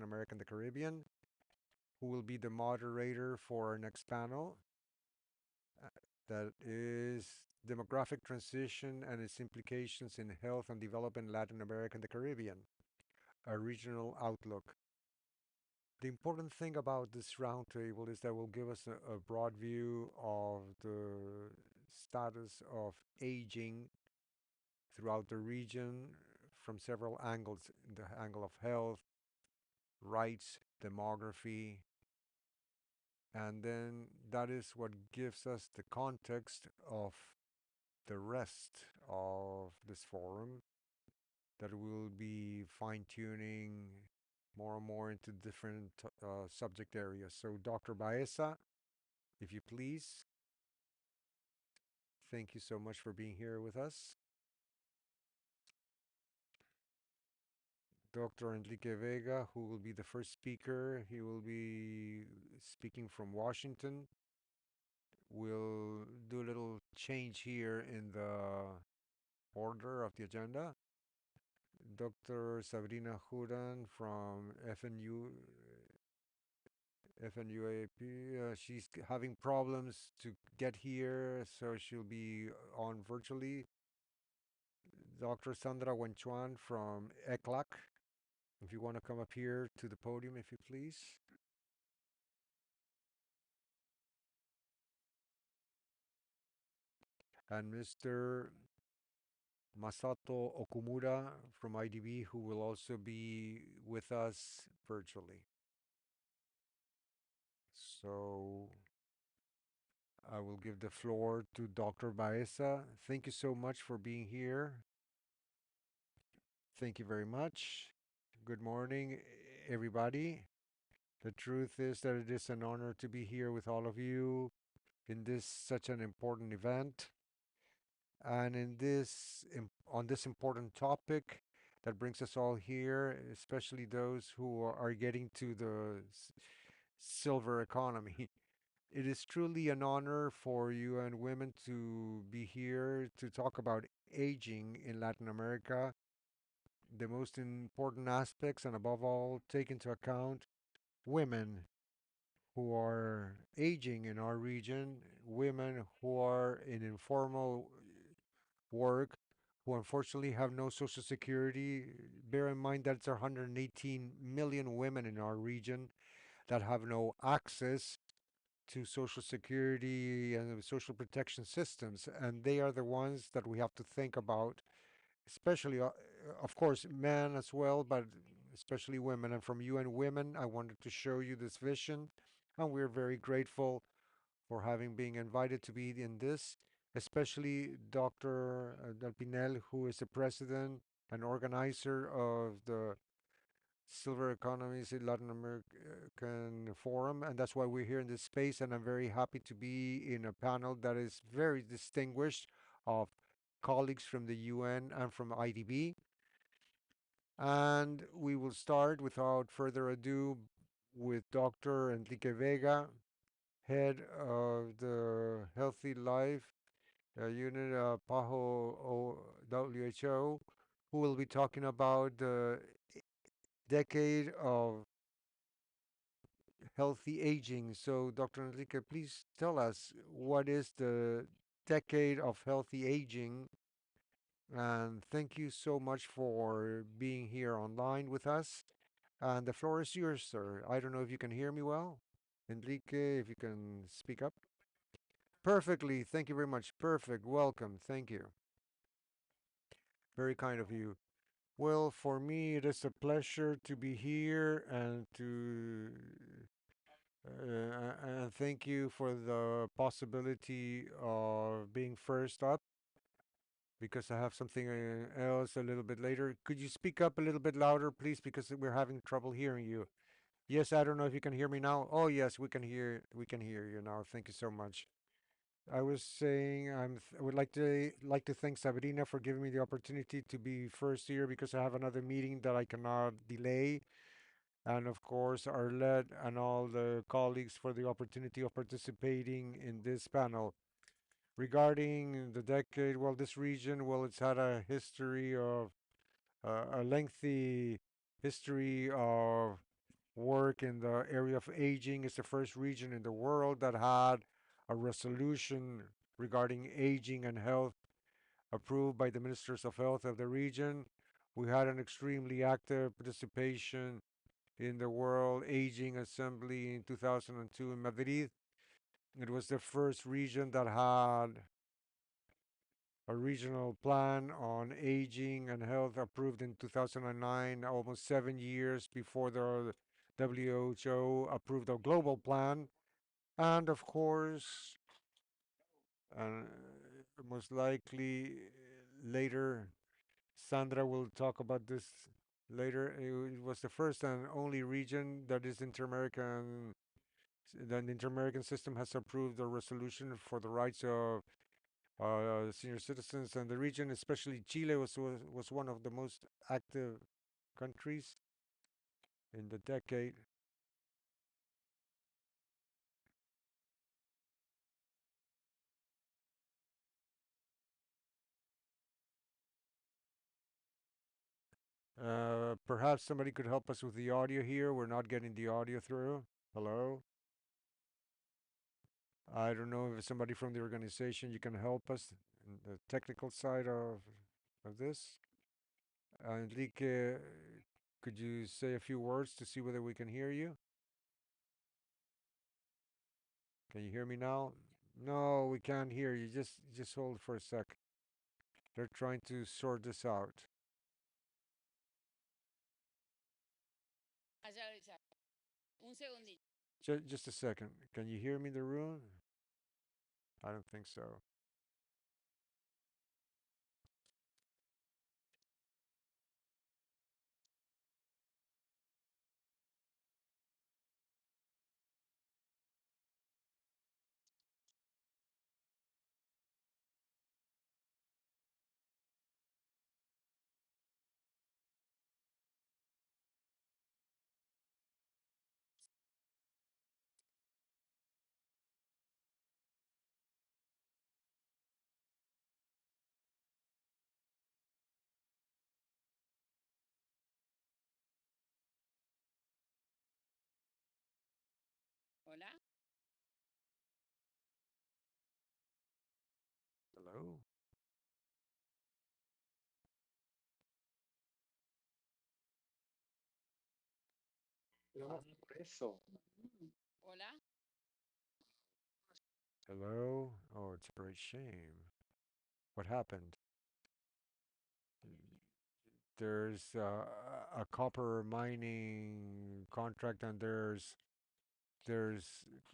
America and the Caribbean, who will be the moderator for our next panel. uh, That is demographic transition and its implications in health and development in Latin America and the Caribbean, a regional outlook. The important thing about this roundtable is that will give us a broad view of the status of aging throughout the region from several angles: the angle of health, rights, demography, and then that is what gives us the context of the rest of this forum that will be fine tuning more and more into different subject areas. So, Dr. Baeza, if you please, thank you so much for being here with us. Dr. Enrique Vega, who will be the first speaker, he will be speaking from Washington. We'll do a little change here in the order of the agenda. Dr. Sabrina Hudan from FNUAP. She's having problems to get here, so she'll be on virtually. Dr. Sandra Wenchuan from ECLAC. If you want to come up here to the podium, if you please. And Mr. Masato Okumura from IDB, who will also be with us virtually. So I will give the floor to Dr. Baeza. Thank you so much for being here. Thank you very much. Good morning, everybody. The truth is that it is an honor to be here with all of you in this such an important event and on this important topic that brings us all here, especially those who are getting to the silver economy. It is truly an honor for you and women to be here to talk about aging in Latin America, the most important aspects, and above all, take into account women who are aging in our region, women who are in informal work, who unfortunately have no social security. Bear in mind that it's 118 million women in our region that have no access to social security and social protection systems, and they are the ones that we have to think about, especially, of course, men as well, but especially women. And from UN Women, I wanted to show you this vision, and we're very grateful for having been invited to be in this, especially Dr. Del Pinel, who is the president and organizer of the Silver Economies in Latin American Forum, and that's why we're here in this space. And I'm very happy to be in a panel that is very distinguished of colleagues from the UN and from IDB. And we will start without further ado with Dr. Enrique Vega, head of the Healthy Life unit, PAHO WHO, who will be talking about the decade of healthy aging. So, Dr. Enrique, please tell us what is the decade of healthy aging? And thank you so much for being here online with us. And the floor is yours, sir. I don't know if you can hear me well. Enrique, if you can speak up. Perfectly. Thank you very much. Perfect. Welcome. Thank you. Very kind of you. Well, for me, it is a pleasure to be here and to and thank you for the possibility of being first up because I have something else a little bit later. Could you speak up a little bit louder, please, because we're having trouble hearing you. Yes, I don't know if you can hear me now. Oh, yes, we can hear you now. Thank you so much. I was saying I would like to thank Sabrina for giving me the opportunity to be first here because I have another meeting that I cannot delay. And of course, Arlette and all the colleagues for the opportunity of participating in this panel. Regarding the decade, well, this region, well, it's had a history of a lengthy history of work in the area of aging. It's the first region in the world that had a resolution regarding aging and health approved by the ministers of health of the region. We had an extremely active participation in the World Aging Assembly in 2002 in Madrid. It was the first region that had a regional plan on aging and health approved in 2009, almost 7 years before the WHO approved a global plan. And of course, uh, most likely later, Sandra will talk about this later. It was the first and only region that is inter-American. The inter-American system has approved a resolution for the rights of senior citizens, and the region, especially Chile, was one of the most active countries in the decade. Perhaps somebody could help us with the audio here. We're not getting the audio through. Hello? I don't know if somebody from the organization you can help us in the technical side of this. Enrique, could you say a few words to see whether we can hear you? Can you hear me now? No, we can't hear you. Just hold for a sec. They're trying to sort this out. Just a second. Can you hear me in the room? I don't think so. Hello? Hello? Oh, it's a great shame. What happened? There's a copper mining contract, and there's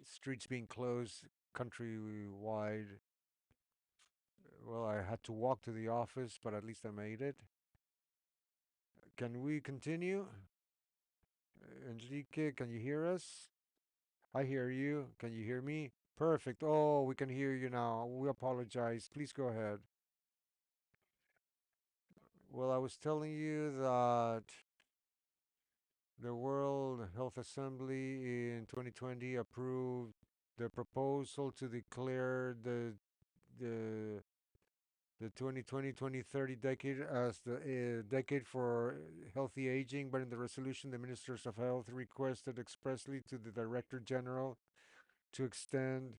streets being closed countrywide. Well, I had to walk to the office, but at least I made it. Can we continue? Enrique, can you hear us? I hear you. Can you hear me? Perfect. Oh, we can hear you now. We apologize. Please go ahead. Well, I was telling you that the World Health Assembly in 2020 approved the proposal to declare the the 2020-2030 decade as the decade for healthy aging, but in the resolution, the ministers of health requested expressly to the Director General to extend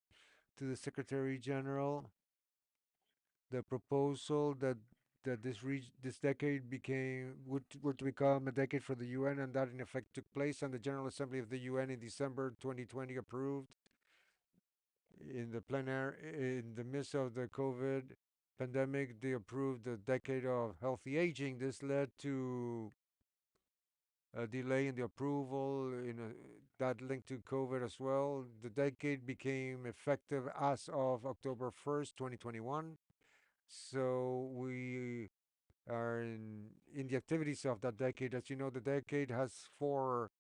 to the Secretary General the proposal that this decade became would become a decade for the UN, and that in effect took place, and the General Assembly of the UN in December 2020 approved in the plenary in the midst of the COVID pandemic. They approved the decade of healthy aging. This led to a delay in the approval that linked to COVID as well. The decade became effective as of October 1st, 2021. So we are in the activities of that decade. As you know, the decade has four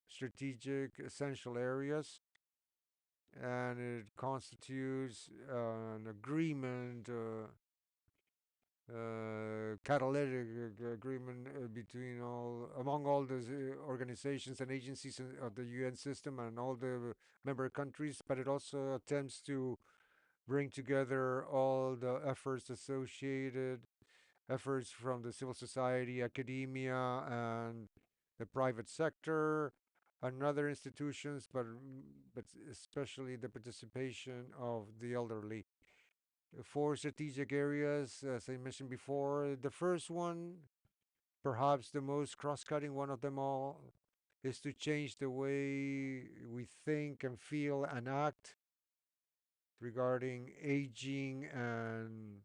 strategic essential areas, and it constitutes an agreement, catalytic agreement between among all the organizations and agencies of the UN system and all the member countries, but it also attempts to bring together all the efforts associated, efforts from the civil society, academia, and the private sector, and other institutions, but especially the participation of the elderly. Four strategic areas, as I mentioned before. The first one, perhaps the most cross-cutting one of them all, is to change the way we think and feel and act regarding aging and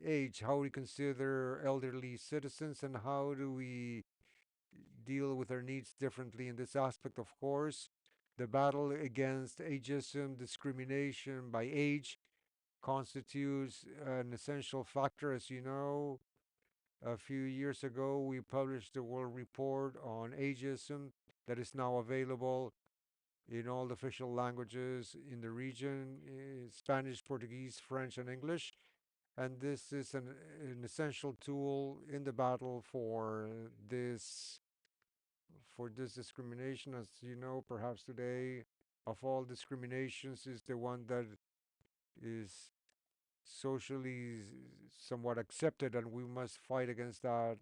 age, how we consider elderly citizens, and how do we deal with their needs differently in this aspect, of course. The battle against ageism, discrimination by age, constitutes an essential factor. As you know, a few years ago, we published the World Report on Ageism that is now available in all the official languages in the region, Spanish, Portuguese, French, and English. And this is an essential tool in the battle this for this discrimination. As you know, perhaps today, of all discriminations, is the one that is socially somewhat accepted, and we must fight against that.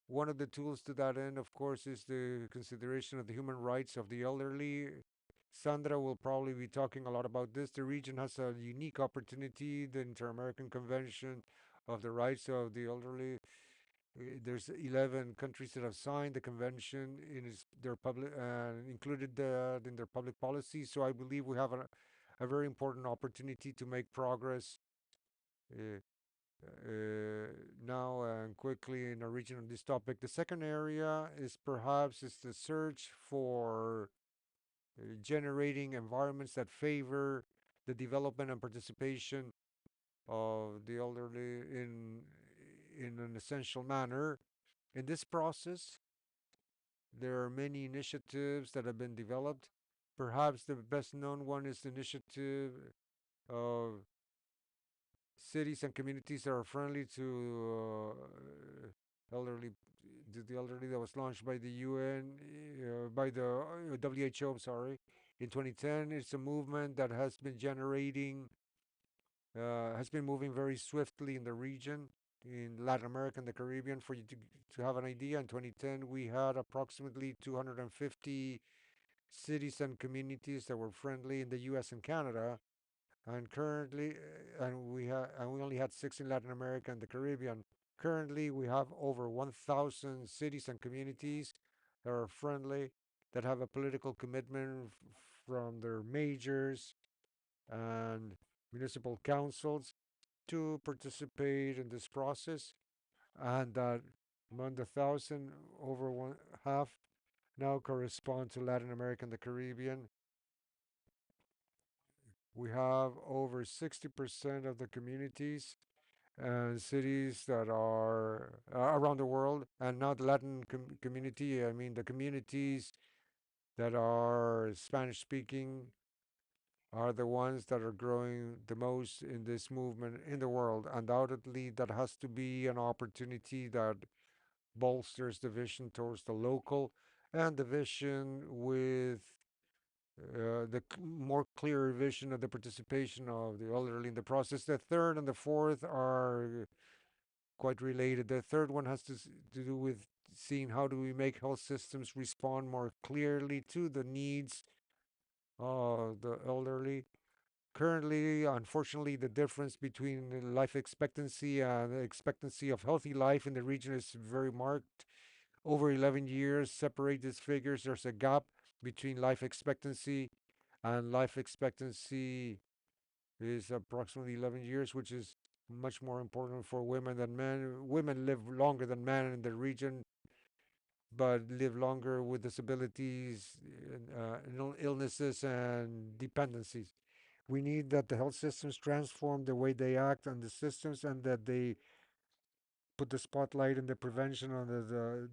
One of the tools to that end, of course, is the consideration of the human rights of the elderly. Sandra will probably be talking a lot about this. The region has a unique opportunity, the Inter-American Convention of the Rights of the Elderly. There's 11 countries that have signed the convention in their public included in their public policy. So I believe we have a very important opportunity to make progress uh, now and quickly in a region on this topic. The second area is perhaps is the search for generating environments that favor the development and participation of the elderly in an essential manner. In this process, there are many initiatives that have been developed. Perhaps the best known one is the initiative of cities and communities that are friendly to elderly to the elderly that was launched by the UN by the WHO, I'm sorry, in 2010. It's a movement that has been moving very swiftly in the region, in Latin America and the Caribbean. For you to have an idea, in 2010 we had approximately 250 cities and communities that were friendly in the U.S. and Canada, and currently, and we only had six in Latin America and the Caribbean. Currently, we have over 1,000 cities and communities that are friendly, that have a political commitment from their mayors and municipal councils to participate in this process, and that among the thousand, over one half now correspond to Latin America and the Caribbean. We have over 60% of the communities and cities that are around the world, and not the Latin community. I mean, the communities that are Spanish speaking are the ones that are growing the most in this movement in the world. Undoubtedly, that has to be an opportunity that bolsters the vision towards the local and the vision with more clear vision of the participation of the elderly in the process. The third and the fourth are quite related. The third one has to do with seeing how do we make health systems respond more clearly to the needs of the elderly. Currently, unfortunately, the difference between life expectancy and the expectancy of healthy life in the region is very marked. Over 11 years separate these figures. There's a gap between life expectancy, and life expectancy is approximately 11 years, which is much more important for women than men. Women live longer than men in the region, but live longer with disabilities, illnesses, and dependencies. We need that the health systems transform the way they act on the systems, and that they put the spotlight in the prevention on the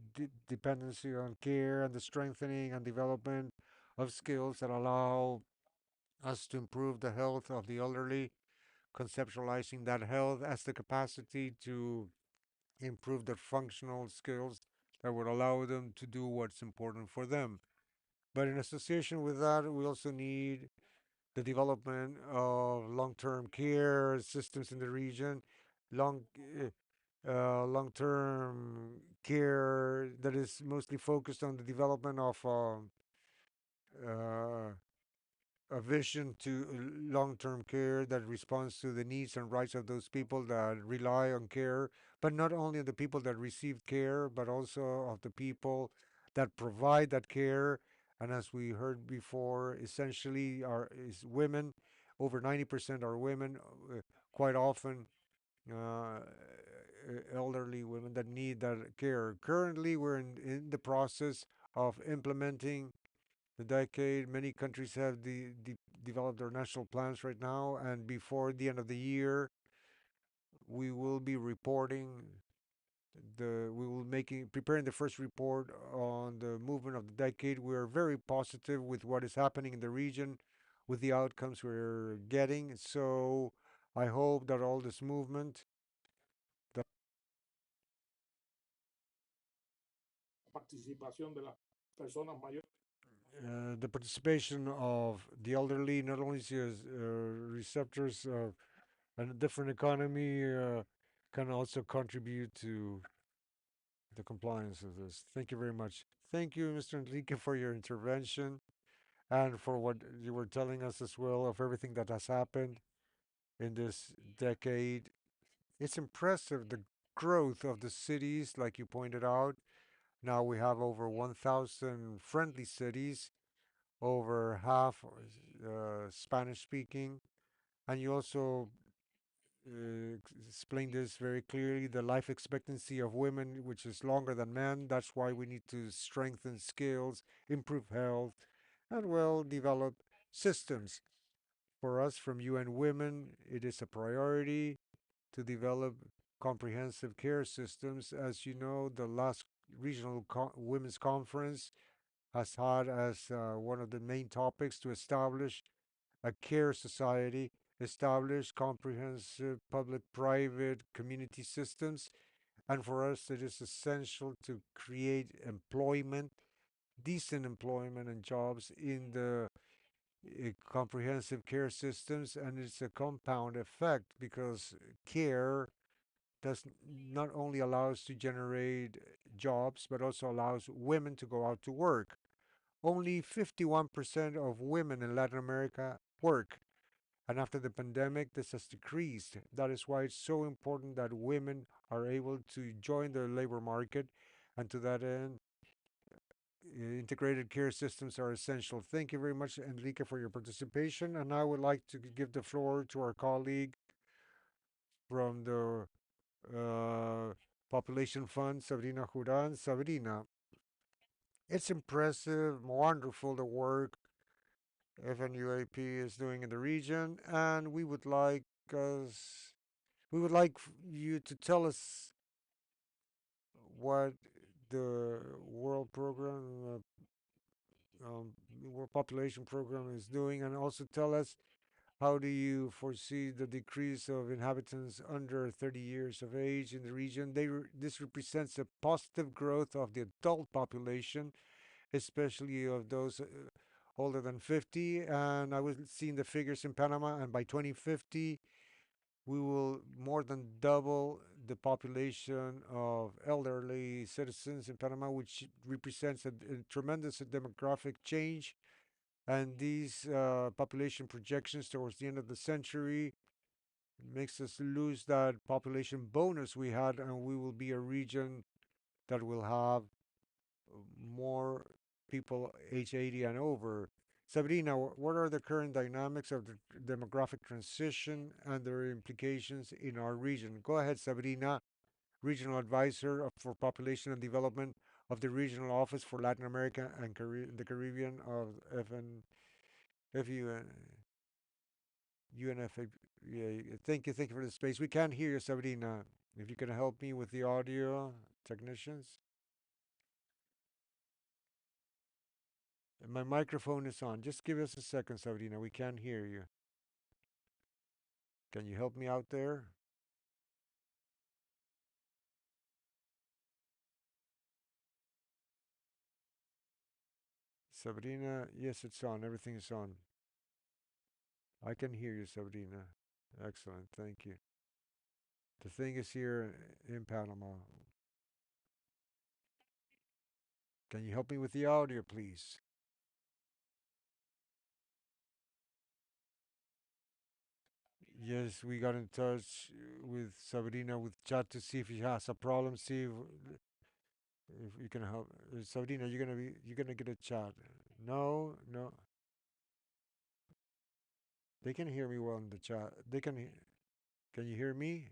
dependency on care, and the strengthening and development of skills that allow us to improve the health of the elderly, conceptualizing that health as the capacity to improve their functional skills that would allow them to do what's important for them. But in association with that, we also need the development of long-term care systems in the region. Long, long-term care that is mostly focused on the development of uh, a vision to long-term care that responds to the needs and rights of those people that rely on care, but not only the people that receive care, but also of the people that provide that care. And as we heard before, essentially are is women. Over 90% are women, quite often elderly women that need that care. Currently, we're in the process of implementing the decade. Many countries have developed their national plans right now, and before the end of the year, we will be reporting we will making preparing the first report on the movement of the decade. We are very positive with what is happening in the region, with the outcomes we're getting. So I hope that all this movement, the participation of the elderly, not only as receptors of a different economy, can also contribute to the compliance of this. Thank you very much. Thank you, Mr. Enrique, for your intervention and for what you were telling us as well of everything that has happened in this decade. It's impressive the growth of the cities, like you pointed out. Now we have over 1,000 friendly cities, over half Spanish speaking. And you also explained this very clearly, the life expectancy of women, which is longer than men. That's why we need to strengthen skills, improve health, and well develop systems. For us from UN Women, it is a priority to develop comprehensive care systems. As you know, the last regional women's conference has had as one of the main topics to establish a care society, establish comprehensive public-private community systems, and for us it is essential to create employment, decent employment and jobs in the comprehensive care systems, and it's a compound effect because care does not only allows to generate jobs but also allows women to go out to work. Only 51% of women in Latin America work. And after the pandemic, this has decreased. That is why it's so important that women are able to join the labor market. And to that end, integrated care systems are essential. Thank you very much, Enrique, for your participation. And I would like to give the floor to our colleague from the Population Fund, Sabrina Juran. Sabrina, it's impressive, wonderful the work FNUAP is doing in the region, and us we would like you to tell us what the World Program, World Population Program is doing, and also tell us how do you foresee the decrease of inhabitants under 30 years of age in the region? This represents a positive growth of the adult population, especially of those older than 50. And I was seeing the figures in Panama, and by 2050, we will more than double the population of elderly citizens in Panama, which represents a tremendous demographic change. And these population projections towards the end of the century makes us lose that population bonus we had, and we will be a region that will have more people age 80 and over. Sabrina, what are the current dynamics of the demographic transition and their implications in our region? Go ahead, Sabrina, Regional Advisor for Population and Development of the Regional Office for Latin America and the Caribbean of FN, FUN, UNFA. Yeah, thank you for the space. We can't hear you, Sabrina. If you can help me with the audio, technicians. My microphone is on. Just give us a second, Sabrina. We can't hear you. Can you help me out there? Sabrina, yes, it's on. Everything is on. I can hear you, Sabrina. Excellent. Thank you. The thing is here in Panama. Can you help me with the audio, please? Yes, we got in touch with Sabrina with chat to see if she has a problem. See if you can help. Sabrina, you're gonna get a chat. No, no, they can hear me well in the chat. They can. Can you hear me?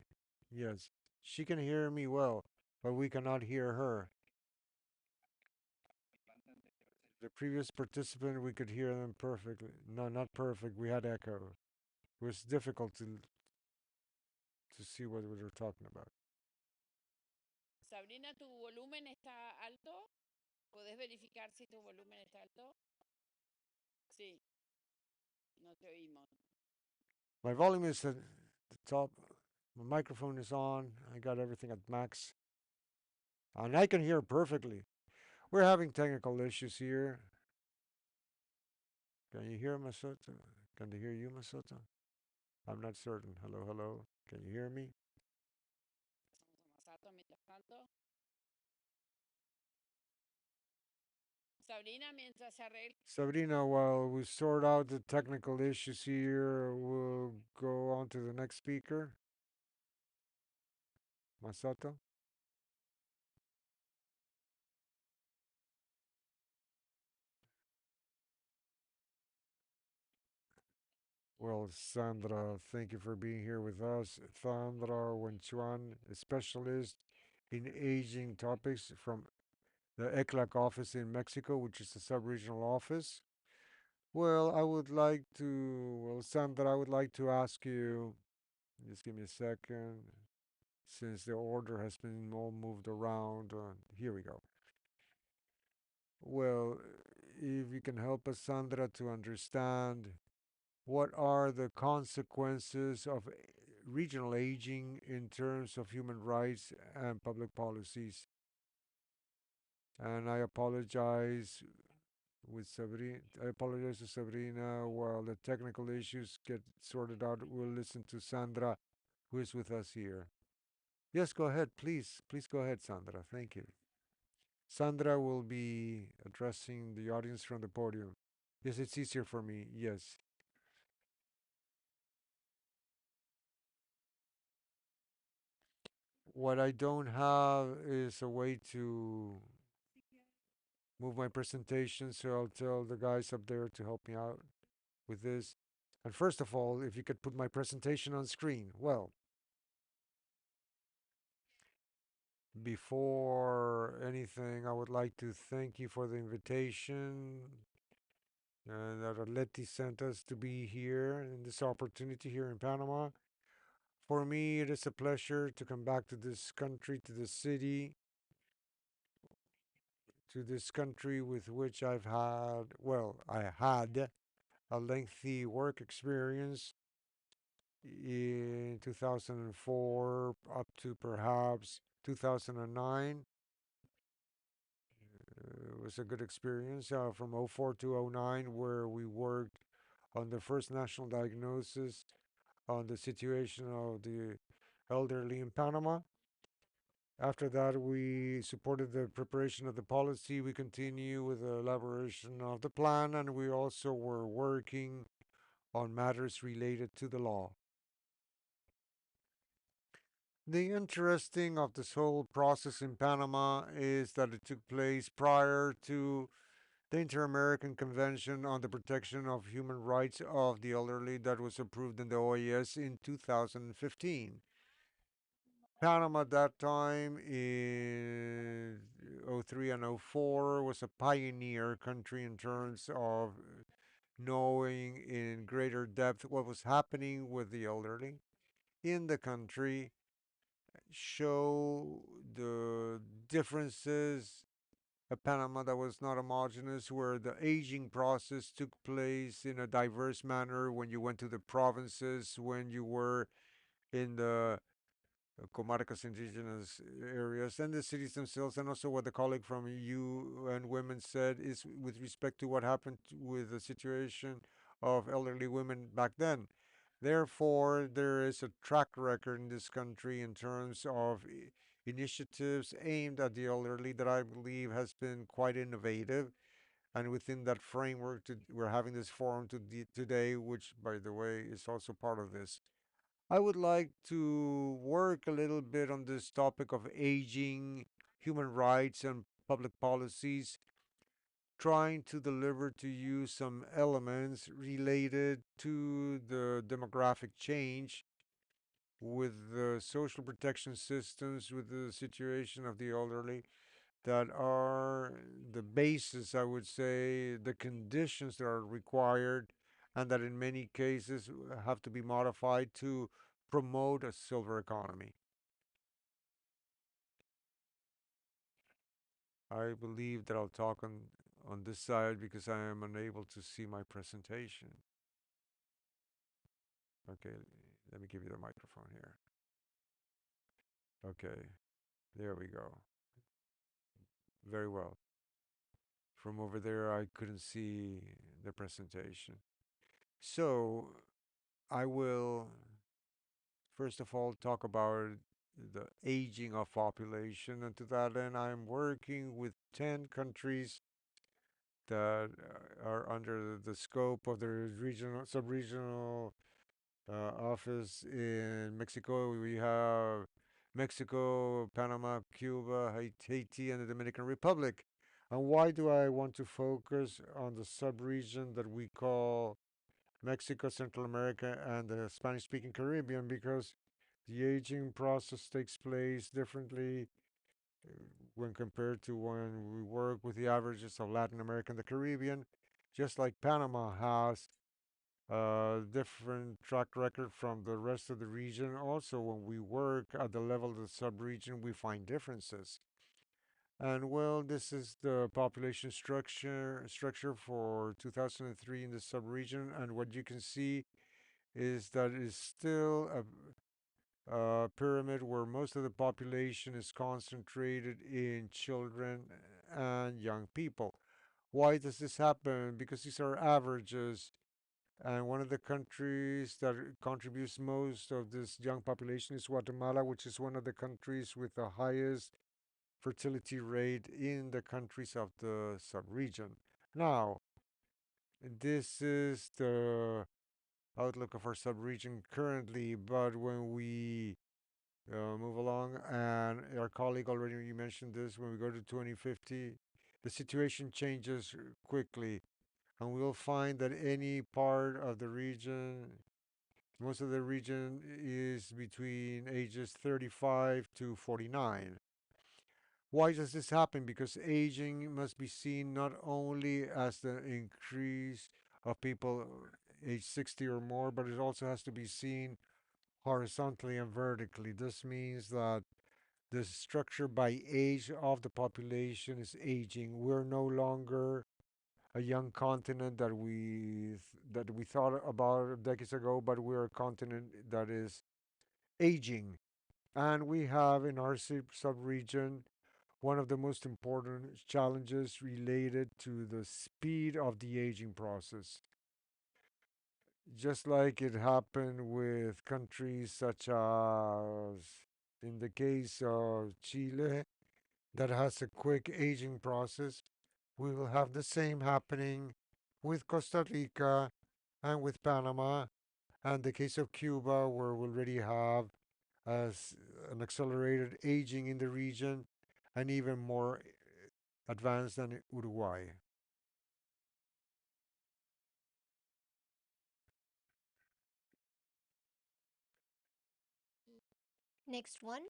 Yes, she can hear me well, but we cannot hear her. The previous participant, we could hear them perfectly. No, not perfect. We had echo. It was difficult to see what we were talking about. Sabrina, ¿tu volumen está alto? ¿Puedes verificar si tu volumen está alto? Sí, no te oímos. My volume is at the top. My microphone is on. I got everything at max. And I can hear perfectly. We're having technical issues here. Can you hear Masoto? Can they hear you, Masoto? I'm not certain. Hello, hello. Can you hear me? Masato, mientras tanto. Sabrina, mientras se arregla. Sabrina, while we sort out the technical issues here, we'll go on to the next speaker. Masato? Well, Sandra, thank you for being here with us. Sandra Wenchuan, a specialist in aging topics from the ECLAC office in Mexico, which is a sub-regional office. Well, Sandra, I would like to ask you, just give me a second, since the order has been all moved around. Here we go. Well, if you can help us, Sandra, to understand what are the consequences of regional aging in terms of human rights and public policies. And I apologize to Sabrina while the technical issues get sorted out. We'll listen to Sandra, who is with us here. Yes, go ahead, please. Please go ahead, Sandra. Thank you. Sandra will be addressing the audience from the podium. Yes, it's easier for me. Yes. What I don't have is a way to move my presentation, so I'll tell the guys up there to help me out with this. And first of all, if you could put my presentation on screen. Well, before anything, I would like to thank you for the invitation that Arleti sent us to be here in this opportunity here in Panama. For me, it is a pleasure to come back to this country, to this city, to this country with which I had a lengthy work experience in 2004 up to perhaps 2009. It was a good experience from '04 to '09, where we worked on the first national diagnosis on the situation of the elderly in Panama. After that, we supported the preparation of the policy. We continue with the elaboration of the plan, and we also were working on matters related to the law. The interesting of this whole process in Panama is that it took place prior to the Inter-American Convention on the Protection of Human Rights of the Elderly that was approved in the OAS in 2015. Panama at that time in '03 and '04 was a pioneer country in terms of knowing in greater depth what was happening with the elderly in the country, show the differences. A Panama that was not homogeneous, where the aging process took place in a diverse manner when you went to the provinces, when you were in the comarcas, indigenous areas, and the cities themselves, and also what the colleague from UN Women said is with respect to what happened with the situation of elderly women back then. Therefore, there is a track record in this country in terms of initiatives aimed at the elderly that I believe has been quite innovative. And within that framework, we're having this forum today, which, by the way, is also part of this. I would like to work a little bit on this topic of aging, human rights, and public policies, trying to deliver to you some elements related to the demographic change with the social protection systems, with the situation of the elderly that are the basis, I would say, the conditions that are required and that in many cases have to be modified to promote a silver economy. I believe that I'll talk on this side because I am unable to see my presentation. Okay, let me give you the microphone here. Okay, there we go. Very well. From over there, I couldn't see the presentation. So I will first of all talk about the aging of population, and to that end, I'm working with 10 countries that are under the scope of the regional, sub-regional office in Mexico. We have Mexico, Panama, Cuba, Haiti, and the Dominican Republic. And why do I want to focus on the sub-region that we call Mexico, Central America, and the Spanish-speaking Caribbean? Because the aging process takes place differently when compared to when we work with the averages of Latin America and the Caribbean. Just like Panama has different track record from the rest of the region. Also, when we work at the level of the sub-region, we find differences. And well, this is the population structure for 2003 in the sub-region. And what you can see is that it's still a pyramid where most of the population is concentrated in children and young people. Why does this happen? Because these are averages. And one of the countries that contributes most of this young population is Guatemala, which is one of the countries with the highest fertility rate in the countries of the sub-region. Now, this is the outlook of our sub-region currently, but when we move along, and our colleague already you mentioned this, when we go to 2050, the situation changes quickly, and we'll find that any part of the region, most of the region is between ages 35 to 49. Why does this happen? Because aging must be seen not only as the increase of people age 60 or more, but it also has to be seen horizontally and vertically. This means that the structure by age of the population is aging. We're no longer a young continent that we thought about decades ago, but we're a continent that is aging. And we have in our sub-region one of the most important challenges related to the speed of the aging process. Just like it happened with countries such as, in the case of Chile, that has a quick aging process, we will have the same happening with Costa Rica and with Panama, and the case of Cuba, where we already have as an accelerated aging in the region and even more advanced than Uruguay. Next one.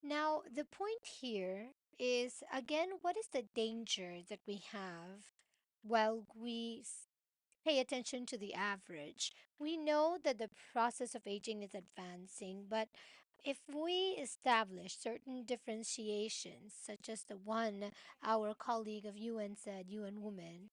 Now, the point here is again, what is the danger that we have while pay attention to the average? We know that the process of aging is advancing, but if we establish certain differentiations, such as the one our colleague of UN said, UN Woman,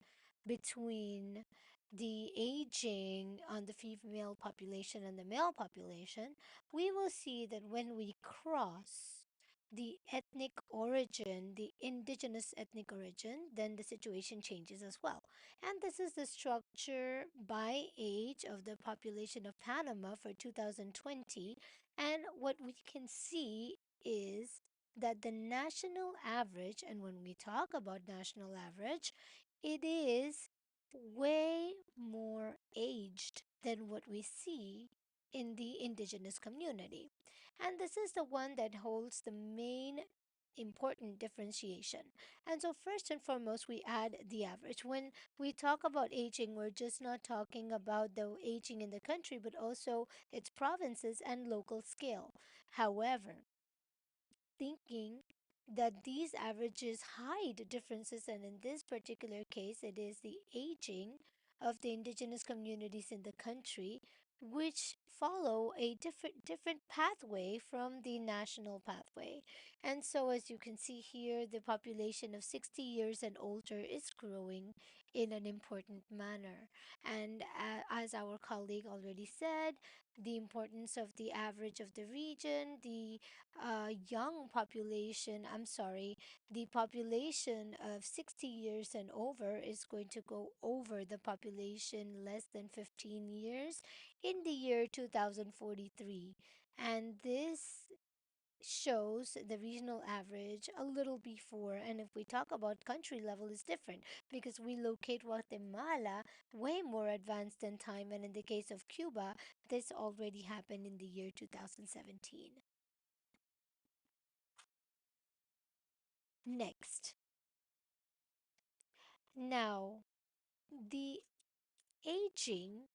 between the aging on the female population and the male population, we will see that when we cross the ethnic origin, the indigenous ethnic origin, then the situation changes as well. And this is the structure by age of the population of Panama for 2020. And what we can see is that the national average, and when we talk about national average, it is way more aged than what we see in the indigenous community. And this is the one that holds the main important differentiation. And so, first and foremost, we add the average. When we talk about aging, we're just not talking about the aging in the country, but also its provinces and local scale. However, thinking that these averages hide differences, and in this particular case, it is the aging of the indigenous communities in the country, which follow a different pathway from the national pathway. And so, as you can see here, the population of 60 years and older is growing in an important manner. And as our colleague already said, the importance of the average of the region, the young population, I'm sorry, the population of 60 years and over is going to go over the population less than 15 years in the year 2043. And this shows the regional average a little before. And if we talk about country level, is different because we locate Guatemala way more advanced in time. And in the case of Cuba, this already happened in the year 2017. Next, now the aging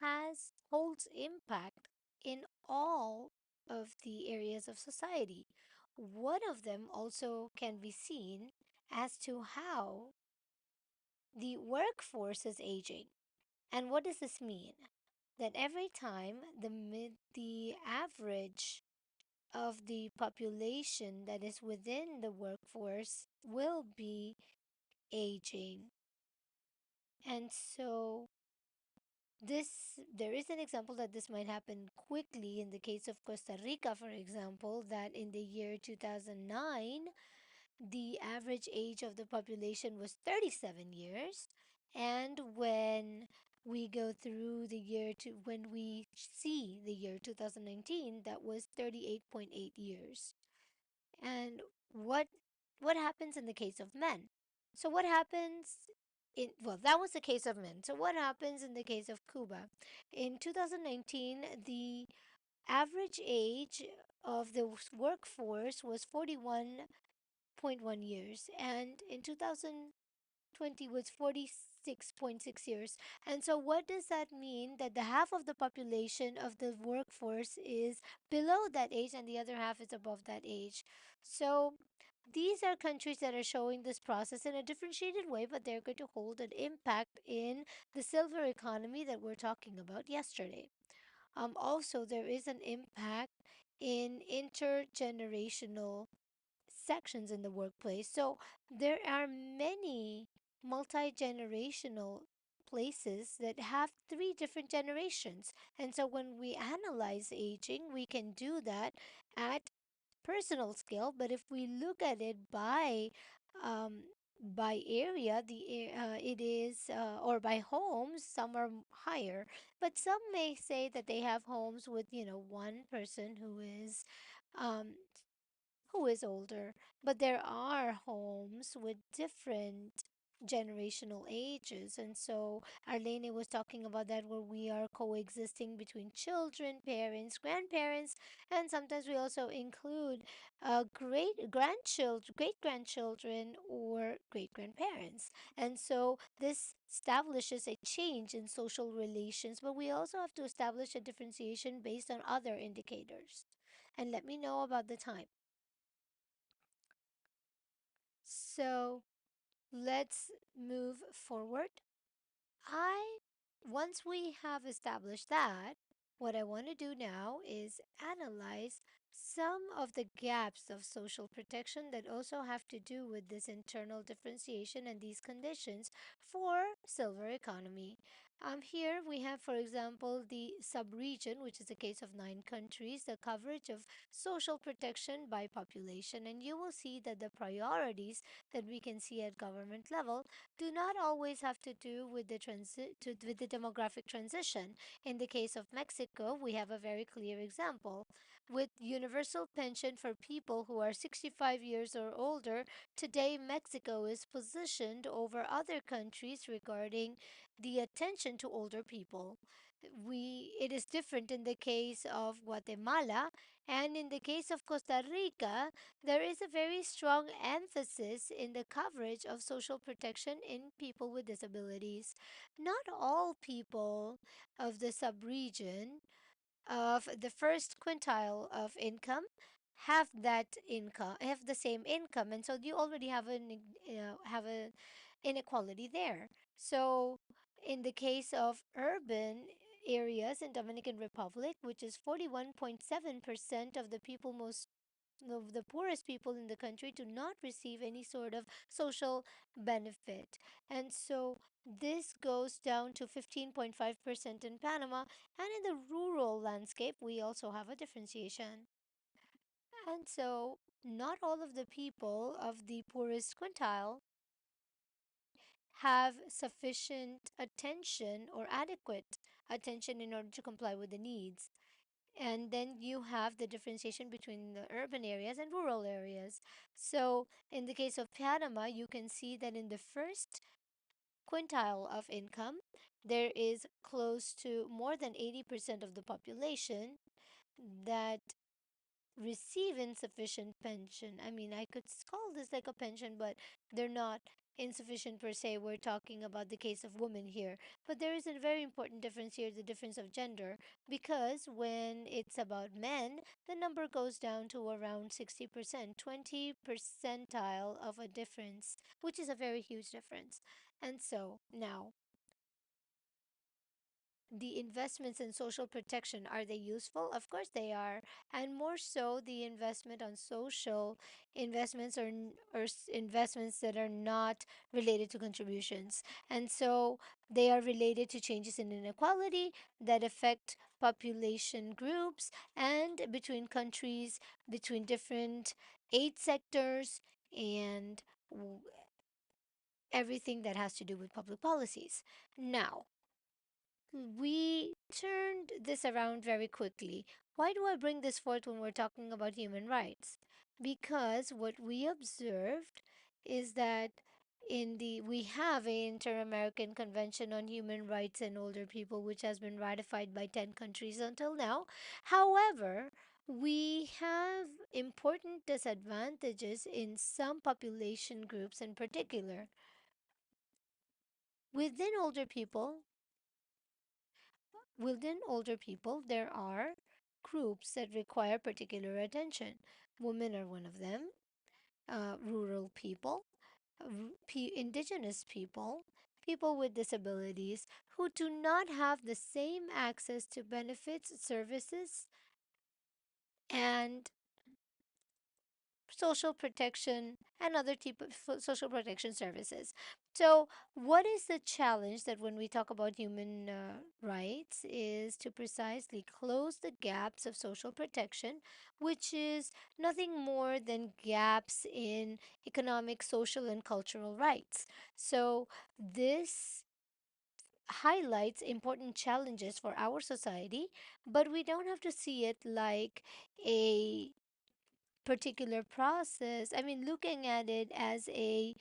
has holds impact in all of the areas of society. One of them also can be seen as to how the workforce is aging. And what does this mean? That every time the average of the population that is within the workforce will be aging. And so this there is an example that this might happen quickly in the case of Costa Rica, for example, that in the year 2009 the average age of the population was 37 years, and when we go through the year to when we see the year 2019, that was 38.8 years. And what what happens in the case of men? So what happens in well, that was the case of men. So what happens in the case of Cuba? In 2019, the average age of the workforce was 41.1 years, and in 2020 was 46.6 years. And so, what does that mean? That the half of the population of the workforce is below that age, and the other half is above that age. So, these are countries that are showing this process in a differentiated way, but they're going to hold an impact in the silver economy that we're talking about yesterday. Also, there is an impact in intergenerational sections in the workplace. So there are many multi generational places that have three different generations. And so when we analyze aging, we can do that at personal scale. But if we look at it um, by area, it is or by homes, some are higher, but some may say that they have homes with one person um, who is older, but there are homes with different generational ages. And so Arlene was talking about that, where we are coexisting between children, parents, grandparents, and sometimes we also include great grandchildren, or great grandparents. And so this establishes a change in social relations, but we also have to establish a differentiation based on other indicators. And let me know about the time. So let's move forward. I Once we have established that, what I want to do now is analyze some of the gaps of social protection that also have to do with this internal differentiation and these conditions for silver economy. Here we have, for example, the sub-region, which is a case of 9 countries, the coverage of social protection by population, and you will see that the priorities that we can see at government level do not always have to do with with the demographic transition. In the case of Mexico, we have a very clear example. with universal pension for people who are 65 years or older, today Mexico is positioned over other countries regarding the attention to older people. It is different in the case of Guatemala, and in the case of Costa Rica, there is a very strong emphasis in the coverage of social protection in people with disabilities. Not all people of the subregion of the first quintile of income have the same income, and so you already have an inequality there. So in the case of urban areas in Dominican Republic, which is 41.7% of the people most of the poorest people in the country, do not receive any sort of social benefit. And so this goes down to 15.5% in Panama, and in the rural landscape, we also have a differentiation. And so not all of the people of the poorest quintile have sufficient attention or adequate attention in order to comply with the needs. And then you have the differentiation between the urban areas and rural areas. So, in the case of Panama, you can see that in the first quintile of income, there is close to more than 80% of the population that receive insufficient pension. I mean, I could call this like a pension, but they're not insufficient per se. We're talking about the case of women here. But there is a very important difference here, the difference of gender, because when it's about men, the number goes down to around 60%, 20 percentile of a difference, which is a very huge difference. And so now, the investments in social protection, are they useful? Of course they are. And more so, the investment on social investments or investments that are not related to contributions. And so they are related to changes in inequality that affect population groups and between countries, between different aid sectors, and everything that has to do with public policies. Now, we turned this around very quickly. Why do I bring this forth when we're talking about human rights? Because what we observed is that we have a Inter-American Convention on Human Rights and Older People, which has been ratified by 10 countries until now. However, we have important disadvantages in some population groups in particular. Within older people, Within older people, there are groups that require particular attention. Women are one of them, rural people, indigenous people, people with disabilities who do not have the same access to benefits, services, and social protection and other type of social protection services. So, what is the challenge that when we talk about human rights is to precisely close the gaps of social protection, which is nothing more than gaps in economic, social, and cultural rights. So, this highlights important challenges for our society, but we don't have to see it like a particular process. I mean, looking at it as a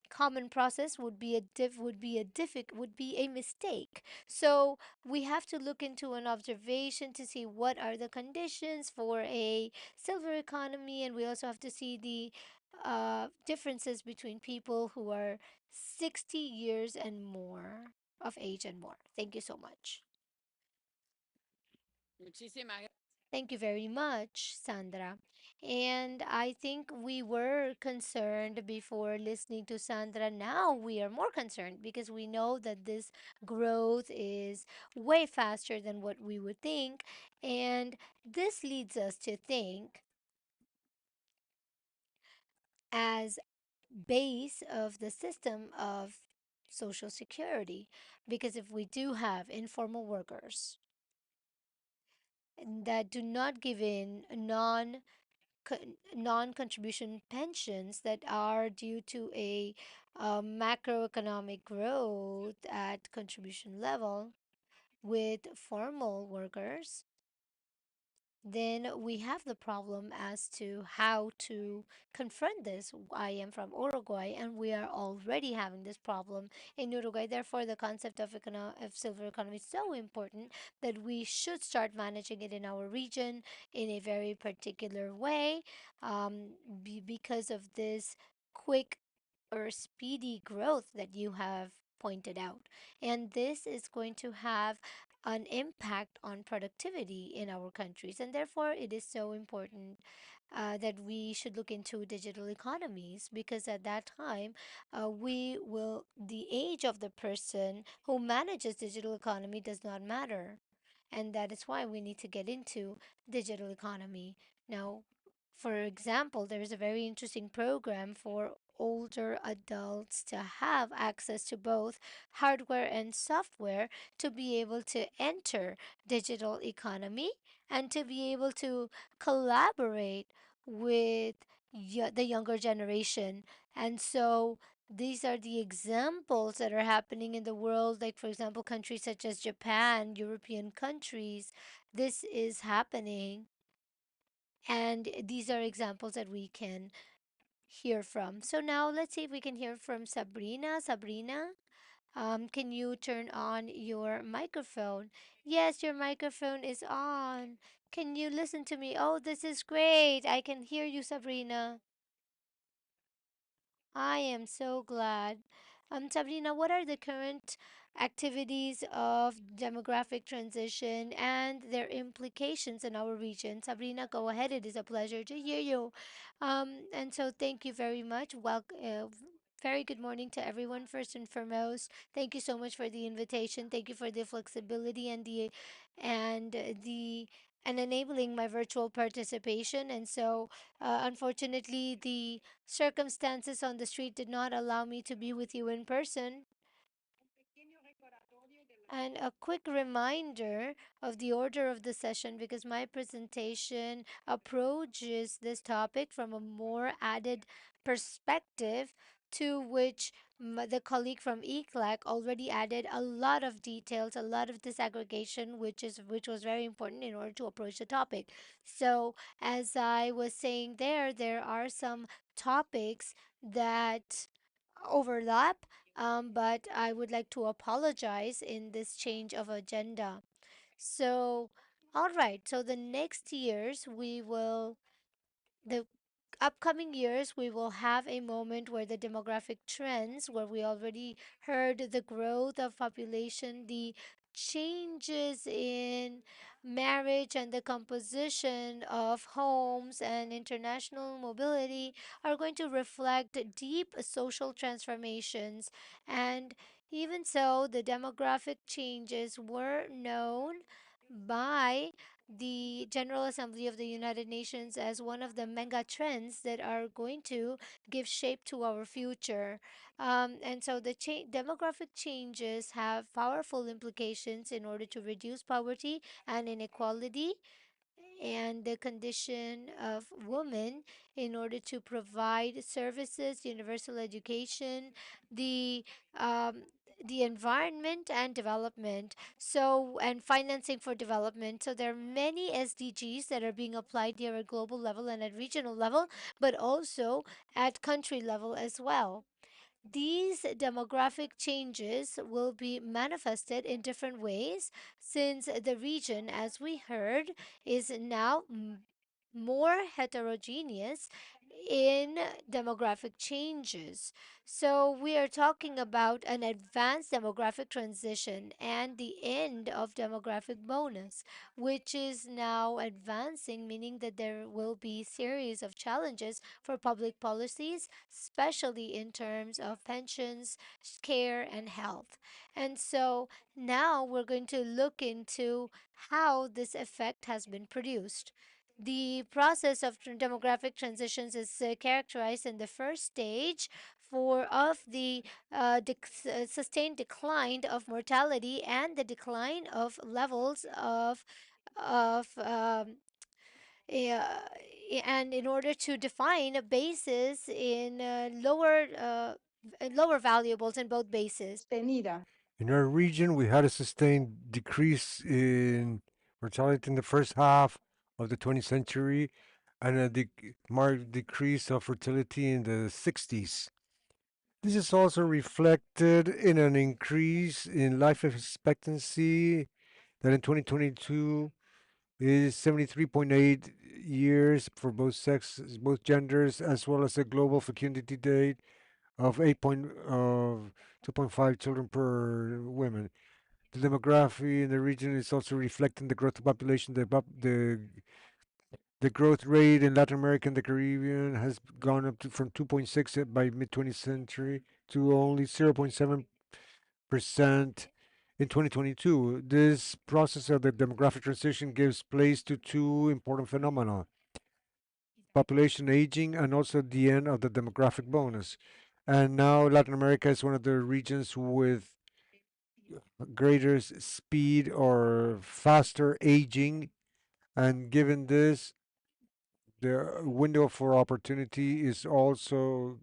common process would be a mistake. So we have to look into an observation to see what are the conditions for a silver economy, and we also have to see the differences between people who are 60 years and more of age and more. Thank you so much. Muchísimas gracias. Thank you very much, Sandra. And I think we were concerned before listening to Sandra. Now we are more concerned because we know that this growth is way faster than what we would think. And this leads us to think as base of the system of social security. Because if we do have informal workers that do not give in non-contribution pensions that are due to a macroeconomic growth at contribution level, with formal workers, then we have the problem as to how to confront this. I am from Uruguay, and we are already having this problem in Uruguay. Therefore, the concept of, of silver economy is so important that we should start managing it in our region in a very particular way, because of this quick or speedy growth that you have pointed out. And this is going to have an impact on productivity in our countries. And therefore, it is so important that we should look into digital economies, because at that time, the age of the person who manages digital economy does not matter. And that is why we need to get into digital economy. Now, for example, there is a very interesting program for older adults to have access to both hardware and software to be able to enter digital economy and to be able to collaborate with the younger generation. And so these are the examples that are happening in the world, like, for example, countries such as Japan, European countries. This is happening, and these are examples that we can hear from. So now let's see if we can hear from Sabrina. Sabrina, can you turn on your microphone? Yes, your microphone is on. Can you listen to me? Oh, this is great. I can hear you, Sabrina. I am so glad. Sabrina, what are the current activities of demographic transition and their implications in our region? Sabrina, go ahead. It is a pleasure to hear you. And so thank you very much. Very good morning to everyone, first and foremost. Thank you so much for the invitation. Thank you for the flexibility and the and enabling my virtual participation. And so, unfortunately, the circumstances on the street did not allow me to be with you in person. And a quick reminder of the order of the session, because my presentation approaches this topic from a more added perspective, to which the colleague from ECLAC already added a lot of details, a lot of disaggregation, which was very important in order to approach the topic. So, as I was saying there are some topics that overlap, but I would like to apologize in this change of agenda. So, all right. So the next years the upcoming years, we will have a moment where the demographic trends, where we already heard the growth of population, the changes in marriage and the composition of homes and international mobility are going to reflect deep social transformations. And even so, the demographic changes were known by the General Assembly of the United Nations as one of the mega trends that are going to give shape to our future. And so the demographic changes have powerful implications in order to reduce poverty and inequality and the condition of women in order to provide services, universal education, the um, the environment and development. So, and financing for development. So there are many SDGs that are being applied here at global level and at regional level, but also at country level as well. These demographic changes will be manifested in different ways, since the region, as we heard, is now more heterogeneous in demographic changes. So, we are talking about an advanced demographic transition and the end of demographic bonus, which is now advancing, meaning that there will be series of challenges for public policies, especially in terms of pensions, care, and health. And so now we're going to look into how this effect has been produced. The process of demographic transitions is characterized in the first stage for of the sustained decline of mortality and the decline of levels of yeah, and in order to define a basis in lower valuables in both bases. Tenida. In our region, we had a sustained decrease in mortality in the first half of the 20th century and a marked decrease of fertility in the 60s. This is also reflected in an increase in life expectancy that in 2022 is 73.8 years for both sexes, both genders, as well as a global fecundity rate of 2.5 children per woman. The demography in the region is also reflecting the growth of population. The growth rate in Latin America and the Caribbean has gone up from 2.6 by mid 20th century to only 0.7% in 2022. This process of the demographic transition gives place to two important phenomena: population aging and also the end of the demographic bonus. And now Latin America is one of the regions with greater speed or faster aging. And given this, the window for opportunity is also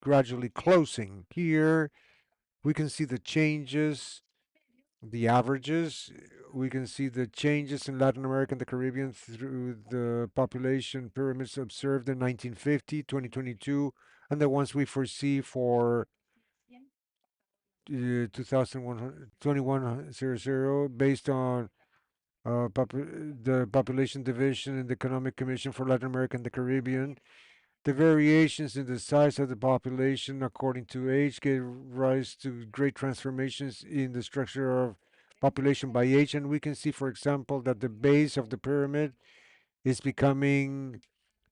gradually closing. Here, we can see the changes, the averages. We can see the changes in Latin America and the Caribbean through the population pyramids observed in 1950, 2022, and the ones we foresee for 2100 based on the population division in the Economic Commission for Latin America and the Caribbean. The variations in the size of the population according to age gave rise to great transformations in the structure of population by age. And we can see, for example, that the base of the pyramid is becoming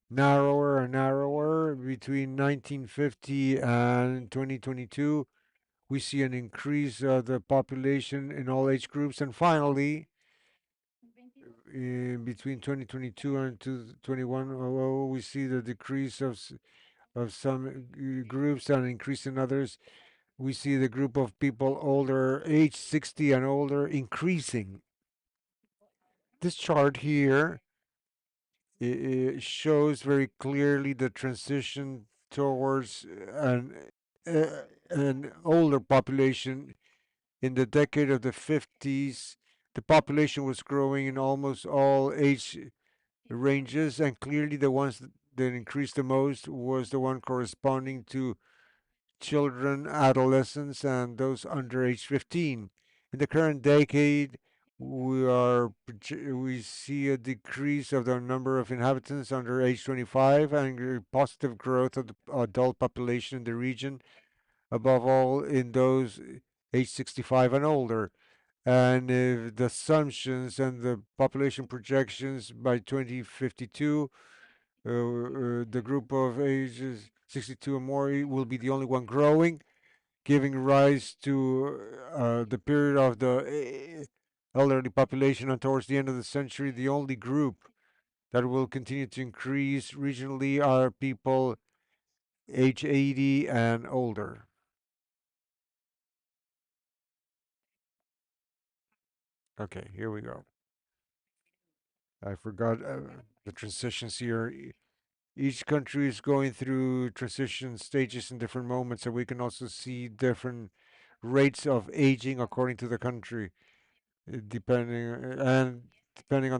narrower and narrower between 1950 and 2022. We see an increase of the population in all age groups. And finally, in between 2022 and 2021, we see the decrease of some groups and increase in others. We see the group of people older, age 60 and older, increasing. This chart here shows very clearly the transition towards an older population. In the decade of the 50s, the population was growing in almost all age ranges, and clearly the ones that increased the most was the one corresponding to children, adolescents, and those under age 15. In the current decade, we see a decrease of the number of inhabitants under age 25 and a positive growth of the adult population in the region, above all in those age 65 and older. And the assumptions and the population projections by 2052, the group of ages 62 and more will be the only one growing, giving rise to the period of the elderly population. And towards the end of the century, the only group that will continue to increase regionally are people age 80 and older. Okay, here we go. I forgot the transitions here. Each country is going through transition stages in different moments, and we can also see different rates of aging according to the country, depending on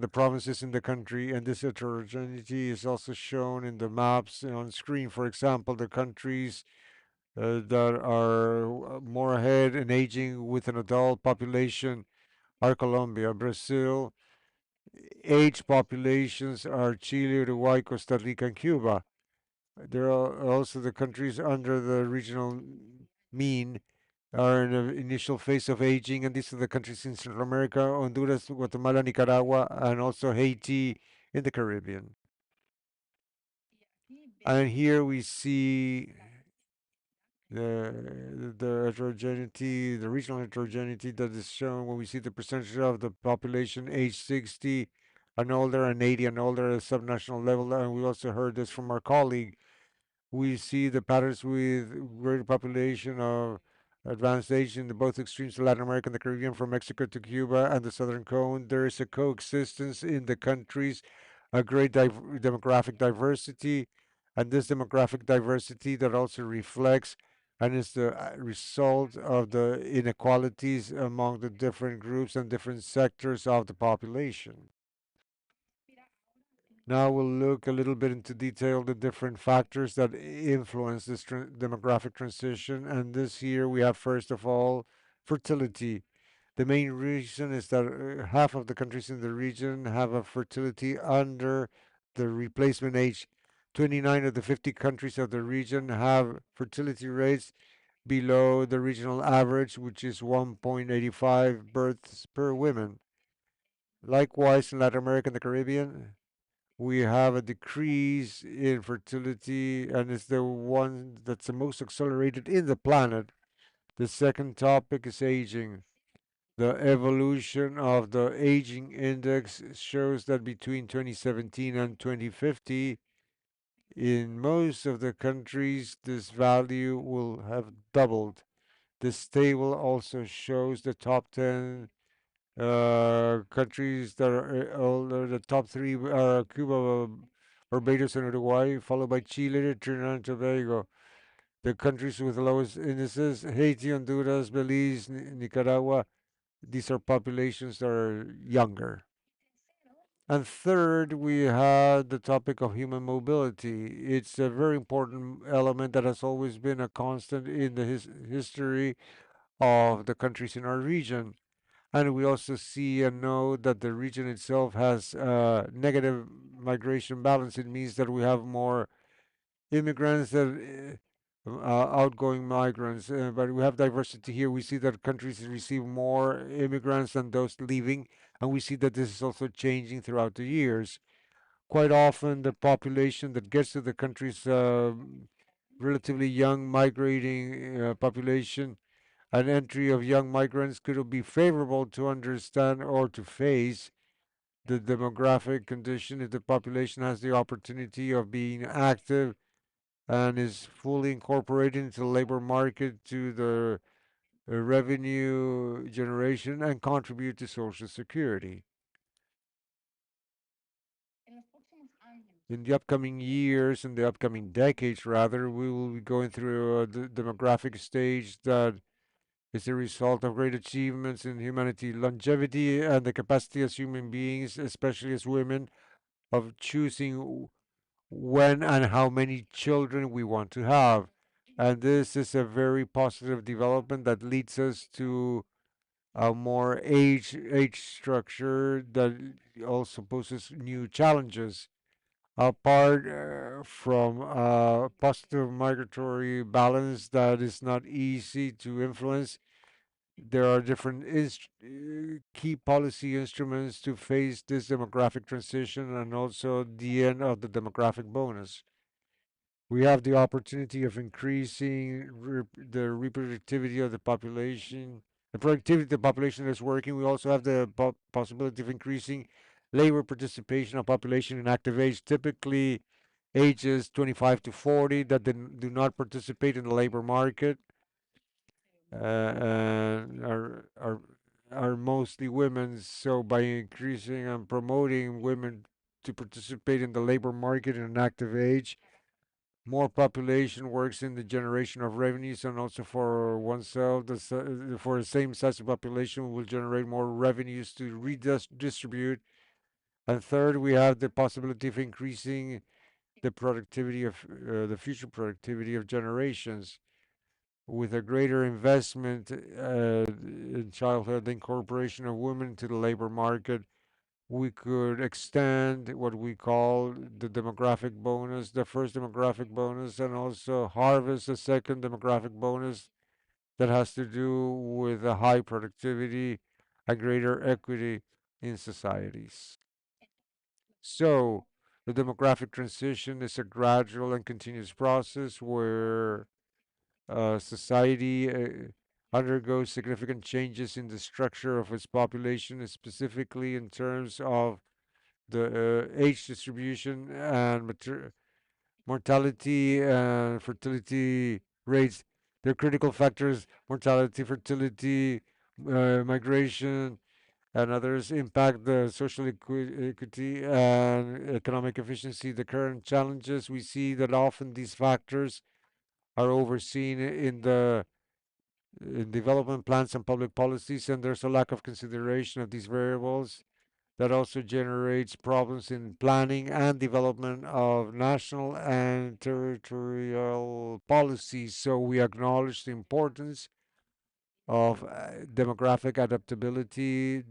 the provinces in the country. And this heterogeneity is also shown in the maps on screen. For example, the countries that are more ahead in aging with an adult population are Colombia, Brazil. Age populations are Chile, Uruguay, Costa Rica, and Cuba. There are also the countries under the regional mean are in the initial phase of aging, and these are the countries in Central America: Honduras, Guatemala, Nicaragua, and also Haiti in the Caribbean. And here we see the heterogeneity, the regional heterogeneity that is shown when we see the percentage of the population age 60 and older and 80 and older at a subnational level. And we also heard this from our colleague. We see the patterns with greater population of advanced age in the both extremes of Latin America and the Caribbean, from Mexico to Cuba and the Southern Cone. There is a coexistence in the countries, a great demographic diversity, and this demographic diversity that also reflects and it's the result of the inequalities among the different groups and different sectors of the population. Now we'll look a little bit into detail the different factors that influence this demographic transition. And this year we have, first of all, fertility. The main reason is that half of the countries in the region have a fertility under the replacement age. 29 of the 50 countries of the region have fertility rates below the regional average, which is 1.85 births per woman. Likewise, in Latin America and the Caribbean, we have a decrease in fertility, and it's the one that's the most accelerated in the planet. The second topic is aging. The evolution of the aging index shows that between 2017 and 2050, in most of the countries, this value will have doubled. This table also shows the top 10 countries that are older. The top three are Cuba, Barbados, and Uruguay, followed by Chile, Trinidad, and Tobago. The countries with the lowest indices, Haiti, Honduras, Belize, Nicaragua, these are populations that are younger. And third, we had the topic of human mobility. It's a very important element that has always been a constant in the history of the countries in our region. And we also see and know that the region itself has negative migration balance. It means that we have more immigrants than outgoing migrants. But we have diversity here. We see that countries receive more immigrants than those leaving, and we see that this is also changing throughout the years. Quite often, the population that gets to the countries relatively young migrating population, an entry of young migrants could be favorable to understand or to face the demographic condition if the population has the opportunity of being active and is fully incorporated into the labor market to the revenue generation and contribute to social security. In the upcoming years, in the upcoming decades rather, we will be going through a demographic stage that is a result of great achievements in humanity, longevity, and the capacity as human beings, especially as women, of choosing when and how many children we want to have. And this is a very positive development that leads us to a more age structure that also poses new challenges. Apart from a positive migratory balance that is not easy to influence, there are different key policy instruments to face this demographic transition and also the end of the demographic bonus. We have the opportunity of increasing the reproductivity of the population, the productivity of the population that's working. We also have the possibility of increasing labor participation of population in active age, typically ages 25 to 40 that do not participate in the labor market and are mostly women. So by increasing and promoting women to participate in the labor market in an active age, more population works in the generation of revenues and also for oneself. For the same size of population will generate more revenues to redistribute. And third, we have the possibility of increasing the productivity of the future productivity of generations with a greater investment in childhood, the incorporation of women to the labor market. We could extend what we call the demographic bonus, the first demographic bonus, and also harvest the second demographic bonus that has to do with a high productivity and greater equity in societies. So, the demographic transition is a gradual and continuous process where society undergoes significant changes in the structure of its population, specifically in terms of the age distribution and mortality and fertility rates. They're critical factors: mortality, fertility, migration, and others impact the social equity and economic efficiency. The current challenges we see that often these factors are overseen in development plans and public policies, and there's a lack of consideration of these variables that also generates problems in planning and development of national and territorial policies. So we acknowledge the importance of adaptability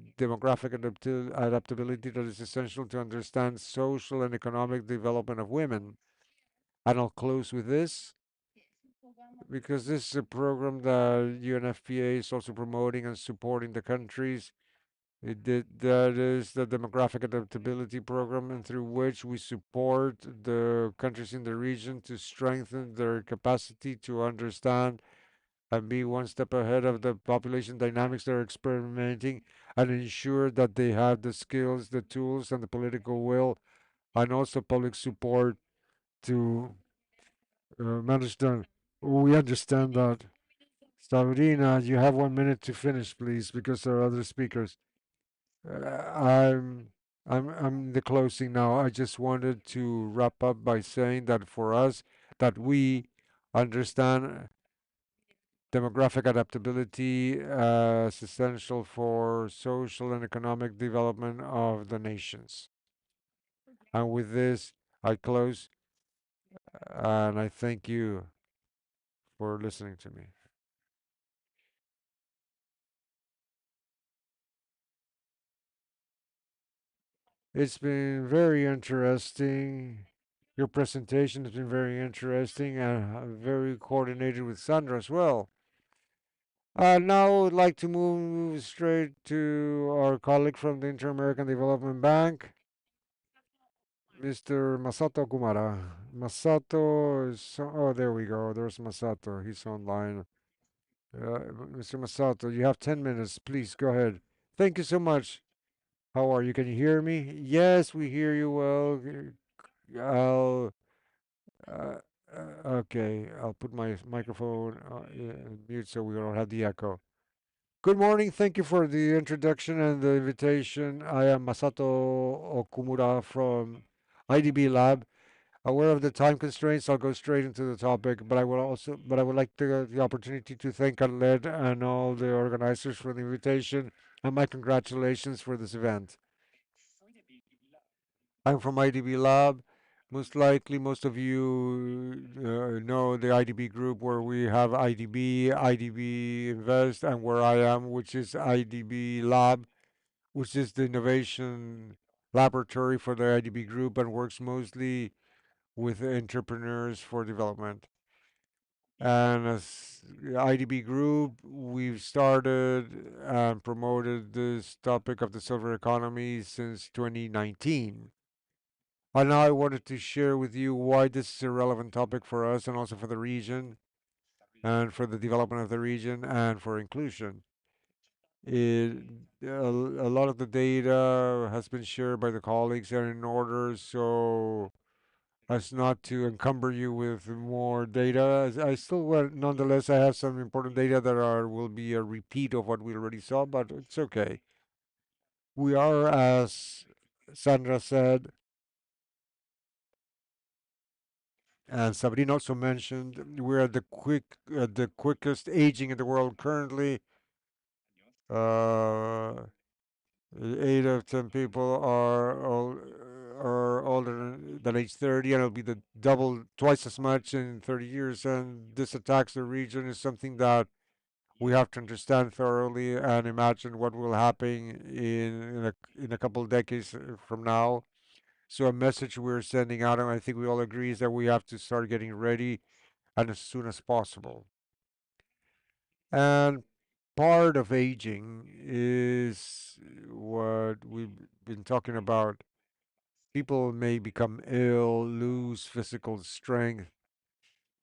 that is essential to understand social and economic development of women. And I'll close with this because this is a program that UNFPA is also promoting and supporting the countries. That is the demographic adaptability program, and through which we support the countries in the region to strengthen their capacity to understand and be one step ahead of the population dynamics they're experimenting, and ensure that they have the skills, the tools, and the political will, and also public support to manage them. We understand that. Sabrina, you have 1 minute to finish, please, because there are other speakers. Uh, I'm I'm the closing now. I just wanted to wrap up by saying that for us, that we understand demographic adaptability as essential for social and economic development of the nations. And with this, I close and I thank you for listening to me. It's been very interesting. Your presentation has been very interesting and very coordinated with Sandra as well. Now I would like to move straight to our colleague from the Inter-American Development Bank, Mr. Masato Kumara. Masato is, oh, there we go. There's Masato. He's online. Mr. Masato, you have 10 minutes. Please go ahead. Thank you so much. How are you? Can you hear me? Yes, we hear you well. I'll, uh, okay, I'll put my microphone in mute so we don't have the echo. Good morning. Thank you for the introduction and the invitation. I am Masato Okumura from IDB Lab. Aware of the time constraints, I'll go straight into the topic, but I would like the opportunity to thank Aled and all the organizers for the invitation and my congratulations for this event. I'm from IDB Lab. Most likely, most of you know the IDB group where we have IDB, IDB Invest, and where I am, which is IDB Lab, which is the innovation laboratory for the IDB group and works mostly with entrepreneurs for development. And as IDB Group, we've started and promoted this topic of the silver economy since 2019. And now I wanted to share with you why this is a relevant topic for us and also for the region and for the development of the region and for inclusion. It, a lot of the data has been shared by the colleagues, and in order so as not to encumber you with more data. I still want, nonetheless, I have some important data that are will be a repeat of what we already saw, but it's okay. We are, as Sandra said, and Sabrina also mentioned, we're at the quickest aging in the world currently. Uh, 8 of 10 people are older than age 30, and it'll be the double, twice as much in 30 years. And this attacks the region is something that we have to understand thoroughly and imagine what will happen in a couple of decades from now. So a message we're sending out, and I think we all agree, is that we have to start getting ready and as soon as possible. And part of aging is what we've been talking about. People may become ill, lose physical strength,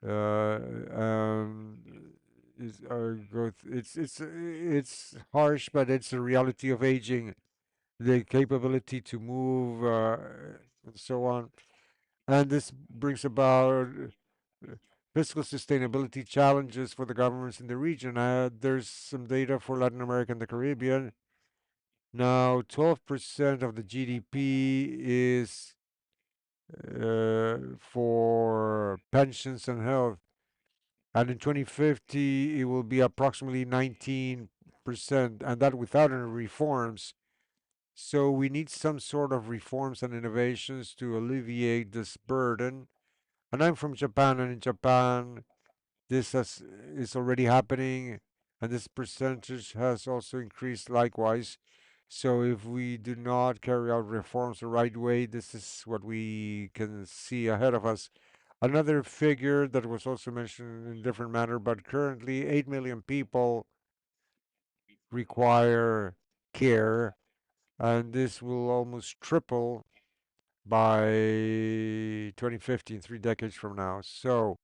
um, it's harsh, but it's a reality of aging. The capability to move, and so on, and this brings about fiscal sustainability challenges for the governments in the region. There's some data for Latin America and the Caribbean. Now, 12% of the GDP is for pensions and health. and in 2050 it will be approximately 19%, and that without any reforms. So we need some sort of reforms and innovations to alleviate this burden. And I'm from Japan, and in Japan, is already happening, and this percentage has also increased likewise. So if we do not carry out reforms the right way, this is what we can see ahead of us. Another figure that was also mentioned in a different manner, but currently 8 million people require care, and this will almost triple by 2050, 3 decades from now. So,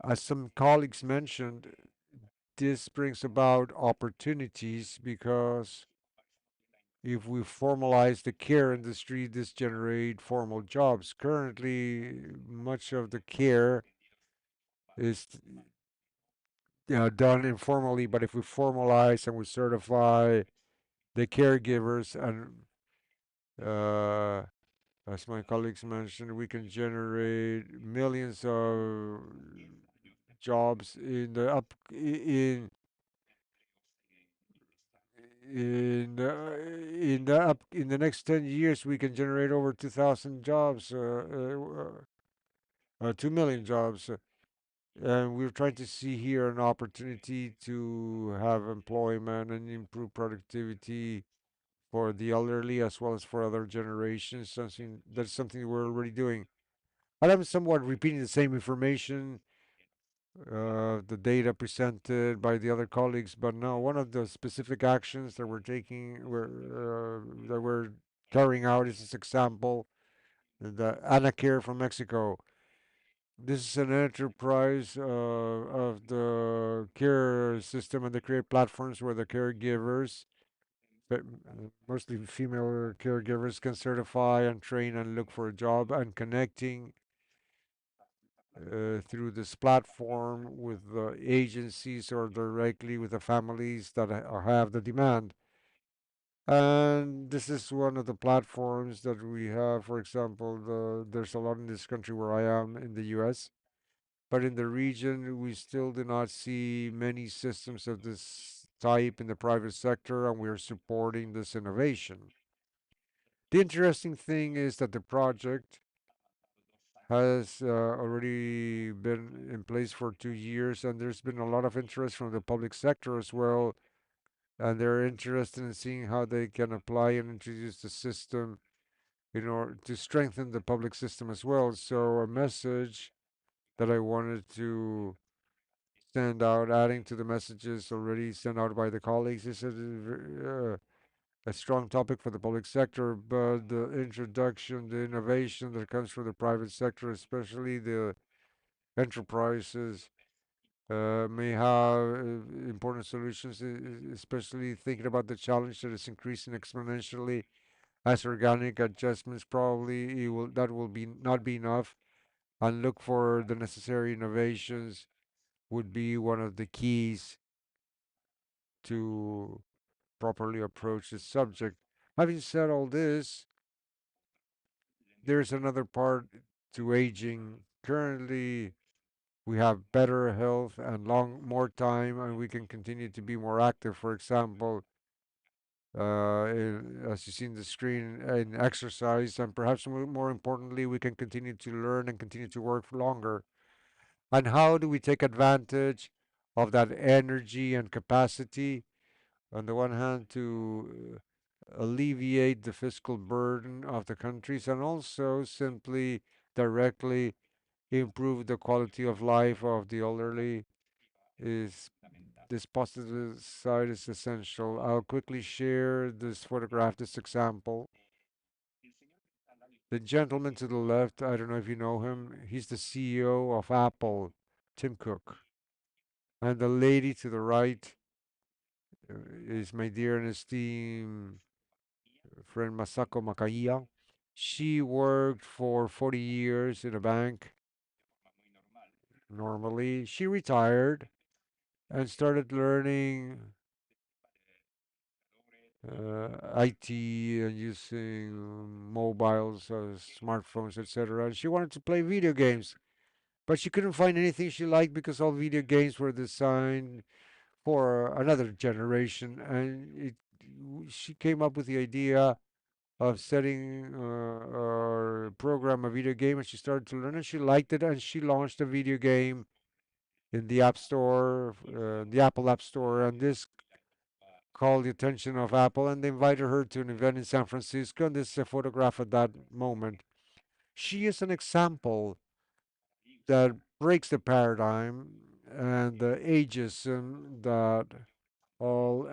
as some colleagues mentioned, this brings about opportunities because if we formalize the care industry, this generate formal jobs. Currently, much of the care is done informally, but if we formalize and we certify the caregivers, and as my colleagues mentioned, we can generate millions of jobs in the next 10 years. We can generate over 2,000 jobs, 2 million jobs. And we're trying to see here an opportunity to have employment and improve productivity for the elderly as well as for other generations. Something we're already doing. And I'm somewhat repeating the same information, the data presented by the other colleagues, but no, one of the specific actions that we're carrying out is this example, the Anacare from Mexico. This is an enterprise of the care system, and they create platforms where the caregivers, mostly female caregivers, can certify and train and look for a job, and connecting through this platform with the agencies or directly with the families that have the demand. And this is one of the platforms that we have. For example, there's a lot in this country where I am in the US, but in the region, we still do not see many systems of this type in the private sector, and we are supporting this innovation. The interesting thing is that the project has already been in place for 2 years, and there's been a lot of interest from the public sector as well, and they're interested in seeing how they can apply and introduce the system in order to strengthen the public system as well. So a message that I wanted to send out, adding to the messages already sent out by the colleagues, is a strong topic for the public sector, but the introduction, the innovation that comes from the private sector, especially the enterprises, may have important solutions, especially thinking about the challenge that is increasing exponentially as organic adjustments. Probably that will be not be enough, and look for the necessary innovations would be one of the keys to properly approach this subject. Having said all this, there's another part to aging. Currently, we have better health and more time, and we can continue to be more active. For example, as you see in the screen, in exercise, and perhaps more importantly, we can continue to learn and continue to work for longer. And how do we take advantage of that energy and capacity? On the one hand, to alleviate the fiscal burden of the countries, and also simply directly improve the quality of life of the elderly. Is This positive side is essential. I'll quickly share this photograph, this example. The gentleman to the left, I don't know if you know him, he's the CEO of Apple, Tim Cook. And the lady to the right is my dear and esteemed friend Masako Makaya. She worked for 40 years in a bank normally. She retired and started learning IT and using mobiles, smartphones, etc. And she wanted to play video games. but she couldn't find anything she liked because all video games were designed for another generation, and she came up with the idea of setting or program a video game, and she started to learn, and she liked it, and she launched a video game in the App Store, the Apple App Store, and this called the attention of Apple, and they invited her to an event in San Francisco, and this is a photograph at that moment. She is an example that breaks the paradigm and the ageism that all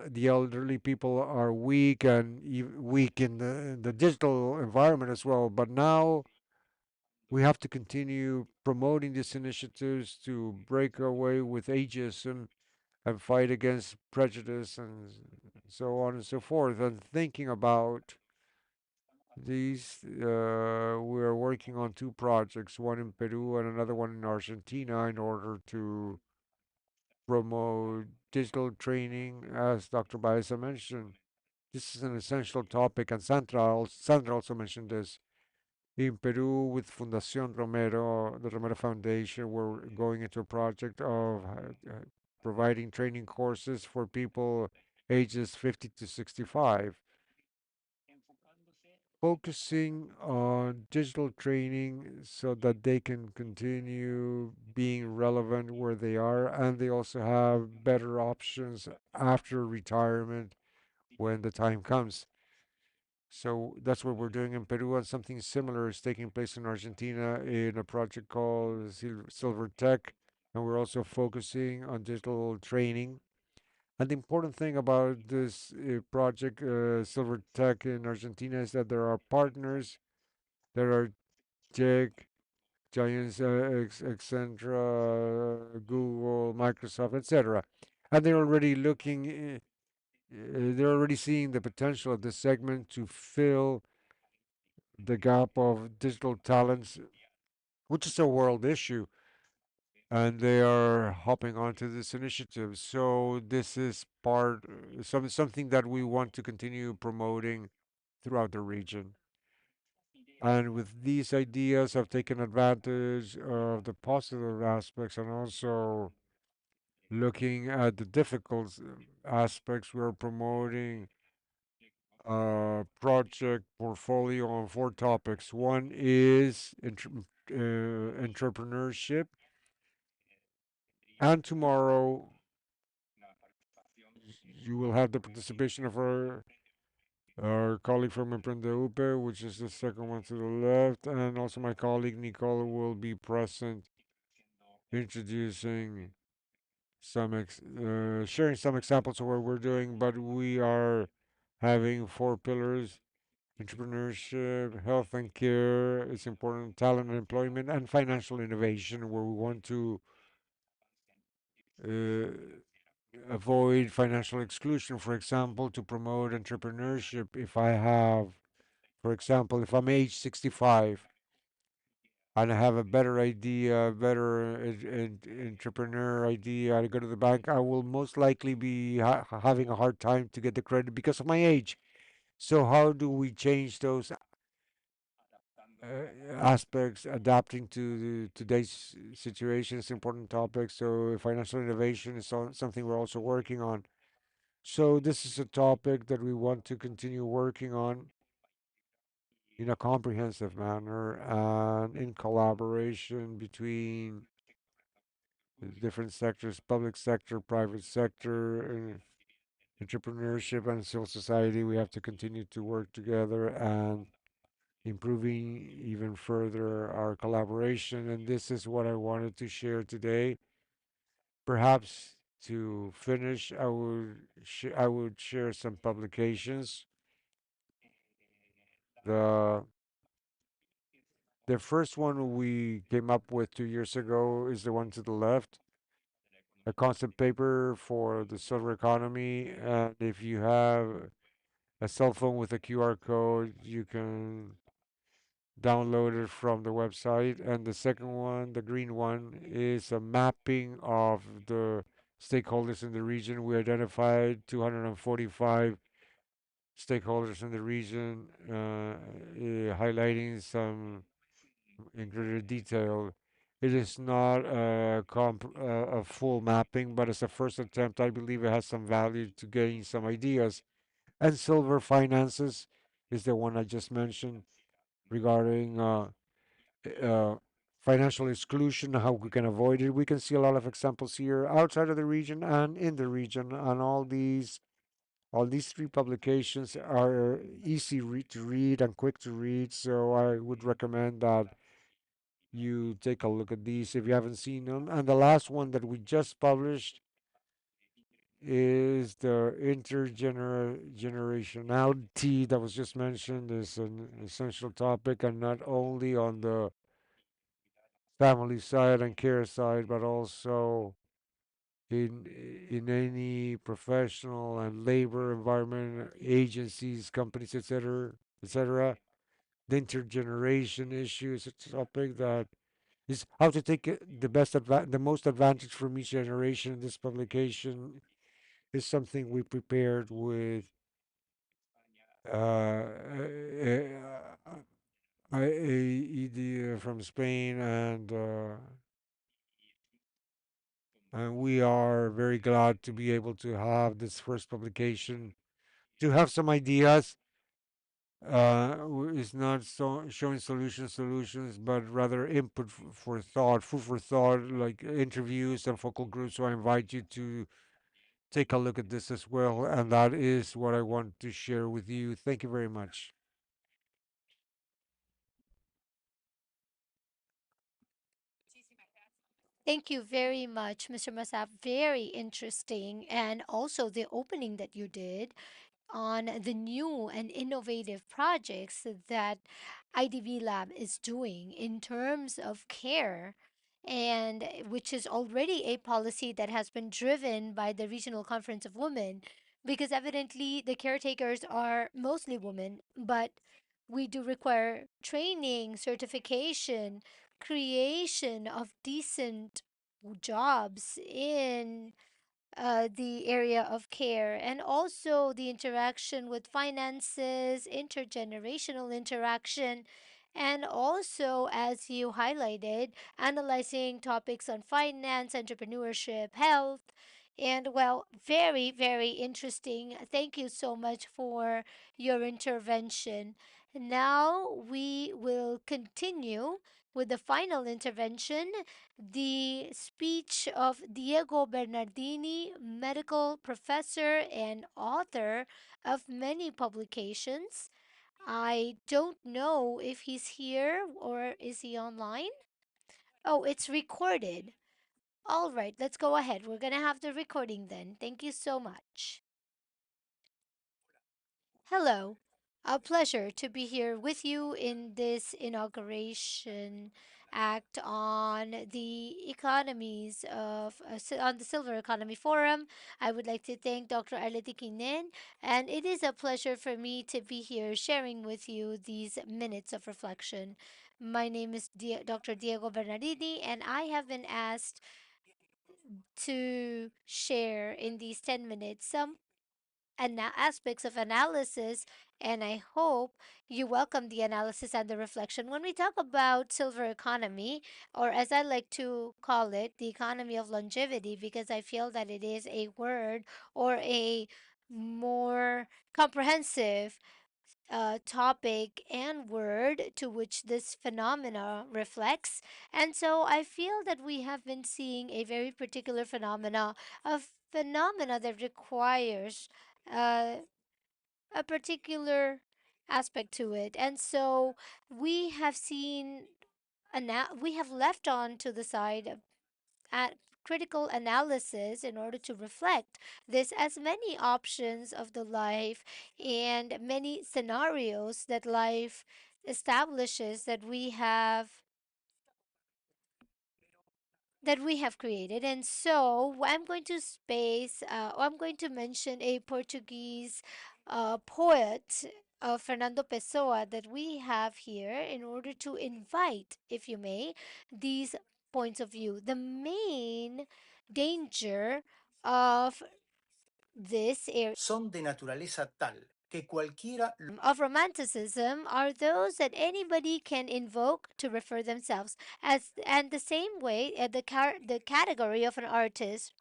the elderly people are weak and weak in the digital environment as well. But now we have to continue promoting these initiatives to break away with ageism and fight against prejudice and so on and so forth. And thinking about these, we are working on two projects, one in Peru and another one in Argentina, in order to promote digital training, as Dr. Baeza mentioned. This is an essential topic, and Sandra also mentioned this. In Peru, with Fundación Romero, the Romero Foundation, we're going into a project of providing training courses for people ages 50 to 65, focusing on digital training so that they can continue being relevant where they are, and they also have better options after retirement when the time comes. So that's what we're doing in Peru, and something similar is taking place in Argentina in a project called Silver Tech, and we're also focusing on digital training. And the important thing about this project, Silver Tech in Argentina, is that there are partners, there are tech giants, Accenture, Google, Microsoft, etc., and they're already looking. They're already seeing the potential of this segment to fill the gap of digital talents, which is a world issue, and they are hopping onto this initiative. So this is something that we want to continue promoting throughout the region. And with these ideas, I've taken advantage of the positive aspects and also looking at the difficult aspects. We're promoting project portfolio on four topics. One is entrepreneurship, and tomorrow you will have the participation of our colleague from Emprendeupe, which is the second one to the left, and also my colleague Nicole will be present, introducing sharing some examples of what we're doing. But we are having four pillars: entrepreneurship, health and care, it's important, talent and employment, and financial innovation, where we want to uh, avoid financial exclusion. For example, to promote entrepreneurship, if I have, for example, if I'm age 65 and I have a better idea, better entrepreneur idea, I go to the bank, I will most likely be having a hard time to get the credit because of my age. So, how do we change those aspects, adapting to today's situation is an important topic. So financial innovation is something we're also working on. So this is a topic that we want to continue working on in a comprehensive manner and in collaboration between the different sectors, public sector, private sector, entrepreneurship and civil society. We have to continue to work together and improving even further our collaboration. And this is what I wanted to share today. Perhaps to finish, I would share some publications. The the first one we came up with 2 years ago is the one to the left, a concept paper for the silver economy. And if you have a cell phone with a QR code, you can downloaded from the website. And the second one, the green one, is a mapping of the stakeholders in the region. We identified 245 stakeholders in the region, highlighting some in greater detail. It is not a full mapping, but as a first attempt, I believe it has some value to gain some ideas. And silver finances is the one I just mentioned regarding uh, financial exclusion, how we can avoid it. We can see a lot of examples here outside of the region and in the region, and all these three publications are easy to read and quick to read. So I would recommend that you take a look at these if you haven't seen them. And the last one that we just published is the intergenerationality that was just mentioned is an essential topic, and not only on the family side and care side, but also in in any professional and labor environment, agencies, companies, etc., etc. The intergeneration issue is a topic that is how to take the most advantage from each generation. This publication is something we prepared with IED from Spain, and we are very glad to be able to have this first publication to have some ideas. Is not showing solutions, but rather input for thought, food for thought, like interviews and focal groups. So I invite you to take a look at this as well, and that is what I want to share with you. Thank you very much. Thank you very much, Mr. Masab. Very interesting. And also the opening that you did on the new and innovative projects that IDV Lab is doing in terms of care, and which is already a policy that has been driven by the Regional Conference of Women, because evidently the caretakers are mostly women, but we do require training, certification, creation of decent jobs in the area of care, and also the interaction with finances, intergenerational interaction, and also, as you highlighted, analyzing topics on finance, entrepreneurship, health. And well, very, very interesting. Thank you so much for your intervention. Now we will continue with the final intervention, the speech of Diego Bernardini, medical professor and author of many publications. I don't know if he's here or is he online? Oh, it's recorded. All right, let's go ahead. We're going to have the recording then. Thank you so much. Hello. A pleasure to be here with you in this inauguration act on the economies of on the Silver Economy Forum. I would like to thank Dr. Arleti Kinen, and it is a pleasure for me to be here sharing with you these minutes of reflection. My name is Dr. Diego Bernardini, and I have been asked to share in these 10 minutes some aspects of analysis, and I hope you welcome the analysis and the reflection. When we talk about silver economy, or as I like to call it, the economy of longevity, because I feel that it is a word or a more comprehensive topic and word to which this phenomena reflects. And so I feel that we have been seeing a very particular a phenomena that requires uh, a particular aspect to it. And so we have seen, we have left on to the side at critical analysis in order to reflect this as many options of the life and many scenarios that life establishes that we have created. And so I'm going to mention a Portuguese poet, Fernando Pessoa, that we have here in order to invite, if you may, these points of view. The main danger of this area of romanticism are those that anybody can invoke to refer themselves as, and the same way the category of an artist.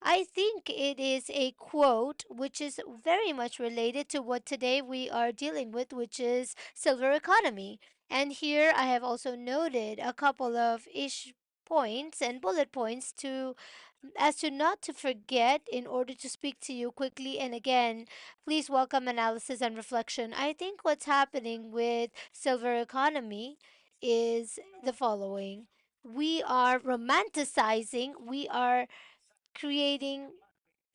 I think it is a quote which is very much related to what today we are dealing with, which is silver economy. And here I have also noted a couple of ish points and bullet points to as to not to forget in order to speak to you quickly. And again, please welcome analysis and reflection. I think what's happening with silver economy is the following. We are romanticizing, we are creating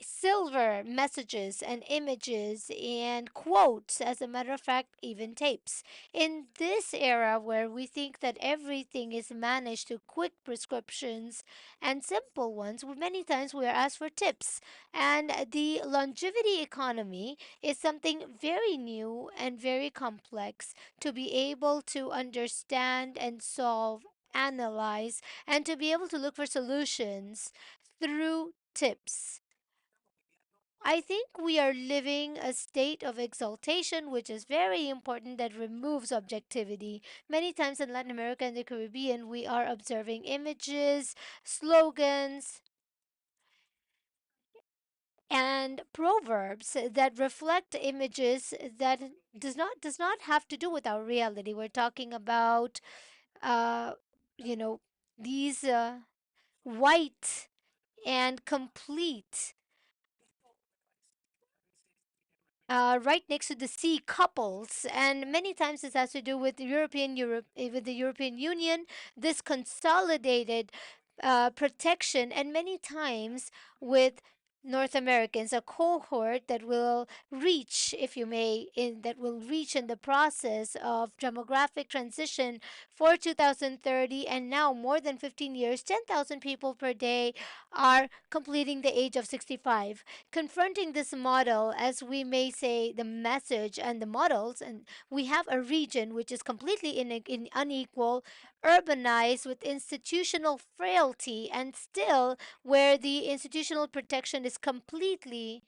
silver messages and images and quotes, as a matter of fact, even tapes. In this era where we think that everything is managed to quick prescriptions and simple ones, many times we are asked for tips. And the longevity economy is something very new and very complex to be able to understand and solve, analyze, and to be able to look for solutions through tips. I think we are living a state of exaltation, which is very important, that removes objectivity. Many times in Latin America and the Caribbean, we are observing images, slogans, and proverbs that reflect images that does not have to do with our reality. We're talking about, uh, you know, these white and complete, right next to the sea couples, and many times this has to do with with the European Union, this consolidated protection, and many times with North Americans, a cohort that will reach, if you may, in the process of demographic transition for 2030, and now more than 15 years, 10,000 people per day are completing the age of 65. Confronting this model, as we may say, the message and the models, and we have a region which is completely unequal, urbanized with institutional frailty, and still where the institutional protection is completely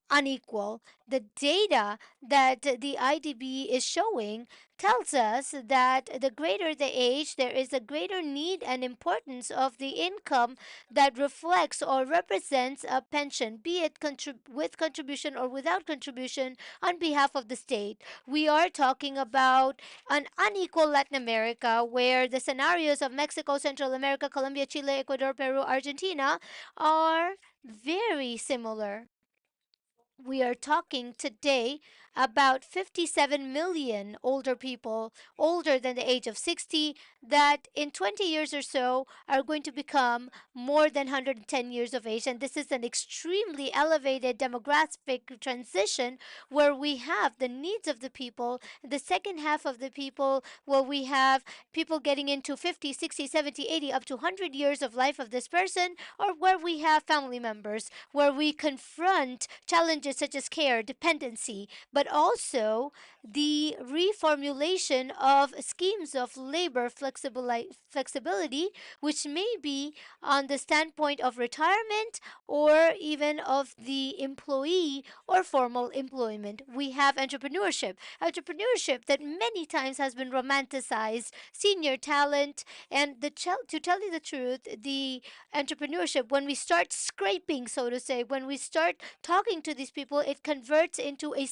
unequal. The data that the IDB is showing tells us that the greater the age, there is a greater need and importance of the income that reflects or represents a pension, be it with contribution or without contribution on behalf of the state. We are talking about an unequal Latin America where the scenarios of Mexico, Central America, Colombia, Chile, Ecuador, Peru, Argentina are very similar. We are talking today about 57 million older people older than the age of 60 that in 20 years or so are going to become more than 110 years of age. And this is an extremely elevated demographic transition where we have the needs of the people. The second half of the people, where we have people getting into 50, 60, 70, 80, up to 100 years of life of this person, or where we have family members, where we confront challenges such as care, dependency, but also the reformulation of schemes of labor flexibility, which may be on the standpoint of retirement or even of the employee or formal employment. We have entrepreneurship that many times has been romanticized, senior talent, and to tell you the truth, the entrepreneurship, when we start scraping, so to say, when we start talking to these people, it converts into a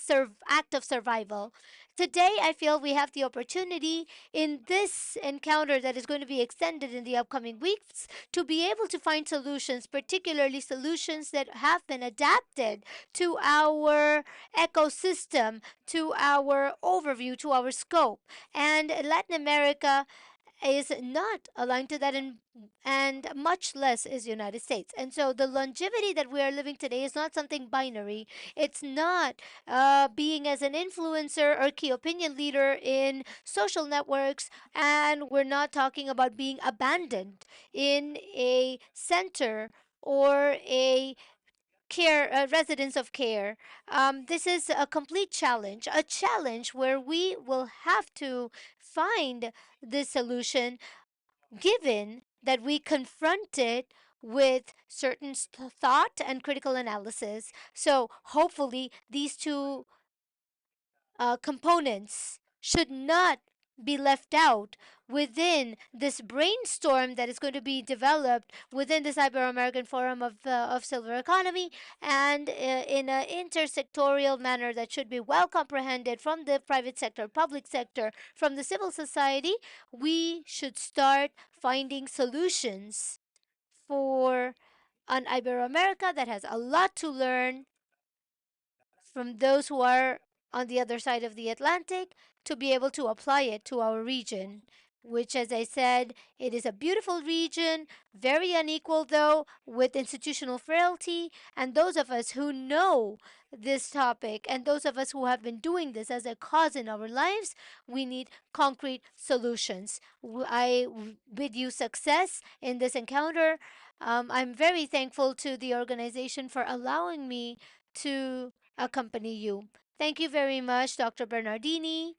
act of survival. Today, I feel we have the opportunity in this encounter that is going to be extended in the upcoming weeks to be able to find solutions, particularly solutions that have been adapted to our ecosystem, to our overview, to our scope. And Latin America is not aligned to that, and much less is United States. And so the longevity that we are living today is not something binary. It's not being as an influencer or key opinion leader in social networks, and we're not talking about being abandoned in a center or a residence of care. This is a complete challenge, a challenge where we will have to find the solution, given that we confront it with certain thought and critical analysis. So hopefully, these two components should not be left out within this brainstorm that is going to be developed within this Ibero-American Forum of Silver Economy, and in an intersectorial manner that should be well comprehended from the private sector, public sector, from the civil society. We should start finding solutions for an Ibero-America that has a lot to learn from those who are on the other side of the Atlantic, to be able to apply it to our region, which, as I said, it is a beautiful region, very unequal though, with institutional frailty. And those of us who know this topic, and those of us who have been doing this as a cause in our lives, we need concrete solutions. I bid you success in this encounter. I'm very thankful to the organization for allowing me to accompany you. Thank you very much, Dr. Bernardini.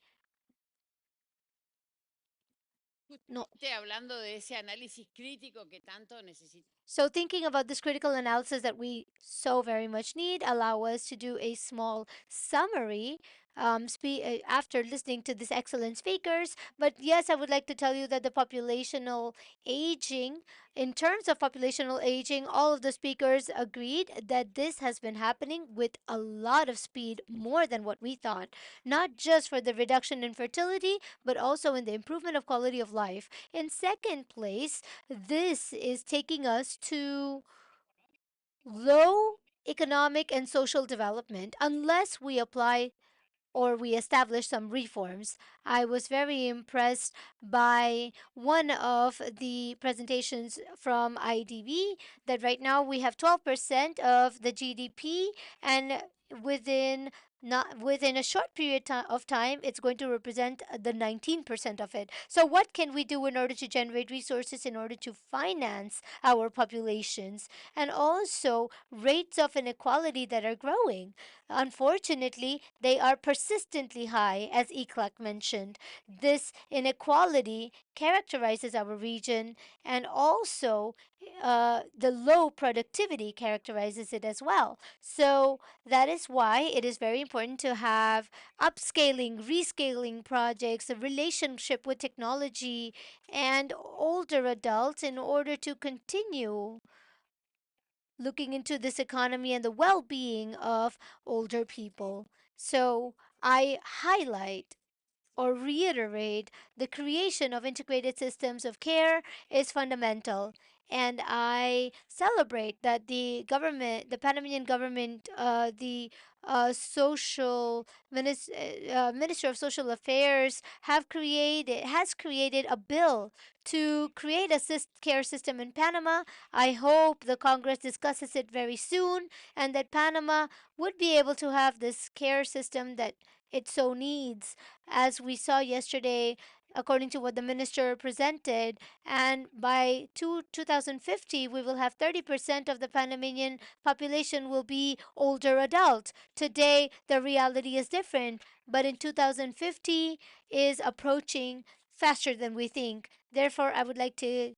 No, Justamente hablando de ese análisis crítico que tanto necesitamos. so, thinking about this critical analysis that we so very much need, allow us to do a small summary after listening to these excellent speakers. But yes, I would like to tell you that the populational aging, in terms of populational aging, all of the speakers agreed that this has been happening with a lot of speed, more than what we thought, not just for the reduction in fertility, but also in the improvement of quality of life. In second place, this is taking us to low economic and social development unless we apply or we establish some reforms. I was very impressed by one of the presentations from IDB that right now we have 12% of the GDP, and within not within a short period of time it's going to represent the 19% of it. So what can we do in order to generate resources in order to finance our populations, and also rates of inequality that are growing? Unfortunately, they are persistently high, as Eclac mentioned. This inequality characterizes our region, and also the low productivity characterizes it as well. So that is why it is very important to have upscaling, rescaling projects, a relationship with technology and older adults in order to continue looking into this economy and the well being of older people. So I highlight or reiterate the creation of integrated systems of care is fundamental. And I celebrate that the government, the Panamanian government, the Minister of Social Affairs has created a bill to create a care system in Panama. I hope the Congress discusses it very soon, and that Panama would be able to have this care system that it so needs, as we saw yesterday, according to what the minister presented. And by 2050, we will have 30% of the Panamanian population will be older adults. Today, the reality is different, but in 2050 is approaching faster than we think. Therefore, I would like to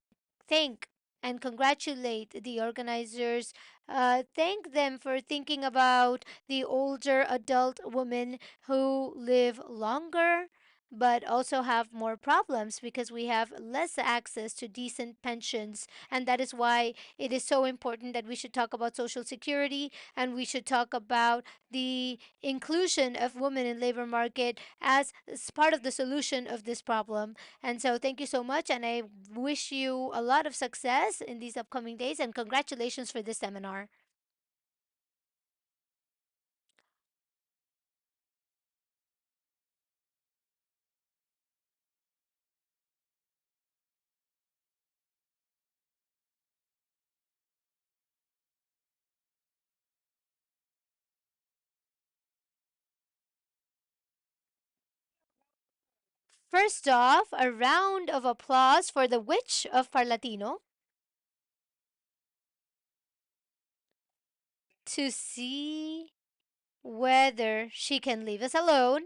thank and congratulate the organizers. Thank them for thinking about the older adult women who live longer but also have more problems because we have less access to decent pensions. And that is why it is so important that we should talk about social security, and we should talk about the inclusion of women in labor market as part of the solution of this problem. And so thank you so much, and I wish you a lot of success in these upcoming days, and congratulations for this seminar. First off, a round of applause for the witch of Parlatino to see whether she can leave us alone.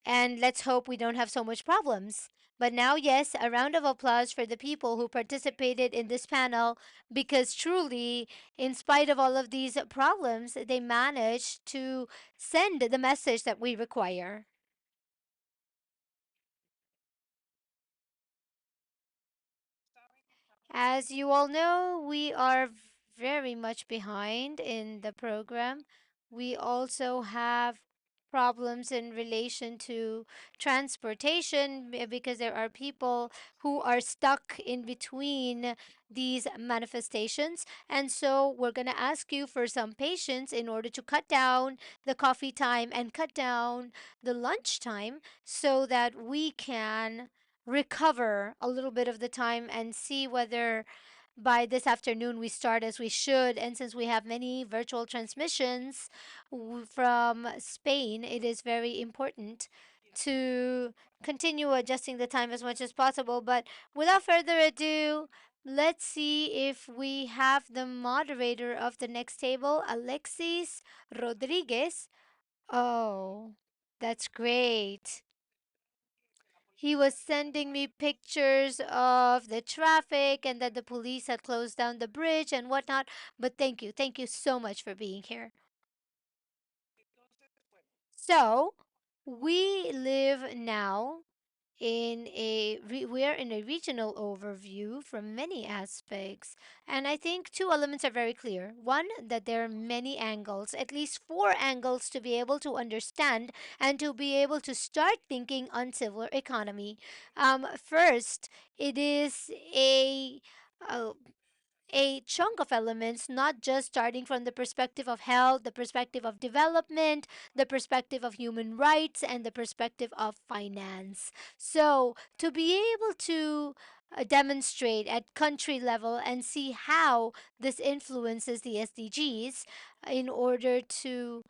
And let's hope we don't have so much problems. But now, yes, a round of applause for the people who participated in this panel because truly, in spite of all of these problems, they managed to send the message that we require. As you all know, we are very much behind in the program. We also have problems in relation to transportation because there are people who are stuck in between these manifestations. And so we're going to ask you for some patience in order to cut down the coffee time and cut down the lunch time so that we can recover a little bit of the time and see whether by this afternoon we start as we should. And since we have many virtual transmissions from Spain, it is very important to continue adjusting the time as much as possible. But without further ado, let's see if we have the moderator of the next table, Alexis Rodriguez. Oh, that's great. He was sending me pictures of the traffic and that the police had closed down the bridge and whatnot. But thank you. Thank you so much for being here. So, we live now we're in a regional overview from many aspects, and I think two elements are very clear. One, that there are many angles, at least four angles, to be able to understand and to be able to start thinking on civil economy. First, it is a a chunk of elements, not just starting from the perspective of health, the perspective of development, the perspective of human rights, and the perspective of finance. So, to be able to demonstrate at country level and see how this influences the SDGs in order to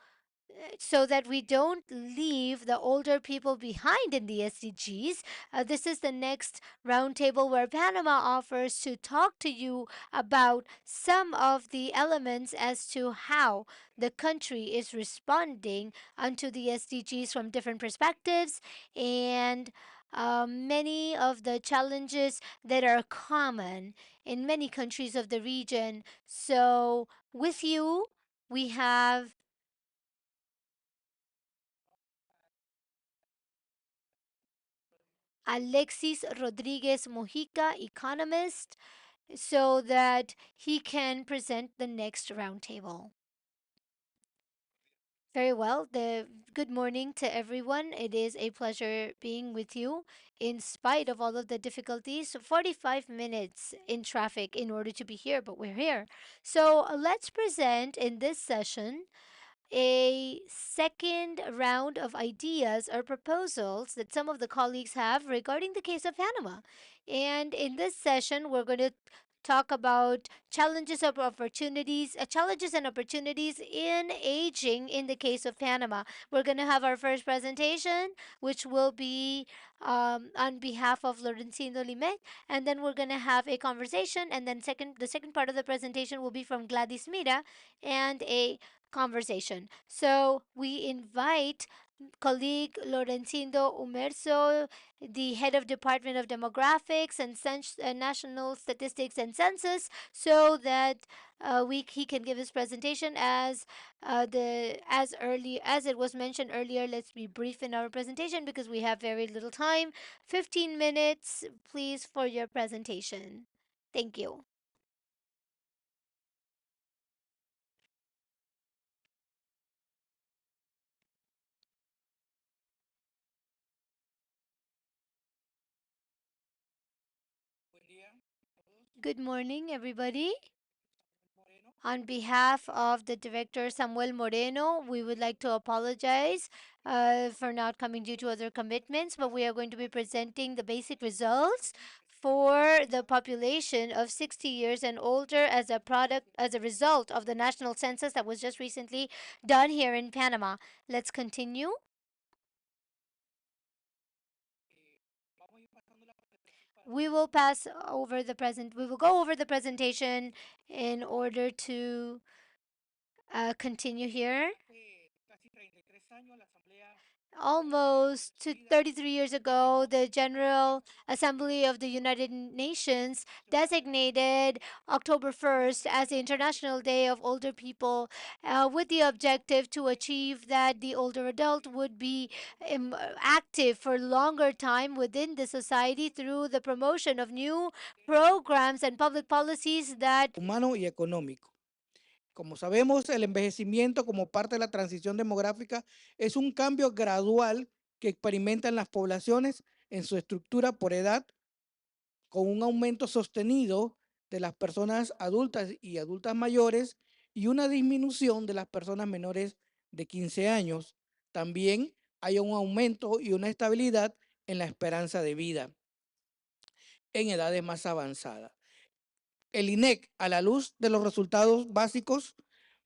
so that we don't leave the older people behind in the SDGs. This is the next roundtable where Panama offers to talk to you about some of the elements as to how the country is responding unto the SDGs from different perspectives and many of the challenges that are common in many countries of the region. So, with you, we have Alexis Rodriguez Mojica, economist, so that he can present the next roundtable. Very well. Good morning to everyone. It is a pleasure being with you in spite of all of the difficulties. 45 minutes in traffic in order to be here, but we're here. So let's present in this session a second round of ideas or proposals that some of the colleagues have regarding the case of Panama. And in this session, we're going to talk about challenges and opportunities in aging in the case of Panama. We're going to have our first presentation, which will be on behalf of Lorencino Limet, and then we're going to have a conversation, and then the second part of the presentation will be from Gladys Mira and a conversation. So we invite colleague Lorencindo Umerso, the head of Department of Demographics and National Statistics and Census, so that he can give his presentation as it was mentioned earlier. Let's be brief in our presentation because we have very little time. 15 minutes, please, for your presentation. Thank you. Good morning, everybody. On behalf of the director Samuel Moreno, we would like to apologize for not coming due to other commitments, but we are going to be presenting the basic results for the population of 60 years and older as a result of the national census that was just recently done here in Panama. Let's continue. We will go over the presentation in order to continue here. almost 33 years ago, the General Assembly of the United Nations designated October 1st as the International Day of Older People, with the objective to achieve that the older adult would be active for longer time within the society through the promotion of new programs and public policies that humano y económico. Como sabemos, el envejecimiento como parte de la transición demográfica es un cambio gradual que experimentan las poblaciones en su estructura por edad, con un aumento sostenido de las personas adultas y adultas mayores y una disminución de las personas menores de 15 años. También hay un aumento y una estabilidad en la esperanza de vida en edades más avanzadas. El INEC, a la luz de los resultados básicos,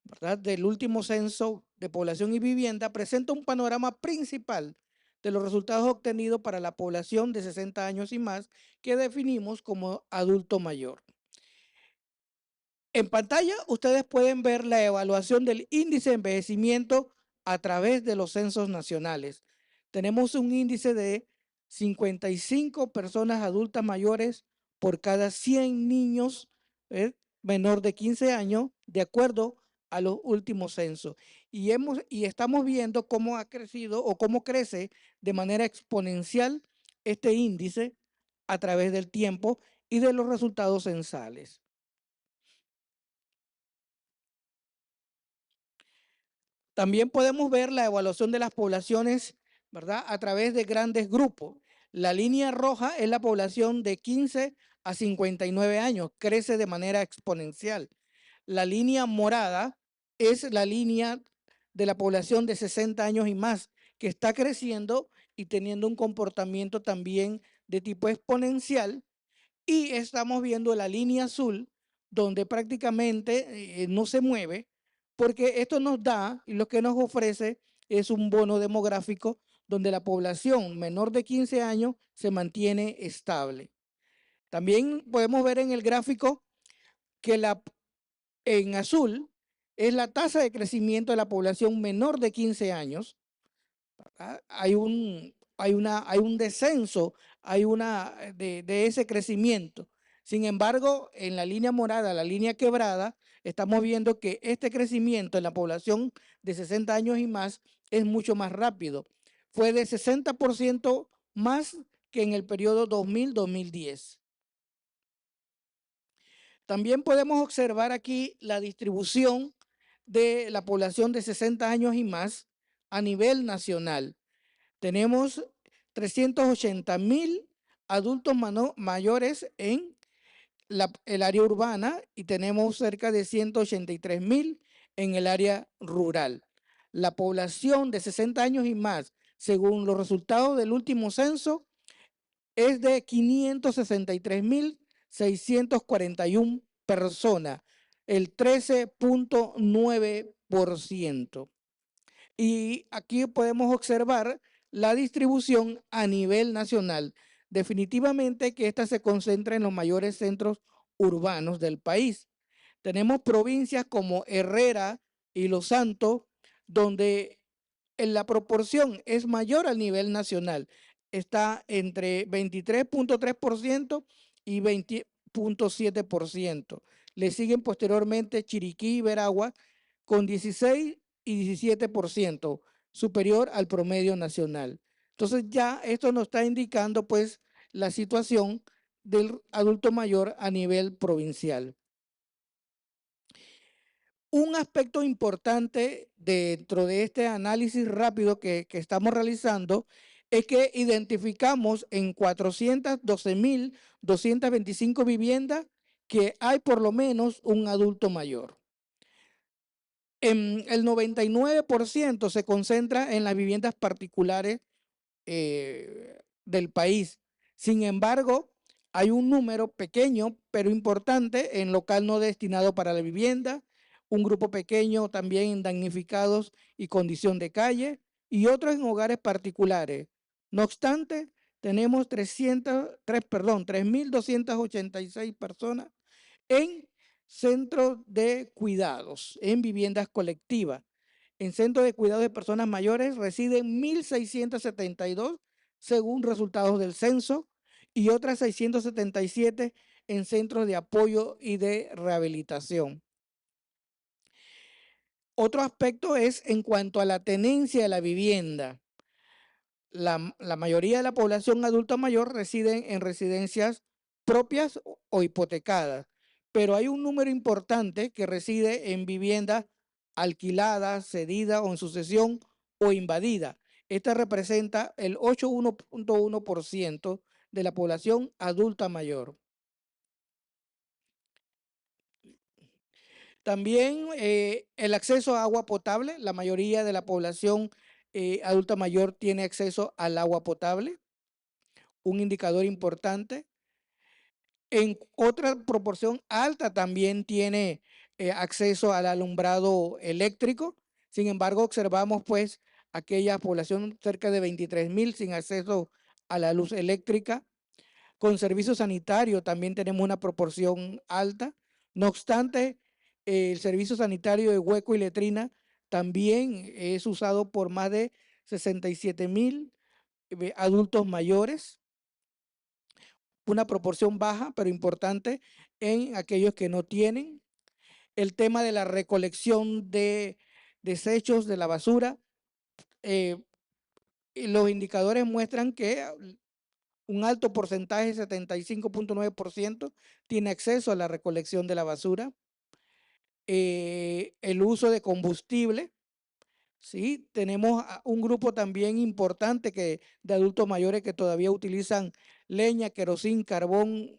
¿verdad?, del último censo de población y vivienda, presenta un panorama principal de los resultados obtenidos para la población de 60 años y más, que definimos como adulto mayor. En pantalla ustedes pueden ver la evaluación del índice de envejecimiento a través de los censos nacionales. Tenemos un índice de 55 personas adultas mayores por cada 100 niños menor de 15 años, de acuerdo a los últimos censos. Y estamos viendo cómo ha crecido o cómo crece de manera exponencial este índice a través del tiempo y de los resultados censales. También podemos ver la evaluación de las poblaciones, ¿verdad?, a través de grandes grupos. La línea roja es la población de 15 a 59 años, crece de manera exponencial. La línea morada es la línea de la población de 60 años y más, que está creciendo y teniendo un comportamiento también de tipo exponencial. Y estamos viendo la línea azul, donde prácticamente no se mueve, porque esto nos da y lo que nos ofrece es un bono demográfico donde la población menor de 15 años se mantiene estable. También podemos ver en el gráfico que en azul es la tasa de crecimiento de la población menor de 15 años. Hay un descenso, de ese crecimiento. Sin embargo, en la línea morada, la línea quebrada, estamos viendo que este crecimiento en la población de 60 años y más es mucho más rápido. Fue de 60% más que en el periodo 2000-2010. También podemos observar aquí la distribución de la población de 60 años y más a nivel nacional. Tenemos 380,000 adultos mayores en el área urbana y tenemos cerca de 183,000 en el área rural. La población de 60 años y más, según los resultados del último censo, es de 563,641 personas, el 13.9%. Y aquí podemos observar la distribución a nivel nacional. Definitivamente que esta se concentra en los mayores centros urbanos del país. Tenemos provincias como Herrera y Los Santos, donde la proporción es mayor al nivel nacional. Está entre 23.3% y 20.7%. Le siguen posteriormente Chiriquí y Veragua con 16 y 17%, superior al promedio nacional. Entonces ya esto nos está indicando pues la situación del adulto mayor a nivel provincial. Un aspecto importante dentro de este análisis rápido que estamos realizando es que identificamos en 412,225 viviendas que hay por lo menos un adulto mayor. El 99% se concentra en las viviendas particulares del país. Sin embargo, hay un número pequeño pero importante en local no destinado para la vivienda, un grupo pequeño también en damnificados y condición de calle y otros en hogares particulares. No obstante, tenemos 3,286 personas en centros de cuidados, en viviendas colectivas. En centros de cuidado de personas mayores residen 1.672 según resultados del censo y otras 677 en centros de apoyo y de rehabilitación. Otro aspecto es en cuanto a la tenencia de la vivienda. La mayoría de la población adulta mayor reside en residencias propias o hipotecadas, pero hay un número importante que reside en viviendas alquiladas, cedidas o en sucesión o invadida. Esta representa el 8,1% de la población adulta mayor. También el acceso a agua potable. La mayoría de la población adulta mayor tiene acceso al agua potable, un indicador importante. En otra proporción alta también tiene acceso al alumbrado eléctrico. Sin embargo, observamos pues aquella población cerca de 23,000 sin acceso a la luz eléctrica. Con servicio sanitario también tenemos una proporción alta. No obstante, el servicio sanitario de hueco y letrina también es usado por más de 67,000 adultos mayores, una proporción baja pero importante en aquellos que no tienen. El tema de la recolección de desechos de la basura, los indicadores muestran que un alto porcentaje, 75,9%, tiene acceso a la recolección de la basura. El uso de combustible, ¿sí? Tenemos un grupo también importante de adultos mayores que todavía utilizan leña, querosín, carbón.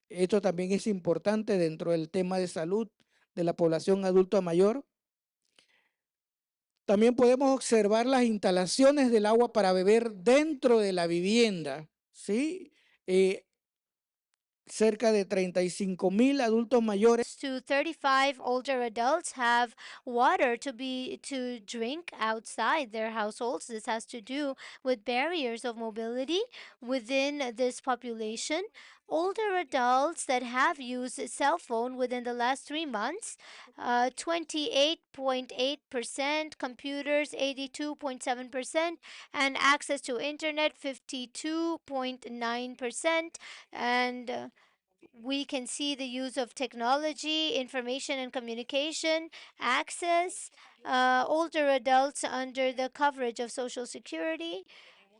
Esto también es importante dentro del tema de salud de la población adulta mayor. También podemos observar las instalaciones del agua para beber dentro de la vivienda, ¿sí? Cerca de 35,000 adultos mayores To 35 older adults have water to drink outside their households. This has to do with barriers of mobility within this population. Older adults that have used a cell phone within the last 3 months, 28.8%, computers 82.7%, and access to internet 52.9%, and we can see the use of technology, information and communication, access, older adults under the coverage of Social Security.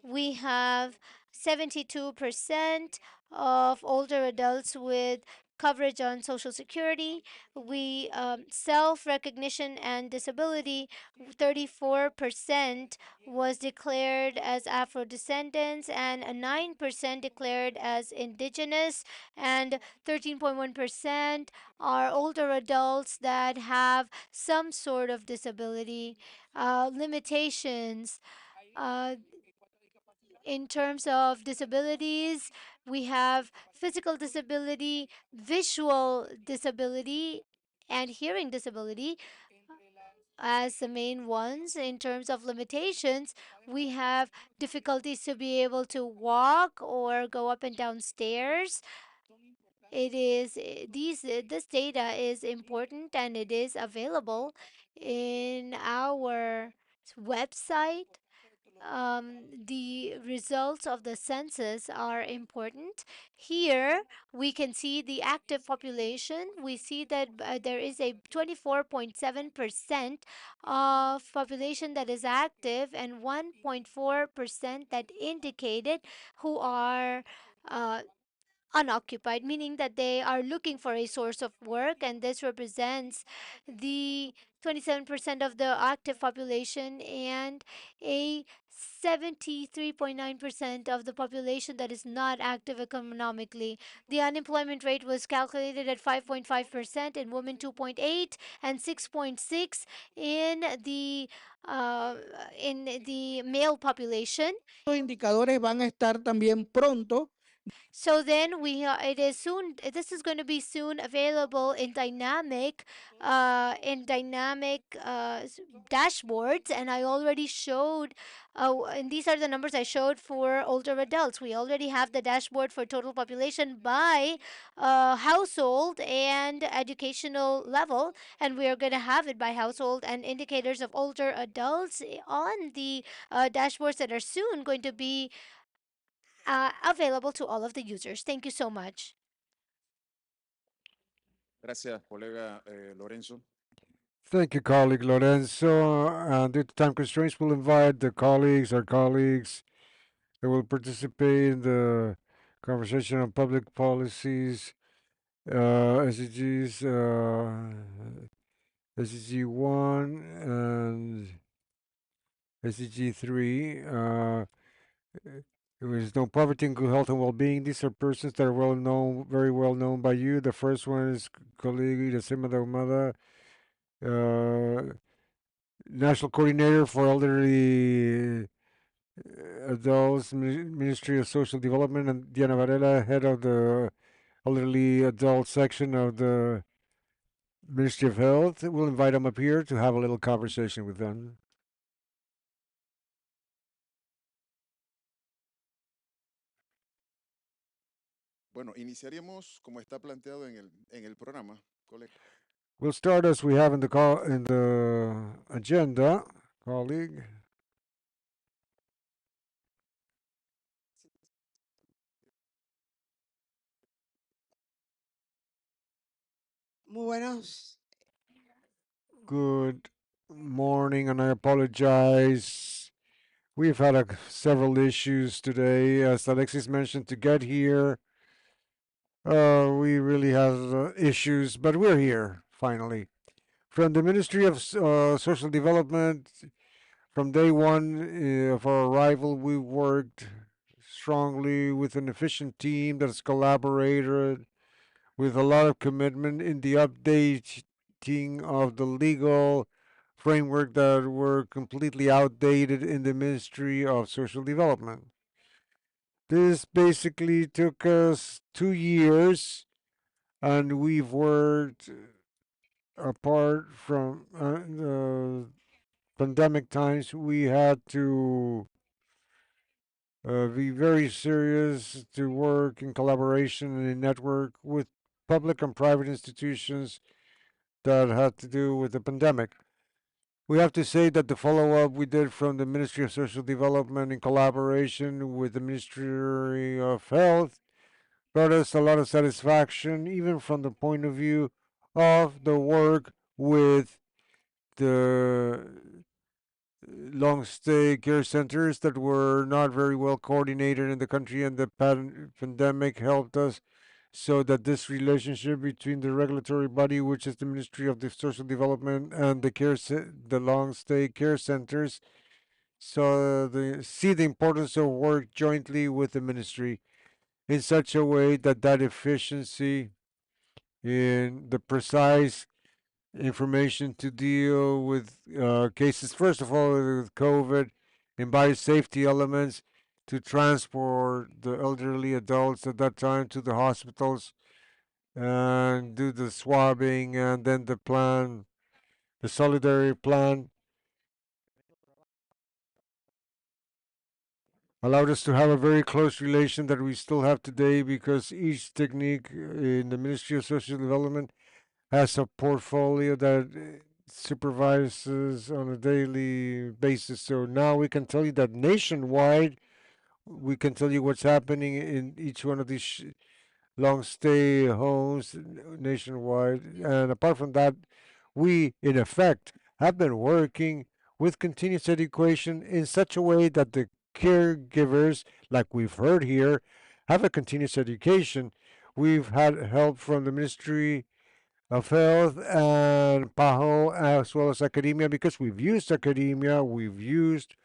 We have 72% of older adults with coverage on Social Security. We self recognition and disability, 34% was declared as Afro descendants, and 9% declared as indigenous, and 13.1% are older adults that have some sort of disability. Limitations. In terms of disabilities, we have physical disability, visual disability, and hearing disability as the main ones. In terms of limitations, we have difficulties to be able to walk or go up and down stairs. It is this data is important, and it is available in our website. The results of the census are important. Here we can see the active population. We see that there is a 24.7% of population that is active, and 1.4% that indicated who are unoccupied, meaning that they are looking for a source of work, and this represents the 27% of the active population and a 73.9% of the population that is not active economically. The unemployment rate was calculated at 5.5% in women, 2.8, and 6.6 uh, in the male population. Los indicadores van a estar también pronto So then it is soon. This is going to be soon available in dashboards, and I already showed. And these are the numbers I showed for older adults. We already have the dashboard for total population by household and educational level, and we are going to have it by household and indicators of older adults on the dashboards that are soon going to be available to all of the users. Thank you so much. Gracias, colega Lorenzo. Thank you, colleague Lorenzo. Due to time constraints, we'll invite our colleagues that will participate in the conversation on public policies, SDGs, SDG 1 and SDG 3. There is no poverty and good health and well-being. These are persons that are well known, very well known by you. The first one is colleague Iracema Daumada, uh, National Coordinator for Elderly Adults, Ministry of Social Development, and Diana Varela, Head of the Elderly Adult Section of the Ministry of Health. We'll invite them up here to have a little conversation with them. Bueno, iniciaríamos como está planteado en el programa, colega. We'll start as we have in the agenda, colleague. Muy buenos. Good morning, and I apologize. We've had several issues today. As Alexis mentioned, to get here, we really have issues, but we're here finally. From the Ministry of Social Development, from day one of our arrival, we worked strongly with an efficient team that has collaborated with a lot of commitment in the updating of the legal framework that were completely outdated in the Ministry of Social Development. This basically took us 2 years, and we've worked apart from pandemic times. We had to be very serious to work in collaboration and in network with public and private institutions that had to do with the pandemic. We have to say that the follow up we did from the Ministry of Social Development in collaboration with the Ministry of Health brought us a lot of satisfaction, even from the point of view of the work with the long stay care centers that were not very well coordinated in the country, and the pandemic helped us so that this relationship between the regulatory body, which is the Ministry of the Social Development, and the long stay care centers, so see the importance of work jointly with the ministry in such a way that efficiency in the precise information to deal with cases, first of all, with COVID and biosafety elements, to transport the elderly adults at that time to the hospitals and do the swabbing, and then the solidarity plan allowed us to have a very close relation that we still have today, because each technique in the Ministry of Social Development has a portfolio that supervises on a daily basis. So now we can tell you that nationwide, we can tell you what's happening in each one of these long stay homes nationwide. And apart from that, we in effect have been working with continuous education in such a way that the caregivers, like we've heard here, have a continuous education. We've had help from the Ministry of Health and PAHO, as well as academia, because we've used academia, we've used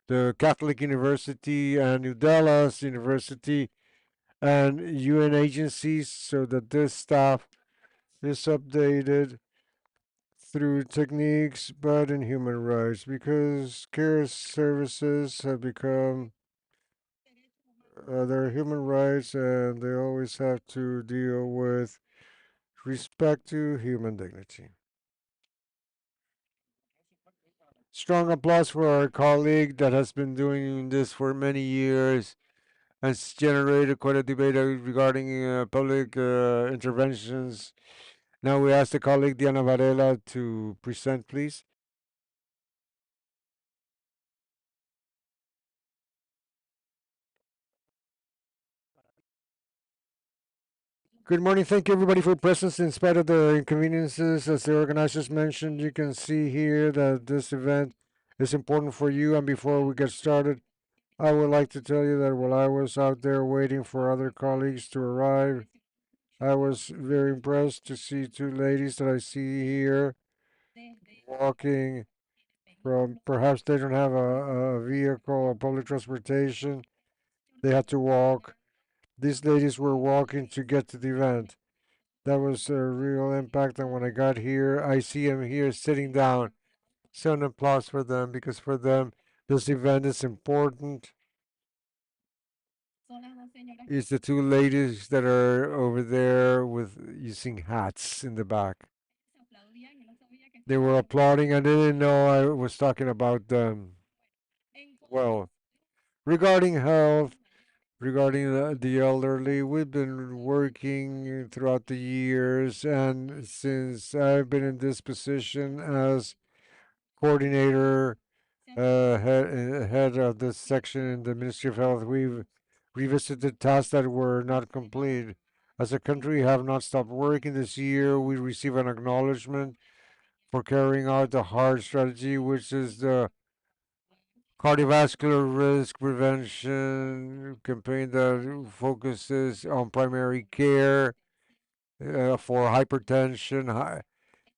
the Catholic University and New Dallas University and UN agencies, so that this stuff is updated through techniques but in human rights, because care services have become their human rights, and they always have to deal with respect to human dignity. Strong applause for our colleague that has been doing this for many years, has generated quite a debate regarding public interventions. Now we ask the colleague Diana Varela to present, please. Good morning. Thank you, everybody, for your presence. In spite of the inconveniences, as the organizers mentioned, you can see here that this event is important for you. And before we get started, I would like to tell you that while I was out there waiting for other colleagues to arrive, I was very impressed to see two ladies that I see here walking from, perhaps they don't have a vehicle or public transportation. They had to walk. These ladies were walking to get to the event. That was a real impact. And when I got here, I see them here sitting down. So an applause for them, because for them, this event is important. It's the two ladies that are over there with using hats in the back. They were applauding. I didn't know I was talking about them. Well, regarding health, regarding the elderly, we've been working throughout the years, and since I've been in this position as coordinator, head of this section in the Ministry of Health, we've revisited tasks that were not complete. As a country, we have not stopped working. This year, we receive an acknowledgement for carrying out the HARD strategy, which is the cardiovascular risk prevention campaign that focuses on primary care for hypertension,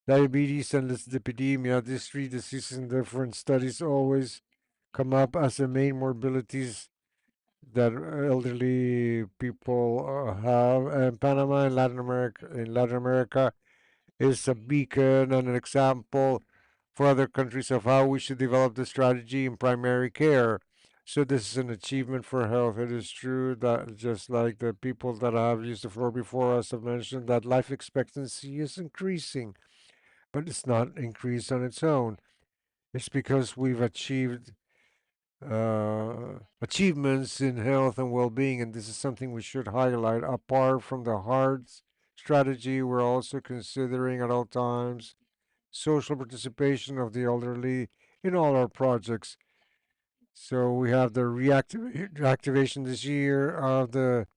diabetes, and dyslipidemia. These three diseases in different studies always come up as the main morbidities that elderly people have. And Panama and Latin America is a beacon and an example for other countries of how we should develop the strategy in primary care. So this is an achievement for health. It is true that just like the people that have used the floor before us have mentioned, that life expectancy is increasing, but it's not increased on its own. It's because we've achieved achievements in health and well-being, and this is something we should highlight. Apart from the hard strategy, we're also considering at all times social participation of the elderly in all our projects. So we have the reactivation this year of the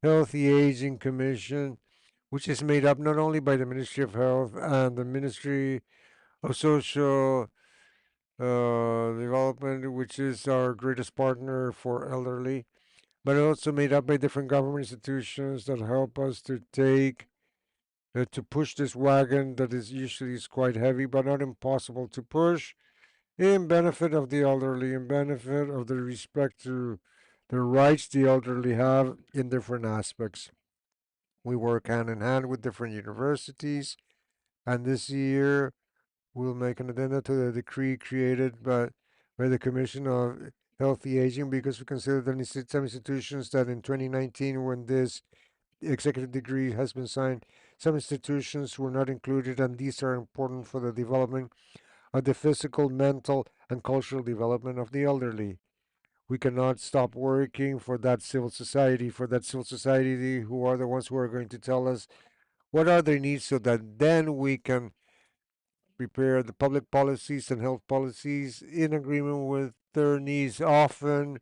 Healthy Aging Commission, which is made up not only by the Ministry of Health and the Ministry of Social Development, which is our greatest partner for elderly, but also made up by different government institutions that help us to push this wagon that is usually is quite heavy, but not impossible to push, in benefit of the elderly, in benefit of the respect to the rights the elderly have in different aspects. We work hand in hand with different universities, and this year we'll make an addenda to the decree created by the Commission of Healthy Aging, because we consider that some institutions that in 2019, when this executive decree has been signed, some institutions were not included, and these are important for the development of the physical, mental, and cultural development of the elderly. We cannot stop working for that civil society who are the ones who are going to tell us what are their needs, so that then we can prepare the public policies and health policies in agreement with their needs. Often,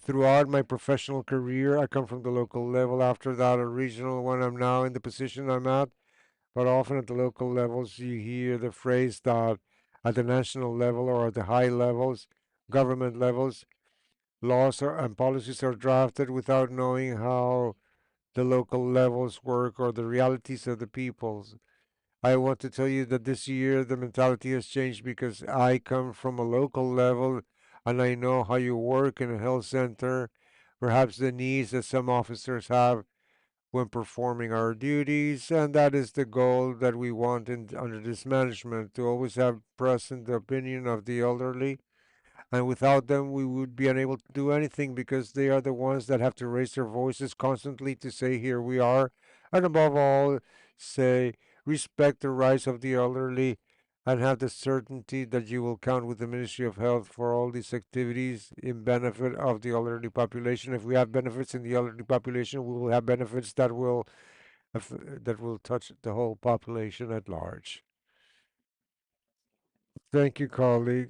throughout my professional career, I come from the local level, after that, a regional one. I'm now in the position I'm at. But often at the local levels, you hear the phrase that at the national level or at the high levels, government levels, and policies are drafted without knowing how the local levels work or the realities of the peoples. I want to tell you that this year the mentality has changed, because I come from a local level and I know how you work in a health center, perhaps the needs that some officers have when performing our duties, and that is the goal that we want under this management, to always have present the opinion of the elderly And without them, we would be unable to do anything because they are the ones that have to raise their voices constantly to say, here we are. And above all, say, respect the rights of the elderly and have the certainty that you will count with the Ministry of Health for all these activities in benefit of the elderly population. If we have benefits in the elderly population, we will have benefits that will touch the whole population at large. Thank you, colleague.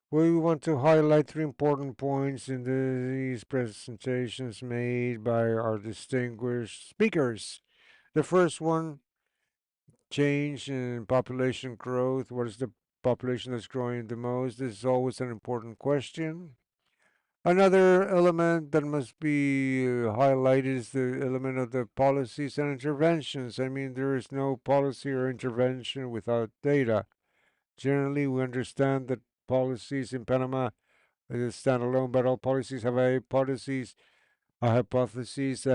We want to highlight three important points in these presentations made by our distinguished speakers. The first one, change in population growth. What is the population that's growing the most? This is always an important question. Another element that must be highlighted is the element of the policies and interventions. I mean, there is no policy or intervention without data. Generally, we understand that policies in Panama stand alone, but all policies have a hypothesis,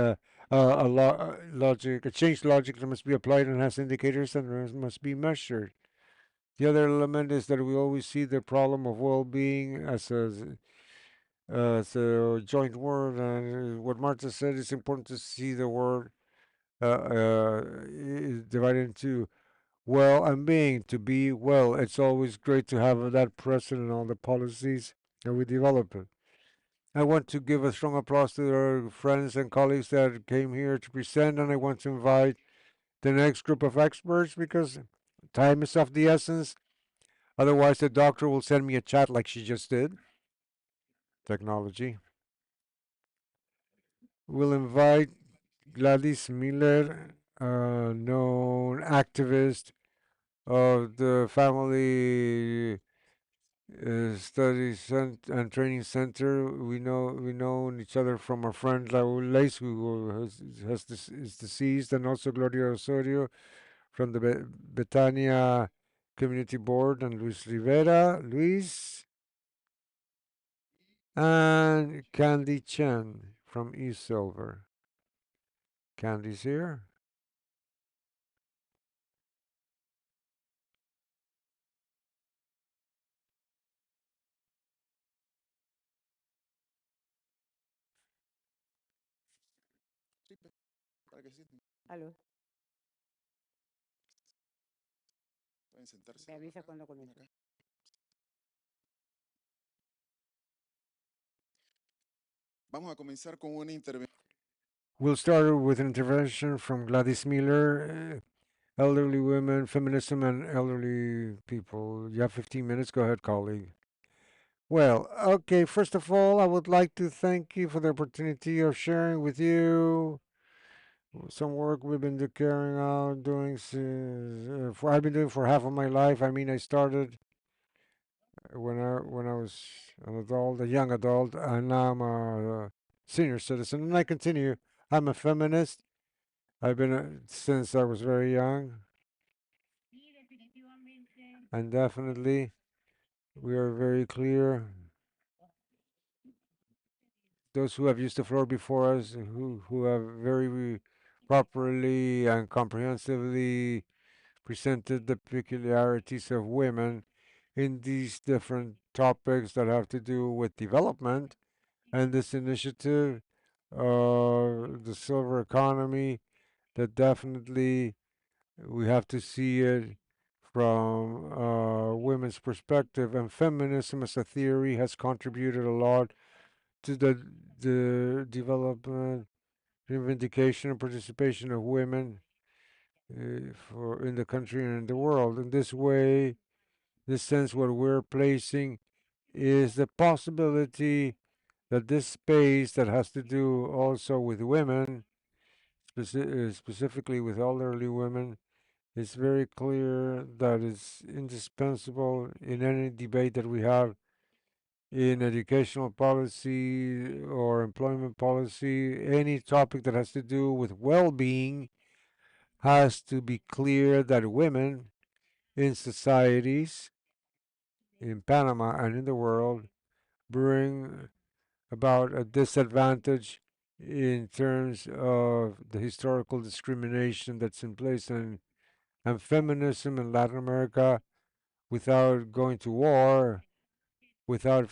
logic, a changed logic that must be applied and has indicators and must be measured. The other element is that we always see the problem of well-being as a joint word, and what Marta said, it's important to see the word divided into well and being. To be well, it's always great to have that present in all the policies that we develop. I want to give a strong applause to our friends and colleagues that came here to present, and I want to invite the next group of experts because time is of the essence. Otherwise, the doctor will send me a chat like she just did. Technology. We'll invite Gladys Miller, a known activist of the Family and Training Center. We know each other from our friend Raúl Leis, who is deceased, and also Gloria Osorio from the Betania Community Board, and Luis Rivera, and Candy Chen from East Silver. Candy's here. Sí, para que sienten. Aló, Pueden sentarse me avisa acá, cuando ven comience. acá. Vamos a comenzar con una intervención. We'll start with an intervention from Gladys Miller, elderly women, feminism, and elderly people. You have 15 minutes. Go ahead, colleague. Well, okay, first of all, I would like to thank you for the opportunity of sharing with you some work we've been carrying out, I've been doing for half of my life. I mean, I started when I was an adult, a young adult, and now I'm a senior citizen, and I continue. I'm a feminist. I've been since I was very young, and definitely we are very clear. Those who have used the floor before us, who have very properly and comprehensively presented the peculiarities of women in these different topics that have to do with development and this initiative, the silver economy, that definitely we have to see it from women's perspective. And feminism as a theory has contributed a lot to the development, reivindication, and participation of women for in the country and in the world. In this way, this sense, what we're placing is the possibility that this space that has to do also with women, specifically with elderly women, it's very clear that it's indispensable in any debate that we have in educational policy or employment policy. Any topic that has to do with well being has to be clear that women in societies in Panama and in the world bring about a disadvantage in terms of the historical discrimination that's in place, and feminism in Latin America without going to war, without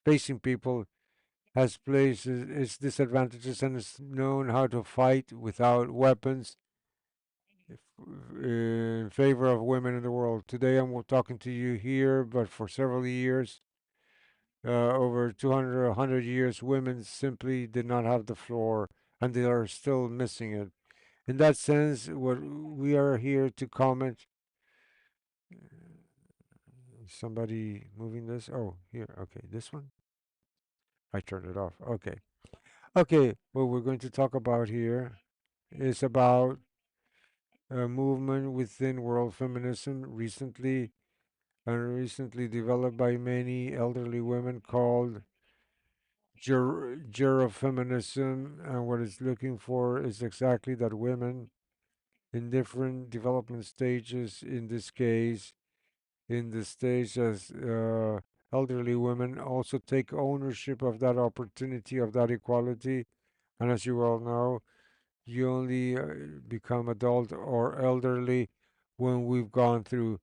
facing people, has placed its disadvantages and has known how to fight without weapons in favor of women in the world. Today I'm talking to you here, but for several years, over 200 or 100 years, women simply did not have the floor and they are still missing it. In that sense, what we are here to comment. Somebody moving this? Oh, here. Okay, this one. I turned it off. Okay. Okay, what we're going to talk about here is about a movement within world feminism recently developed by many elderly women called gerofeminism. And what it's looking for is exactly that women in different development stages, in this case, in the stage as elderly women, also take ownership of that opportunity, of that equality. And as you well know, you only become adult or elderly when we've gone through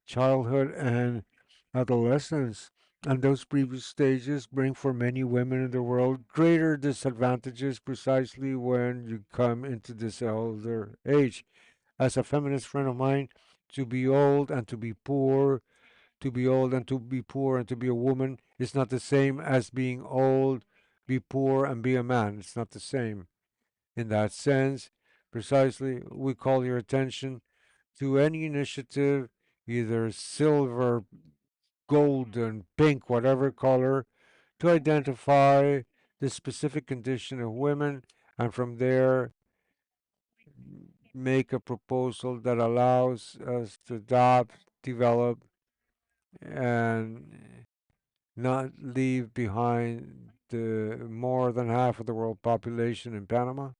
childhood and adolescence. And those previous stages bring for many women in the world greater disadvantages precisely when you come into this elder age. As a feminist friend of mine, to be old and to be poor, to be old and to be poor and to be a woman is not the same as being old, be poor, and be a man. It's not the same. In that sense, precisely, we call your attention to any initiative, either silver, golden, pink, whatever color, to identify the specific condition of women and from there make a proposal that allows us to adopt, develop, and not leave behind the more than half of the world population in Panama.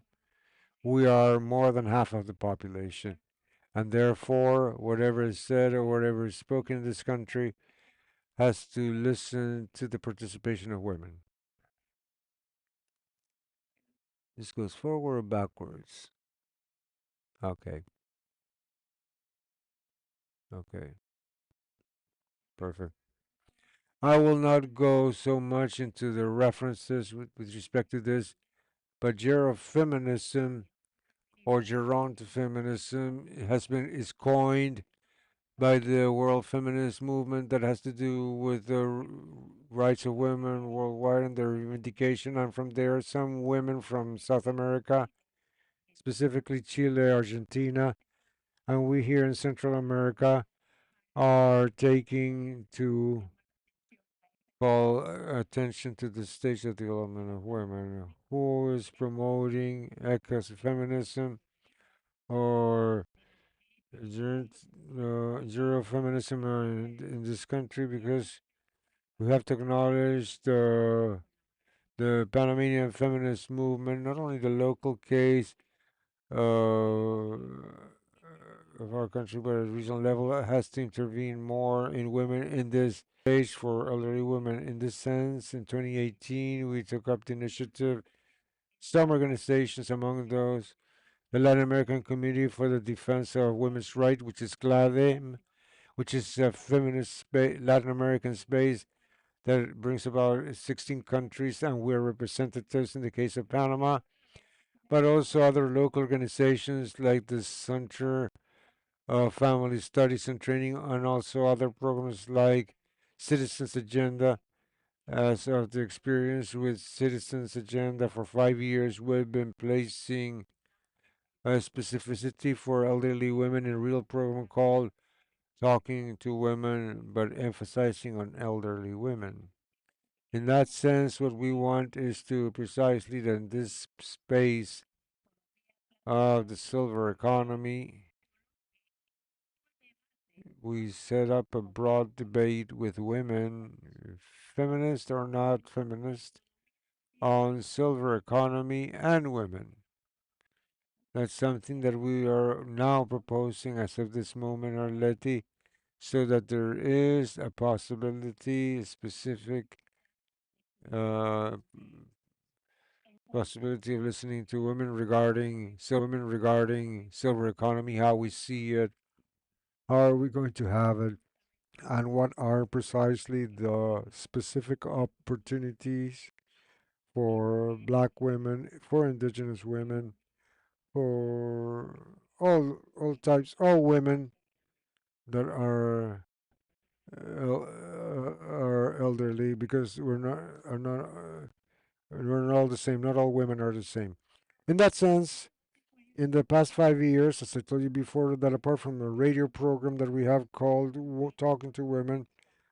We are more than half of the population, and therefore, whatever is said or whatever is spoken in this country has to listen to the participation of women. This goes forward or backwards? Okay, okay, perfect. I will not go so much into the references with respect to this, but Gerofeminism or gerontofeminism is coined by the world feminist movement that has to do with the rights of women worldwide and their reivindication. And from there, some women from South America, specifically Chile, Argentina, and we here in Central America are taking to call attention to the stage of development of women. Who is promoting ecofeminism or zero feminism in this country? Because we have to acknowledge the Panamanian feminist movement, not only the local case of our country, but at regional level, has to intervene more in women in this stage for elderly women. In this sense, in 2018, we took up the initiative. Some organizations, among those, the Latin American Community for the Defense of Women's Rights, which is CLADEM, which is a feminist Latin American space that brings about 16 countries, and we're representatives in the case of Panama, but also other local organizations like the Center of Family Studies and Training, and also other programs like Citizens Agenda. As of the experience with Citizens Agenda for 5 years, we've been placing a specificity for elderly women in a real program called Talking to Women, but emphasizing on elderly women. In that sense, what we want is to precisely that in this space of the silver economy, we set up a broad debate with women, feminist or not feminist, on silver economy and women. That's something that we are now proposing as of this moment, Arleti, so that there is a possibility, a specific uh, possibility of listening to women regarding silver economy, how we see it, How are we going to have it? And what are precisely the specific opportunities for black women, for indigenous women, for all types, all women that are elderly, because we're not all the same. Not all women are the same. In that sense, in the past 5 years, as I told you before, that apart from the radio program that we have called Talking to Women,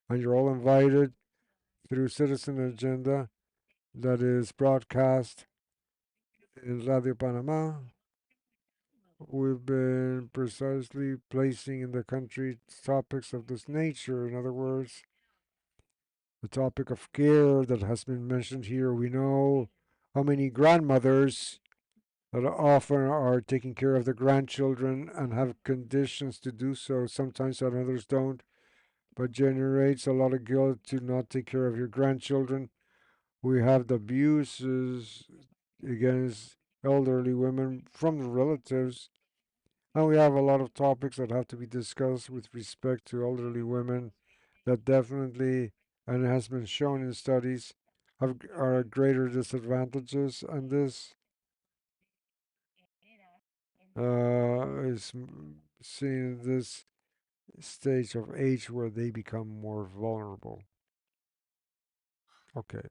and you're all invited through Citizen Agenda, that is broadcast in Radio Panama. We've been precisely placing in the country topics of this nature. In other words, the topic of care that has been mentioned here. We know how many grandmothers that often are taking care of their grandchildren and have conditions to do so, sometimes and others don't, but generates a lot of guilt to not take care of your grandchildren. We have the abuses against elderly women from the relatives, and we have a lot of topics that have to be discussed with respect to elderly women that definitely, and has been shown in studies, are greater disadvantages, and this is seen in this stage of age where they become more vulnerable. Okay,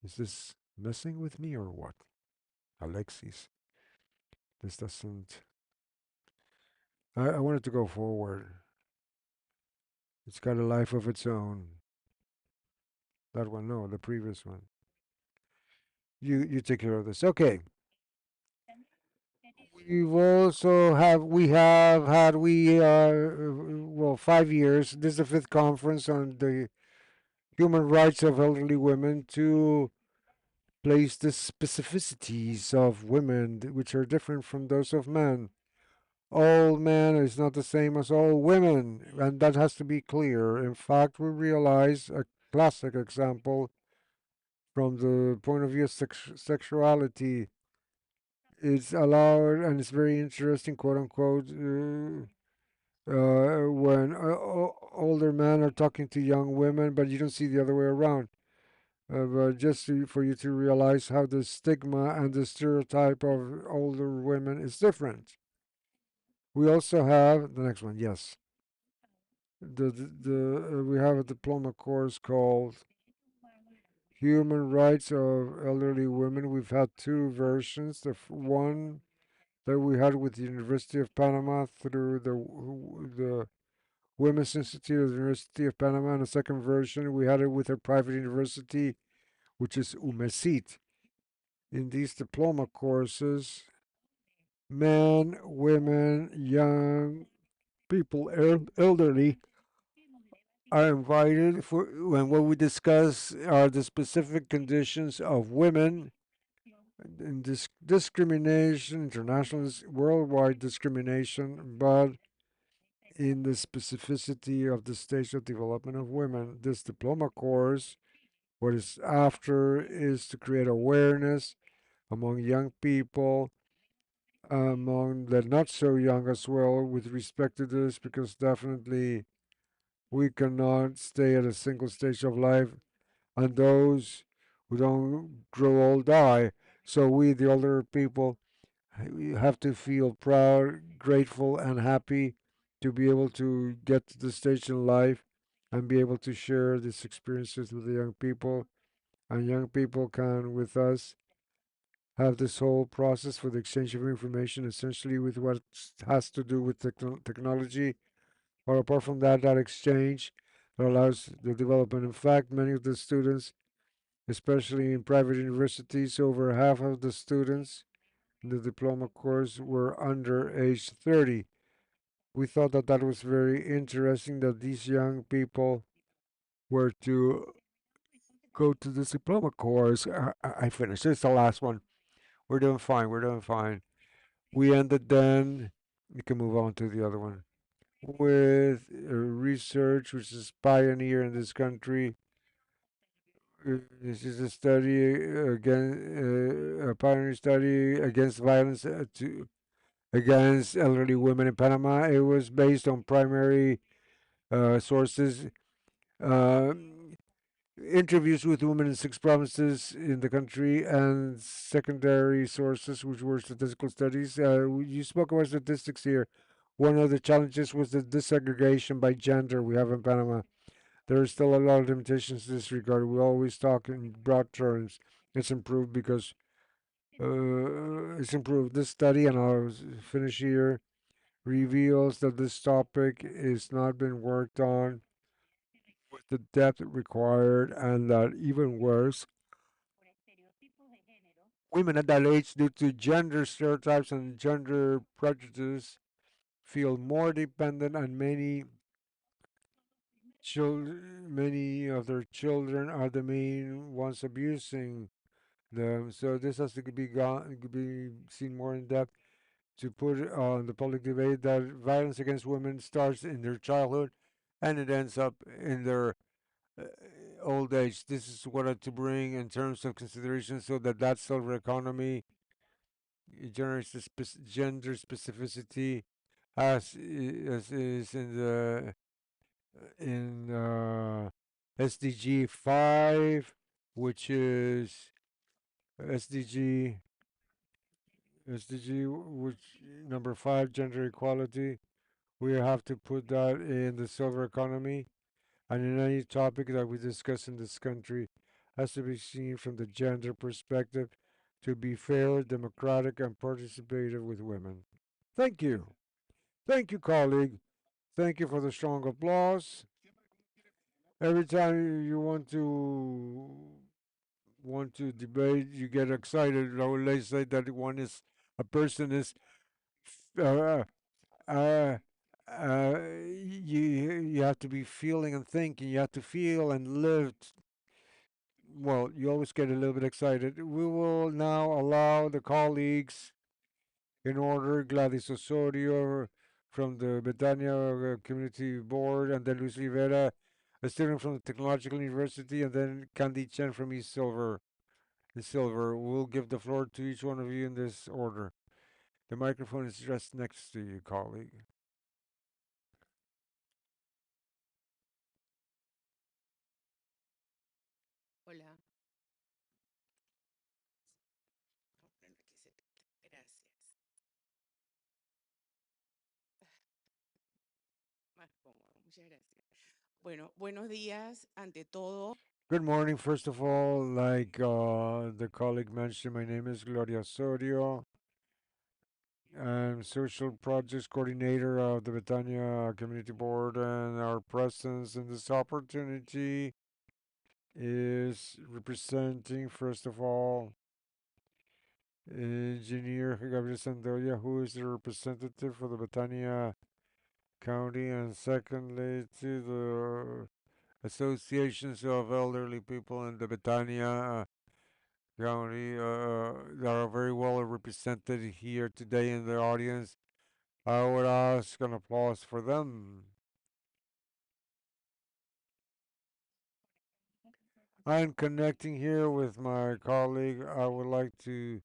is this messing with me or what? Alexis, this doesn't. I wanted to go forward. It's got a life of its own. That one, no, the previous one. You take care of this. Okay. We have had well 5 years. This is the fifth conference on the human rights of elderly women to place the specificities of women, which are different from those of men. All men is not the same as all women, and that has to be clear. In fact, we realize a classic example from the point of view of sexuality. It's allowed, and it's very interesting, quote unquote, when older men are talking to young women, but you don't see the other way around. But just for you to realize how the stigma and the stereotype of older women is different. We also have the next one. Yes, we have a diploma course called Human Rights of Elderly Women. We've had two versions. The one that we had with the University of Panama through the Women's Institute of the University of Panama, and the second version we had it with a private university, which is UMESIT. In these diploma courses, men, women, young people, elderly, are invited for, and what we discuss are the specific conditions of women in this discrimination, international, worldwide discrimination, but in the specificity of the stage of development of women. This diploma course, what is after, is to create awareness among young people, among the not so young as well, with respect to this, because definitely we cannot stay at a single stage of life, and those who don't grow old die. So we, the older people, we have to feel proud, grateful, and happy to be able to get to the stage in life and be able to share these experiences with the young people. And young people can, with us, have this whole process for the exchange of information, essentially with what has to do with technology, or apart from that, that exchange that allows the development. In fact, many of the students, especially in private universities, over half of the students in the diploma course were under age 30. We thought that that was very interesting that these young people were to go to this diploma course. I finished. This is the last one. We're doing fine. We're doing fine. We ended then. You can move on to the other one. With research, which is pioneer in this country, This is a study again, a pioneering study against violence against elderly women in Panama. It was based on primary sources, uh, interviews with women in 6 provinces in the country, and secondary sources, which were statistical studies. You spoke about statistics here. One of the challenges was the desegregation by gender we have in Panama. There are still a lot of limitations in this regard. We always talk in broad terms. It's improved because it's improved. This study, and I'll finish here, reveals that this topic is not been worked on with the depth required, and that even worse, women at that age, due to gender stereotypes and gender prejudice, feel more dependent on many of their children are the main ones abusing them. So this has to be seen more in depth to put on the public debate that violence against women starts in their childhood and it ends up in their uh, old age. This is what I had to bring in terms of consideration so that that silver economy generates the gender specificity as is in SDG 5, which is SDG SDG which number 5, gender equality. We have to put that in the silver economy, and in any topic that we discuss in this country has to be seen from the gender perspective to be fair, democratic, and participative with women. Thank you. Thank you, colleague. Thank you for the strong applause. Every time you want to debate, you get excited. I would say that a person is uh, uh, you have to be feeling and thinking. You have to feel and live. Well, you always get a little bit excited. We will now allow the colleagues in order: Gladys Osorio from the Betania Community Board, and then Luis Rivera, a student from the Technological University, and then Candy Chen from East Silver. In Silver, we'll give the floor to each one of you in this order. The microphone is just next to you, colleague. Hola. Bueno, aquí gracias. Más cómodo, muchas gracias. Bueno, buenos días ante todo. Good morning, first of all. Like the colleague mentioned, my name is Gloria Osorio. I'm Social Projects Coordinator of the Betania Community Board, and our presence in this opportunity is representing, first of all, Engineer Gabriel Sandoya, who is the representative for the Betania County, and secondly, to the associations of elderly people in the Betania County that are very well represented here today in the audience. I would ask an applause for them. I'm connecting here with my colleague. I would like to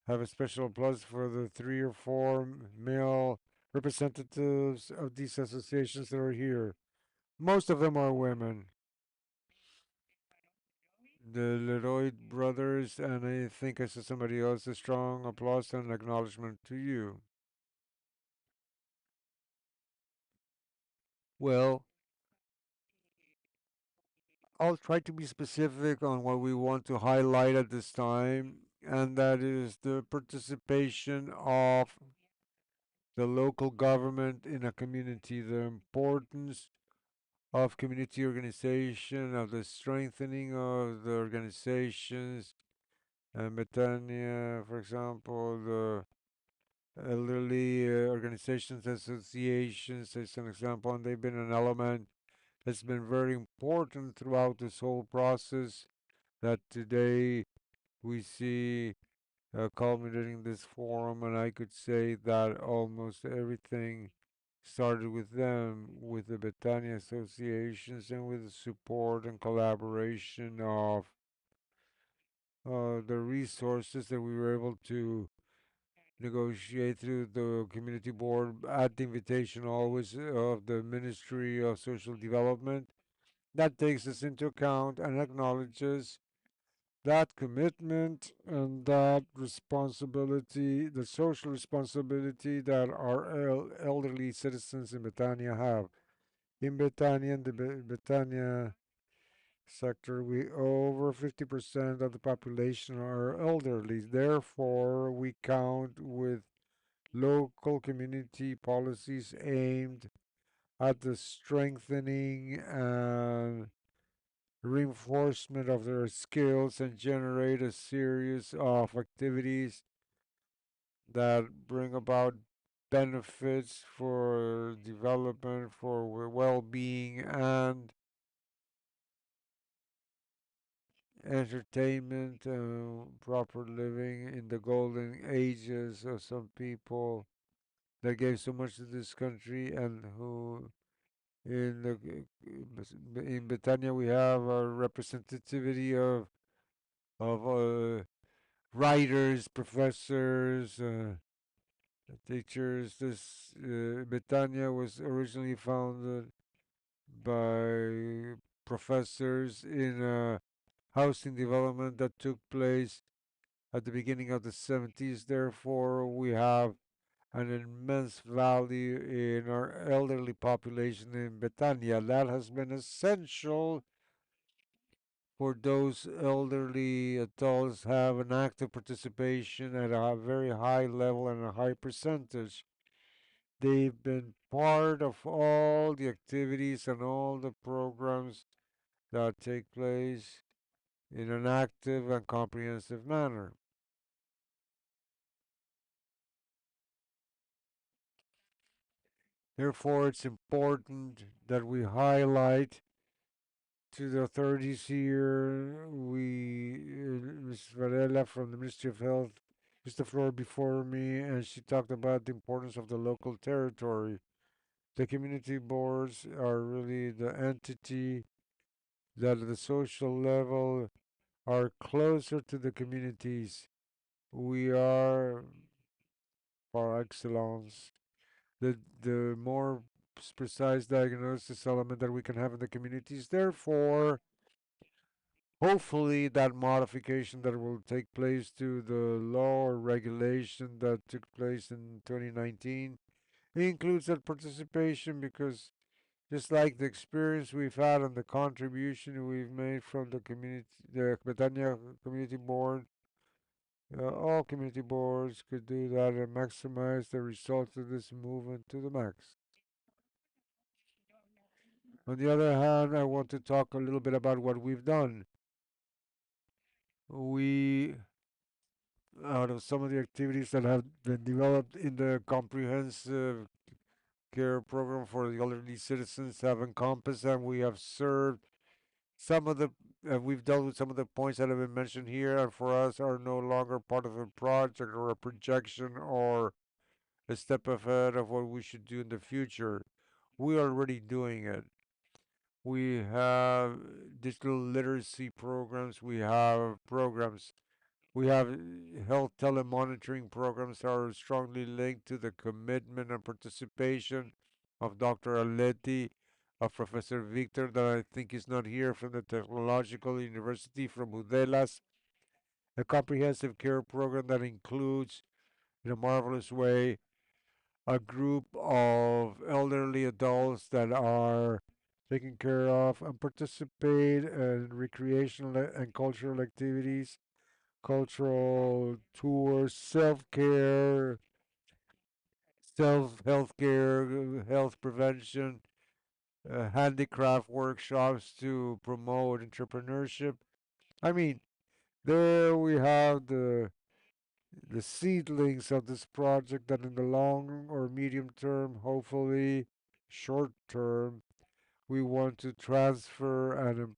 have a special applause for the 3 or 4 male representatives of these associations that are here. Most of them are women. The Leroy brothers, and I think I saw somebody else. A strong applause and acknowledgement to you. Well, I'll try to be specific on what we want to highlight at this time, and that is the participation of the local government in a community, the importance of community organization, of the strengthening of the organizations. And Betania, for example, the elderly organizations, associations, as an example, and they've been an element that's been very important throughout this whole process that today we see culminating this forum, and I could say that almost everything started with them, with the Betania associations, and with the support and collaboration of the resources that we were able to negotiate through the community board at the invitation always of the Ministry of Social Development. That takes us into account and acknowledges that commitment and that responsibility, the social responsibility that our elderly citizens in Betania have. In Betania, in the Betania sector, we over 50% of the population are elderly. Therefore, we count with local community policies aimed at the strengthening and reinforcement of their skills and generate a series of activities that bring about benefits for development, for well-being, and entertainment, proper living in the golden ages of some people that gave so much to this country and who in Betania we have a representativity of writers, professors, teachers. This Betania was originally founded by professors in a housing development that took place at the beginning of the 70s. Therefore, we have an immense value in our elderly population in Betania. That has been essential for those elderly adults have an active participation at a very high level and a high percentage. They've been part of all the activities and all the programs that take place in an active and comprehensive manner. Therefore, it's important that we highlight to the authorities here. Ms. Varela from the Ministry of Health used the floor before me, and she talked about the importance of the local territory. The community boards are really the entity that at the social level are closer to the communities. We are, par excellence, the more precise diagnosis element that we can have in the communities. Therefore, hopefully, that modification that will take place to the law or regulation that took place in 2019 includes that participation because just like the experience we've had and the contribution we've made from the community, the Betania Community Board, all community boards could do that and maximize the results of this movement to the max. On the other hand, I want to talk a little bit about what we've done. We, out of some of the activities that have been developed in the comprehensive care program for the elderly citizens, have encompassed and we have served some of the we've dealt with some of the points that have been mentioned here and for us are no longer part of a project or a projection or a step ahead of what we should do in the future. We are already doing it. We have digital literacy programs, we have programs, we have health telemonitoring programs that are strongly linked to the commitment and participation of Dr. Aleti, of Professor Victor, that I think is not here, from the Technological University from Udelas, a comprehensive care program that includes, in a marvelous way, a group of elderly adults that are taken care of and participate in recreational and cultural activities, cultural tours, self-care, self-health care, health prevention, handicraft workshops to promote entrepreneurship. I mean, there we have the seedlings of this project that in the long or medium term, hopefully short term, we want to transfer and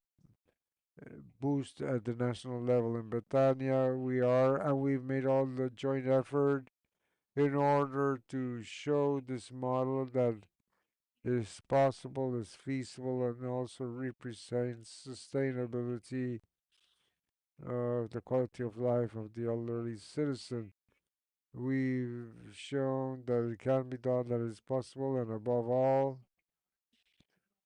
boost at the national level. In Betania, we are, and we've made all the joint effort in order to show this model that is possible, is feasible, and also represents sustainability of the quality of life of the elderly citizen. We've shown that it can be done, that it's possible, and above all,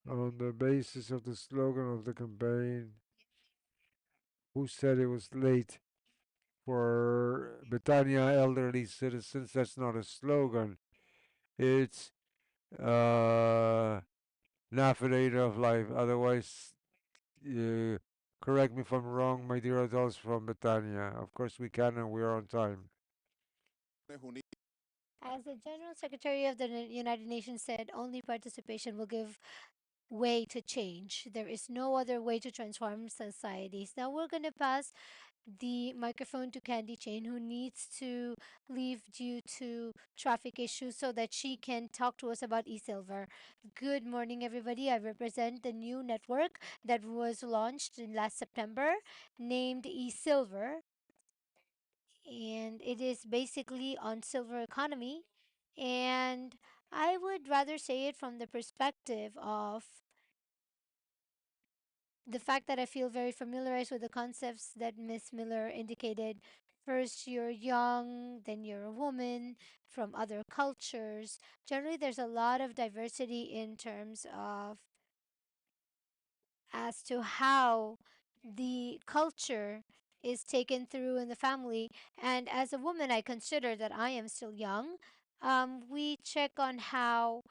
on the basis of the slogan of the campaign, who said it was late for Betania elderly citizens? That's not a slogan. It's an affidavit of life. Otherwise, uh, correct me if I'm wrong, my dear adults from Betania. Of course, we can, and we are on time. As the General Secretary of the United Nations said, only participation will give way to change. There is no other way to transform societies. Now we're going to pass the microphone to Candy Chain, who needs to leave due to traffic issues so that she can talk to us about eSilver. Good morning, everybody. I represent the new network that was launched in last September named eSilver, and it is basically on silver economy. And I would rather say it from the perspective of the fact that I feel very familiarized with the concepts that Miss Miller indicated. First, you're young, then you're a woman from other cultures. Generally, there's a lot of diversity in terms of as to how the culture is taken through in the family. And as a woman, I consider that I am still young. We check on how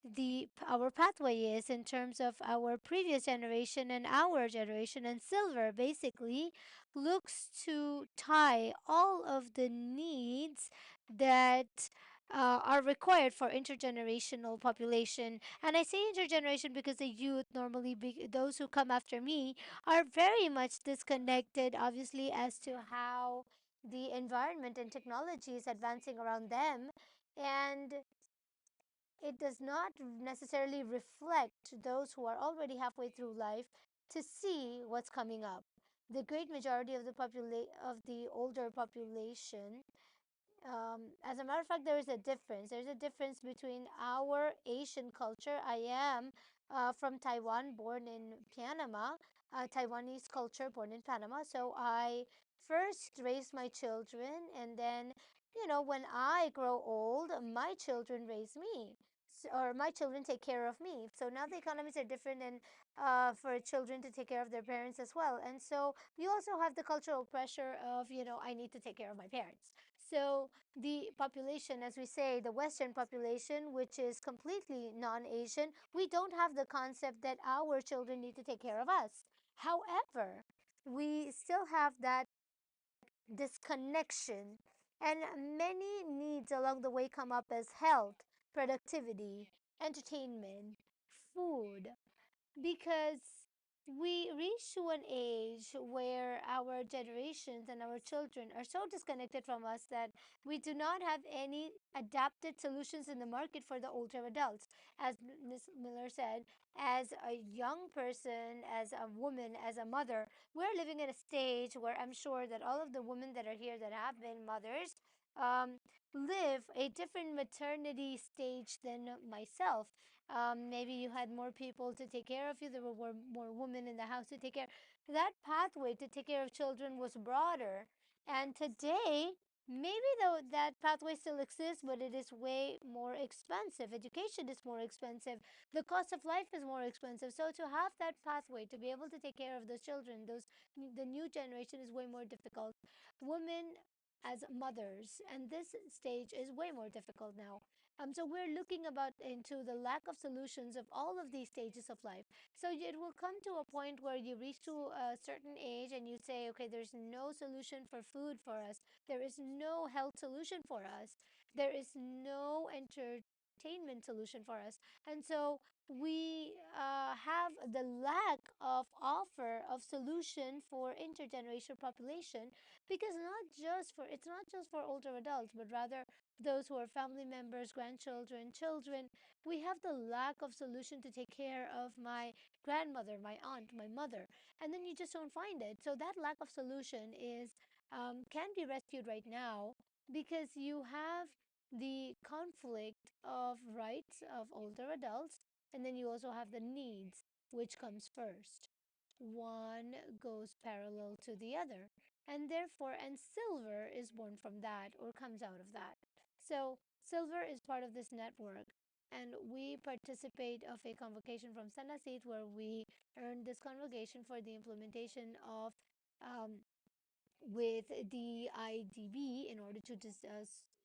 the our pathway is in terms of our previous generation and our generation, and silver basically looks to tie all of the needs that are required for intergenerational population. And I say intergeneration because the youth, normally those who come after me, are very much disconnected, obviously, as to how the environment and technology is advancing around them. And it does not necessarily reflect those who are already halfway through life to see what's coming up. The great majority of of the older population, as a matter of fact, there is a difference. There's a difference between our Asian culture. I am from Taiwan, born in Panama, Taiwanese culture, born in Panama. So I first raised my children, and then, when I grow old, my children raise me. Or my children take care of me. So now the economies are different, and for children to take care of their parents as well. And so we also have the cultural pressure of, I need to take care of my parents. So the population, as we say, the Western population, which is completely non Asian, we don't have the concept that our children need to take care of us. However, we still have that disconnection, and many needs along the way come up as health, productivity, entertainment, food, because we reach to an age where our generations and our children are so disconnected from us that we do not have any adapted solutions in the market for the older adults. As Ms. Miller said, as a young person, as a woman, as a mother, we're living in a stage where I'm sure that all of the women that are here that have been mothers um, live a different maternity stage than myself. Maybe you had more people to take care of you. There were more women in the house to take care. That pathway to take care of children was broader. And today, maybe though that pathway still exists, but it is way more expensive. Education is more expensive. The cost of life is more expensive. So to have that pathway to be able to take care of those children, the new generation is way more difficult. Women as mothers, and this stage is way more difficult now. So we're looking about into the lack of solutions of all of these stages of life. So it will come to a point where you reach to a certain age and you say, okay, there's no solution for food for us. There is no health solution for us. There is no entertainment solution for us. And so we have the lack of offer of solution for intergenerational population, because it's not just for older adults, but rather those who are family members, grandchildren, children. We have the lack of solution to take care of my grandmother, my aunt, my mother, and then you just don't find it. So that lack of solution is can be rescued right now, because you have the conflict of rights of older adults And then you also have the needs, which comes first. One goes parallel to the other. And therefore, and silver is born from that or comes out of that. So, silver is part of this network. And we participate of a convocation from Sanasit where we earned this convocation for the implementation of um, with the IDB in order to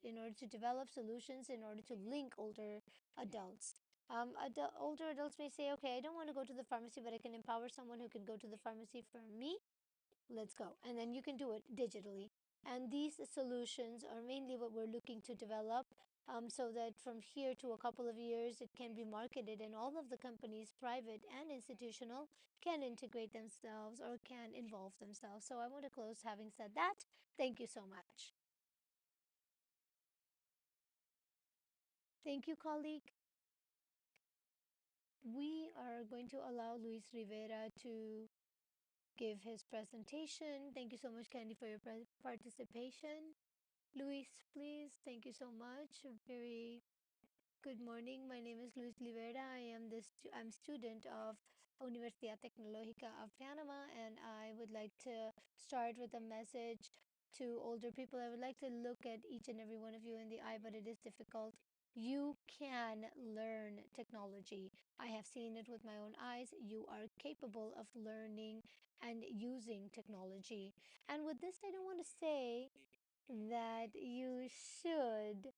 in order to develop solutions in order to link older adults. Older adults may say, okay, I don't want to go to the pharmacy, but I can empower someone who can go to the pharmacy for me. Let's go. And then you can do it digitally. And these solutions are mainly what we're looking to develop, so that from here to a couple of years it can be marketed and all of the companies, private and institutional, can integrate themselves or can involve themselves. So I want to close having said that. Thank you so much. Thank you, colleague. We are going to allow Luis Rivera to give his presentation. Thank you so much, Candy, for your participation. Luis, please. Thank you so much. Very good morning. My name is Luis Rivera. I'm student of Universidad Tecnológica of Panama, and I would like to start with a message to older people. I would like to look at each and every one of you in the eye, but it is difficult. You can learn technology. I have seen it with my own eyes. You are capable of learning and using technology. And with this, I don't want to say that you should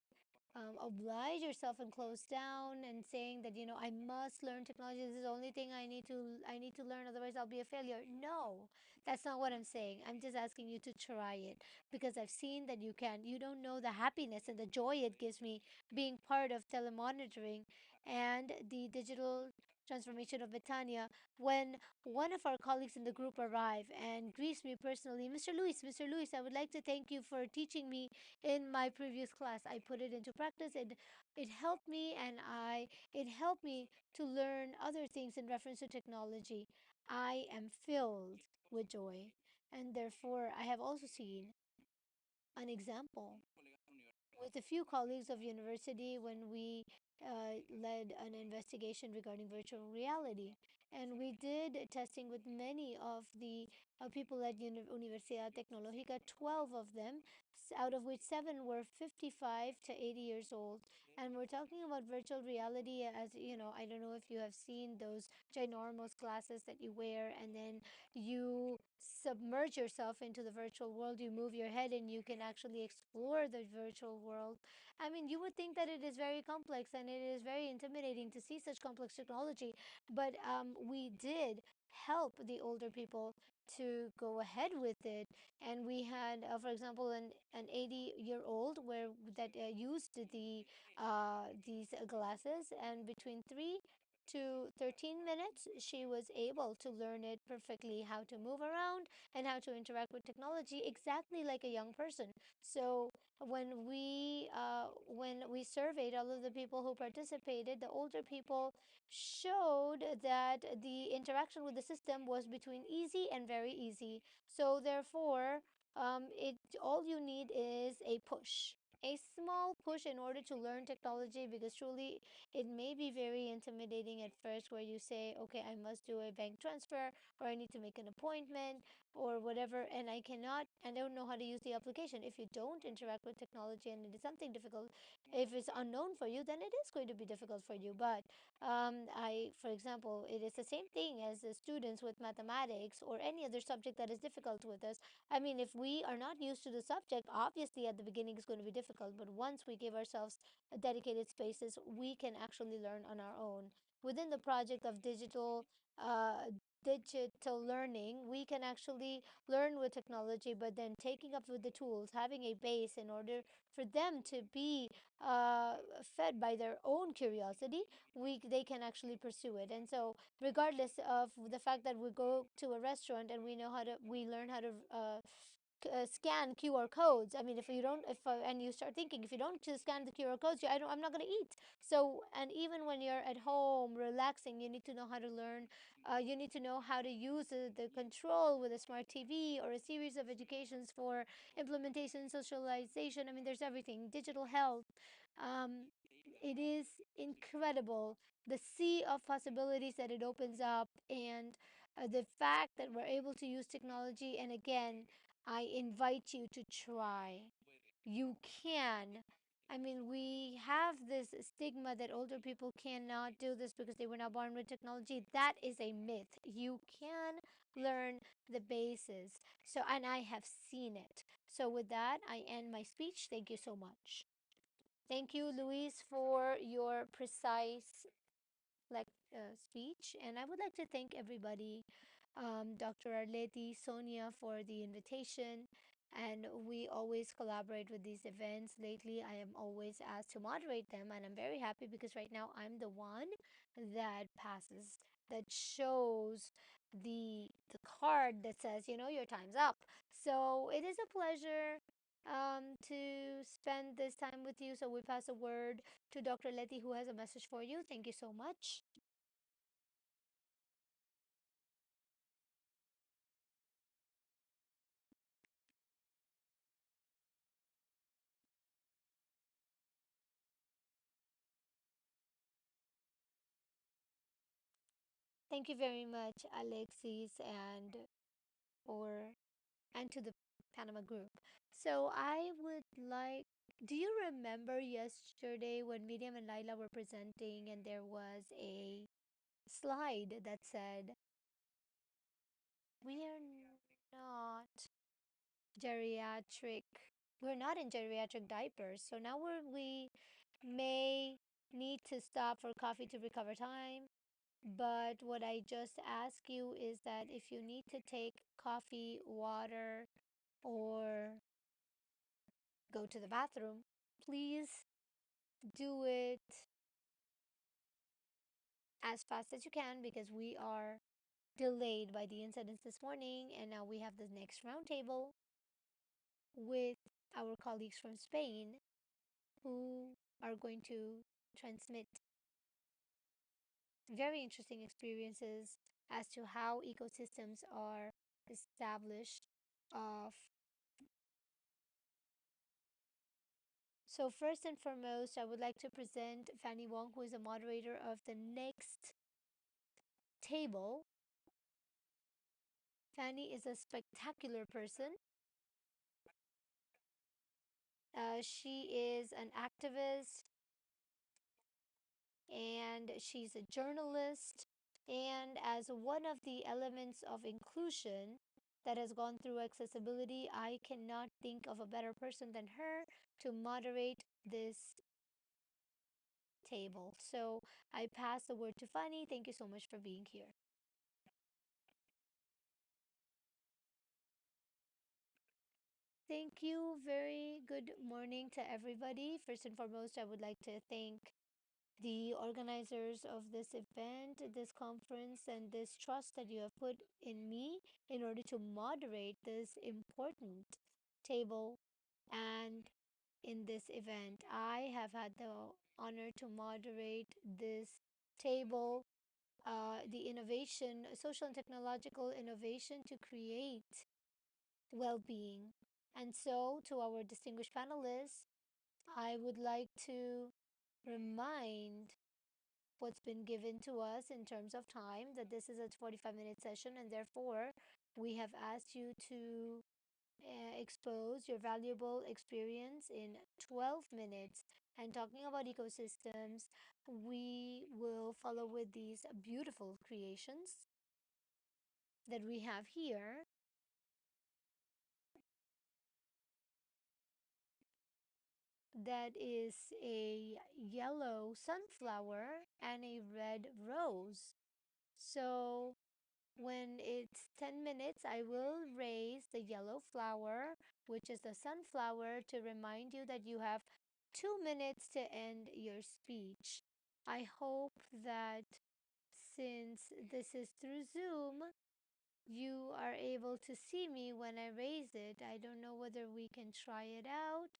oblige yourself and close down and saying that, I must learn technology. This is the only thing I need to learn, otherwise I'll be a failure. No, that's not what I'm saying. I'm just asking you to try it, because I've seen that you can. You don't know the happiness and the joy it gives me being part of telemonitoring and the digital transformation of Betania. When one of our colleagues in the group arrived and greets me personally, Mr. Luis, I would like to thank you for teaching me in my previous class. I put it into practice. It helped me, and I it helped me to learn other things in reference to technology. I am filled with joy, and therefore I have also seen an example with a few colleagues of university when we led an investigation regarding virtual reality. And we did testing with many of the people at Universidad Tecnológica, 12 of them, out of which 7 were 55 to 80 years old. And we're talking about virtual reality as, I don't know if you have seen those ginormous glasses that you wear, and then you submerge yourself into the virtual world. You move your head and you can actually explore the virtual world. I mean, you would think that it is very complex and it is very intimidating to see such complex technology, but we did help the older people to go ahead with it. And we had, for example, an 80-year-old where that used these glasses, and between 3 to 13 minutes, she was able to learn it perfectly, how to move around and how to interact with technology exactly like a young person. So when we surveyed all of the people who participated, the older people showed that the interaction with the system was between easy and very easy. So therefore, it all you need is a push, a small push in order to learn technology, because truly it may be very intimidating at first, where you say, okay, I must do a bank transfer, or I need to make an appointment, or whatever, and I don't know how to use the application. If you don't interact with technology and it is something difficult, if it's unknown for you, then it is going to be difficult for you. But for example, it is the same thing as the students with mathematics or any other subject that is difficult with us. I mean, if we are not used to the subject, obviously at the beginning it's going to be difficult, but once we give ourselves dedicated spaces, we can actually learn on our own. Within the project of digital learning, we can actually learn with technology, but then taking up with the tools, having a base in order for them to be fed by their own curiosity, they can actually pursue it. And so, regardless of the fact that we go to a restaurant and we learn how to scan QR codes. I mean, if you don't, if and you start thinking, if you don't just scan the QR codes, I'm not going to eat. So, and even when you're at home relaxing, you need to know how to learn. You need to know how to use the control with a smart TV or a series of educations for implementation, socialization. I mean, there's everything. Digital health. Um, it is incredible the sea of possibilities that it opens up, and the fact that we're able to use technology. And again, I invite you to try. You can. I mean, we have this stigma that older people cannot do this because they were not born with technology. That is a myth. You can learn the basis. So, and I have seen it. So, with that, I end my speech. Thank you so much. Thank you, Luis, for your precise speech. And I would like to thank everybody, Dr. Arleti, Sonia, for the invitation. And we always collaborate with these events. Lately, I am always asked to moderate them, and I'm very happy because right now I'm the one that passes, that shows the card that says, your time's up. So it is a pleasure to spend this time with you. So we pass a word to Dr. Letty, who has a message for you. Thank you so much. Thank you very much, Alexis, or and to the Panama group. So I would like. Do you remember yesterday when Miriam and Laila were presenting, and there was a slide that said, "We are not geriatric. We're not in geriatric diapers. So now we may need to stop for coffee to recover time. But what I just ask you is that if you need to take coffee, water, or go to the bathroom, please do it as fast as you can because we are delayed by the incidents this morning. And now we have the next roundtable with our colleagues from Spain who are going to transmit very interesting experiences as to how ecosystems are established of. So first and foremost, I would like to present Fanny Wong, who is a moderator of the next table. Fanny is a spectacular person. She is an activist, and she's a journalist. And as one of the elements of inclusion that has gone through accessibility, I cannot think of a better person than her to moderate this table. So I pass the word to Fanny. Thank you so much for being here. Thank you. Very good morning to everybody. First and foremost, I would like to thank the organizers of this event, this conference, and this trust that you have put in me in order to moderate this important table. And in this event, I have had the honor to moderate this table, the innovation, social and technological innovation to create well being. And so, to our distinguished panelists, I would like to remind what's been given to us in terms of time, that this is a 45-minute session, and therefore we have asked you to expose your valuable experience in 12 minutes. And talking about ecosystems, we will follow with these beautiful creations that we have here. That is a yellow sunflower and a red rose. So when it's 10 minutes, I will raise the yellow flower, which is the sunflower, to remind you that you have 2 minutes to end your speech. I hope that since this is through Zoom, you are able to see me when I raise it. I don't know whether we can try it out.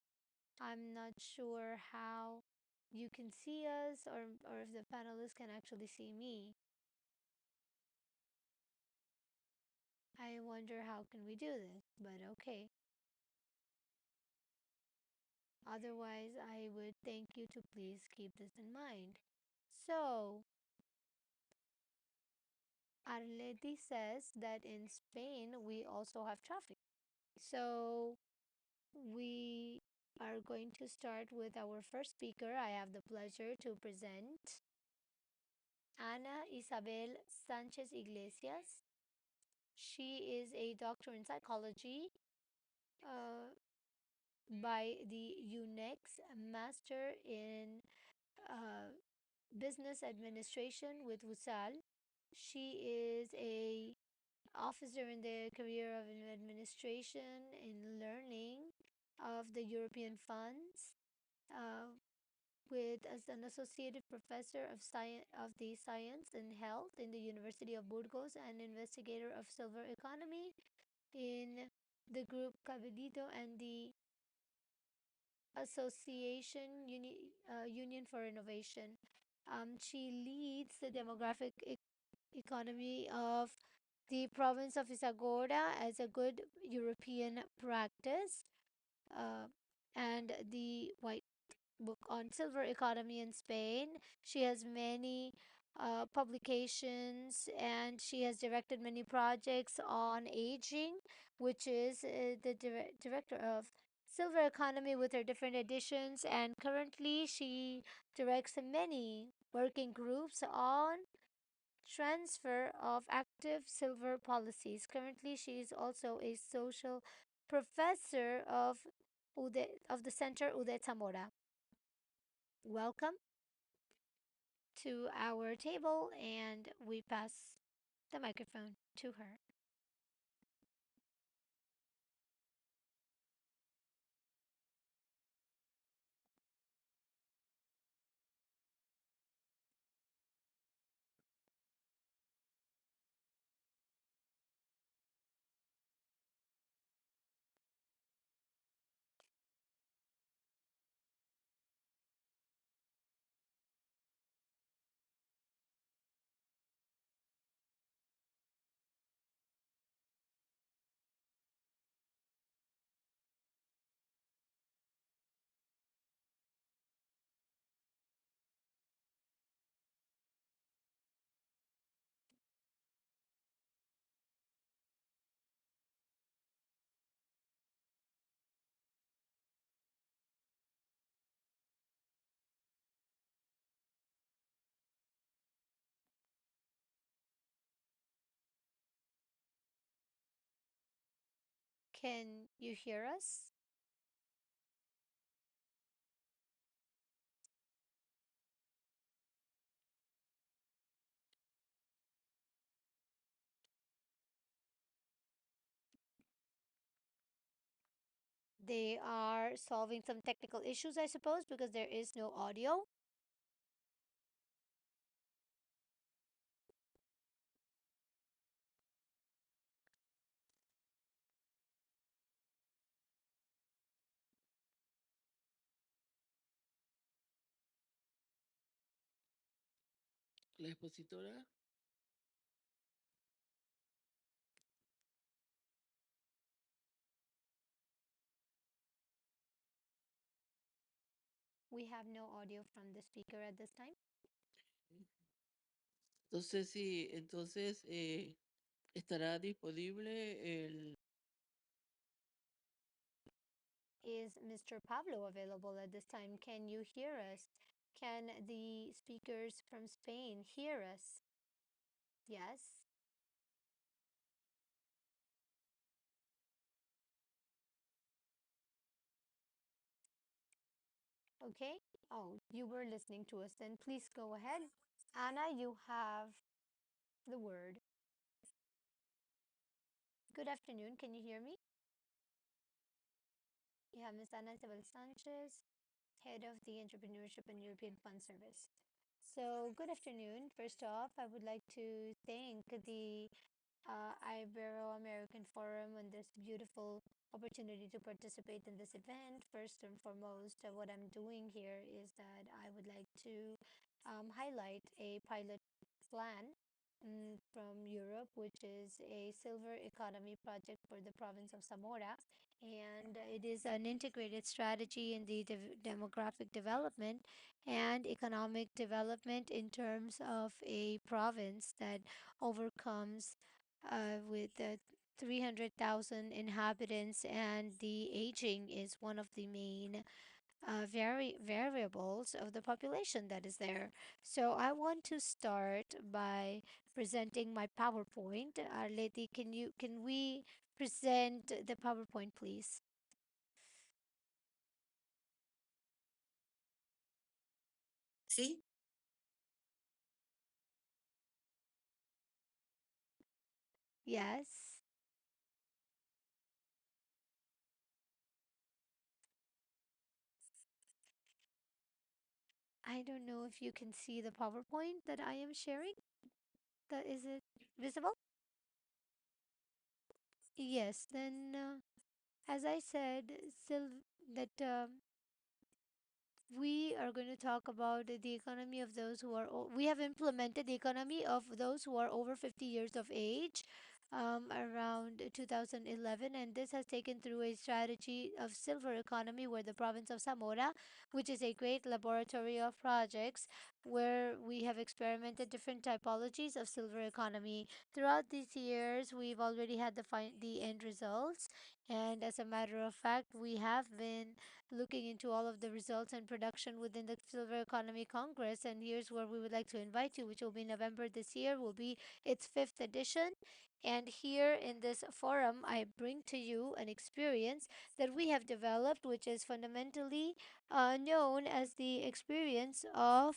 I'm not sure how you can see us, or if the panelists can actually see me. I wonder how can we do this, but okay. Otherwise, I would thank you to please keep this in mind. So, Arleti says that in Spain we also have traffic. So, we are going to start with our first speaker. I have the pleasure to present Ana Isabel Sanchez Iglesias. She is a doctor in psychology uh, by the UNEX, Master in uh, Business Administration with WUSAL. She is a officer in the career of administration in learning of the European funds, uh, with as an associated professor of science of the science and health in the University of Burgos and investigator of silver economy in the group Cabildo and the Union for Innovation. She leads the demographic economy of the province of Isagora as a good European practice, uh, and the White Book on Silver Economy in Spain. She has many publications, and she has directed many projects on aging, which is the director of Silver Economy with her different editions. And currently, she directs many working groups on transfer of active silver policies. Currently, she is also a social professor of the Center Ude Zamora. Welcome to our table, and we pass the microphone to her. Can you hear us? They are solving some technical issues, I suppose, because there is no audio. La expositora. We have no audio from the speaker at this time. Entonces, sí, entonces estará disponible el... Is Mr. Pablo available at this time? Can you hear us? Can the speakers from Spain hear us? Yes. Okay. Oh, you were listening to us. Then please go ahead. Anna, you have the word. Good afternoon. Can you hear me? You have Ms. Ana Isabel Sanchez, head of the Entrepreneurship and European Fund Service. So, good afternoon. First off, I would like to thank the Ibero-American Forum and this beautiful opportunity to participate in this event. First and foremost, what I'm doing here is that I would like to highlight a pilot plan from Europe, which is a silver economy project for the province of Zamora. And it is an integrated strategy in the demographic development and economic development in terms of a province that overcomes with 300,000 inhabitants, and the aging is one of the main variables of the population that is there. So I want to start by presenting my PowerPoint. Leti, can we present the PowerPoint, please? Sí, Yes. I don't know if you can see the PowerPoint that I am sharing. That is it visible? Yes. Then, as I said, that we are going to talk about the economy of those who are we have implemented the economy of those who are over 50 years of age around 2011, and this has taken through a strategy of silver economy where the province of Zamora, which is a great laboratory of projects where we have experimented different typologies of silver economy. Throughout these years we've already had the end results, and as a matter of fact we have been looking into all of the results and production within the Silver Economy Congress. And here's where we would like to invite you, which will be November this year, will be its fifth edition. And here in this forum, I bring to you an experience that we have developed, which is fundamentally known as the experience of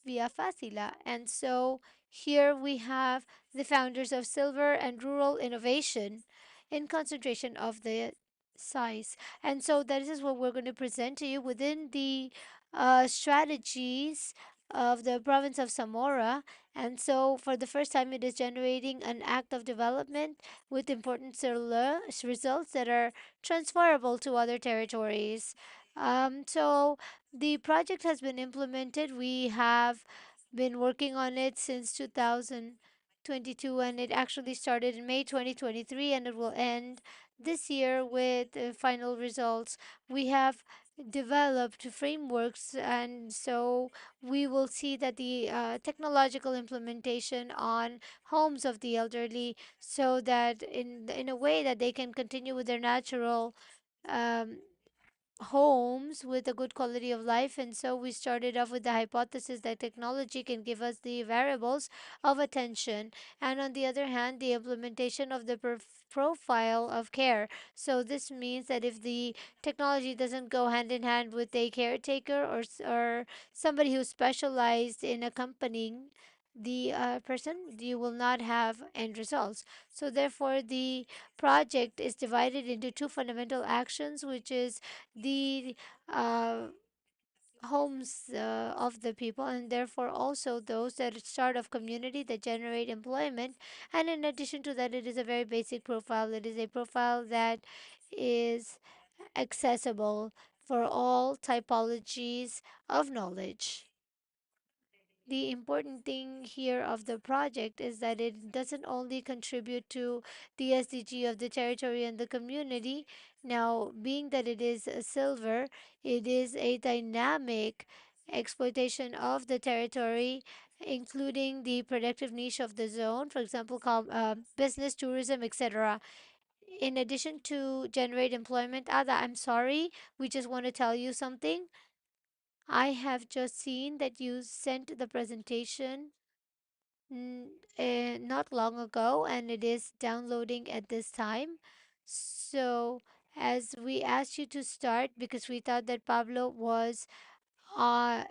Via Facila. And so here we have the founders of Silver and Rural Innovation in concentration of the size. And so that is what we're going to present to you within the strategies of the province of Zamora. And so for the first time, it is generating an act of development with important results that are transferable to other territories. So the project has been implemented. We have been working on it since 2022, and it actually started in May 2023, and it will end this year with final results. We have developed frameworks, and so we will see that the technological implementation on homes of the elderly, so that in a way that they can continue with their natural um, homes with a good quality of life. And so we started off with the hypothesis that technology can give us the variables of attention, and on the other hand, the implementation of the profile of care. So this means that if the technology doesn't go hand in hand with a caretaker or somebody who's specialized in accompanying the person, you will not have end results. So therefore, the project is divided into two fundamental actions, which is the uh, homes of the people, and therefore also those that start of community that generate employment. And in addition to that, it is a very basic profile. It is a profile that is accessible for all typologies of knowledge. The important thing here of the project is that it doesn't only contribute to the SDG of the territory and the community. Now, being that it is a silver, it is a dynamic exploitation of the territory, including the productive niche of the zone, for example, business, tourism, etc. In addition to generate employment, Ada, I'm sorry, we just want to tell you something. I have just seen that you sent the presentation not long ago, and it is downloading at this time. So, as we asked you to start, because we thought that Pablo was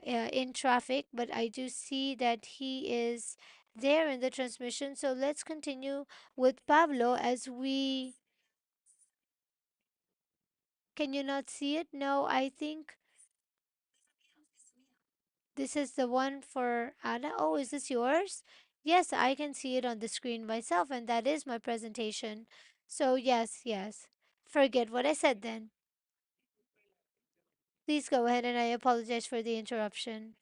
in traffic, but I do see that he is there in the transmission. So, let's continue with Pablo as we. Can you not see it? No, I think this is the one for Anna. Oh, is this yours? Yes, I can see it on the screen myself, and that is my presentation. So, yes, yes. Forget what I said then. Please go ahead, and I apologize for the interruption.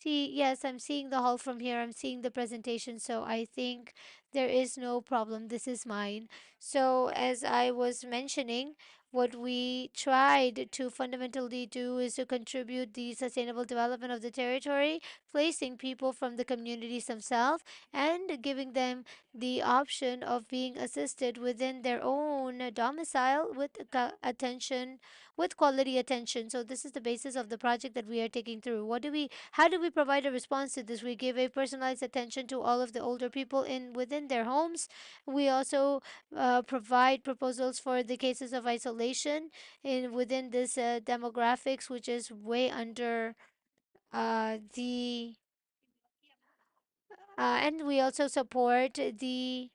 See, yes, I'm seeing the hall from here. I'm seeing the presentation, so I think there is no problem. This is mine. So, as I was mentioning, what we tried to fundamentally do is to contribute the sustainable development of the territory, placing people from the communities themselves and giving them the option of being assisted within their own domicile with attention, with quality attention. So this is the basis of the project that we are taking through. How do we provide a response to this? We give a personalized attention to all of the older people in within their homes. We also provide proposals for the cases of isolation in within this demographics, which is way under the and we also support the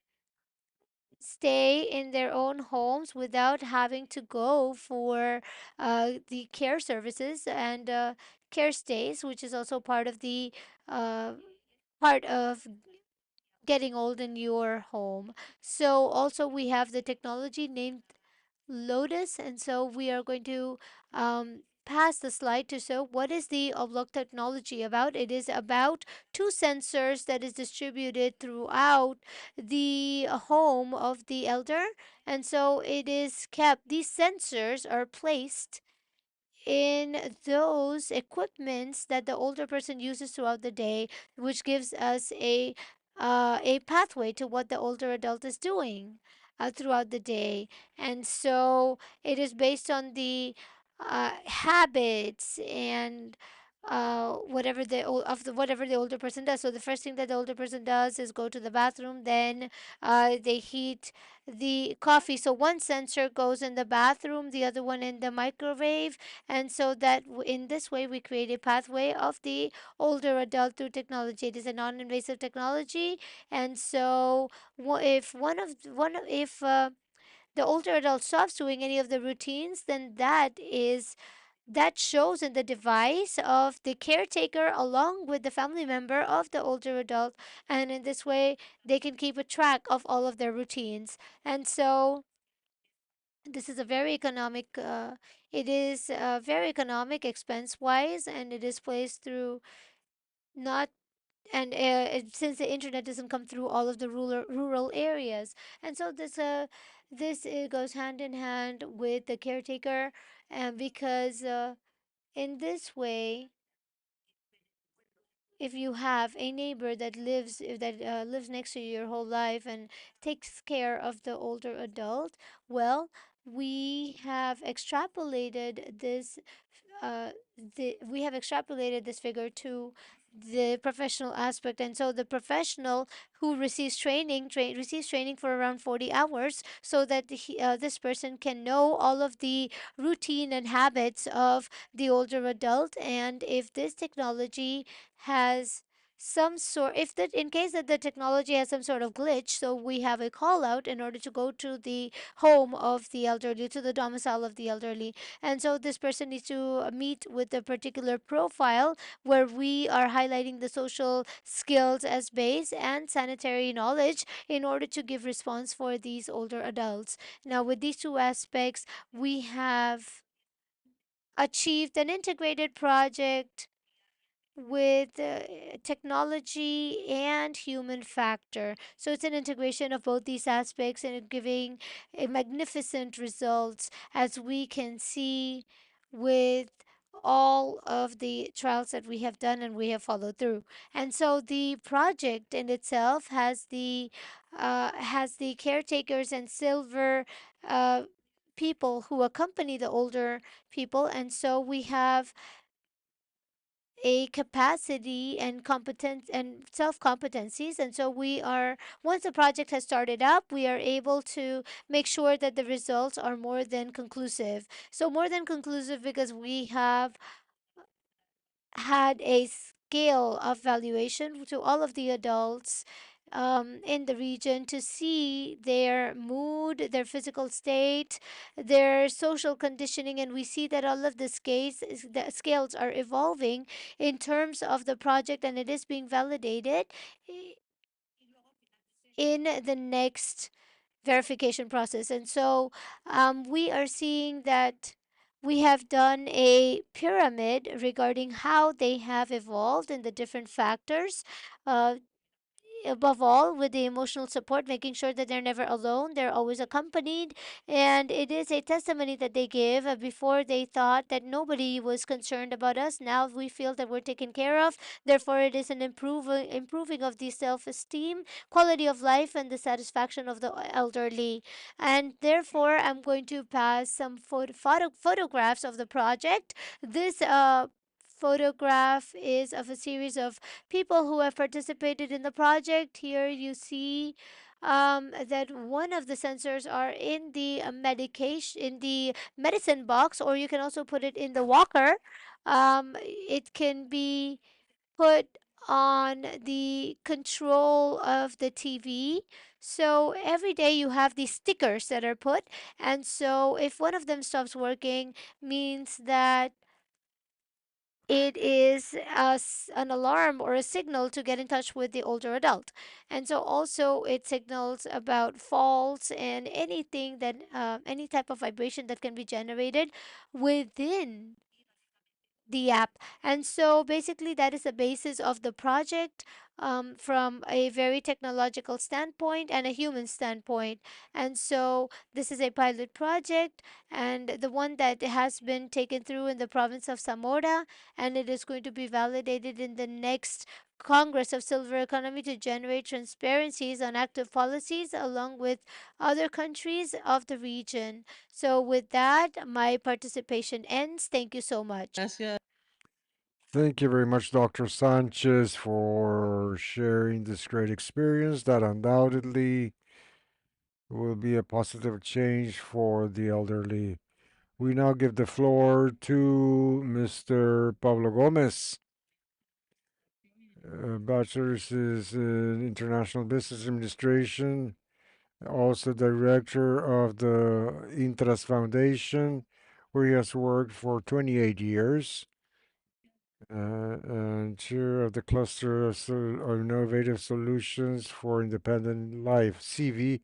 stay in their own homes without having to go for the care services and care stays, which is also uh, part of getting old in your home. So also we have the technology named Lotus, and so we are going to pass the slide to so what is the Oblong technology about? It is about two sensors that is distributed throughout the home of the elder, and so it is kept. These sensors are placed in those equipments that the older person uses throughout the day, which gives us a pathway to what the older adult is doing throughout the day. And so it is based on the habits and whatever the older person does. So the first thing that the older person does is go to the bathroom. Then they heat the coffee. So one sensor goes in the bathroom, the other one in the microwave, and so that in this way we create a pathway of the older adult through technology. It is a non-invasive technology, and so if if the older adult stops doing any of the routines, then that shows in the device of the caretaker along with the family member of the older adult, and in this way they can keep a track of all of their routines. And so this is a very economic it is very economic expense wise, and it is placed through not and since the internet doesn't come through all of the rural areas, and so this goes hand in hand with the caretaker, and because in this way, if you have a neighbor that lives next to you your whole life and takes care of the older adult, well, we have extrapolated this uh, we have extrapolated this figure to the professional aspect, and so the professional who receives training for around 40 hours, so that this person can know all of the routine and habits of the older adult. And if this technology has some sort if that in case that the technology has some sort of glitch, so we have a call out in order to go to the home of the elderly, to the domicile of the elderly, and so this person needs to meet with a particular profile where we are highlighting the social skills as base and sanitary knowledge in order to give response for these older adults. Now, with these two aspects, we have achieved an integrated project with technology and human factor. So it's an integration of both these aspects and giving a magnificent results, as we can see with all of the trials that we have done and we have followed through. And so the project in itself has the caretakers and silver uh, people who accompany the older people, and so we have a capacity and competence and self competencies, and so we are once the project has started up, we are able to make sure that the results are more than conclusive. So more than conclusive because we have had a scale of valuation to all of the adults in the region to see their mood, their physical state, their social conditioning, and we see that all of the scales are evolving in terms of the project, and it is being validated in the next verification process. And so we are seeing that we have done a pyramid regarding how they have evolved and the different factors. Above all, with the emotional support, making sure that they're never alone, they're always accompanied. And it is a testimony that they give. Before they thought that nobody was concerned about us, now we feel that we're taken care of. Therefore, it is an improving of the self-esteem, quality of life, and the satisfaction of the elderly. And therefore, I'm going to pass some photographs of the project. This photograph is of a series of people who have participated in the project. Here you see that one of the sensors are in the medication, in the medicine box, or you can also put it in the walker. It can be put on the control of the TV. So every day you have these stickers that are put, and so if one of them stops working, means that it is an alarm or a signal to get in touch with the older adult. And so also it signals about faults and anything that any type of vibration that can be generated within the app. And so basically, that is the basis of the project from a very technological standpoint and a human standpoint. And so, this is a pilot project, and the one that has been taken through in the province of Zamora, and it is going to be validated in the next Congress of Silver Economy to generate transparencies on active policies along with other countries of the region. So, with that, my participation ends. Thank you so much. Thank you very much, Dr. Sanchez, for sharing this great experience that undoubtedly will be a positive change for the elderly. We now give the floor to Mr. Pablo Gomez. Bachelor's is in International Business Administration, also director of the Intras Foundation, where he has worked for 28 years. And chair of the Cluster of Innovative Solutions for Independent Life, CV,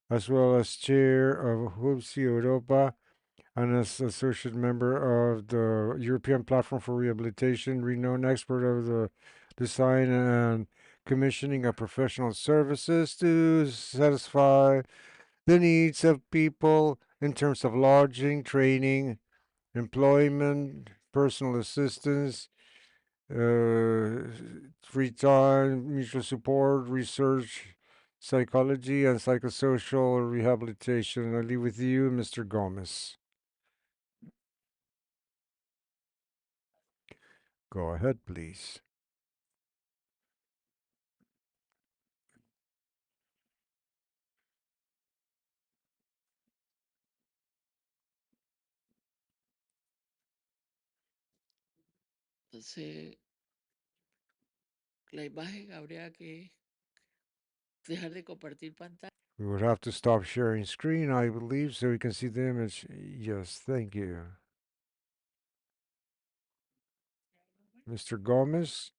as well as chair of HUBSI Europa, and as associate member of the European Platform for Rehabilitation, renowned expert of the design and commissioning of professional services to satisfy the needs of people in terms of lodging, training, employment, personal assistance, uh, free time, mutual support, research, psychology, and psychosocial rehabilitation. I leave with you, Mr. Gomez. Go ahead, please. Entonces, la imagen habría que dejar de compartir pantalla. We would have to stop sharing screen, I believe, so we can see the image. Yes, thank you. Mr. Gomez,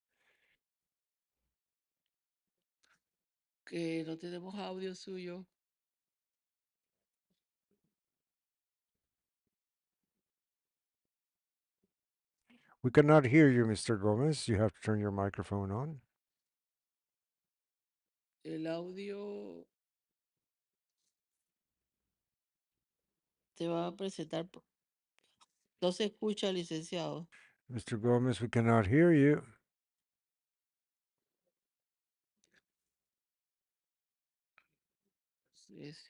Que no tenemos audio suyo. we cannot hear you, Mr. Gomez. You have to turn your microphone on. El audio te va a presentar. No se escucha, licenciado. Mr. Gomez, we cannot hear you. Es-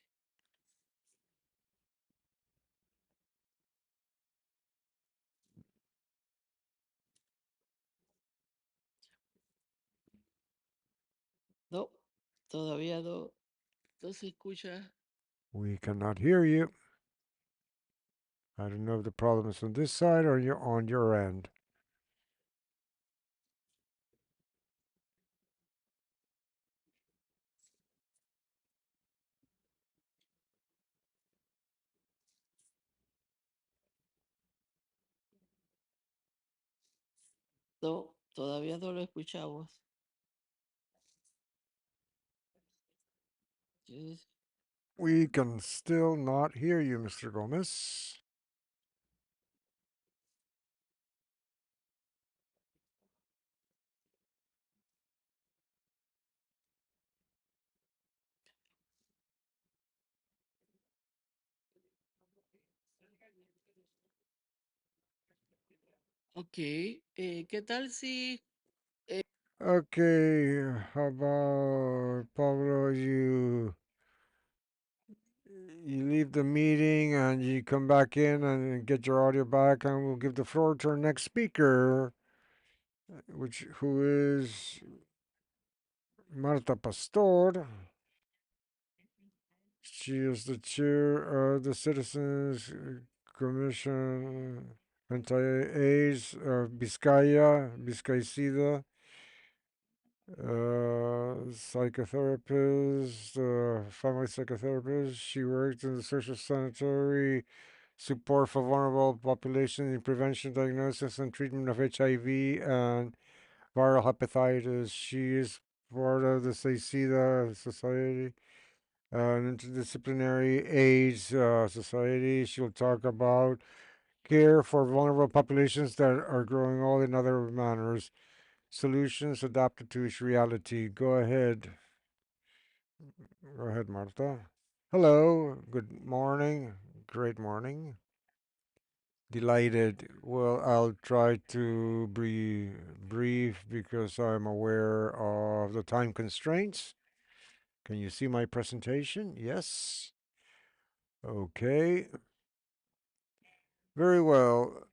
No, todavía no se escucha. We cannot hear you. I don't know if the problem is on this side or on your end. No, todavía no lo escuchamos. Yes. We can still not hear you, Mr. Gomez. Ok, ¿qué tal si Okay, how about Pablo? You leave the meeting and you come back in and get your audio back, and we'll give the floor to our next speaker, which who is Marta Pastor. She is the chair of the Citizens Commission Anti-AIDS of Vizcaya, psychotherapist, family psychotherapist. She worked in the social sanitary support for vulnerable population in prevention, diagnosis, and treatment of HIV and viral hepatitis. She is part of the SAICIDA Society, an interdisciplinary AIDS society. She'll talk about care for vulnerable populations that are growing old in other manners, solutions adapted to each reality. Go ahead. Go ahead, Marta. Hello, good morning, great morning. Delighted. Well, I'll try to be brief because I'm aware of the time constraints. Can you see my presentation? Yes. Okay. Very well.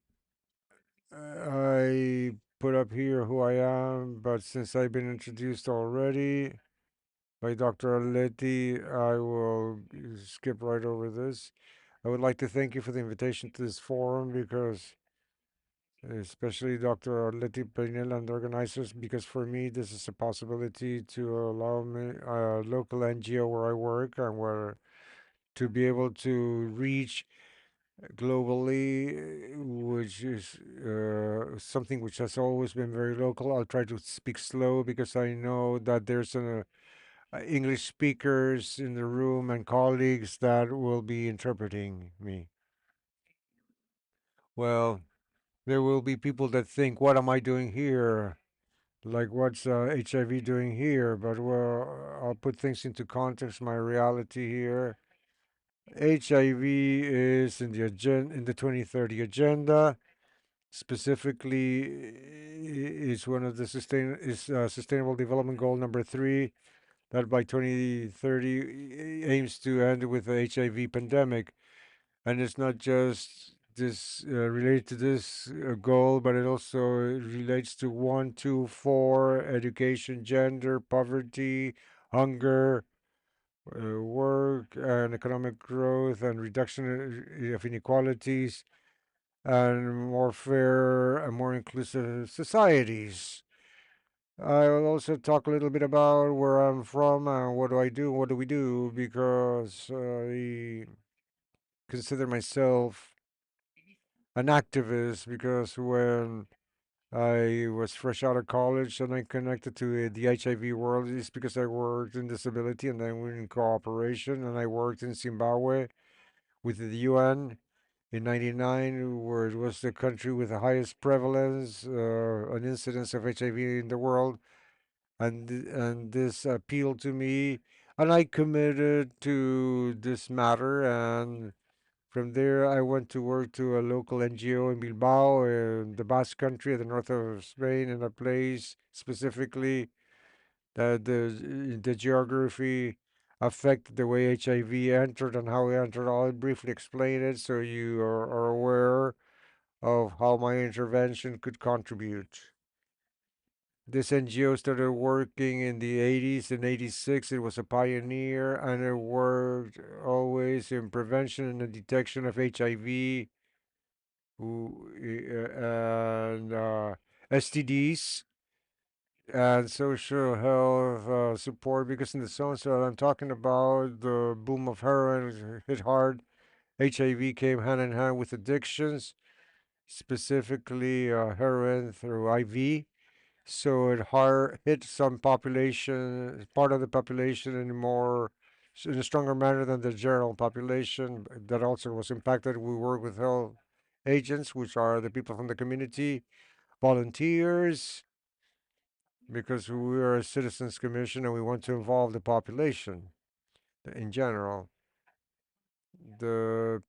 I put up here who I am, but since I've been introduced already by Dr. Aleti, I will skip right over this. I would like to thank you for the invitation to this forum because especially Dr. Leti Pinel and the organizers, because for me, this is a possibility to allow me, a local NGO where I work and where to be able to reach globally, which is something which has always been very local. I'll try to speak slow because I know that there's English speakers in the room and colleagues that will be interpreting me. Well, there will be people that think, what am I doing here? Like, what's HIV doing here? But, well, I'll put things into context, my reality here. HIV is in the 2030 agenda. Specifically, is one of the sustainable development goal number 3 that by 2030 aims to end with the HIV pandemic. And it's not just this related to this goal, but it also relates to 1, 2, 4, education, gender, poverty, hunger, work, and economic growth, and reduction of inequalities, and more fair and more inclusive societies. I will also talk a little bit about where I'm from and what do I do, what do we do, because I consider myself an activist because when I was fresh out of college and I connected to the HIV world, it's because I worked in disability and then we in cooperation, and I worked in Zimbabwe with the UN in '99, where it was the country with the highest prevalence and incidence of HIV in the world, and this appealed to me, and I committed to this matter. And from there, I went to work to a local NGO in Bilbao, in the Basque Country, at the north of Spain, in a place specifically that the geography affected the way HIV entered and how it entered. I'll briefly explain it so you are aware of how my intervention could contribute. This NGO started working in the 80s. In 86, it was a pioneer, and it worked always in prevention and the detection of HIV and STDs and social health support. Because in the zones that I'm talking about, the boom of heroin hit hard. HIV came hand in hand with addictions. specifically heroin through IV. So it hard hit some population, part of the population in a stronger manner than the general population. That also was impacted. We work with health agents, which are the people from the community, volunteers, because we are a citizens commission and we want to involve the population in general. The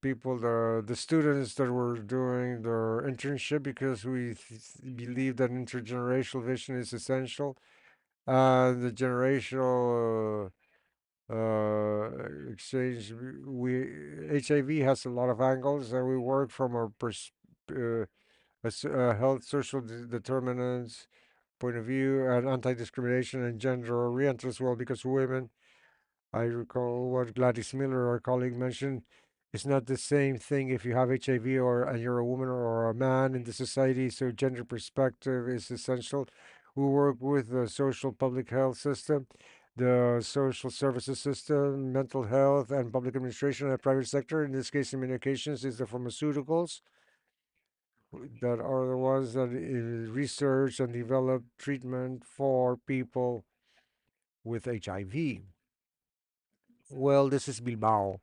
students that were doing their internship, because we believe that intergenerational vision is essential. The generational exchange, we HIV has a lot of angles, and we work from uh, a health social determinants point of view and anti-discrimination and gender oriented as well, because women, I recall what Gladys Miller, our colleague, mentioned. It's not the same thing if you have HIV or and you're a woman or a man in the society. So gender perspective is essential. We work with the social public health system, the social services system, mental health, and public administration and private sector. In this case, communications is the pharmaceuticals that are the ones that research and develop treatment for people with HIV. Well, this is Bilbao.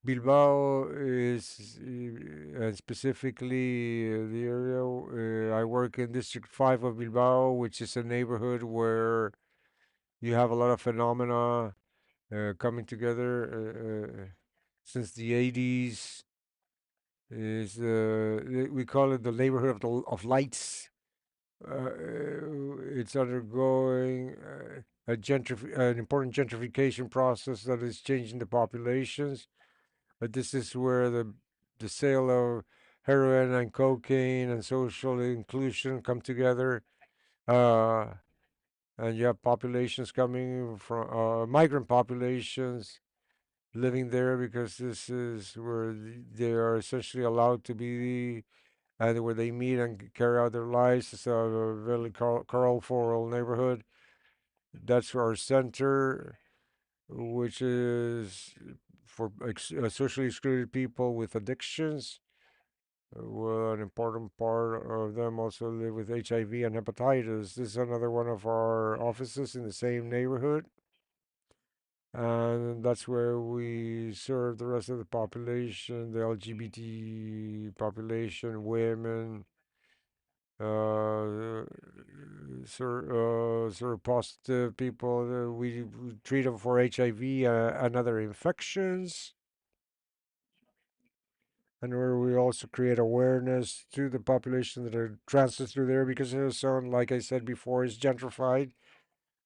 Bilbao is specifically the area I work in District 5 of Bilbao, which is a neighborhood where you have a lot of phenomena coming together since the 80s. Is we call it the neighborhood of lights. It's undergoing an important gentrification process that is changing the populations. But this is where the sale of heroin and cocaine and social inclusion come together. Uh, and you have populations coming from migrant populations living there, because this is where they are essentially allowed to be and where they meet and carry out their lives. It's a very colorful neighborhood. That's our center, which is for socially excluded people with addictions. Well, an important part of them also live with HIV and hepatitis. This is another one of our offices in the same neighborhood. And that's where we serve the rest of the population, the LGBT population, women, uh, positive people. We treat them for HIV and other infections, and where we also create awareness to the population that are transits through there, because Arizona, like I said before, is gentrified.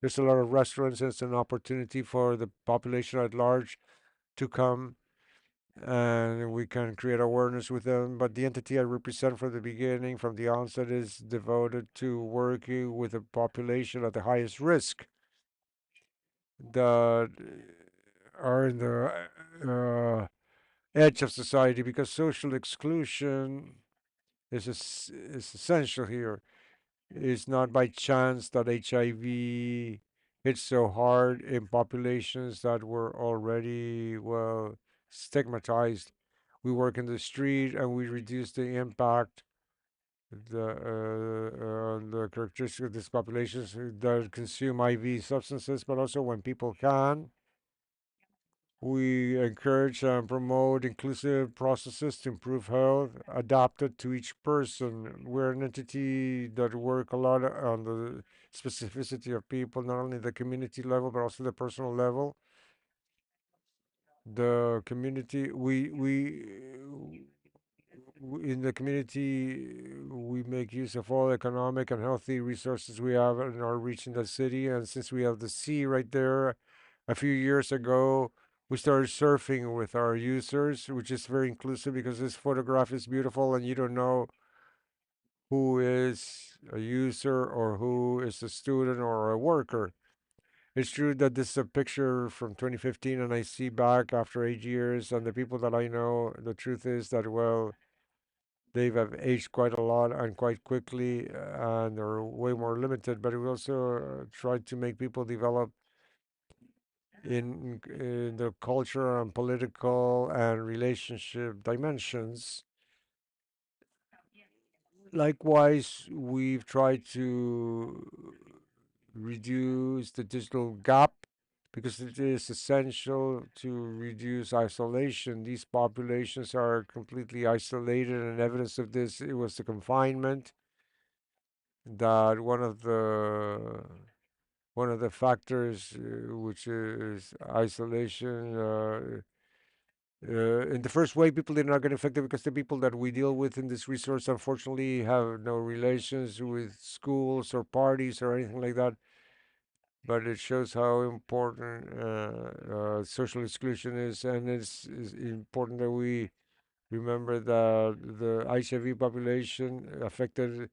There's a lot of restaurants, and it's an opportunity for the population at large to come, and we can create awareness with them. But the entity I represent from the beginning, from the onset, is devoted to working with the population at the highest risk that are in the edge of society, because social exclusion is essential here. It's not by chance that HIV hits so hard in populations that were already, well, stigmatized. We work in the street and we reduce the impact, the characteristics of these populations that consume IV substances, but also when people can. We encourage and promote inclusive processes to improve health, adapted to each person. We're an entity that work a lot on the specificity of people, not only the community level, but also the personal level. The community, in the community, we make use of all economic and healthy resources we have in our reach in the city. And since we have the sea right there, a few years ago, we started surfing with our users, which is very inclusive, because this photograph is beautiful and you don't know who is a user or who is a student or a worker. It's true that this is a picture from 2015, and I see back after 8 years, and the people that I know, the truth is that, well, they've have aged quite a lot and quite quickly, and are way more limited. But we also try to make people develop in the culture and political and relationship dimensions. Likewise, we've tried to reduce the digital gap because it is essential to reduce isolation. These populations are completely isolated, and evidence of this it was the confinement that one of the factors which is isolation. In the first way, people did not get infected because the people that we deal with in this resource, unfortunately, have no relations with schools or parties or anything like that. But it shows how important social exclusion is, and it's important that we remember that the HIV population affected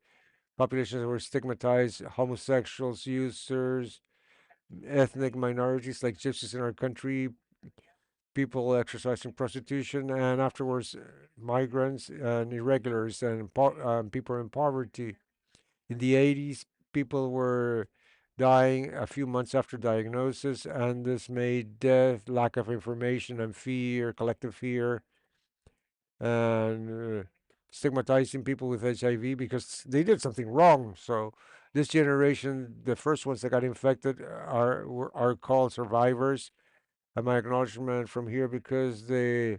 populations that were stigmatized, homosexuals, users, ethnic minorities like gypsies in our country, people exercising prostitution, and afterwards migrants and irregulars and people in poverty. In the 80s, people were dying a few months after diagnosis, and this made death, lack of information, and fear, collective fear, and stigmatizing people with HIV because they did something wrong. So this generation, the first ones that got infected, are called survivors. And my acknowledgement from here because they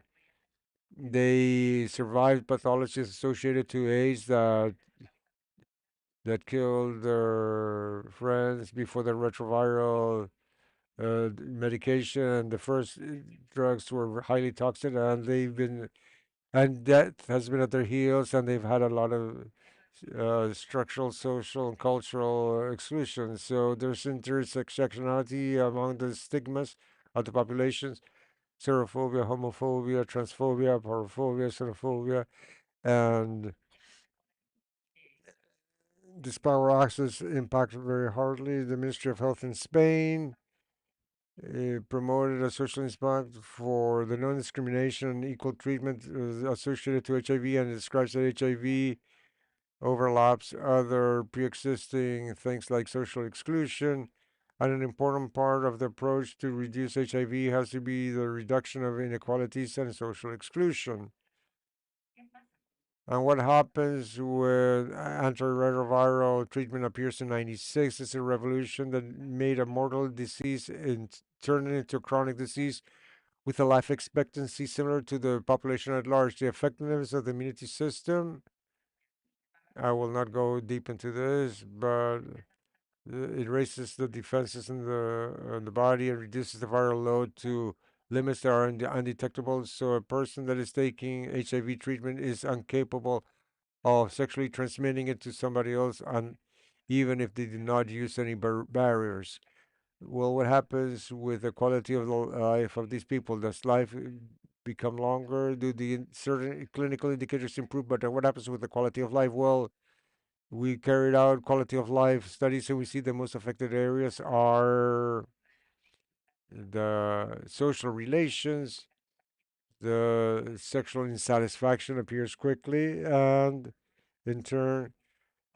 survived pathologies associated to AIDS that killed their friends before the retroviral medication. The first drugs were highly toxic, and death has been at their heels, and they've had a lot of structural, social, and cultural exclusion. So there's intersectionality among the stigmas of the populations: xenophobia, homophobia, transphobia, paraphobia, xenophobia, and this power access impacted very hardly. The Ministry of Health in Spain promoted a social impact for the non-discrimination and equal treatment associated to HIV, and describes that HIV overlaps other pre-existing things like social exclusion. And an important part of the approach to reduce HIV has to be the reduction of inequalities and social exclusion. And what happens when antiretroviral treatment appears in 96 is a revolution that made a mortal disease and turned it into a chronic disease with a life expectancy similar to the population at large. The effectiveness of the immunity system, I will not go deep into this, but it raises the defenses in the body and reduces the viral load to limits that are undetectable. So a person that is taking HIV treatment is incapable of sexually transmitting it to somebody else, and even if they did not use any barriers. Well, what happens with the quality of the life of these people? Does life become longer? Do the certain clinical indicators improve? But what happens with the quality of life? Well, we carried out quality of life studies, and we see the most affected areas are the social relations, the sexual insatisfaction appears quickly, and in turn,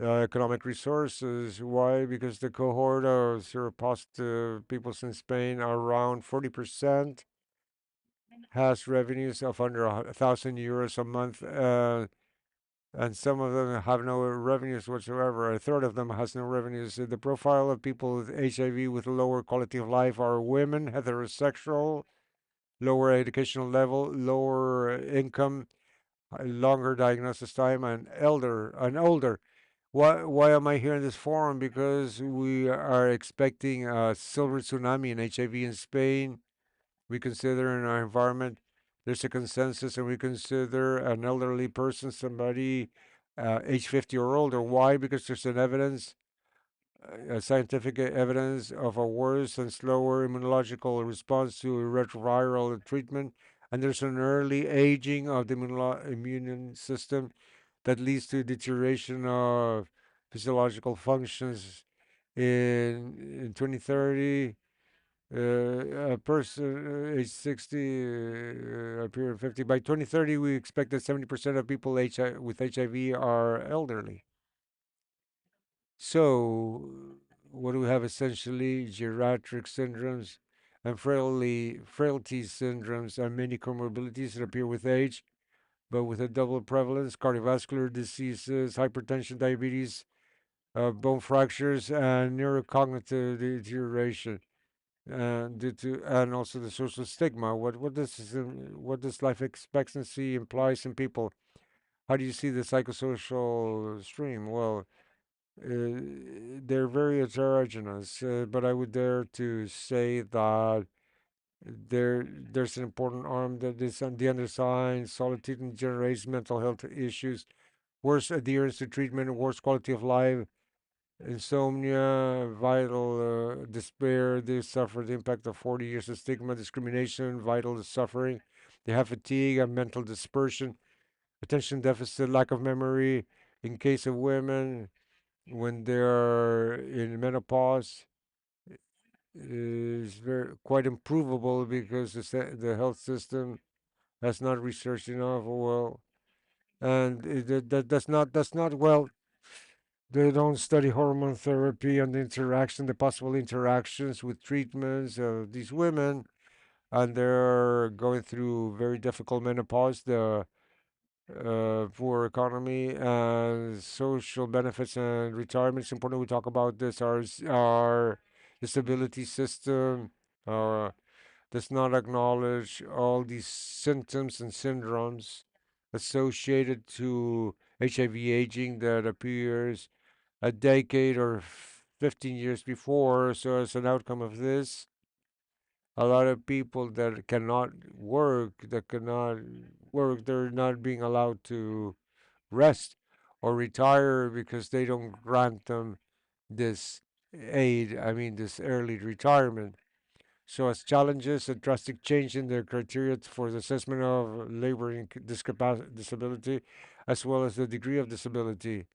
economic resources. Why? Because the cohort of seropositive peoples in Spain, around 40%, has revenues of under 1,000 euros a month, and some of them have no revenues whatsoever. A third of them has no revenues. The profile of people with HIV with lower quality of life are women, heterosexual, lower educational level, lower income, longer diagnosis time, and older. Why am I here in this forum? Because we are expecting a silver tsunami in HIV in Spain. We consider in our environment there's a consensus, and we consider an elderly person somebody age 50 or older. Why? Because there's an evidence, scientific evidence of a worse and slower immunological response to retroviral treatment, and there's an early aging of the immune system that leads to deterioration of physiological functions. In 2030, a person age 60 appear 50. By 2030, we expect that 70% of people with HIV are elderly. So, what do we have essentially? Geriatric syndromes and frailty syndromes and many comorbidities that appear with age. but with a double prevalence: cardiovascular diseases, hypertension, diabetes, bone fractures, and neurocognitive deterioration. Due to and also the social stigma. What does life expectancy implies in people? How do you see the psychosocial stream? Well, they're very heterogeneous, but I would dare to say that there's an important arm that is on the undersigned. Solitude and generates mental health issues, worse adherence to treatment, worse quality of life, insomnia, vital despair. They suffer the impact of 40 years of stigma, discrimination, vital suffering. They have fatigue and mental dispersion, attention deficit, lack of memory. In case of women, when they're in menopause, is very quite improvable because the health system has not researched enough. Well, and that's not well. They don't study hormone therapy and the interaction, the possible interactions with treatments of these women, and they're going through very difficult menopause. The poor economy and social benefits and retirement. It's important we talk about this. Our disability system uh, does not acknowledge all these symptoms and syndromes associated to HIV aging that appears a decade or 15 years before. So as an outcome of this, a lot of people that cannot work, they're not being allowed to rest or retire because they don't grant them this aid, I mean, this early retirement. So, as challenges, a drastic change in the criteria for the assessment of labor disability, as well as the degree of disability,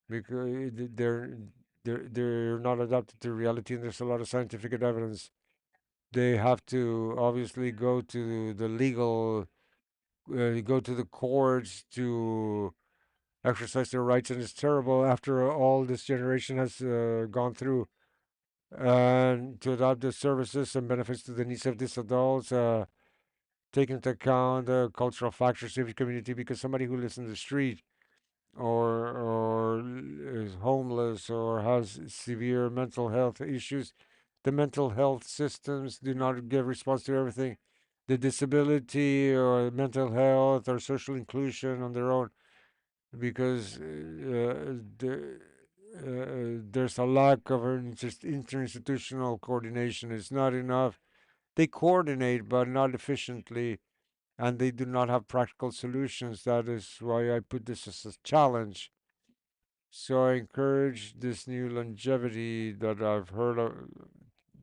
because they're not adapted to reality, and there's a lot of scientific evidence. They have to obviously go to the courts to exercise their rights, and it's terrible after all this generation has gone through. And to adopt the services and benefits to the needs of these adults, take into account the cultural factors of the community, because somebody who lives in the street or is homeless or has severe mental health issues, the mental health systems do not give response to everything. The disability or mental health or social inclusion on their own, because there's a lack of interinstitutional coordination. It's not enough. They coordinate, but not efficiently, and they do not have practical solutions. That is why I put this as a challenge. So I encourage this new longevity that I've heard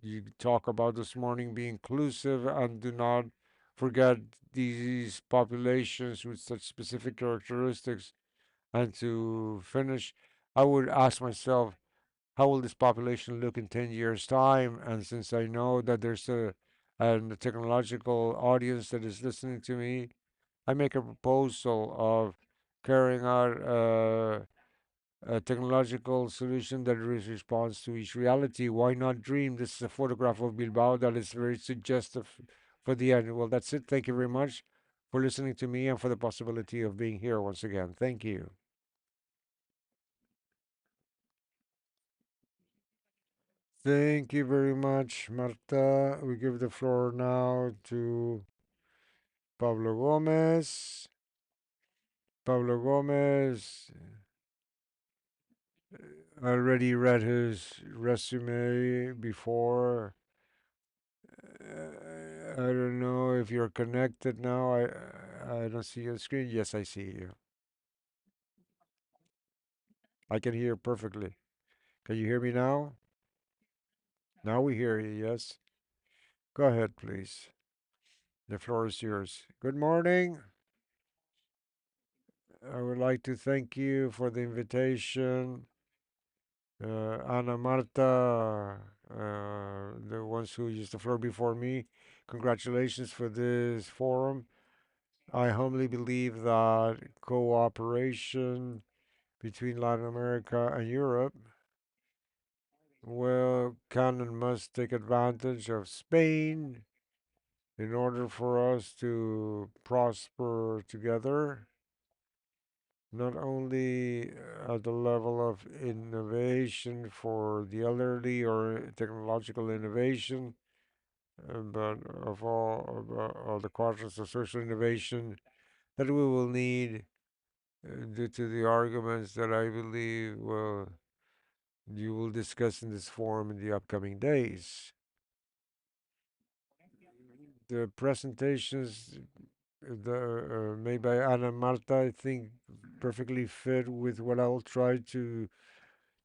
you talk about this morning, be inclusive and do not forget these populations with such specific characteristics. And to finish, I would ask myself, how will this population look in 10 years' time? And since I know that there's a technological audience that is listening to me, I make a proposal of carrying out a technological solution that responds to each reality. Why not dream? This is a photograph of Bilbao that is very suggestive for the end. Well, that's it. Thank you very much for listening to me and for the possibility of being here once again. Thank you. Thank you very much, Marta. We give the floor now to Pablo Gomez. Pablo Gomez already read his resume before. I don't know if you're connected now. I don't see your screen. Yes, I see you. I can hear perfectly. Can you hear me now? Now we hear you, yes. Go ahead, please. The floor is yours. Good morning. I would like to thank you for the invitation. Ana Marta, the ones who used the floor before me, congratulations for this forum. I humbly believe that cooperation between Latin America and Europe will can and must take advantage of Spain in order for us to prosper together, not only at the level of innovation for the elderly or technological innovation, but of all the quadrants of social innovation that we will need due to the arguments that I believe you will discuss in this forum in the upcoming days. The presentations made by Ana Marta, I think, perfectly fit with what I'll try to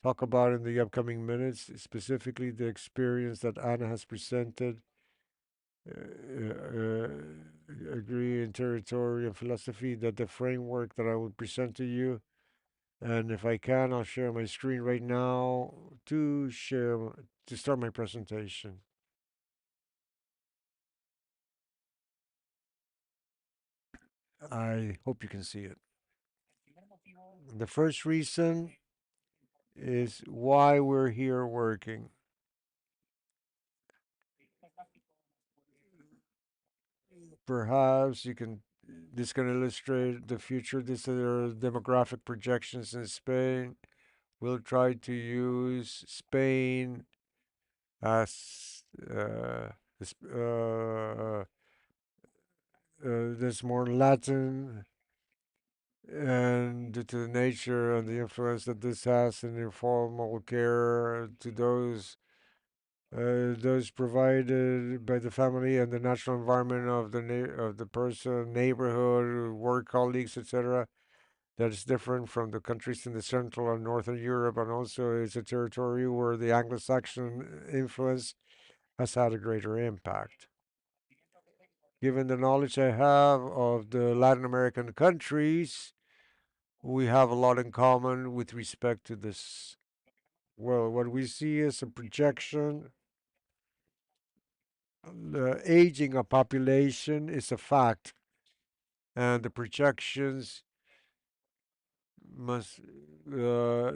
talk about in the upcoming minutes, specifically the experience that Ana has presented, agree in territory and philosophy, that the framework that I will present to you. And if I can, I'll share my screen right now to start my presentation. I hope you can see it. The first reason is why we're here working. Perhaps this can illustrate the future. These are demographic projections in Spain. We'll try to use Spain as this more Latin, and due to the nature and the influence that this has in informal care to those provided by the family and the natural environment of the person, neighborhood, work colleagues, etc. That is different from the countries in the Central and Northern Europe, and also it's a territory where the Anglo-Saxon influence has had a greater impact. Given the knowledge I have of the Latin American countries, we have a lot in common with respect to this. Well, what we see is a projection. The aging of population is a fact, and the projections must uh,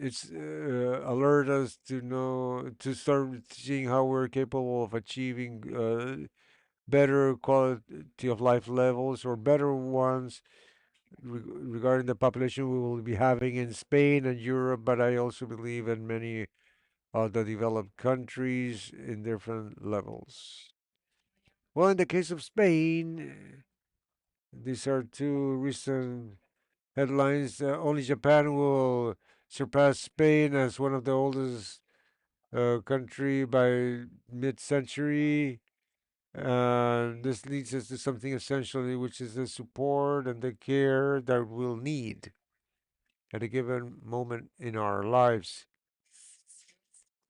alert us to know to start seeing how we're capable of achieving better quality of life levels or better ones regarding the population we will be having in Spain and Europe, but I also believe in many of the developed countries in different levels. Well, in the case of Spain, these are two recent headlines. Only Japan will surpass Spain as one of the oldest country by mid-century. And this leads us to something essentially, which is the support and the care that we'll need at a given moment in our lives.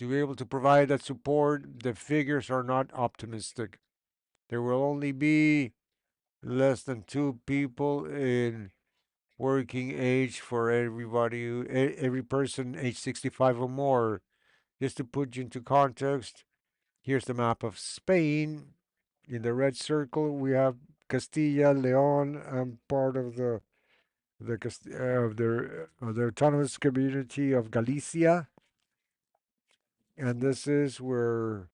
To be able to provide that support, the figures are not optimistic. There will only be less than two people in working age for everybody, every person age 65 or more. Just to put you into context, here's the map of Spain. In the red circle, we have Castilla, Leon, and part of the autonomous community of Galicia, and this is where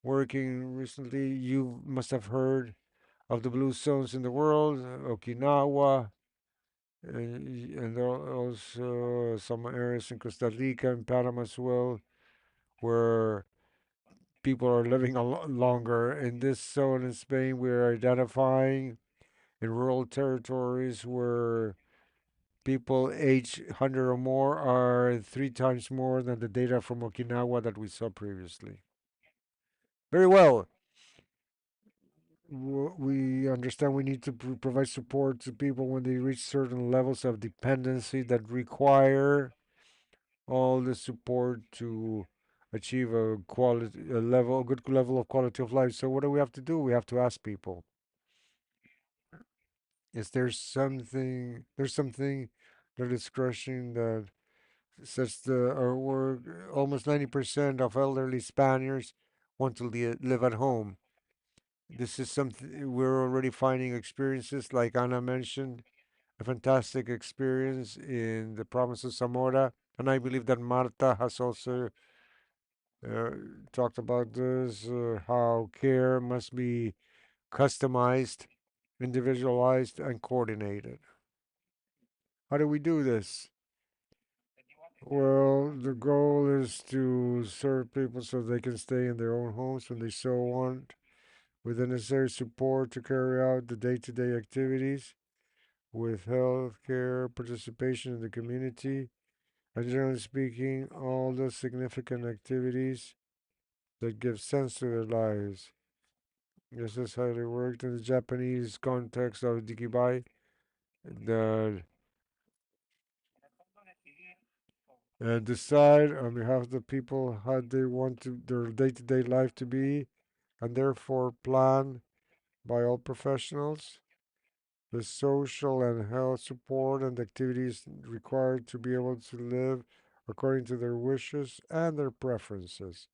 working recently. You must have heard of the blue zones in the world, Okinawa, and there are also some areas in Costa Rica and Panama as well, where people are living a lot longer. In this zone in Spain, we're identifying in rural territories where people age 100 or more are three times more than the data from Okinawa that we saw previously. Very well. We understand we need to provide support to people when they reach certain levels of dependency that require all the support to achieve a good level of quality of life. So what do we have to do? We have to ask people, is there's something that is crushing that says or almost 90% of elderly Spaniards want to live at home. This is something we're already finding experiences like Ana mentioned, a fantastic experience in the province of Zamora, and I believe that Marta has also uh, talked about this, how care must be customized, individualized, and coordinated. How do we do this? Well, the goal is to serve people so they can stay in their own homes when they so want, with the necessary support to carry out the day to day activities, with health care, participation in the community, and generally speaking, all the significant activities that give sense to their lives. This is how they worked in the Japanese context of Dikibai. The decide on behalf of the people how they want their day-to-day life to be, and therefore plan by all professionals the social and health support and activities required to be able to live according to their wishes and their preferences.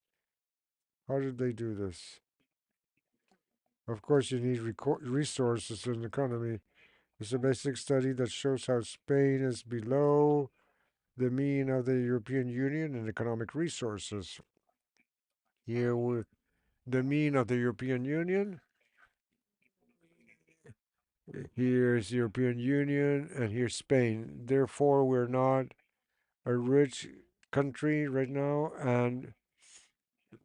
How did they do this? Of course, you need resources in the economy. It's a basic study that shows how Spain is below the mean of the European Union in economic resources. Here, with the mean of the European Union, here's European Union, and here's Spain. Therefore, we're not a rich country right now, and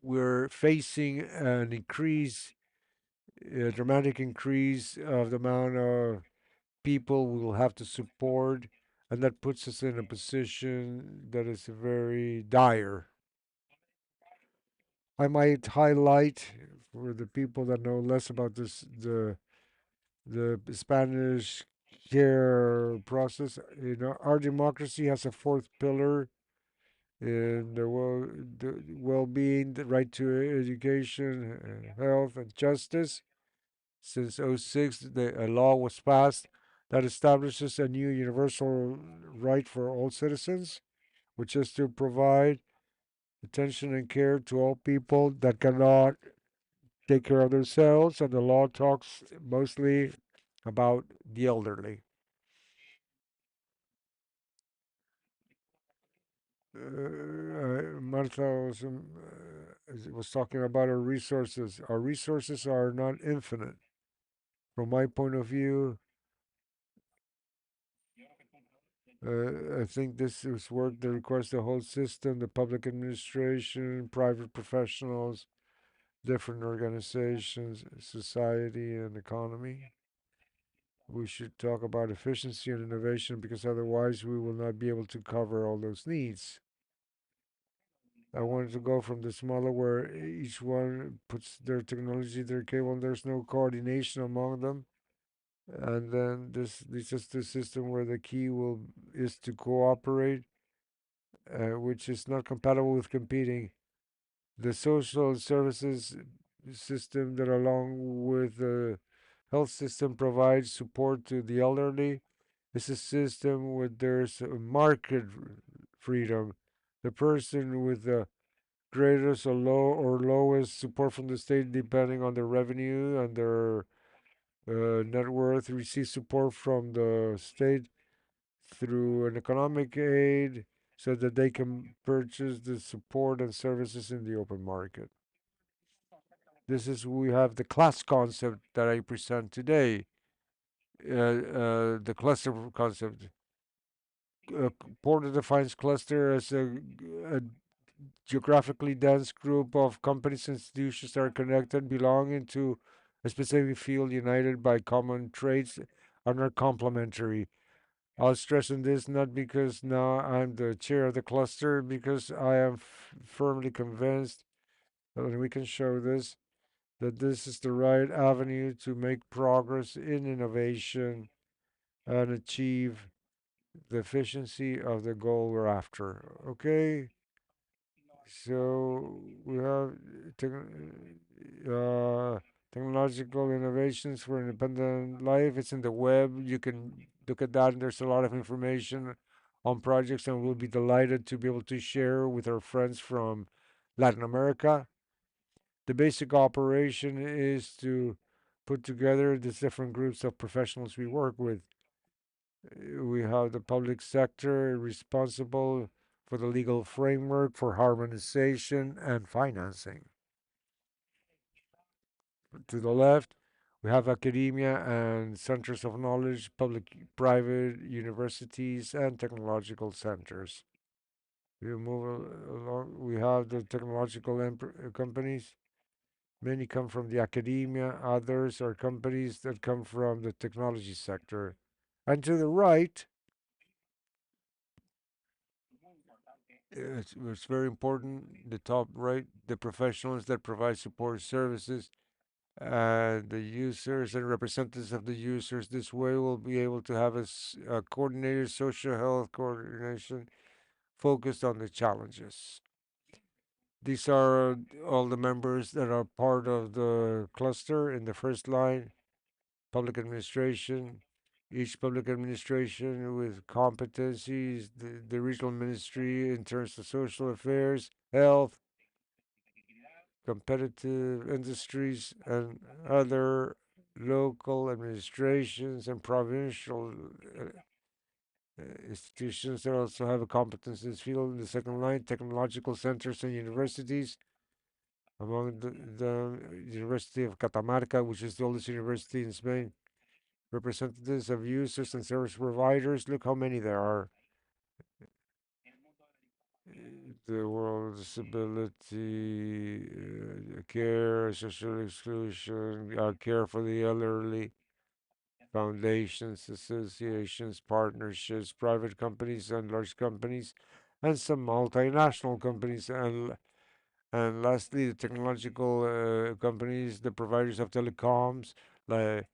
we're facing an increase, a dramatic increase of the amount of people we will have to support, and that puts us in a position that is very dire. I might highlight for the people that know less about this the Spanish care process. You know, our democracy has a fourth pillar in the well-being, the right to education, health, and justice. Since '06, a law was passed that establishes a new universal right for all citizens, which is to provide attention and care to all people that cannot take care of themselves. And the law talks mostly about the elderly. Martha was talking about our resources. Our resources are not infinite. From my point of view, I think this is work that requires the whole system, the public administration, private professionals, different organizations, society, and economy. We should talk about efficiency and innovation because otherwise we will not be able to cover all those needs. I wanted to go from the smaller where each one puts their technology, their cable, and there's no coordination among them. And then this leads us to a system where the key will is to cooperate, which is not compatible with competing. The social services system that along with the health system provides support to the elderly is a system where there's a market freedom. The person with the greatest or lowest support from the state, depending on their revenue and their net worth, receive support from the state through an economic aid so that they can purchase the support and services in the open market. This is we have the class concept that I present today. The cluster concept. Porter defines cluster as a geographically dense group of companies and institutions that are connected, belonging to a specific field, united by common traits, and are complementary. I'll stress on this not because now I'm the chair of the cluster, because I am firmly convinced, and we can show this, that this is the right avenue to make progress in innovation and achieve the efficiency of the goal we're after. Okay? So we have uh, technological innovations for independent life. It's in the web. You can look at that, and there's a lot of information on projects, and we'll be delighted to be able to share with our friends from Latin America. The basic operation is to put together these different groups of professionals we work with. We have the public sector responsible for the legal framework for harmonization and financing. To the left, we have academia and centers of knowledge, public, private universities, and technological centers. We move along. We have the technological companies. Many come from the academia, others are companies that come from the technology sector. And to the right, it's very important, the top right, the professionals that provide support services and the users and representatives of the users. This way, we'll be able to have a coordinated social health coordination focused on the challenges. These are all the members that are part of the cluster in the first line, public administration. Each public administration with competencies, the regional ministry in terms of social affairs, health, competitive industries, and other local administrations and provincial institutions that also have a competence in this field. In the second line, technological centers and universities. Among the University of Catamarca, which is the oldest university in Spain, representatives of users and service providers. Look how many there are. The World Disability Care, Social Exclusion, Care for the Elderly, foundations, associations, partnerships, private companies and large companies, and some multinational companies. And lastly, the technological companies, the providers of telecoms, like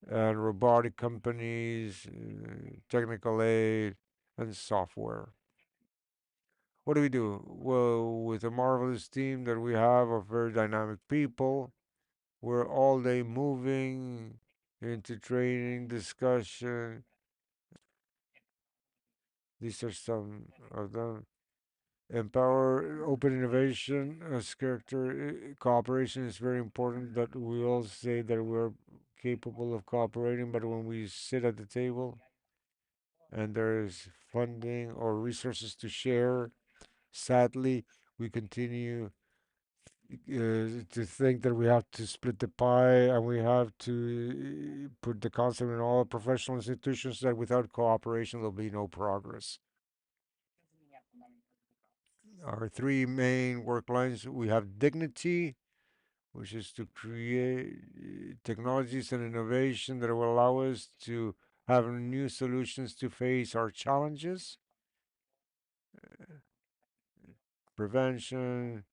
and robotic companies, technical aid, and software. What do we do? Well, with a marvelous team that we have of very dynamic people, we're all day moving into training, discussion. These are some of them. Empower open innovation as character. Cooperation is very important, that we all say that we're capable of cooperating, but when we sit at the table and there is funding or resources to share, sadly, we continue to think that we have to split the pie and we have to put the concept in all professional institutions that without cooperation there'll be no progress. Our three main work lines, we have dignity, which is to create technologies and innovation that will allow us to have new solutions to face our challenges. Prevention,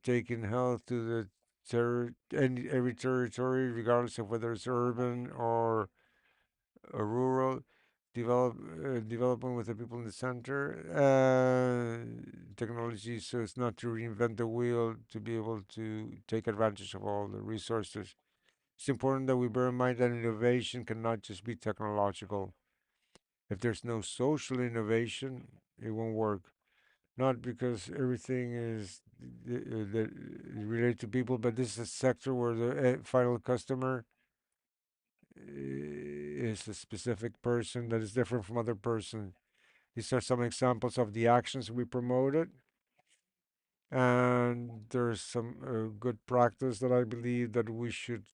taking health to the every territory, regardless of whether it's urban or rural. Development with the people in the center. Technology, so it's not to reinvent the wheel, to be able to take advantage of all the resources. It's important that we bear in mind that innovation cannot just be technological. If there's no social innovation, it won't work. Not because everything is related to people, but this is a sector where the final customer is a specific person that is different from other person. These are some examples of the actions we promoted. And there's some good practice that I believe that we should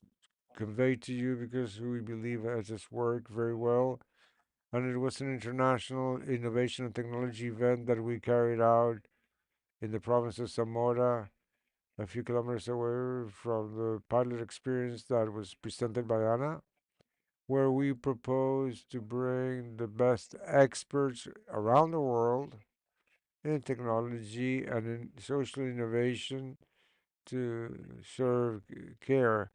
convey to you because we believe it has worked very well. And it was an international innovation and technology event that we carried out in the province of Zamora, a few kilometers away from the pilot experience that was presented by Anna, where we proposed to bring the best experts around the world in technology and in social innovation to serve care.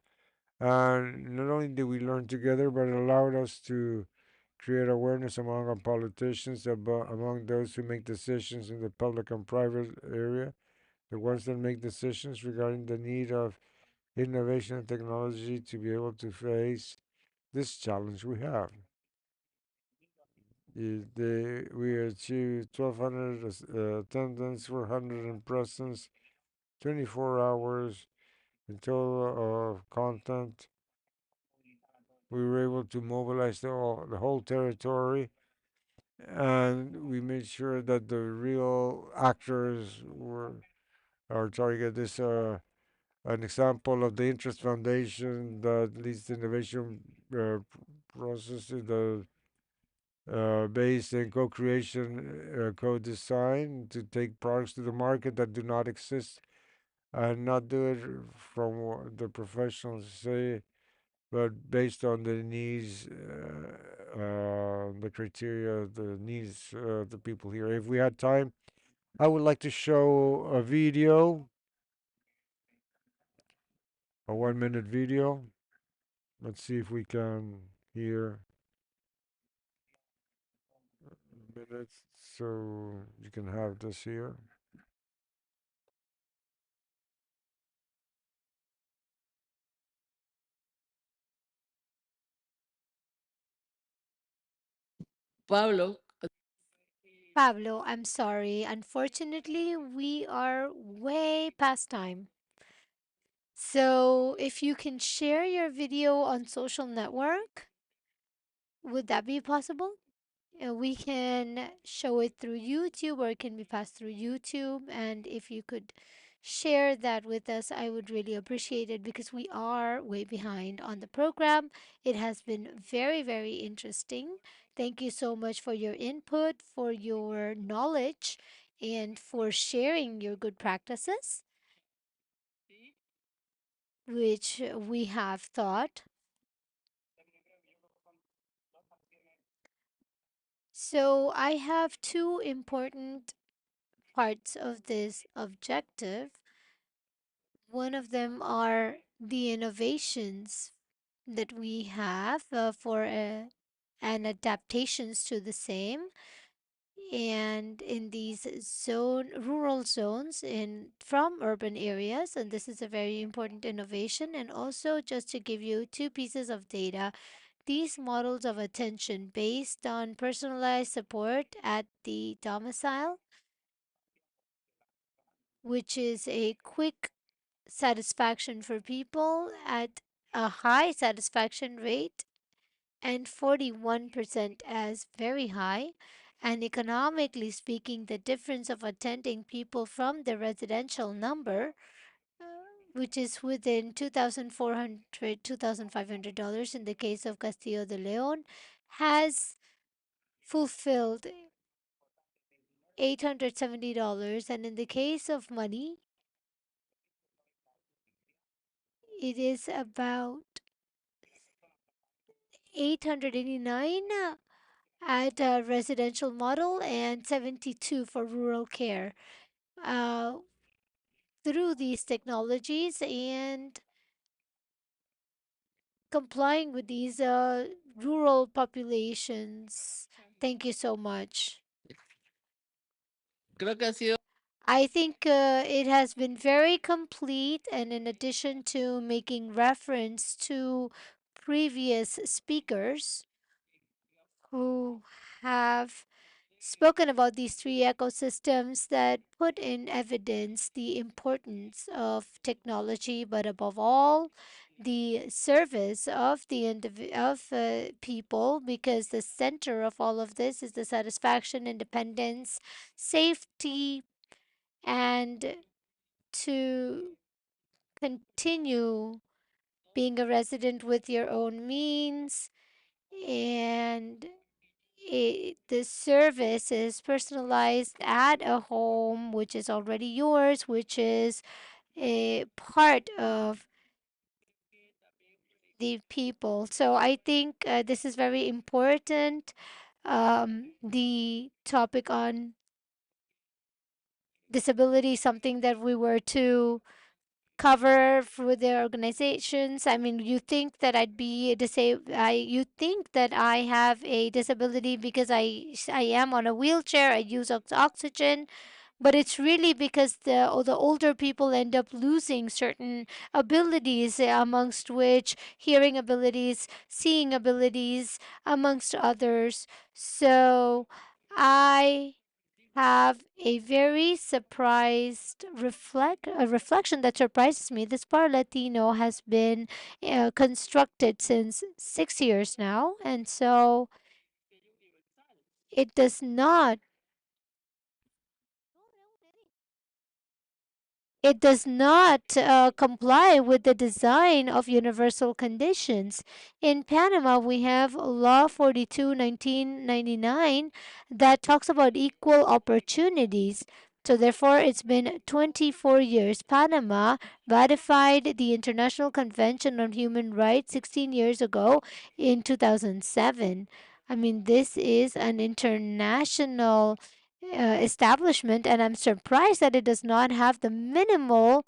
And not only did we learn together, but it allowed us to create awareness among our politicians, among those who make decisions in the public and private area, the ones that make decisions regarding the need of innovation and technology to be able to face this challenge we have. We achieved 1,200 attendance, 400 in presence, 24 hours in total of content. We were able to mobilize the whole territory and we made sure that the real actors were our target. This an example of the Interest Foundation that leads the innovation process in the based in co-creation, co-design to take products to the market that do not exist and not do it from what the professionals say, but based on the needs, the criteria, the needs of the people here. If we had time, I would like to show a video, a 1 minute video. Let's see if we can hear minutes so you can have this here. Pablo, Pablo, I'm sorry. Unfortunately, we are way past time. So, if you can share your video on social network, would that be possible? We can show it through YouTube or it can be passed through YouTube. And if you could share that with us, I would really appreciate it because we are way behind on the program. It has been very, very interesting. Thank you so much for your input, for your knowledge, and for sharing your good practices, which we have thought. So, I have two important parts of this objective. One of them are the innovations that we have for and adaptations to the same. And in these rural zones in from urban areas, and this is a very important innovation. And also, just to give you two pieces of data, these models of attention based on personalized support at the domicile, which is a quick satisfaction for people at a high satisfaction rate and 41% as very high. And economically speaking, the difference of attending people from the residential number, uh, which is within $2,400, $2,500 in the case of Castillo de Leon, has fulfilled $870. And in the case of money, it is about 889 at a residential model and 72 for rural care. Uh, Through these technologies and complying with these rural populations. Thank you so much. creo que ha sido I think it has been very complete, and in addition to making reference to previous speakers who have spoken about these three ecosystems that put in evidence the importance of technology, but above all, the service of people, because the center of all of this is the satisfaction, independence, safety, and to continue being a resident with your own means. And the service is personalized at a home which is already yours, which is a part of the people. So I think this is very important. The topic on disability, something that we were to cover for their organizations. I mean, you think that I'd be disabled. You think that I have a disability because I am on a wheelchair. I use oxygen, but it's really because the older people end up losing certain abilities, amongst which hearing abilities, seeing abilities, amongst others. So I have a very surprised a reflection that surprises me. This Bar Latino has been constructed since 6 years now, and so It does not it does not comply with the design of universal conditions. In Panama, we have Law 42 1999 that talks about equal opportunities. So, therefore, it's been 24 years. Panama ratified the International Convention on Human Rights 16 years ago in 2007. I mean, this is an international establishment, and I'm surprised that it does not have the minimal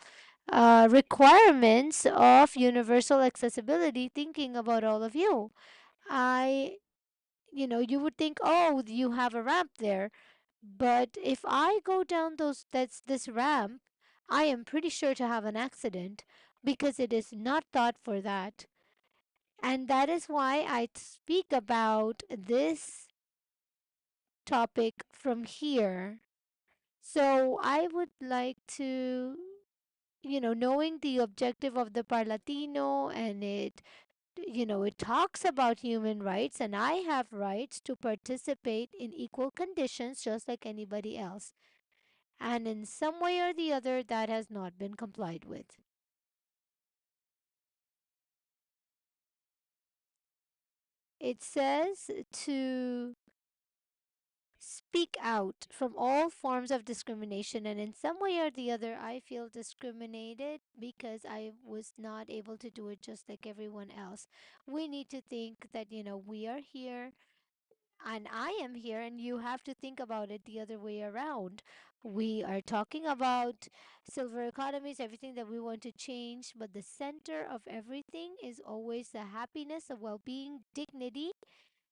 requirements of universal accessibility. Thinking about all of you, I, you would think, oh, you have a ramp there, but if I go down that's this ramp, I am pretty sure to have an accident because it is not thought for that. And that is why I speak about this topic from here. So I would like to, knowing the objective of the Parlatino, and it talks about human rights, and I have rights to participate in equal conditions just like anybody else. And in some way or the other, that has not been complied with. It says to speak out from all forms of discrimination, and in some way or the other I feel discriminated because I was not able to do it just like everyone else. We need to think that we are here, and I am here, and you have to think about it the other way around. We are talking about silver economies, everything that we want to change, but the center of everything is always the happiness, the well-being, dignity,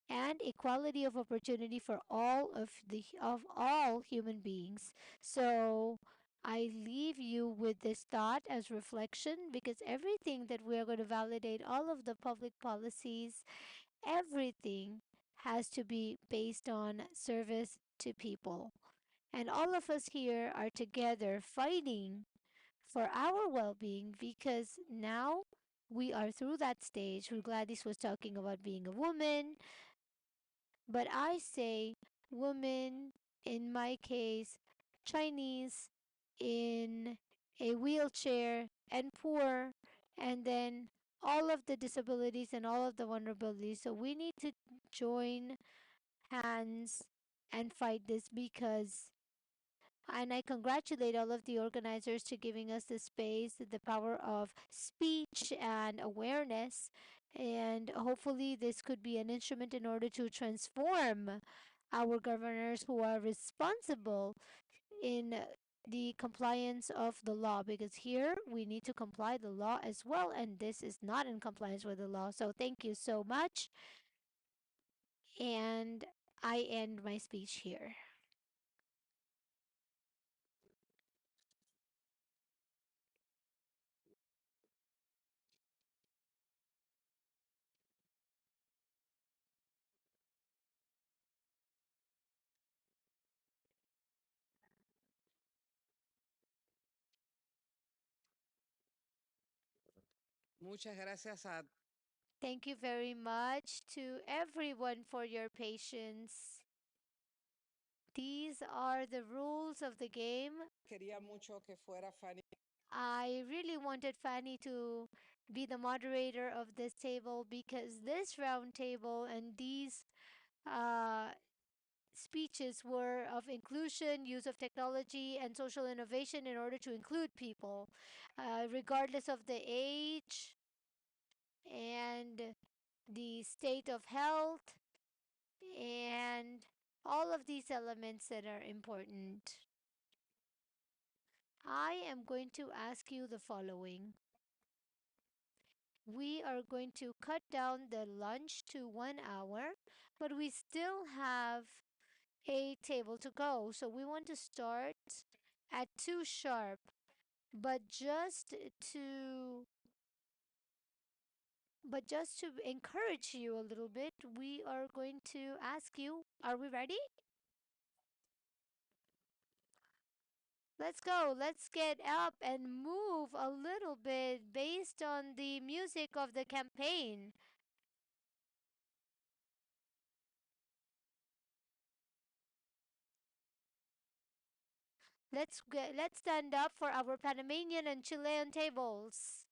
and equality of opportunity for all human beings. So I leave you with this thought as reflection, because everything that we are going to validate, all of the public policies, everything has to be based on service to people. And all of us here are together fighting for our well-being, because now we are through that stage where Gladys was talking about being a woman, but I say woman, in my case, Chinese, in a wheelchair, and poor, and then all of the disabilities and all of the vulnerabilities. So we need to join hands and fight this, because, and I congratulate all of the organizers to giving us the space, the power of speech and awareness. And hopefully, this could be an instrument in order to transform our governors who are responsible in the compliance of the law, because here we need to comply the law as well, and this is not in compliance with the law. So thank you so much, and I end my speech here. Muchas gracias a Thank you very much to everyone for your patience. These are the rules of the game. quería mucho que fuera Fanny. I really wanted Fanny to be the moderator of this table, because this round table and these uh, speeches were of inclusion, use of technology, and social innovation in order to include people, regardless of the age and the state of health, and all of these elements that are important. I am going to ask you the following. We are going to cut down the lunch to 1 hour, but we still have a table to go. So we want to start at 2 sharp. But just to encourage you a little bit, we are going to ask you, are we ready? Let's go. Let's get up and move a little bit based on the music of the campaign. Let's stand up for our Panamanian and Chilean tables.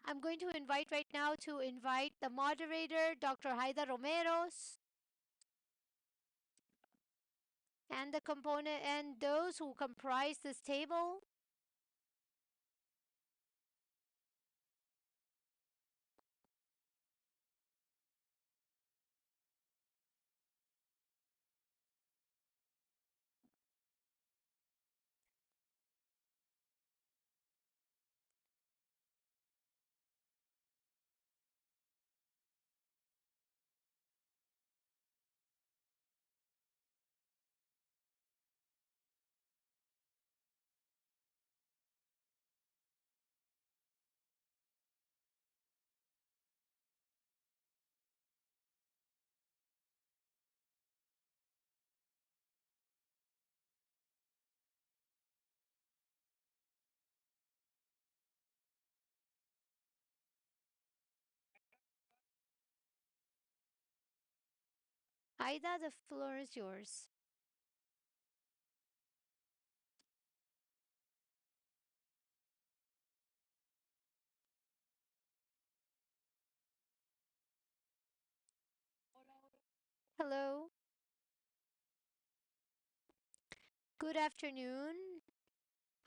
I'm going to invite right now to invite the moderator, Dr. Haida Romeros, and the component and those who comprise this table. Haida, the floor is yours. Hello. Good afternoon.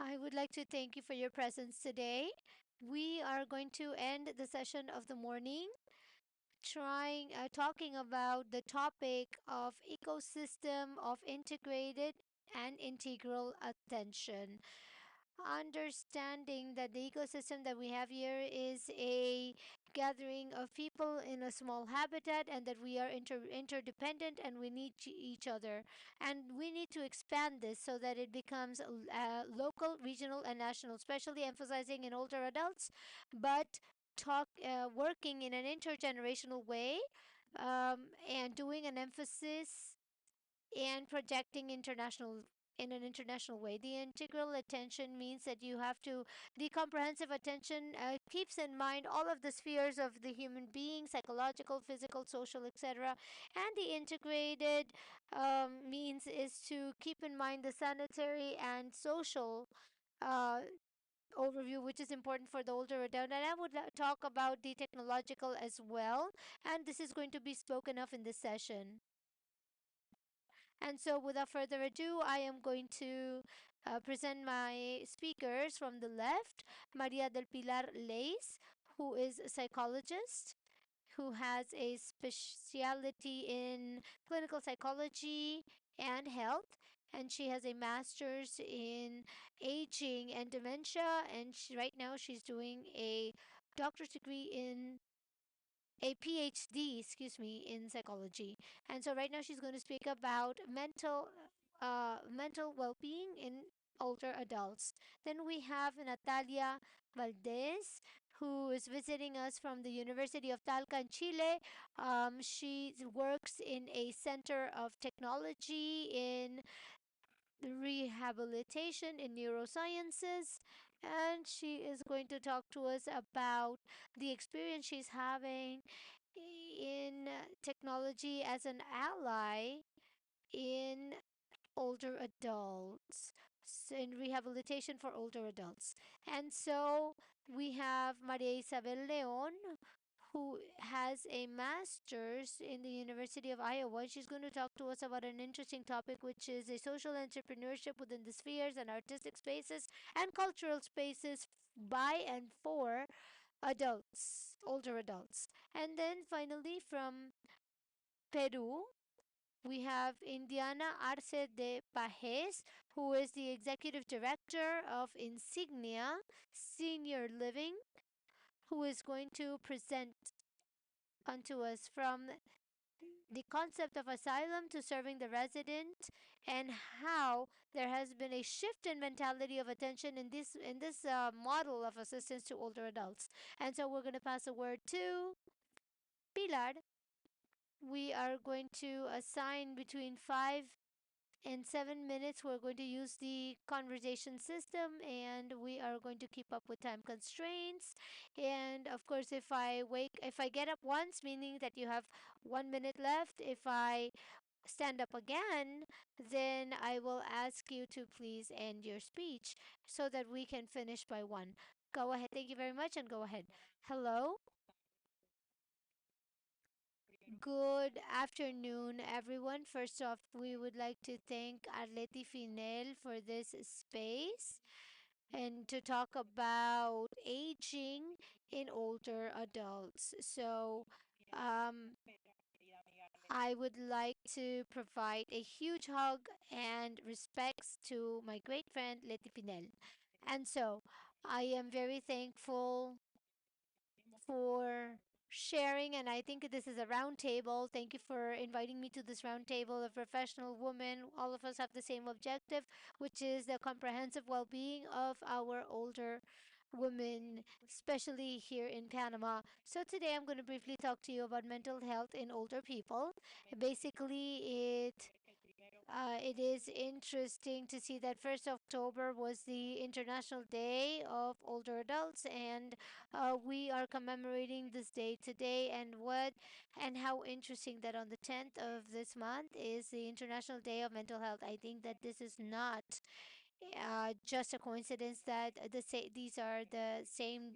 I would like to thank you for your presence today. We are going to end the session of the morning talking about the topic of ecosystem of integrated and integral attention. Understanding that the ecosystem that we have here is a gathering of people in a small habitat, and that we are interdependent, and we need each other, and we need to expand this so that it becomes local, regional, and national, especially emphasizing in older adults, but working in an intergenerational way, and doing an emphasis and projecting international in an international way. The integral attention means that you have to, the comprehensive attention keeps in mind all of the spheres of the human being: psychological, physical, social, etc. And the integrated means is to keep in mind the sanitary and social uh, overview, which is important for the older adult. And I would talk about the technological as well. And this is going to be spoken of in this session. And so, without further ado, I am going to present my speakers from the left: Maria del Pilar Leis, who is a psychologist who has a specialty in clinical psychology and health. And she has a master's in aging and dementia. And right now, she's doing a doctor's degree in a PhD, excuse me, in psychology. And so right now she's going to speak about mental well-being in older adults. Then we have Natalia Valdez, who is visiting us from the University of Talca in Chile. She works in a center of technology in rehabilitation in neurosciences, and she is going to talk to us about the experience she's having in technology as an ally in older adults, in rehabilitation for older adults. And so we have Maria Isabel Leon, who has a master's in the University of Iowa. She's going to talk to us about an interesting topic, which is a social entrepreneurship within the spheres and artistic spaces and cultural spaces by and for adults, older adults. And then finally, from Peru, we have Indiana Arce de Pajes, who is the executive director of Insignia Senior Living, who is going to present unto us from the concept of asylum to serving the resident, and how there has been a shift in mentality of attention in this model of assistance to older adults. And so we're going to pass the word to Pilar. We are going to assign between 5 and 7 minutes. We're going to use the conversation system, and we are going to keep up with time constraints. And of course, if I get up once, meaning that you have 1 minute left. If I stand up again, then I will ask you to please end your speech so that we can finish by one. Go ahead. Thank you very much, and go ahead. Hello. Good afternoon, everyone. First off, we would like to thank Arleti Finel for this space and to talk about aging in older adults. Um, I would like to provide a huge hug and respects to my great friend Leti Pinel. And so, I am very thankful for sharing, and I think this is a round table. Thank you for inviting me to this round table of professional women. All of us have the same objective, which is the comprehensive well-being of our older women, especially here in Panama. So today I'm going to briefly talk to you about mental health in older people. Basically, it is interesting to see that 1st October was the International Day of Older Adults, and we are commemorating this day today. And how interesting that on the 10th of this month is the International Day of Mental Health. I think that this is not just a coincidence that these are the same.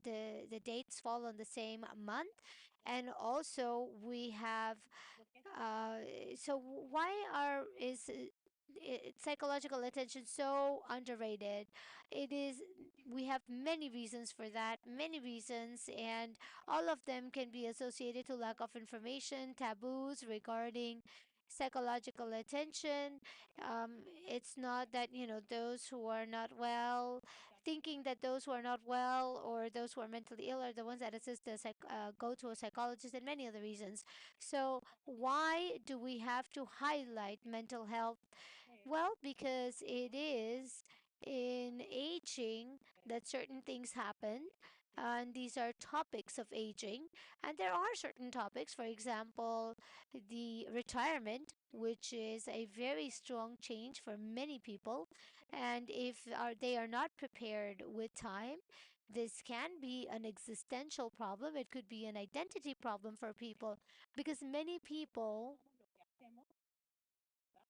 The dates fall on the same month, and also we have so why are is psychological attention so underrated? It is. We have many reasons for that, many reasons, and all of them can be associated to lack of information, taboos regarding psychological attention. It's not that those who are not well, thinking that those who are not well or those who are mentally ill are the ones that go to a psychologist, and many other reasons. So why do we have to highlight mental health? Well, because it is in aging that certain things happen. And these are topics of aging. And there are certain topics, for example, the retirement, which is a very strong change for many people. And if they are not prepared with time, this can be an existential problem. It could be an identity problem for people, because many people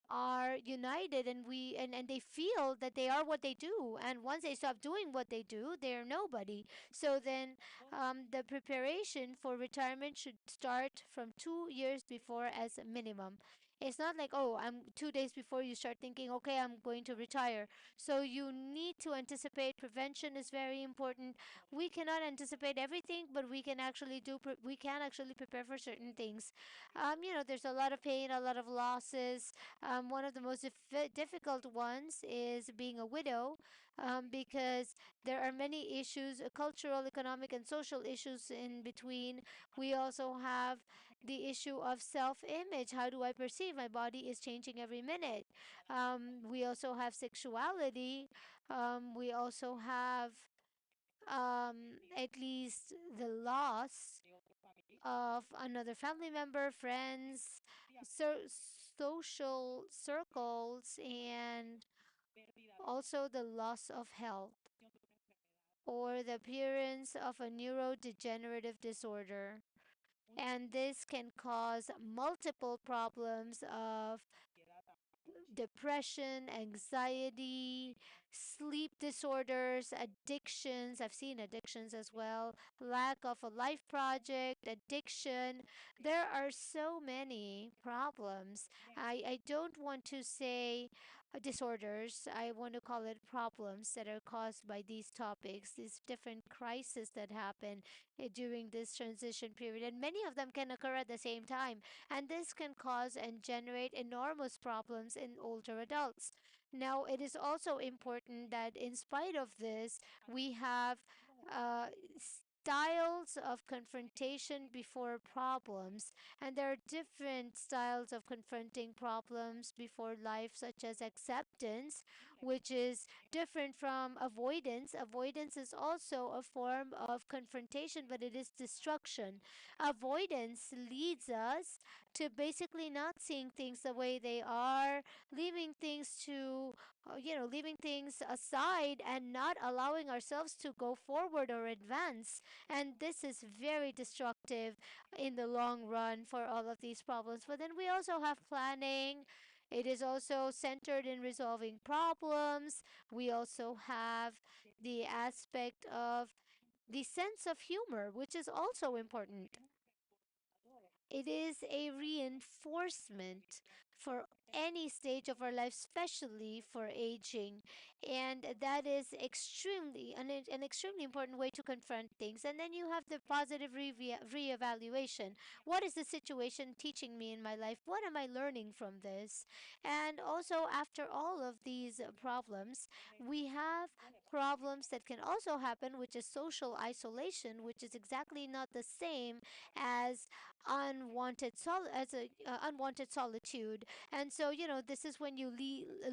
are united, and they feel that they are what they do, and once they stop doing what they do, they're nobody. So then the preparation for retirement should start from 2 years before as a minimum. It's not like, oh, I'm 2 days before you start thinking, okay, I'm going to retire. So you need to anticipate. Prevention is very important. We cannot anticipate everything, but we can actually prepare for certain things. There's a lot of pain, a lot of losses. One of the most difficult ones is being a widow, because there are many issues, cultural, economic, and social issues in between. We also have the issue of self image. How do I perceive? My body is changing every minute. We also have sexuality. We also have at least the loss of another family member, friends, social circles, and also the loss of health or the appearance of a neurodegenerative disorder. And this can cause multiple problems of depression, anxiety, sleep disorders, addictions. I've seen addictions as well, lack of a life project, addiction. There are so many problems. I don't want to say disorders. I want to call it problems that are caused by these topics, these different crises that happen during this transition period. And many of them can occur at the same time. And this can cause and generate enormous problems in older adults. Now, it is also important that in spite of this, we have uh, styles of confrontation before problems. And there are different styles of confronting problems before life, such as acceptance, which is different from avoidance. Avoidance is also a form of confrontation, but it is destruction. Avoidance leads us to basically not seeing things the way they are, leaving things to, leaving things aside and not allowing ourselves to go forward or advance. And this is very destructive in the long run for all of these problems. But then we also have planning. It is also centered in resolving problems. We also have the aspect of the sense of humor, which is also important. It is a reinforcement for any stage of our life, especially for aging. And that is an extremely important way to confront things. And then you have the positive reevaluation. What is the situation teaching me in my life? What am I learning from this? And also, after all of these problems, we have problems that can also happen, which is social isolation, which is exactly not the same as unwanted solitude. And so, this is when you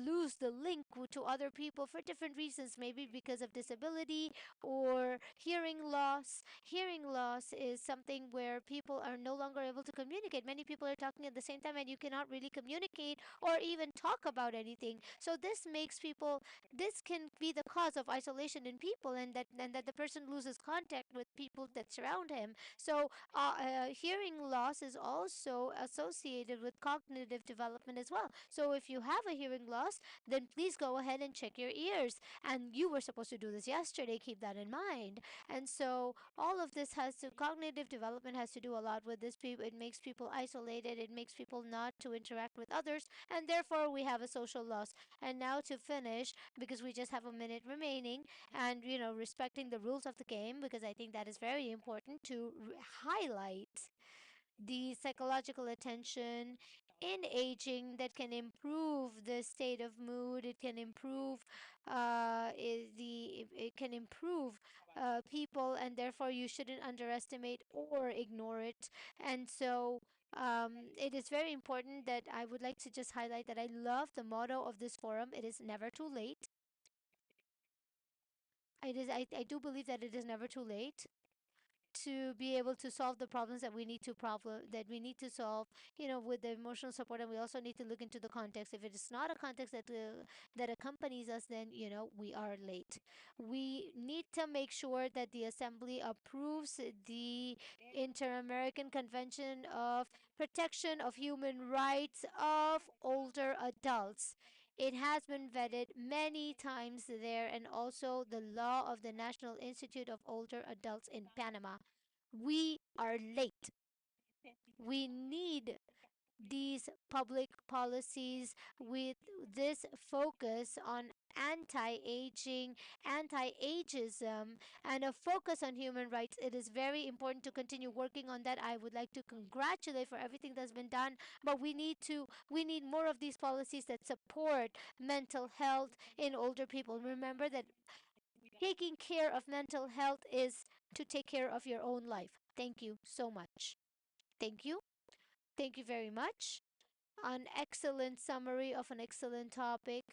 lose the link to other people for different reasons, maybe because of disability or hearing loss. Hearing loss is something where people are no longer able to communicate. Many people are talking at the same time and you cannot really communicate or even talk about anything. So this can be the cause of isolation in people, and that the person loses contact with people that surround him. So hearing loss is also associated with cognitive development as well. So if you have a hearing loss, then please go ahead and check your ears. And you were supposed to do this yesterday, keep that in mind. And so all of this cognitive development has to do a lot with this. It makes people isolated, it makes people not to interact with others, and therefore we have a social loss. And now to finish, because we just have a minute remaining, and respecting the rules of the game, because I think that is very important to highlight the psychological attention in aging that can improve the state of mood. It can improve it can improve people, and therefore you shouldn't underestimate or ignore it. And so it is very important that I would like to just highlight that I love the motto of this forum. It is never too late. I do believe that it is never too late to be able to solve the problems that we need to solve, with the emotional support. And we also need to look into the context. If it is not a context that accompanies us, then we are late. We need to make sure that the assembly approves the Inter-American Convention of Protection of Human Rights of Older Adults. It has been vetted many times there, and also the law of the National Institute of Older Adults in Panama. We are late. We need these public policies with this focus on anti-aging, anti-ageism, and a focus on human rights. It is very important to continue working on that. I would like to congratulate for everything that's been done, but we need more of these policies that support mental health in older people. Remember that taking care of mental health is to take care of your own life. Thank you so much. Thank you. Thank you very much. An excellent summary of an excellent topic.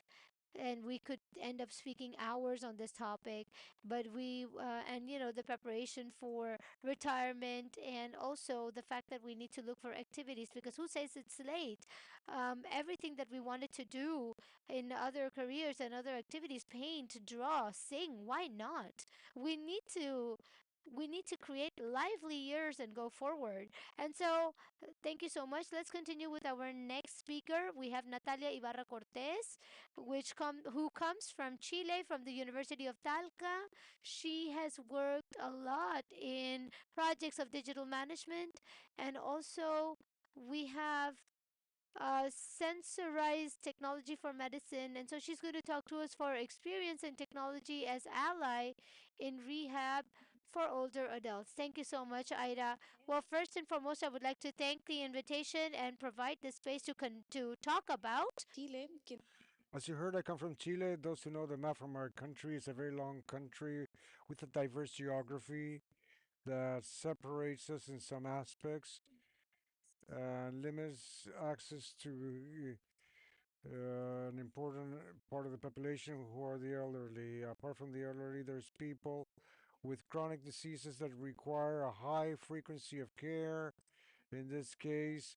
And we could end up speaking hours on this topic, but and the preparation for retirement, and also the fact that we need to look for activities, because who says it's late? Everything that we wanted to do in other careers and other activities, paint, draw, sing, why not? We need to we need to create lively years and go forward. And so, thank you so much. Let's continue with our next speaker. We have Natalia Ibarra Cortez, who comes from Chile, from the University of Talca. She has worked a lot in projects of digital management, and also we have sensorized technology for medicine. And so she's going to talk to us for her experience in technology as ally in rehab for older adults. Thank you so much, Ida. Well, first and foremost, I would like to thank the invitation and provide the space to talk about. Chile, que As you heard, I come from Chile. Those who know the map from our country, it's a very long country with a diverse geography that separates us in some aspects and limits access to an important part of the population who are the elderly. Apart from the elderly, there's people with chronic diseases that require a high frequency of care. In this case,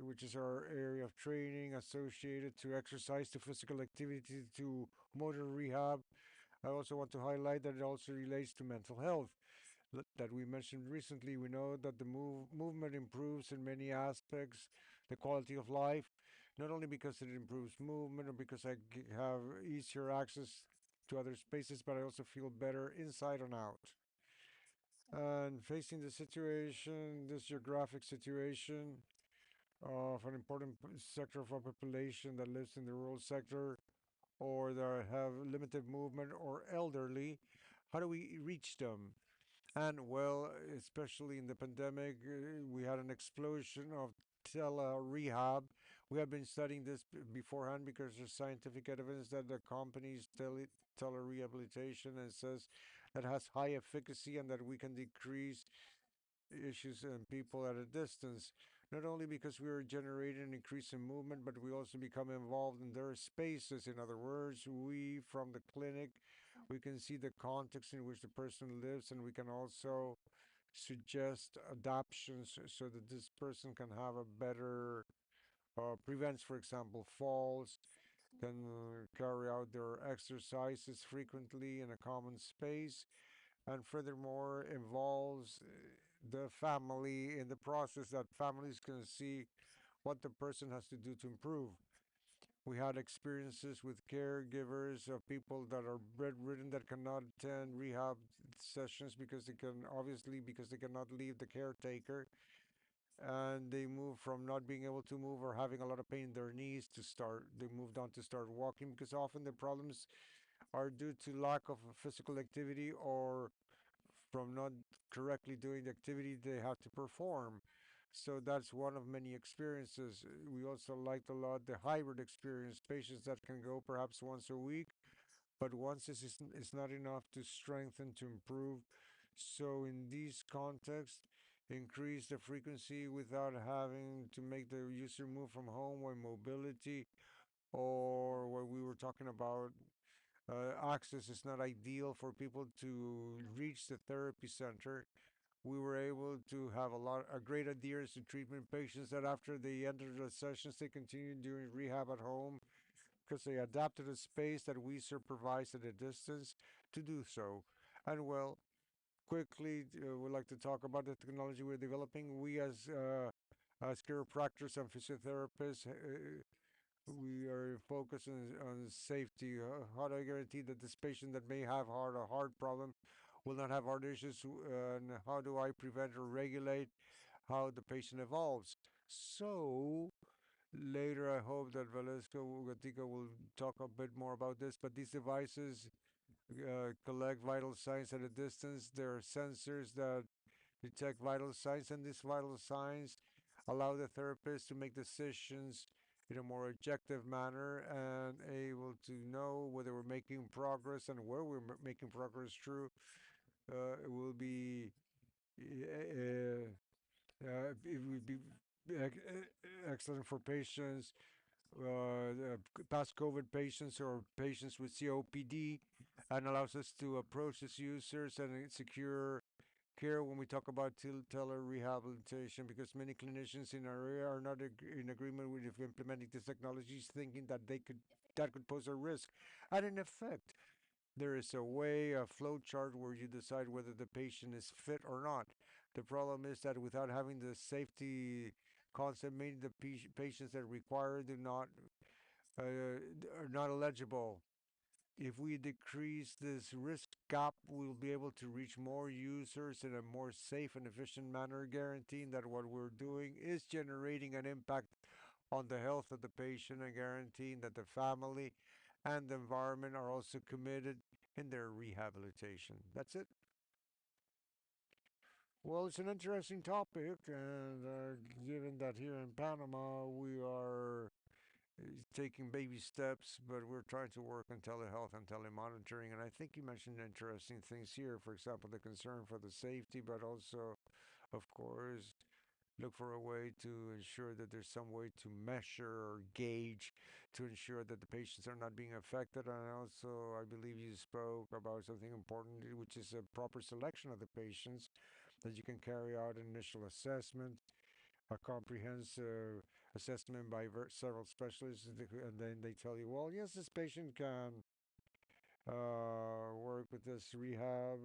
which is our area of training associated to exercise, to physical activity, to motor rehab. I also want to highlight that it also relates to mental health that we mentioned recently. We know that the movement improves in many aspects the quality of life, not only because it improves movement or because I have easier access to other spaces, but I also feel better inside and out. And facing the situation, this geographic situation of an important sector of our population that lives in the rural sector or that have limited movement or elderly, how do we reach them? And well, especially in the pandemic, we had an explosion of tele rehab. We have been studying this beforehand because there's scientific evidence that accompanies tele rehabilitation and says that has high efficacy and that we can decrease issues in people at a distance. Not only because we are generating an increase in movement, but we also become involved in their spaces. In other words, we from the clinic, we can see the context in which the person lives, and we can also suggest adaptations so that this person can have a better prevents, for example, falls, can carry out their exercises frequently in a common space, and furthermore involves the family in the process, that families can see what the person has to do to improve. We had experiences with caregivers of people that are bedridden that cannot attend rehab sessions because they can obviously because they cannot leave the caretaker, and they move from not being able to move or having a lot of pain in their knees to start they moved on to start walking because often the problems are due to lack of physical activity or from not correctly doing the activity they have to perform. So that's one of many experiences. We also liked a lot the hybrid experience, patients that can go perhaps once a week, but once is not enough to strengthen, to improve. So in these contexts, increase the frequency without having to make the user move from home or mobility, or what we were talking about access is not ideal for people to reach the therapy center. We were able to have a great adherence to treatment patients that after they entered the sessions, they continued doing rehab at home because they adapted a space that we supervise at a distance to do so. And well, quickly, we'd like to talk about the technology we're developing. We as chiropractors and physiotherapists, we are focused on safety. How do I guarantee that this patient that may have a heart problem will not have heart issues? And how do I prevent or regulate how the patient evolves? So later, I hope that Valesco Gatica will talk a bit more about this. But these devices collect vital signs at a distance. There are sensors that detect vital signs, and these vital signs allow the therapist to make decisions in a more objective manner and able to know whether we're making progress and where we're making progress through. It will be it would be excellent for patients, past COVID patients or patients with COPD, and allows us to approach these users and secure care when we talk about telerehabilitation, because many clinicians in our area are not in agreement with implementing these technologies, thinking that they could that could pose a risk. And in effect, There is a way, a flow chart where you decide whether the patient is fit or not. The problem is that without having the safety concept, many of the patients that require do not are not eligible. If we decrease this risk gap, we'll be able to reach more users in a more safe and efficient manner, guaranteeing that what we're doing is generating an impact on the health of the patient and guaranteeing that the family and the environment are also committed in their rehabilitation. That's it. Well, it's an interesting topic, and given that here in Panama we are taking baby steps, but we're trying to work on telehealth and telemonitoring. And I think you mentioned interesting things here. For example, the concern for the safety, but also, of course, look for a way to ensure that there's some way to measure or gauge to ensure that the patients are not being affected. And also, I believe you spoke about something important, which is a proper selection of the patients, that you can carry out an initial assessment, a comprehensive assessment by several specialists, and then they tell you, well, yes, this patient can work with this rehab,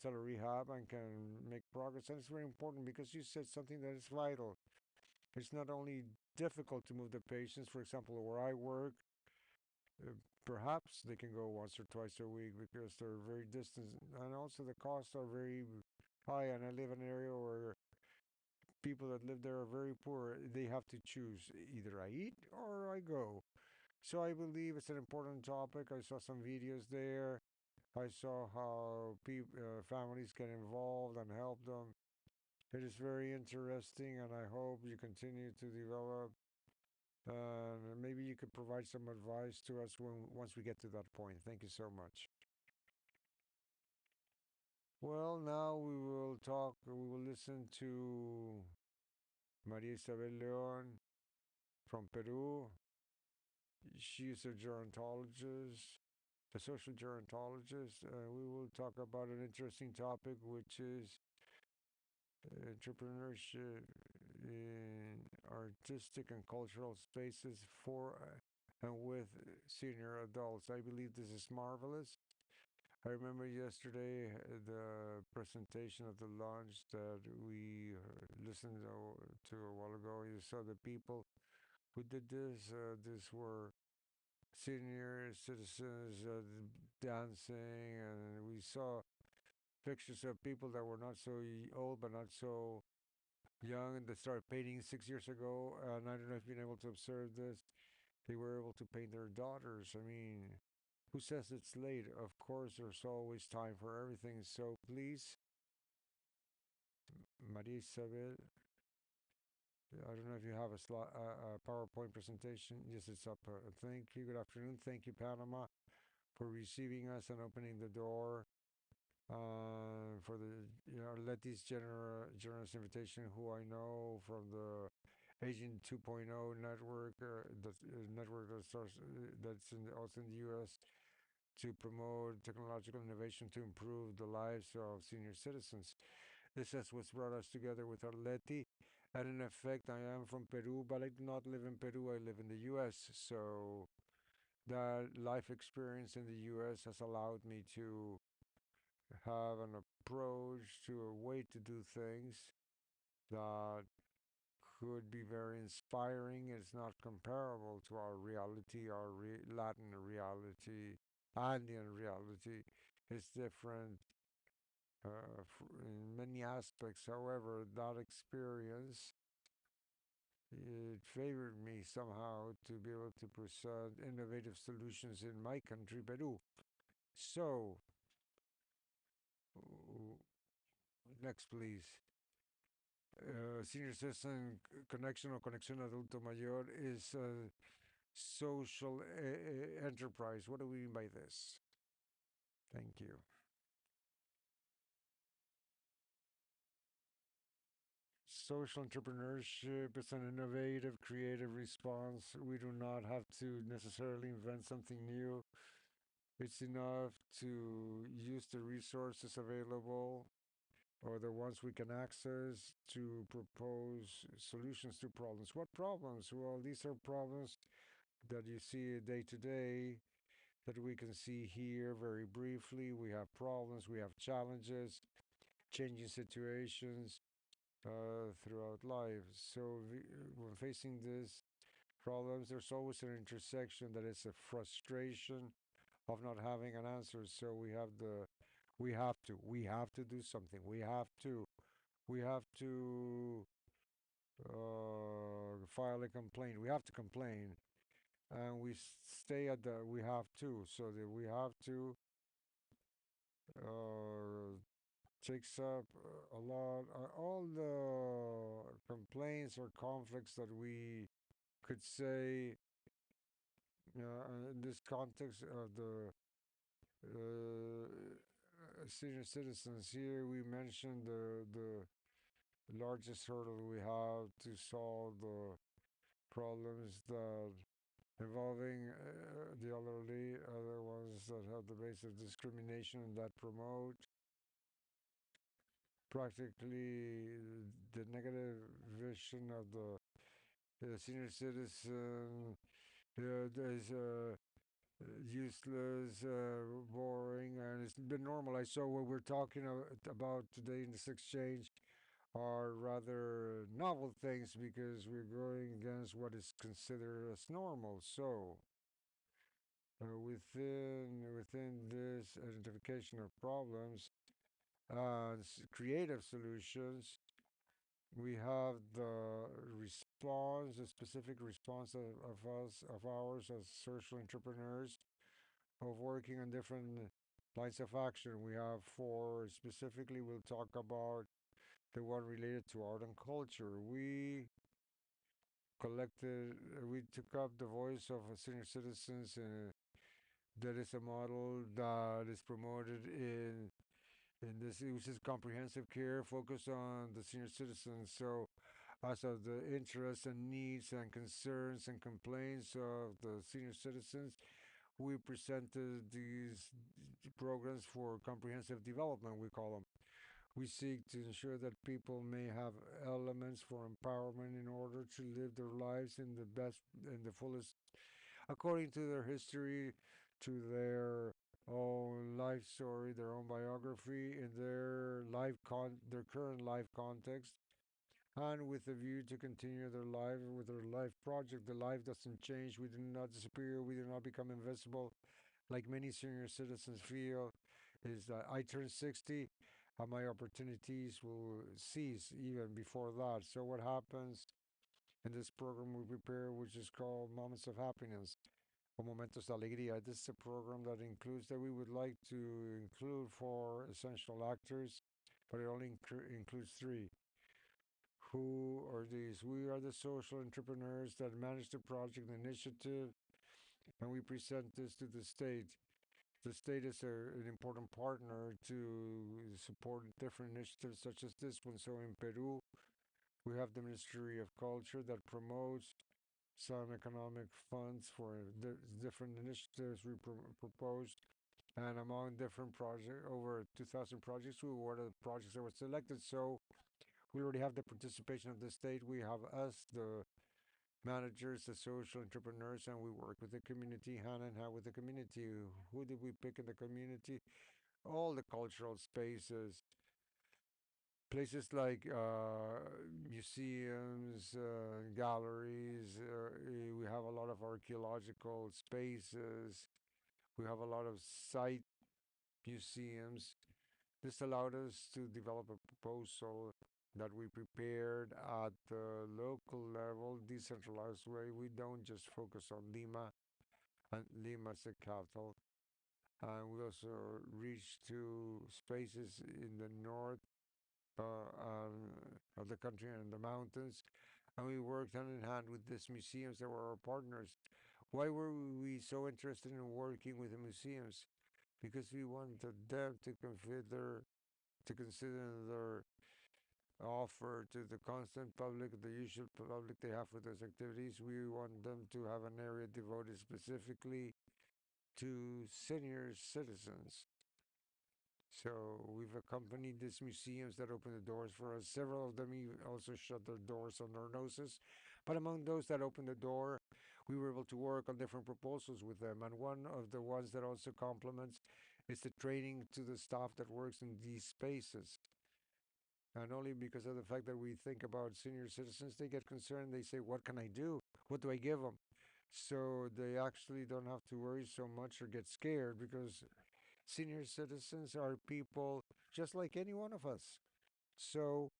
telerehab, and can make progress. And it's very important because you said something that is vital. It's not only difficult to move the patients, for example, where I work, uh, perhaps they can go once or twice a week because they're very distant, and also the costs are very high. And I live in an area where people that live there are very poor. They have to choose either I eat or I go. So I believe it's an important topic. I saw some videos there. I saw how families get involved and help them. It is very interesting, and I hope you continue to develop. Maybe you could provide some advice to us once we get to that point. Thank you so much. Well, now we will talk. We will listen to Maria Isabel Leon from Peru. She's a gerontologist, a social gerontologist. We will talk about an interesting topic, which is entrepreneurship in artistic and cultural spaces for and with senior adults. I believe this is marvelous. I remember yesterday the presentation of the launch that we listened to a while ago. You saw the people who did this. These were senior citizens dancing, and we saw pictures of people that were not so old but not so young, and they started painting 6 years ago. And I don't know if you've been able to observe this. They were able to paint their daughters. I mean, who says it's late? Of course, there's always time for everything. So please, Maria Isabel, I don't know if you have a PowerPoint presentation. Yes, it's up. Thank you. Good afternoon. Thank you, Panama, for receiving us and opening the door for the Letty's generous invitation, who I know from the Agent 2.0 network, network that starts, that's also in the U.S. to promote technological innovation to improve the lives of senior citizens. This is what's brought us together with Arleti. And in effect, I am from Peru, but I do not live in Peru. I live in the U.S. So that life experience in the U.S. has allowed me to have an approach to a way to do things that could be very inspiring. It's not comparable to our reality, our Latin reality, Andean reality. It's different in many aspects. However, that experience it favored me somehow to be able to present innovative solutions in my country, Peru. So, next, please. Senior citizen connection or conexión adulto mayor is a social enterprise. What do we mean by this? Thank you. Social entrepreneurship is an innovative, creative response. We do not have to necessarily invent something new. It's enough to use the resources available or the ones we can access to propose solutions to problems. What problems? Well, these are problems that you see day to day. that we can see here very briefly. We have problems, we have challenges, changing situations throughout life. So when facing these problems, there's always an intersection that is a frustration of not having an answer. So we have to do something. We have to file a complaint. We have to complain, and stay at the we have to. So that we have to uh, takes up a lot. All the complaints or conflicts that we could say in this context of the senior citizens here, we mentioned the largest hurdle we have to solve the problems that involving the elderly, other ones that have the base of discrimination and that promote practically the negative vision of the senior citizen. There's useless, boring, and it's been normalized. So what we're talking about today in this exchange are rather novel things because we're going against what is considered as normal. So within this identification of problems and creative solutions, we have the response, a specific response of ours as social entrepreneurs of working on different lines of action. We have four specifically. We'll talk about the one related to art and culture. We took up the voice of senior citizens. That is a model that is promoted in this, which is comprehensive care focused on the senior citizens. So, as of the interests and needs and concerns and complaints of the senior citizens, we presented these programs for comprehensive development, we call them. We seek to ensure that people may have elements for empowerment in order to live their lives in the best, in the fullest, according to their history, to their own life story, their own biography, in their current life context, and with a view to continue their life with their life project. The life doesn't change. We do not disappear. We do not become invisible, like many senior citizens feel. Is that I turn 60, and my opportunities will cease even before that. So what happens in this program we prepare, which is called Moments of Happiness or Momentos de Alegría? This is a program that includes that we would like to include for essential actors, but it only includes three. Who are these? We are the social entrepreneurs that manage the project initiative, and we present this to the state. The state is an important partner to support different initiatives such as this one. So in Peru, we have the Ministry of Culture that promotes some economic funds for different initiatives we proposed. And among different projects, over 2,000 projects, we were the projects that were selected. So we already have the participation of the state. We have us, the managers, the social entrepreneurs, and we work with the community hand in hand with the community. Who did we pick in the community? All the cultural spaces, places like museums, galleries. We have a lot of archaeological spaces. We have a lot of site museums. This allowed us to develop a proposal that we prepared at the local level, decentralized way. We don't just focus on Lima, and Lima is the capital. And we also reach to spaces in the north of the country and the mountains. And we worked hand in hand with these museums that were our partners. Why were we so interested in working with the museums? Because we wanted them to consider their offer to the constant public, the usual public they have for those activities. We want them to have an area devoted specifically to senior citizens. So we've accompanied these museums that open the doors for us. Several of them also shut their doors on their noses, But among those that opened the door, we were able to work on different proposals with them. And one of the ones that also complements is the training to the staff that works in these spaces. And only because of the fact that we think about senior citizens, they get concerned. They say, what can I do? What do I give them? So they actually don't have to worry so much or get scared because senior citizens are people just like any one of us. So,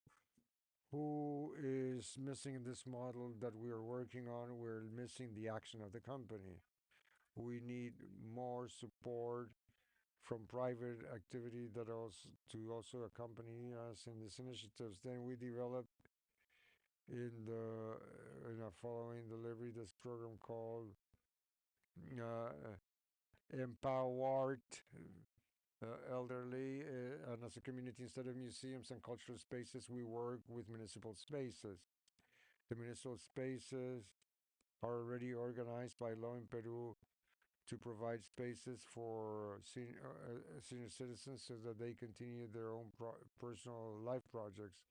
who is missing in this model that we are working on? We're missing the action of the company. We need more support from private activity that also to also accompany us in these initiatives. Then we developed in a following delivery this program called uh, Empowered Elderly, and as a community, instead of museums and cultural spaces, we work with municipal spaces. The municipal spaces are already organized by law in Peru to provide spaces for senior citizens so that they continue their own personal life projects.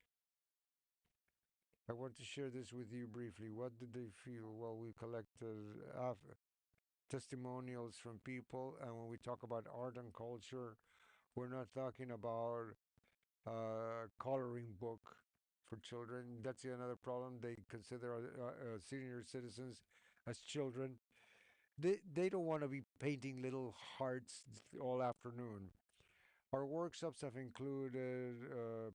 I want to share this with you briefly. What did they feel? Well, we collected testimonials from people, and when we talk about art and culture, we're not talking about a coloring book for children. That's another problem. They consider senior citizens as children. They don't want to be painting little hearts all afternoon. Our workshops have included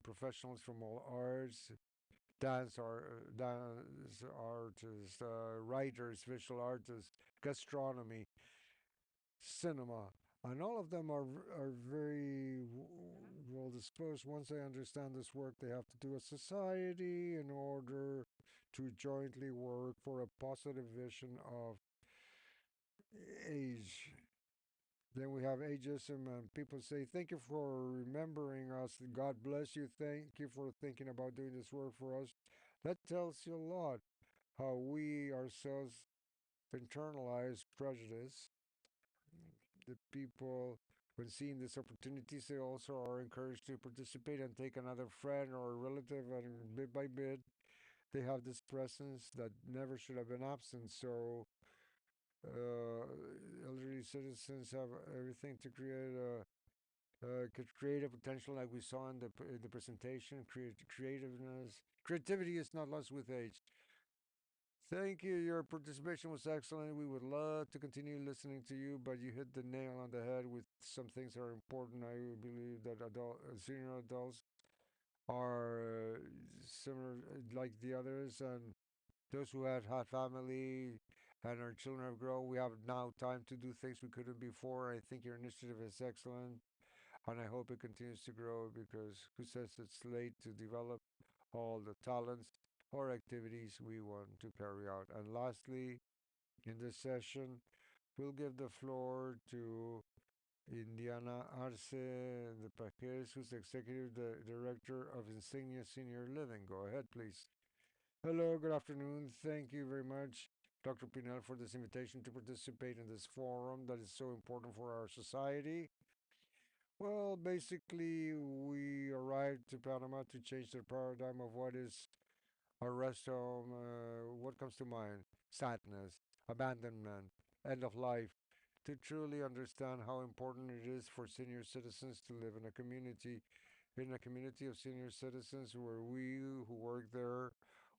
professionals from all arts, dance artists, writers, visual artists, gastronomy, cinema, and all of them are very well disposed. Once they understand this work, they have to do a society in order to jointly work for a positive vision of age. Then we have ageism, and people say, "Thank you for remembering us. God bless you. Thank you for thinking about doing this work for us." That tells you a lot how we ourselves internalize prejudice. The people, when seeing these opportunities, they also are encouraged to participate and take another friend or relative, and bit by bit, they have this presence that never should have been absent. So, uh, elderly citizens have everything to create could create a potential like we saw in the presentation. Creativity is not lost with age. Thank you. Your participation was excellent. We would love to continue listening to you, but you hit the nail on the head with some things that are important. I believe that senior adults are similar, like the others, and those who have had family and our children have grown. We have now time to do things we couldn't before. I think your initiative is excellent, and I hope it continues to grow because who says it's late to develop all the talents or activities we want to carry out? And lastly, in this session, we'll give the floor to Indiana Arce de Paquez, who's the Executive Director of Insignia Senior Living. Go ahead, please. Hello, good afternoon. Thank you very much, Dr. Pinel, for this invitation to participate in this forum that is so important for our society. Well, basically, we arrived to Panama to change the paradigm of what is a rest home. What comes to mind? Sadness, abandonment, end of life. To truly understand how important it is for senior citizens to live in a community of senior citizens where we who work there,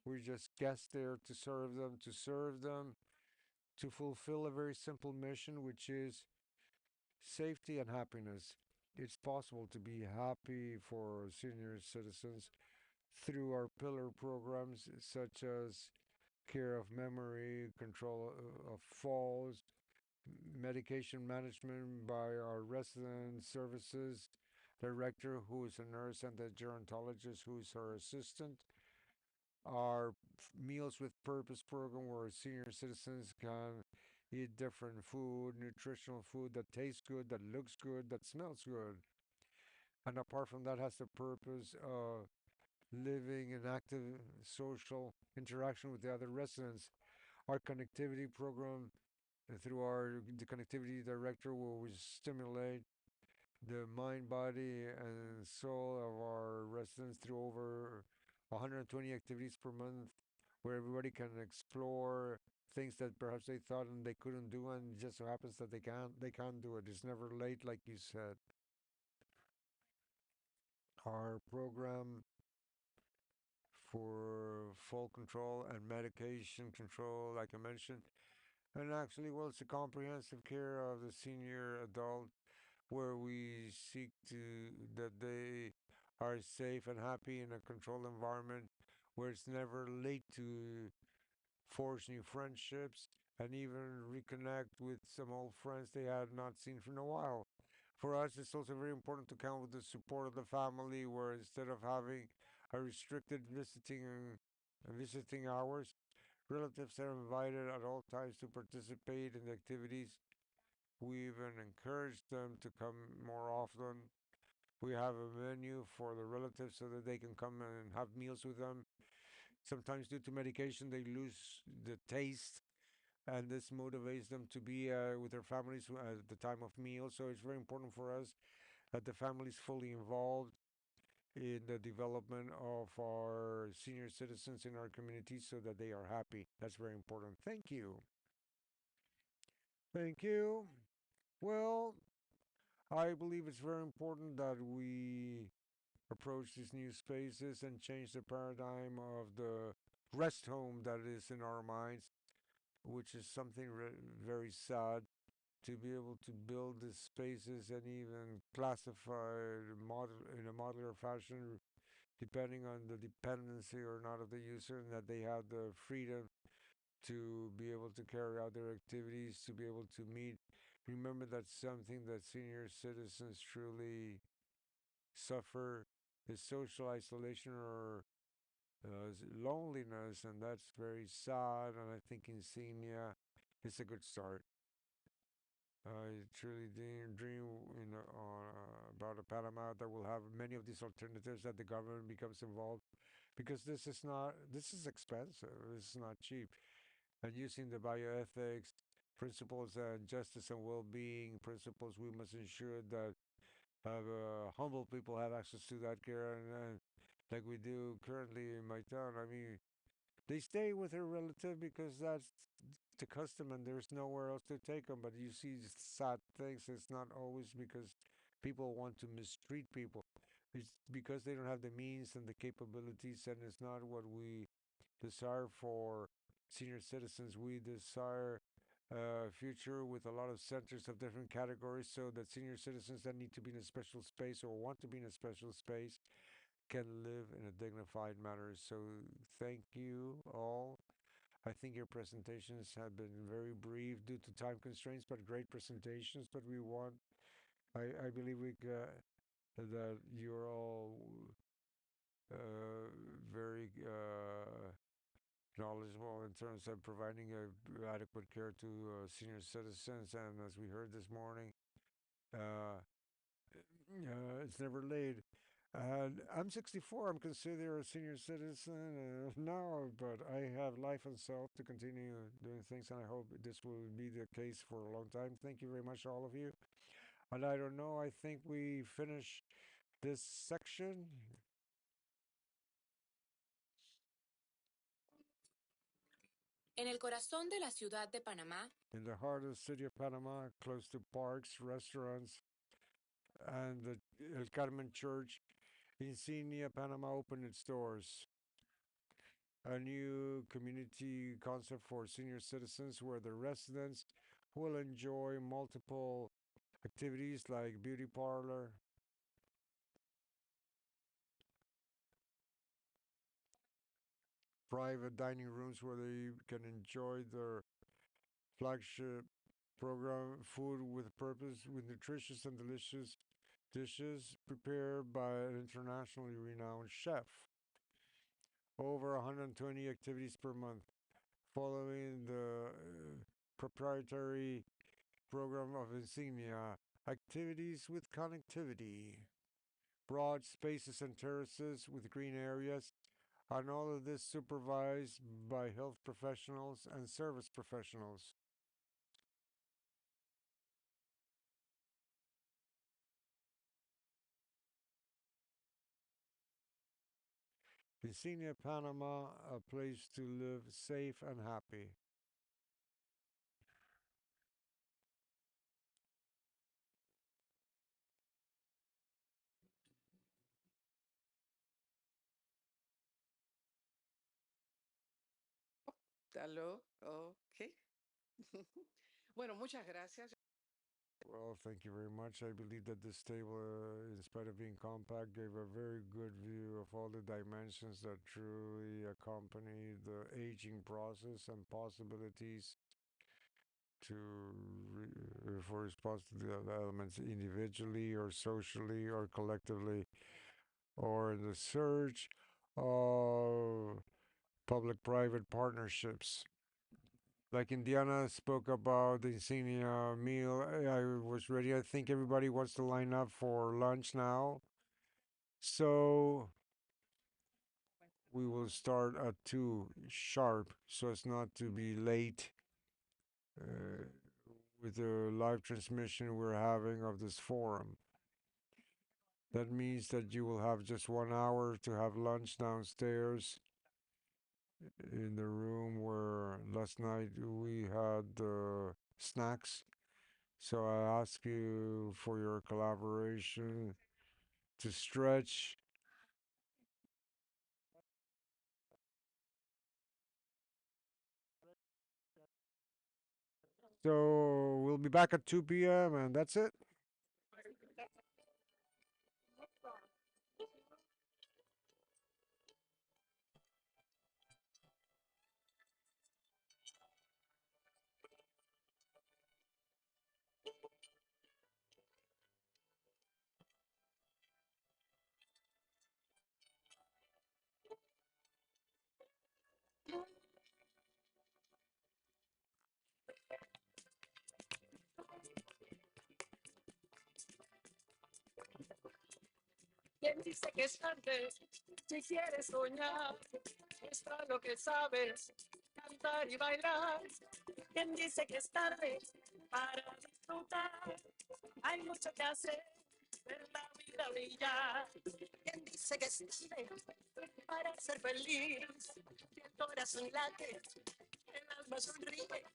we just guests there to serve them, to fulfill a very simple mission, which is safety and happiness. It's possible to be happy for senior citizens through our pillar programs such as care of memory, control of falls, medication management by our resident services director, who is a nurse, and the gerontologist, who is her assistant. Our Meals with Purpose program, where senior citizens can eat different food, nutritional food that tastes good, that looks good, that smells good. And apart from that, has the purpose of living in active social interaction with the other residents. Our connectivity program, the connectivity director, will stimulate the mind, body, and soul of our residents through over 120 activities per month where everybody can explore things that perhaps they thought and they couldn't do, and it just so happens that they can't do it. It's never late, like you said. Our program for full control and medication control, like I mentioned, and actually, well, it's a comprehensive care of the senior adult where we seek to that they are safe and happy in a controlled environment where it's never late to forge new friendships and even reconnect with some old friends they had not seen for a while. For us, it's also very important to count with the support of the family, where instead of having a restricted visiting hours, relatives are invited at all times to participate in the activities. We even encourage them to come more often. We have a menu for the relatives so that they can come and have meals with them. Sometimes, due to medication, they lose the taste, and this motivates them to be with their families at the time of meals. So it's very important for us that the family is fully involved in the development of our senior citizens in our community so that they are happy. That's very important. Thank you. Thank you. Well, I believe it's very important that we approach these new spaces and change the paradigm of the rest home that is in our minds, which is something very sad to be able to build these spaces and even classify in a modular fashion depending on the dependency or not of the user, and that they have the freedom to be able to carry out their activities, to be able to meet. Remember, that's something that senior citizens truly suffer is social isolation or loneliness, and that's very sad. And I think Insignia is a good start. I truly dream about a Panama that will have many of these alternatives that the government becomes involved because this is expensive. This is not cheap. And using the bioethics principles and justice and well-being principles, we must ensure that humble people have access to that care, and like we do currently in my town. I mean, they stay with their relative because that's the custom and there's nowhere else to take them. But you see sad things. It's not always because people want to mistreat people. It's because they don't have the means and the capabilities, and it's not what we desire for senior citizens. We desire a future with a lot of centers of different categories so that senior citizens that need to be in a special space or want to be in a special space can live in a dignified manner. So thank you all. I think your presentations have been very brief due to time constraints, but great presentations. But we want, I believe we got that you're all uh, very knowledgeable in terms of providing adequate care to senior citizens. And as we heard this morning, uh, it's never late. And I'm 64. I'm considered a senior citizen now, but I have life and self to continue doing things, and I hope this will be the case for a long time. Thank you very much, all of you. And I don't know, I think we finish this section En el corazón de la ciudad de Panamá, in the heart of the city of Panama, close to parks, restaurants, and the El Carmen Church. Insignia Panama opened its doors, a new community concept for senior citizens where the residents will enjoy multiple activities like beauty parlor, private dining rooms where they can enjoy their flagship program, food with purpose, with nutritious and delicious dishes prepared by an internationally renowned chef. Over 120 activities per month, following the proprietary program of Insignia, activities with connectivity, broad spaces and terraces with green areas, and all of this supervised by health professionals and service professionals. Insignia, Panama, a place to live safe and happy. ¿Aló? Ok. Bueno, muchas gracias. Well, thank you very much. I believe that this table, in spite of being compact, gave a very good view of all the dimensions that truly accompany the aging process and possibilities to for response to the elements individually or socially or collectively or in the search of public-private partnerships. Like Indiana spoke about the insignia meal, I was ready. I think everybody wants to line up for lunch now. So we will start at 2 sharp so as not to be late uh, with the live transmission we're having of this forum. That means that you will have just 1 hour to have lunch downstairs in the room where last night we had snacks. So I ask you for your collaboration to stretch. So we'll be back at 2 p.m. and that's it. ¿Quién dice que es tarde? Si quieres soñar, muestra lo que sabes, cantar y bailar. ¿Quién dice que es tarde para disfrutar? Hay mucho que hacer, ver la vida brillar. ¿Quién dice que es tarde para ser feliz? El corazón late, el alma sonríe.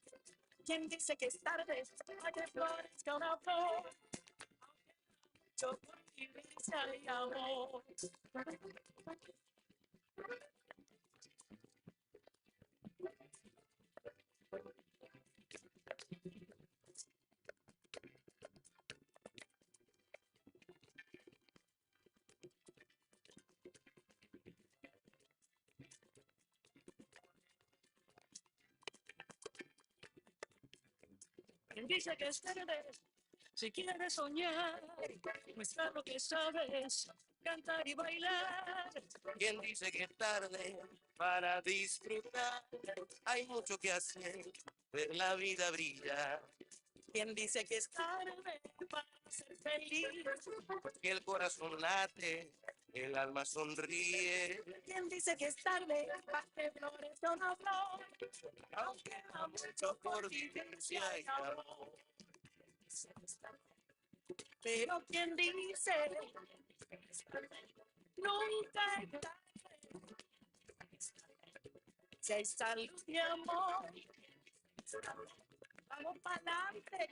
¿Quién dice que es tarde para que florezca una flor? Yo por vivir si hay amor. Quien dice que es tarde, si quieres soñar, muestra lo que sabes, cantar y bailar. Quien dice que es tarde para disfrutar, hay mucho que hacer, ver la vida brillar. Quien dice que es tarde para ser feliz, que el corazón late, el alma sonríe. Quien dice que es tarde para que florezca una flor, aunque queda mucho por vivir si hay amor. Pero quien dice nunca es tarde, si hay salud y amor, vamos para adelante.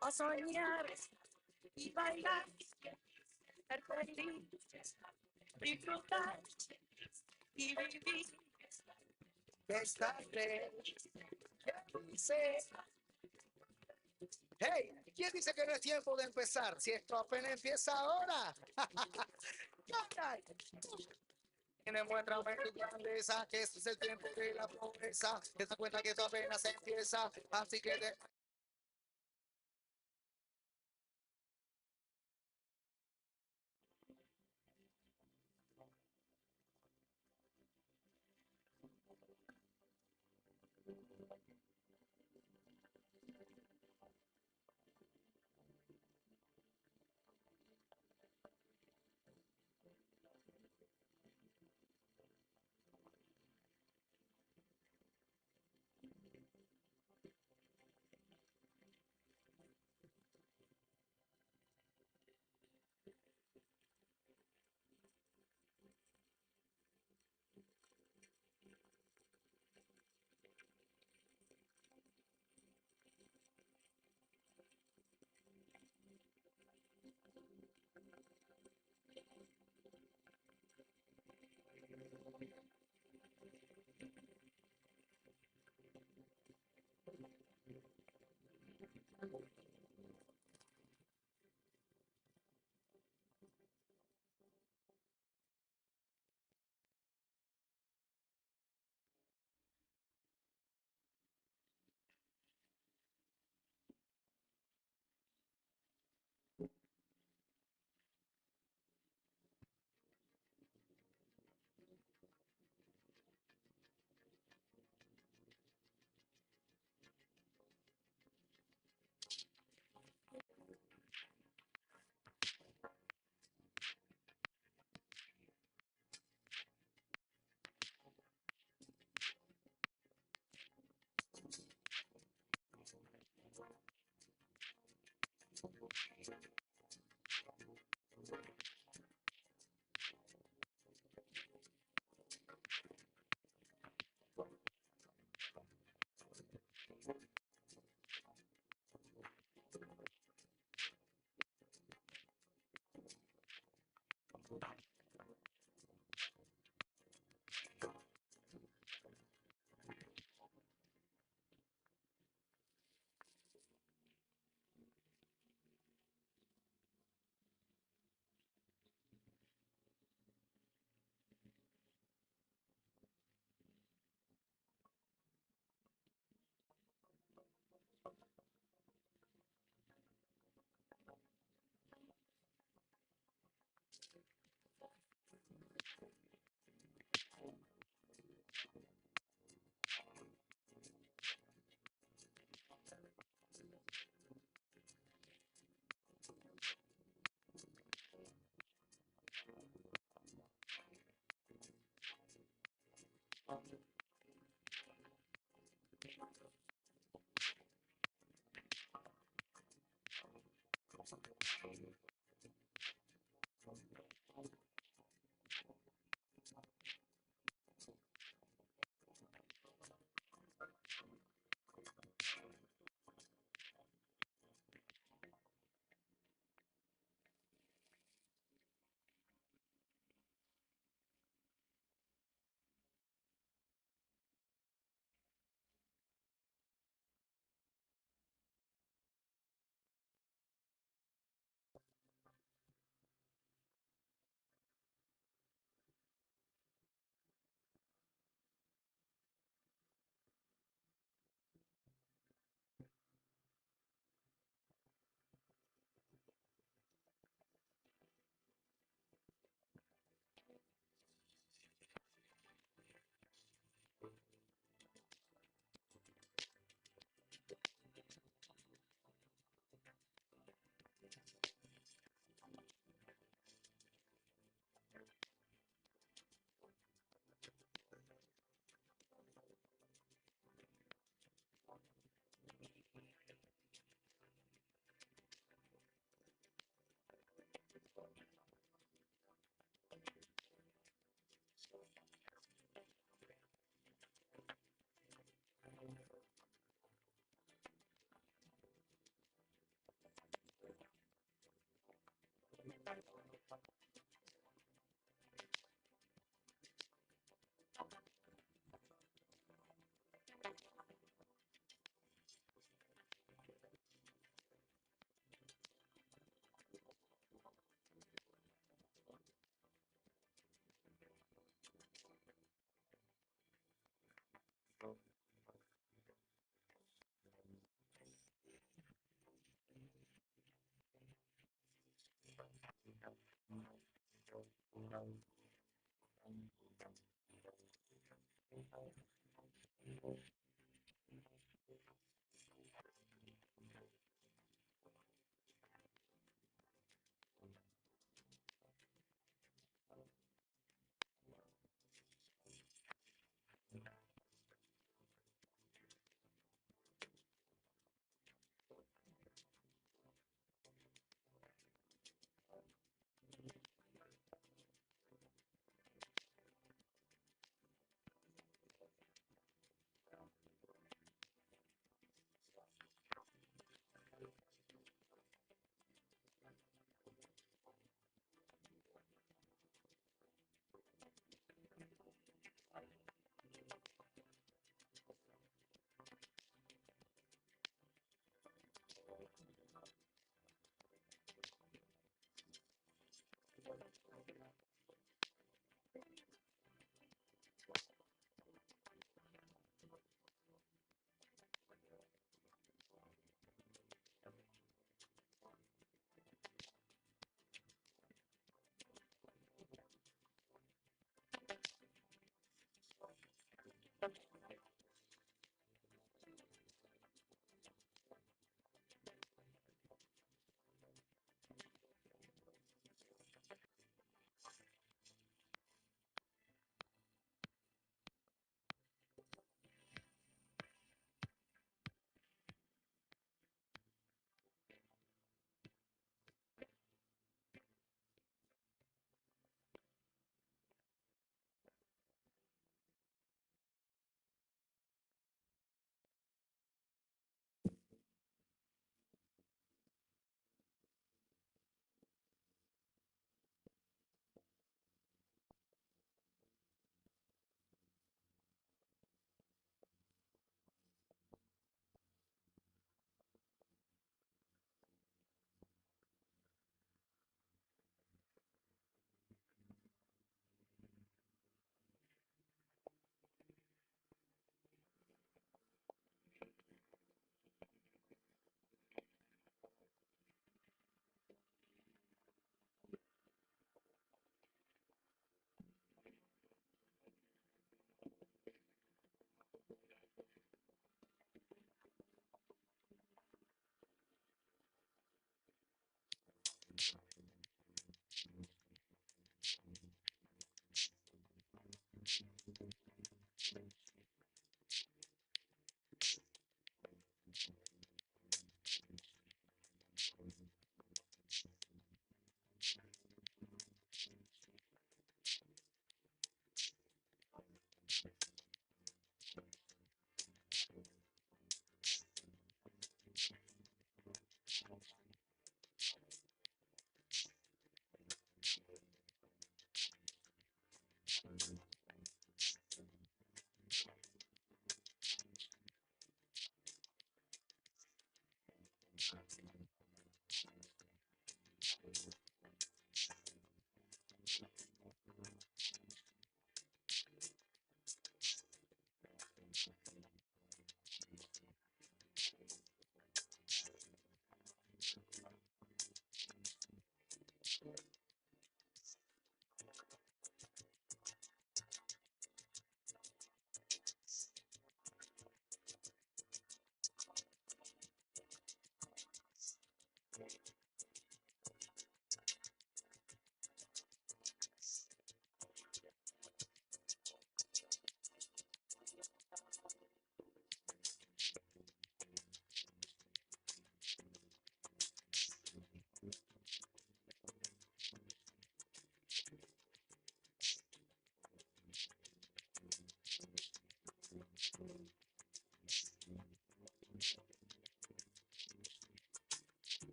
A soñar y bailar, ser feliz, disfrutar y vivir. Es tarde, dice. Hey, ¿quién dice que no es tiempo de empezar? Si esto apenas empieza ahora. Tiene muestra tu grandeza, que este es el tiempo de la pobreza. Te das cuenta que esto apenas empieza, así que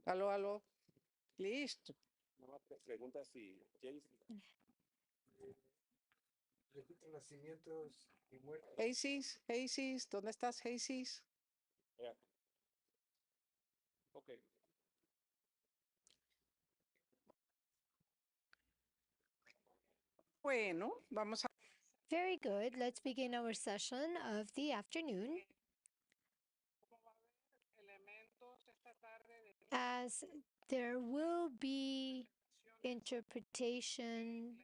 Aló, aló. Listo. Heisis, ¿dónde estás, Heisis? Bueno, vamos a... Very good. Let's begin our session of the afternoon. As there will be interpretation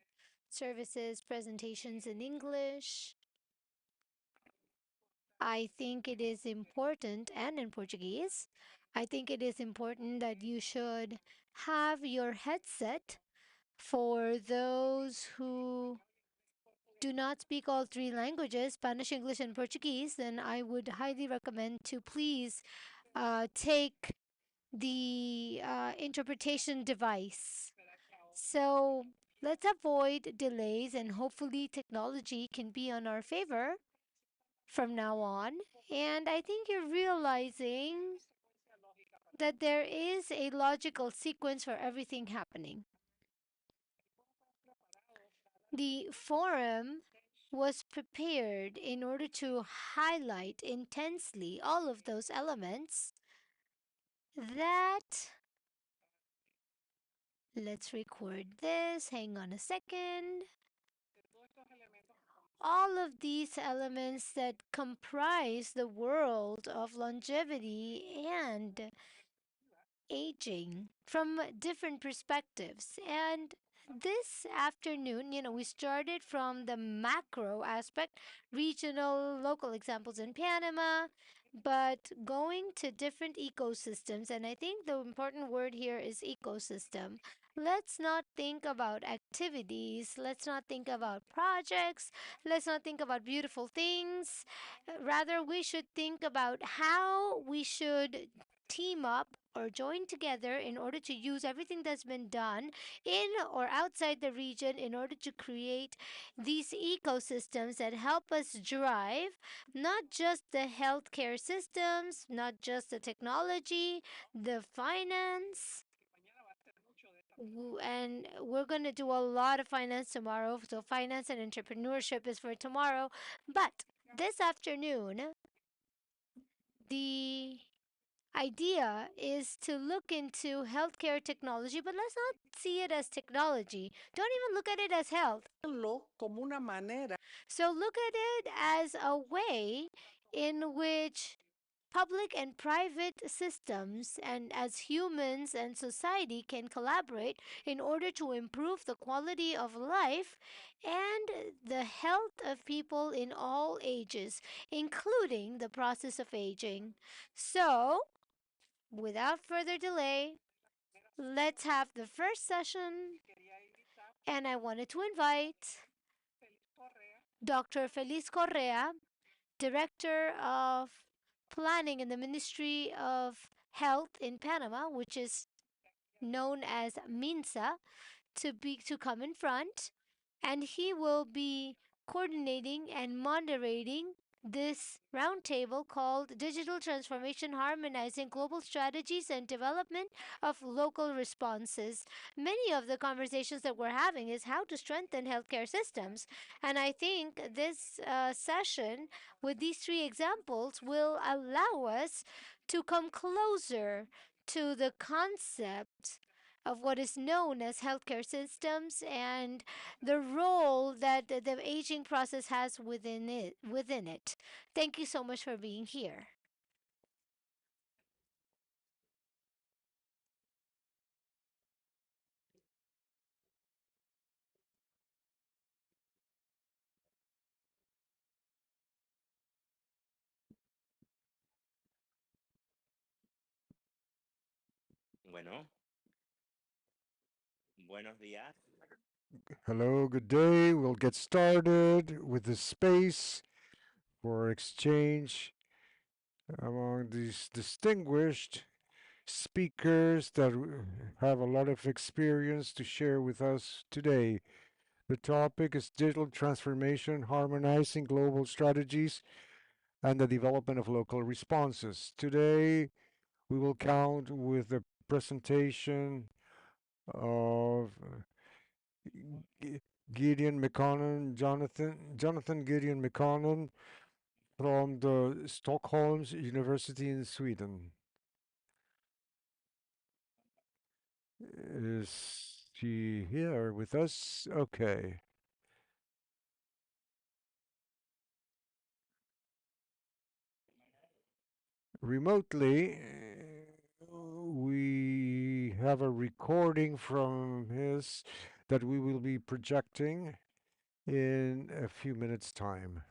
services, presentations in English, I think it is important, and in Portuguese, I think it is important that you should have your headset for those who do not speak all three languages, Spanish, English, and Portuguese. Then I would highly recommend to please take the interpretation device. So let's avoid delays, and hopefully, technology can be on our favor from now on. And I think you're realizing that there is a logical sequence for everything happening. The forum was prepared in order to highlight intensely all of those elements that, let's record this, hang on a second. All of these elements that comprise the world of longevity and aging from different perspectives. And this afternoon, we started from the macro aspect, regional, local examples in Panama, but going to different ecosystems. And I think the important word here is ecosystem. Let's not think about activities. Let's not think about projects. Let's not think about beautiful things. Rather, we should think about how we should team up or join together in order to use everything that's been done in or outside the region in order to create these ecosystems that help us drive not just the healthcare systems, not just the technology, the finance. And we're going to do a lot of finance tomorrow. So, finance and entrepreneurship is for tomorrow. But this afternoon, the idea is to look into healthcare technology, but let's not see it as technology. Don't even look at it as health. Como una manera. So look at it as a way in which public and private systems and as humans and society can collaborate in order to improve the quality of life and the health of people in all ages, including the process of aging. So, without further delay, let's have the first session. And I wanted to invite Dr. Feliz Correa, Director of Planning in the Ministry of Health in Panama, which is known as MINSA, to come in front, and he will be coordinating and moderating this roundtable called Digital Transformation Harmonizing Global Strategies and Development of Local Responses. Many of the conversations that we're having is how to strengthen healthcare systems. And I think this session with these three examples will allow us to come closer to the concept of what is known as healthcare systems and the role that the aging process has within it. Thank you so much for being here. Bueno, buenos días. Hello, good day. We'll get started with the space for exchange among these distinguished speakers that have a lot of experience to share with us today. The topic is digital transformation, harmonizing global strategies, and the development of local responses. Today, We will count with the presentation of Gideon McConnell, Jonathan Gideon McConnell from the Stockholm's University in Sweden. Is she here with us? Okay. Remotely, we have a recording from his that we will be projecting in a few minutes' time.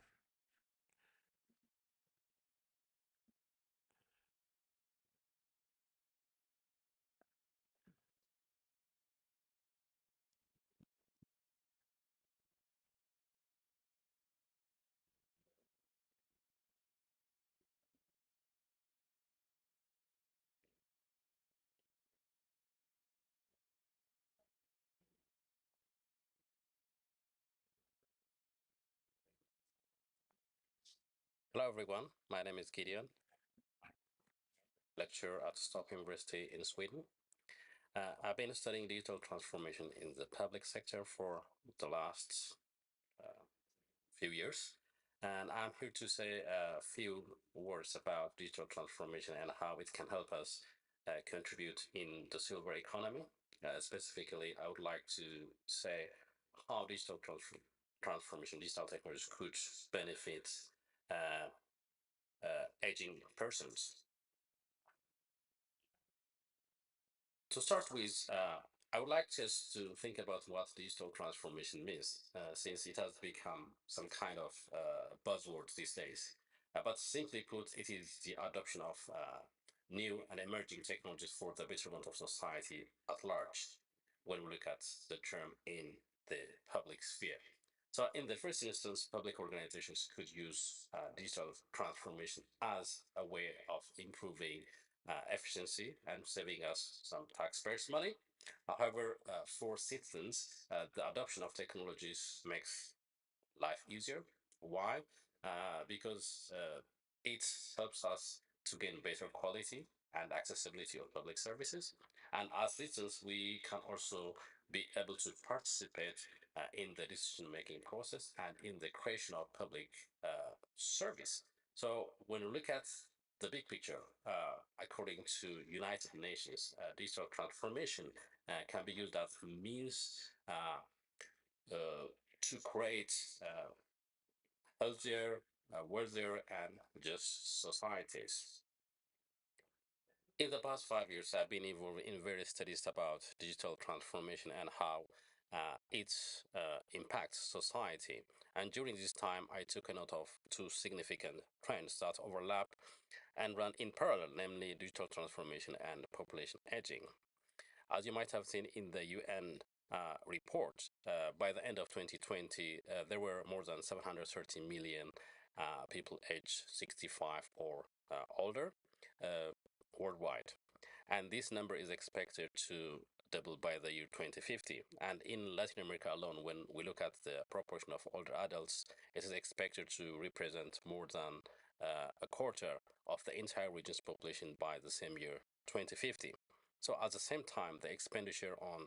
Hello everyone, my name is Gideon, lecturer at Stockholm University in Sweden. I've been studying digital transformation in the public sector for the last uh, few years, and I'm here to say a few words about digital transformation and how it can help us contribute in the silver economy. Specifically, I would like to say how transformation, digital technologies could benefit uh, aging persons. To start with, I would like just to think about what digital transformation means, since it has become some kind of buzzword these days. But simply put, it is the adoption of new and emerging technologies for the betterment of society at large, when we look at the term in the public sphere. So, in the first instance, public organizations could use digital transformation as a way of improving efficiency and saving us some taxpayers' money. However, for citizens, the adoption of technologies makes life easier. Why? Because it helps us to gain better quality and accessibility of public services. And as citizens, we can also be able to participate in the decision making process and in the creation of public service. So when we look at the big picture, according to United Nations, digital transformation can be used as a means uh, to create healthier, wealthier, and just societies. In the past 5 years, I've been involved in various studies about digital transformation and how it impacts society. And during this time, I took a note of two significant trends that overlap and run in parallel, namely digital transformation and population aging. As you might have seen in the UN report, by the end of 2020, there were more than 730 million people aged 65 or older uh, worldwide. And this number is expected to double by the year 2050. And in Latin America alone, when we look at the proportion of older adults, it is expected to represent more than a quarter of the entire region's population by the same year 2050. So at the same time, the expenditure on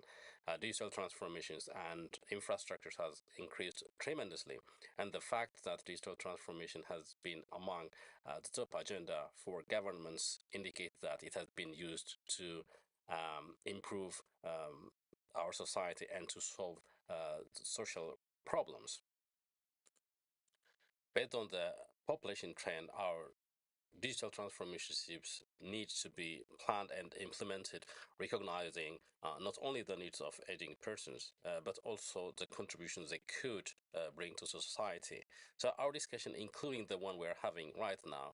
digital transformations and infrastructures has increased tremendously. And the fact that digital transformation has been among the top agenda for governments indicate that it has been used to improve our society and to solve social problems. Based on the population trend, our digital transformation shifts need to be planned and implemented, recognizing not only the needs of aging persons, but also the contributions they could bring to society. So our discussion, including the one we're having right now,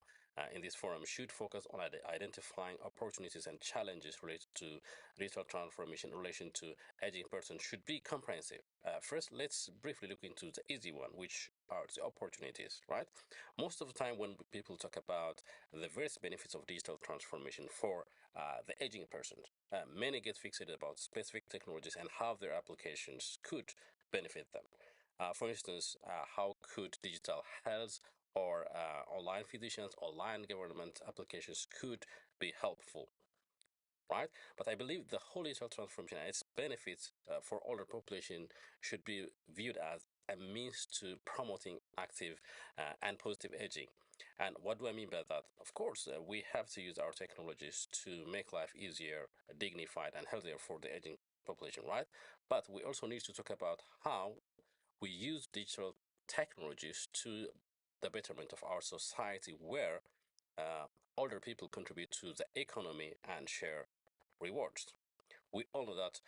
in this forum should focus on identifying opportunities and challenges related to digital transformation in relation to aging persons should be comprehensive. First, let's briefly look into the easy one, which are the opportunities, right? Most of the time when people talk about the various benefits of digital transformation for the aging person, many get fixated about specific technologies and how their applications could benefit them. For instance, how could digital health or online physicians, online government applications could be helpful, right? But I believe the whole digital transformation and its benefits for older population should be viewed as a means to promoting active and positive aging. And what do I mean by that? Of course, we have to use our technologies to make life easier, dignified, and healthier for the aging population, right? But we also need to talk about how we use digital technologies to the betterment of our society, where uh, older people contribute to the economy and share rewards. We all know that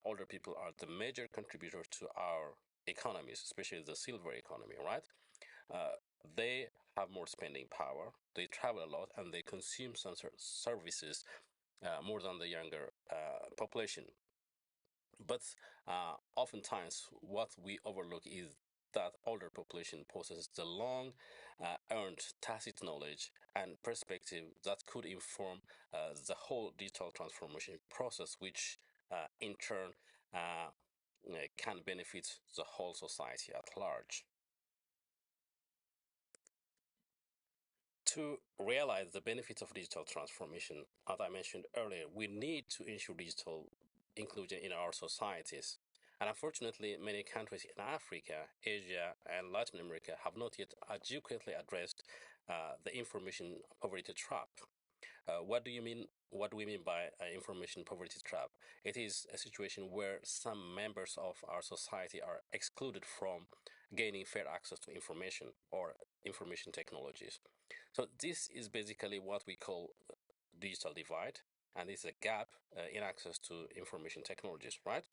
older people are the major contributor to our economies, especially the silver economy, right? Uh, they have more spending power, they travel a lot, and they consume some services more than the younger population. But oftentimes, what we overlook is that older population possesses the long earned tacit knowledge and perspective that could inform the whole digital transformation process, which in turn can benefit the whole society at large. To realize the benefits of digital transformation, as I mentioned earlier, we need to ensure digital inclusion in our societies. And unfortunately, many countries in Africa, Asia, and Latin America have not yet adequately addressed the information poverty trap. What do you mean? What do we mean by information poverty trap? It is a situation where some members of our society are excluded from gaining fair access to information or information technologies. So this is basically what we call digital divide, and it's a gap in access to information technologies, right?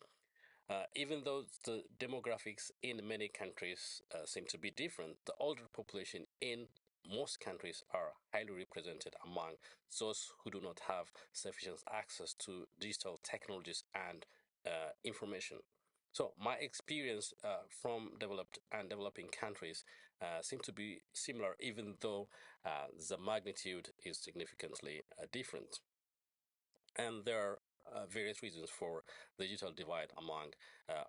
Even though the demographics in many countries seem to be different, the older population in most countries are highly represented among those who do not have sufficient access to digital technologies and information. So my experience from developed and developing countries seem to be similar, even though the magnitude is significantly different. And there are various reasons for the digital divide among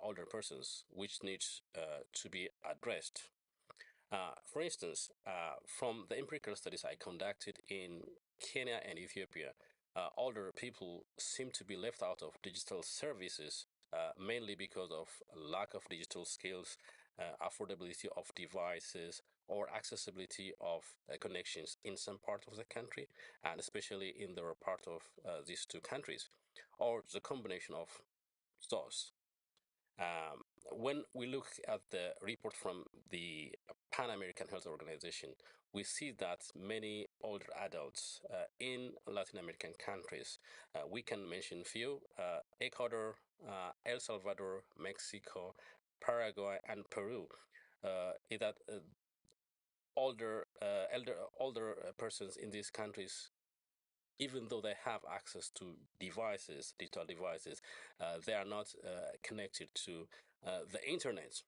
older persons, which needs to be addressed. For instance, from the empirical studies I conducted in Kenya and Ethiopia, older people seem to be left out of digital services, mainly because of lack of digital skills, affordability of devices, or accessibility of connections in some part of the country, and especially in the part of these two countries, or the combination of those. Um, when we look at the report from the Pan American Health Organization, we see that many older adults in Latin American countries, we can mention few: Ecuador, El Salvador, Mexico, Paraguay, and Peru. Is that older persons in these countries, even though they have access to devices, digital devices, they are not connected to the internet.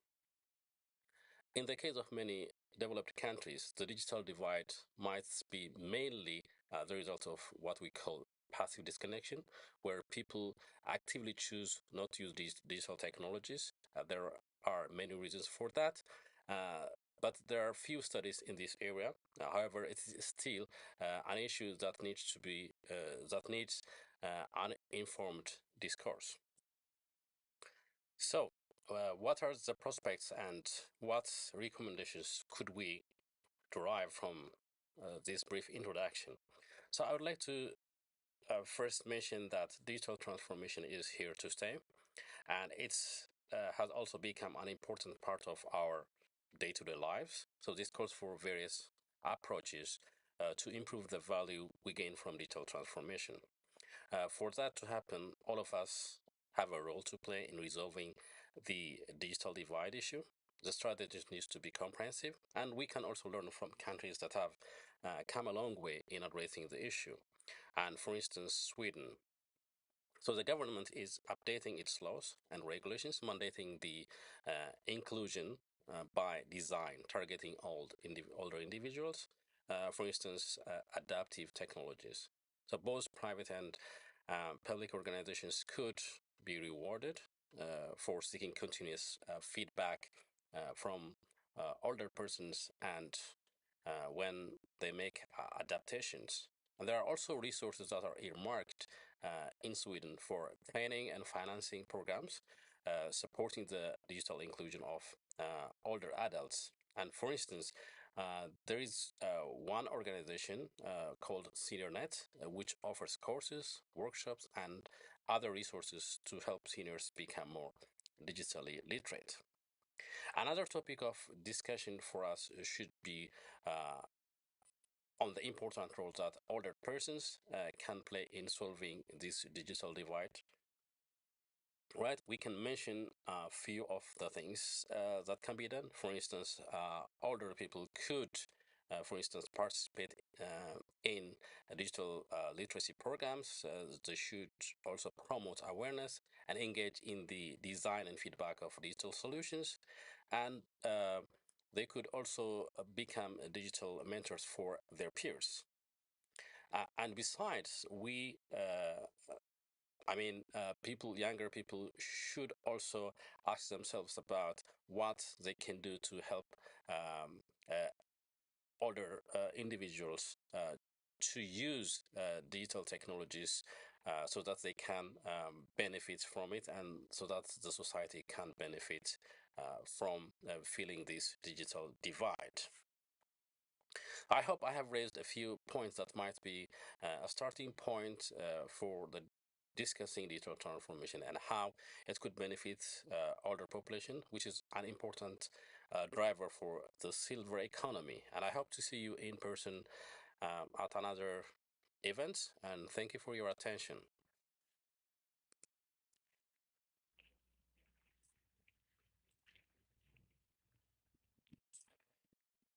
In the case of many developed countries, the digital divide might be mainly the result of what we call passive disconnection, where people actively choose not to use these digital technologies. There are many reasons for that. Uh, but there are few studies in this area. However, it is still an issue that needs to be that needs uninformed discourse. So, what are the prospects and what recommendations could we derive from this brief introduction? So, I would like to first mention that digital transformation is here to stay, and it's has also become an important part of our day-to-day lives. So, this calls for various approaches to improve the value we gain from digital transformation. For that to happen, all of us have a role to play in resolving the digital divide issue. The strategy needs to be comprehensive, and we can also learn from countries that have come a long way in addressing the issue. And for instance, Sweden. So the government is updating its laws and regulations, mandating the inclusion by design, targeting older individuals. For instance, adaptive technologies. So both private and public organizations could be rewarded for seeking continuous feedback from older persons and when they make adaptations. And there are also resources that are earmarked in Sweden for training and financing programs supporting the digital inclusion of older adults. And for instance, there is one organization called SeniorNet, which offers courses, workshops, and other resources to help seniors become more digitally literate. Another topic of discussion for us should be on the important role that older persons can play in solving this digital divide. Right, we can mention a few of the things that can be done. For instance, older people could, for instance, participate in digital literacy programs. They should also promote awareness and engage in the design and feedback of digital solutions. And they could also become digital mentors for their peers. And besides, people, younger people should also ask themselves about what they can do to help older individuals to use digital technologies so that they can benefit from it and so that the society can benefit from filling this digital divide. I hope I have raised a few points that might be a starting point for the discussing digital transformation and how it could benefit older population, which is an important driver for the silver economy. And I hope to see you in person at another event. And thank you for your attention.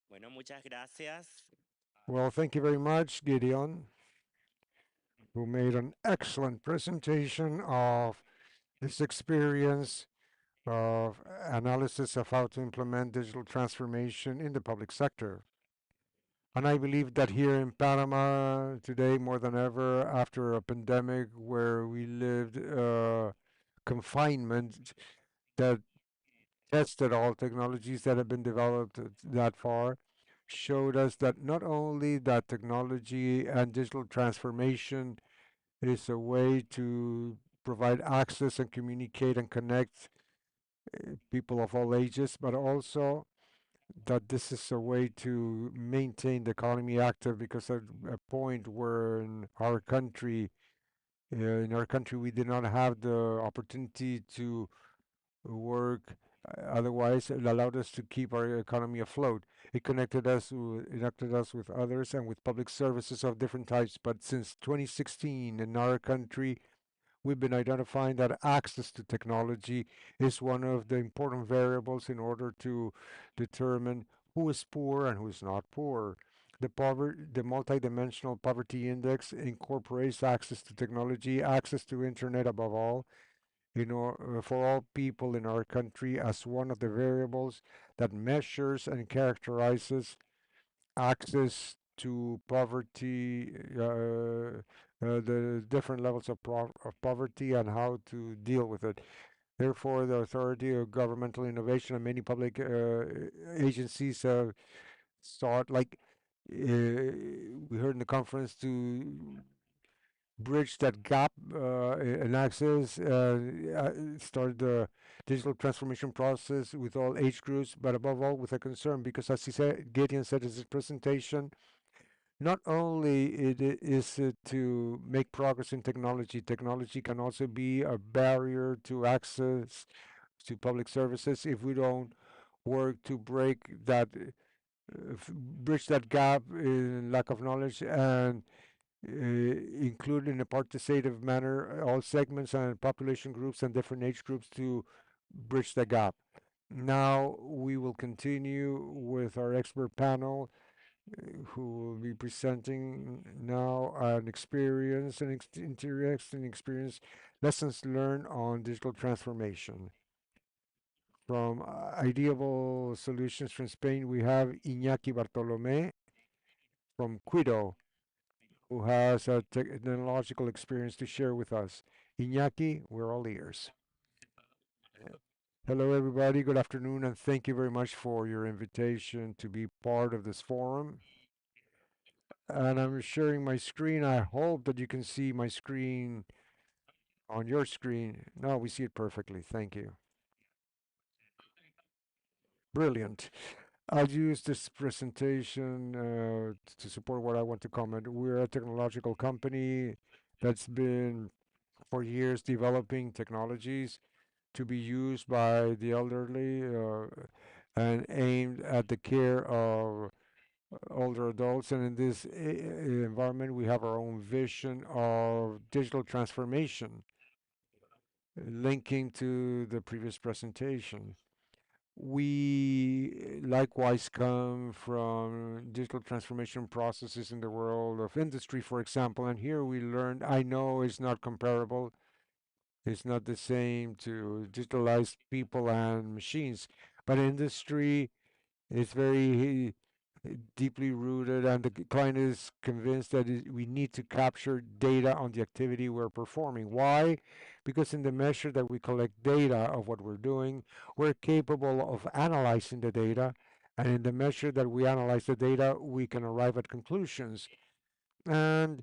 Bueno, muchas gracias. Well, thank you very much, Gideon, who made an excellent presentation of his experience of analysis of how to implement digital transformation in the public sector. And I believe that here in Panama today, more than ever, after a pandemic where we lived confinement that tested all technologies that have been developed that far, showed us that not only that technology and digital transformation is a way to provide access and communicate and connect people of all ages, but also that this is a way to maintain the economy active because at a point where in our country we did not have the opportunity to work. Otherwise, it allowed us to keep our economy afloat. It connected us with others and with public services of different types. But since 2016 in our country, we've been identifying that access to technology is one of the important variables in order to determine who is poor and who is not poor. The multidimensional poverty index incorporates access to technology, access to internet above all, for all people in our country as one of the variables that measures and characterizes access to poverty, the different levels of poverty, and how to deal with it. Therefore, the Authority of Governmental Innovation and many public agencies have sought, like we heard in the conference, to bridge that gap in access, start the digital transformation process with all age groups, but above all with a concern, because as he said, Gideon said in his presentation, not only is it to make progress in technology, technology can also be a barrier to access to public services if we don't work to bridge that gap in lack of knowledge and include in a participative manner all segments and population groups and different age groups to bridge the gap. Now we will continue with our expert panel who will be presenting now an experience and interesting experience lessons learned on digital transformation. From Ideable Solutions from Spain, we have Iñaki Bartolomé from Quito, who has a technological experience to share with us. Iñaki, we're all ears. Hello, everybody. Good afternoon, and thank you very much for your invitation to be part of this forum. And I'm sharing my screen. I hope that you can see my screen on your screen. No, we see it perfectly. Thank you. Brilliant. I'll use this presentation to support what I want to comment. We're a technological company that's been for years developing technologies to be used by the elderly and aimed at the care of older adults. And in this environment, we have our own vision of digital transformation, linking to the previous presentation. We likewise come from digital transformation processes in the world of industry, for example, and here we learned, I know it's not comparable, it's not the same to digitalize people and machines, but industry is very deeply rooted, and the client is convinced that we need to capture data on the activity we're performing. Why? Because in the measure that we collect data of what we're doing, we're capable of analyzing the data, and in the measure that we analyze the data, we can arrive at conclusions. And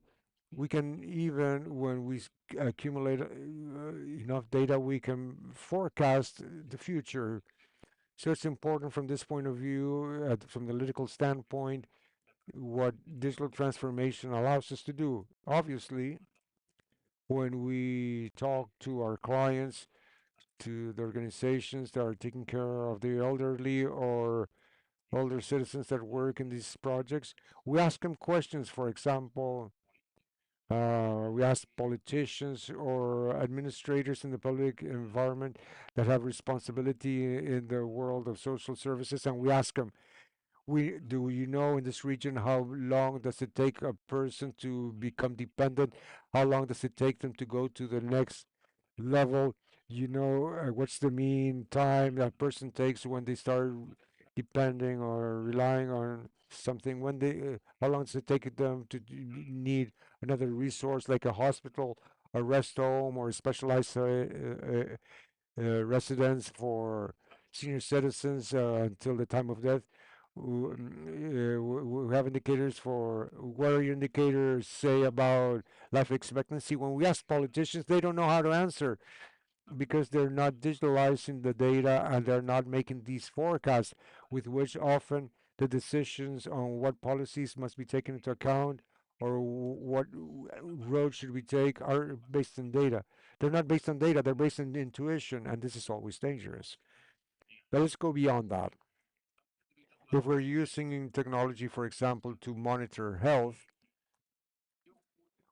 we can even, when we accumulate enough data, we can forecast the future. So it's important from this point of view, from the analytical standpoint, what digital transformation allows us to do. Obviously, when we talk to our clients, to the organizations that are taking care of the elderly or older citizens that work in these projects, we ask them questions. For example, we ask politicians or administrators in the public environment that have responsibility in the world of social services, and we ask them, do you know in this region how long does it take a person to become dependent? How long does it take them to go to the next level? You know, what's the mean time that person takes when they start depending or relying on something? When they, how long does it take them to need another resource like a hospital, a rest home, or a specialized residence for senior citizens until the time of death? We have indicators for what are your indicators say about life expectancy. When we ask politicians, they don't know how to answer because they're not digitalizing the data and they're not making these forecasts with which often the decisions on what policies must be taken into account or what road should we take are based on data. They're not based on data, they're based on intuition, and this is always dangerous. But let's go beyond that. If we're using technology, for example, to monitor health,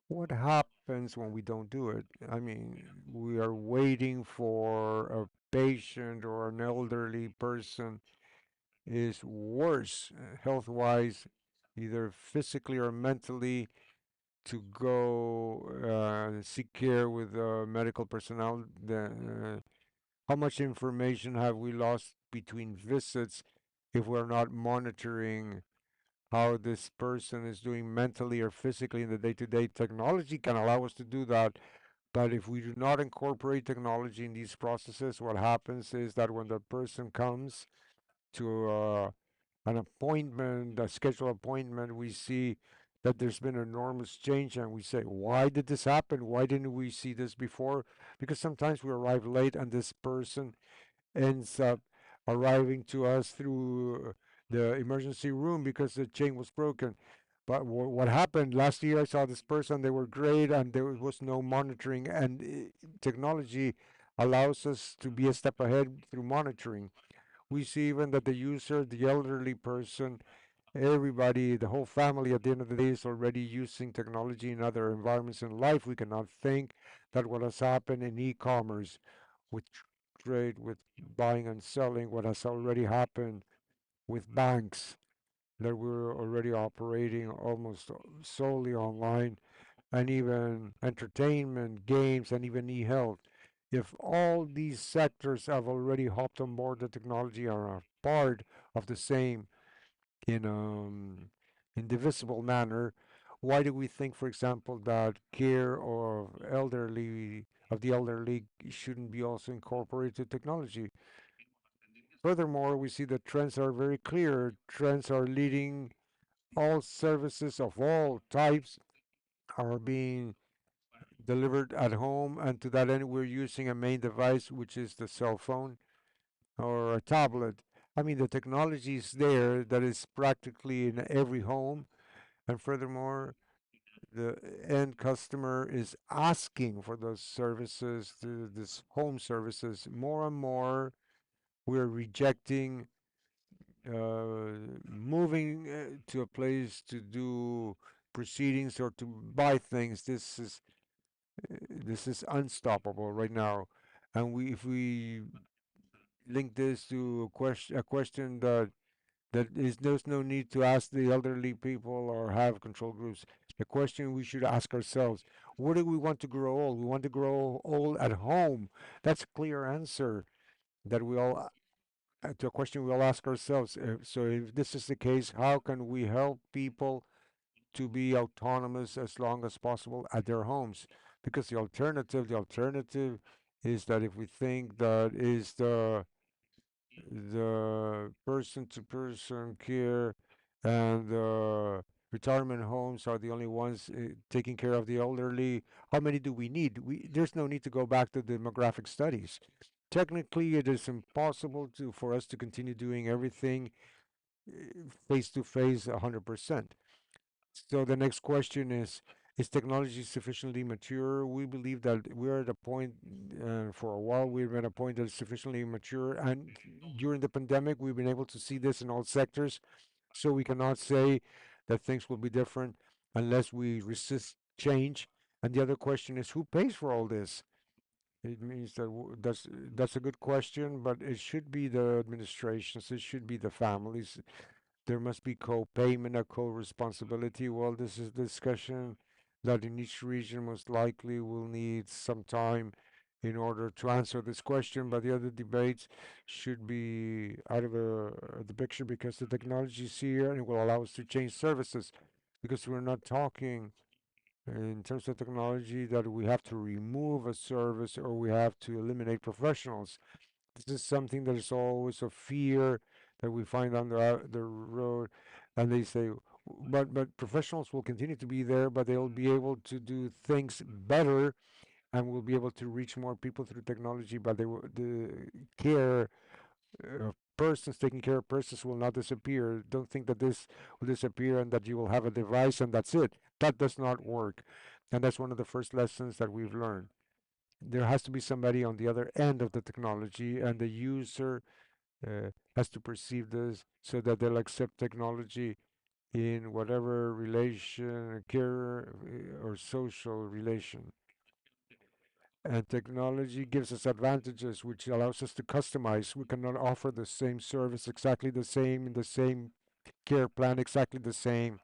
what happens when we don't do it? I mean, we are waiting for a patient or an elderly person is worse health-wise, either physically or mentally, to go seek care with medical personnel. How much information have we lost between visits if we're not monitoring how this person is doing mentally or physically in the day-to-day? Technology can allow us to do that, but if we do not incorporate technology in these processes, what happens is that when the person comes to an appointment, a scheduled appointment, we see that there's been enormous change, and we say, why did this happen? Why didn't we see this before? Because sometimes we arrive late and this person ends up arriving to us through the emergency room because the chain was broken. But what happened last year? I saw this person; they were great, and there was no monitoring. And technology allows us to be a step ahead through monitoring. We see even that the user, the elderly person, everybody, the whole family at the end of the day is already using technology in other environments in life. We cannot think that what has happened in e-commerce with trade, with buying and selling, what has already happened with banks that we're already operating almost solely online, and even entertainment, games, and even e-health. If all these sectors have already hopped on board the technology are a part of the same in indivisible manner, why do we think, for example, that care of the elderly shouldn't be also incorporated to technology? Furthermore, we see that trends are very clear. Trends are leading All services of all types are being delivered at home, and to that end, we're using a main device, which is the cell phone or a tablet. I mean, the technology is there that is practically in every home, and furthermore, the end customer is asking for those services, this home services. More and more, we're rejecting moving to a place to do proceedings or to buy things. This is unstoppable right now, and if we link this to a question that is there's no need to ask the elderly people or have control groups. The question we should ask ourselves: where do we want to grow old? We want to grow old at home. That's a clear answer that we all to a question we all ask ourselves. So if this is the case, how can we help people to be autonomous as long as possible at their homes? Because the alternative is that if we think that is the person-to-person care and retirement homes are the only ones taking care of the elderly. How many do we need? There's no need to go back to demographic studies. Technically, it is impossible for us to continue doing everything face to face 100%. So the next question is technology sufficiently mature? We believe that we're at a point, for a while, we've been at a point that is sufficiently mature. And during the pandemic, we've been able to see this in all sectors. So we cannot say that things will be different unless we resist change. And the other question is who pays for all this? It means that that's a good question, but it should be the administrations, it should be the families. There must be co-payment or co-responsibility. Well, this is a discussion that in each region most likely will need some time in order to answer this question, but the other debates should be out of the picture because the technology is here and it will allow us to change services because we're not talking in terms of technology that we have to remove a service or we have to eliminate professionals. This is something that is always a fear that we find on the road, and they say, but professionals will continue to be there, but they'll be able to do things better, and will be able to reach more people through technology. But the care of persons, taking care of persons, will not disappear. Don't think that this will disappear and that you will have a device and that's it. That does not work, and that's one of the first lessons that we've learned. There has to be somebody on the other end of the technology, and the user has to perceive this so that they'll accept technology in whatever relation, care, or social relation. And technology gives us advantages, which allows us to customize. We cannot offer the same service exactly the same in the same care plan, exactly the same,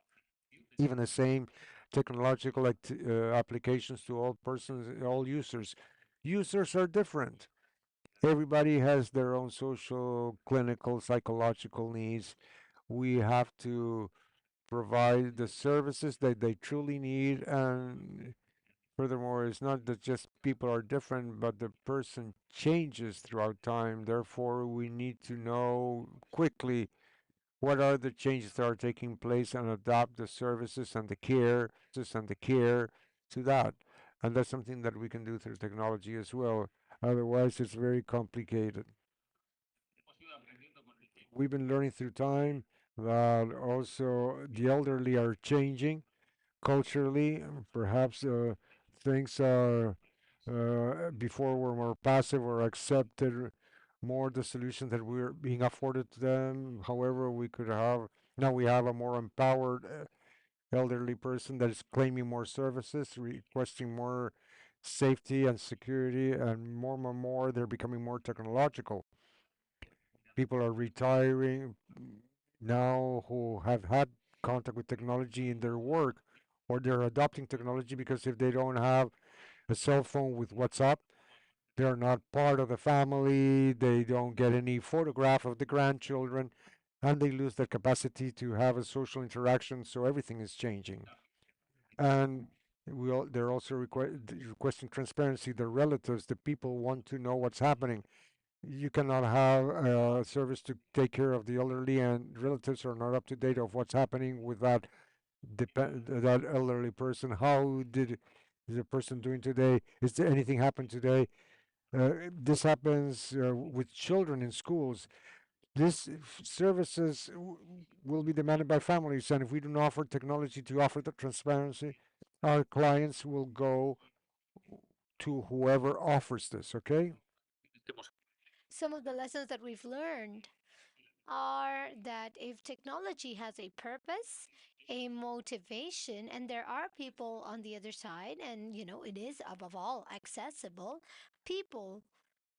even the same technological applications to all persons, all users. Users are different. Everybody has their own social, clinical, psychological needs. We have to provide the services that they truly need. And furthermore, it's not that just people are different, but the person changes throughout time. Therefore, we need to know quickly what are the changes that are taking place and adapt the services and the care to that. And that's something that we can do through technology as well. Otherwise, it's very complicated. We've been learning through time that also the elderly are changing culturally. Perhaps things are before were more passive or accepted more the solutions that were being afforded to them. However, we could have now we have a more empowered elderly person that is claiming more services, requesting more safety and security, and more they're becoming more technological. People are retiring now who have had contact with technology in their work, or they're adopting technology because if they don't have a cell phone with WhatsApp, they're not part of the family, they don't get any photograph of the grandchildren, and they lose their capacity to have a social interaction, so everything is changing. And they're also requesting transparency. The relatives, the people want to know what's happening. You cannot have a service to take care of the elderly and relatives are not up to date of what's happening with that elderly person. How did the person doing today? Is there anything happened today? This happens with children in schools. This services will be demanded by families, and if we don't offer technology to offer the transparency, our clients will go to whoever offers this. Okay. Some of the lessons that we've learned are that if technology has a purpose, a motivation, and there are people on the other side, and it is above all accessible, people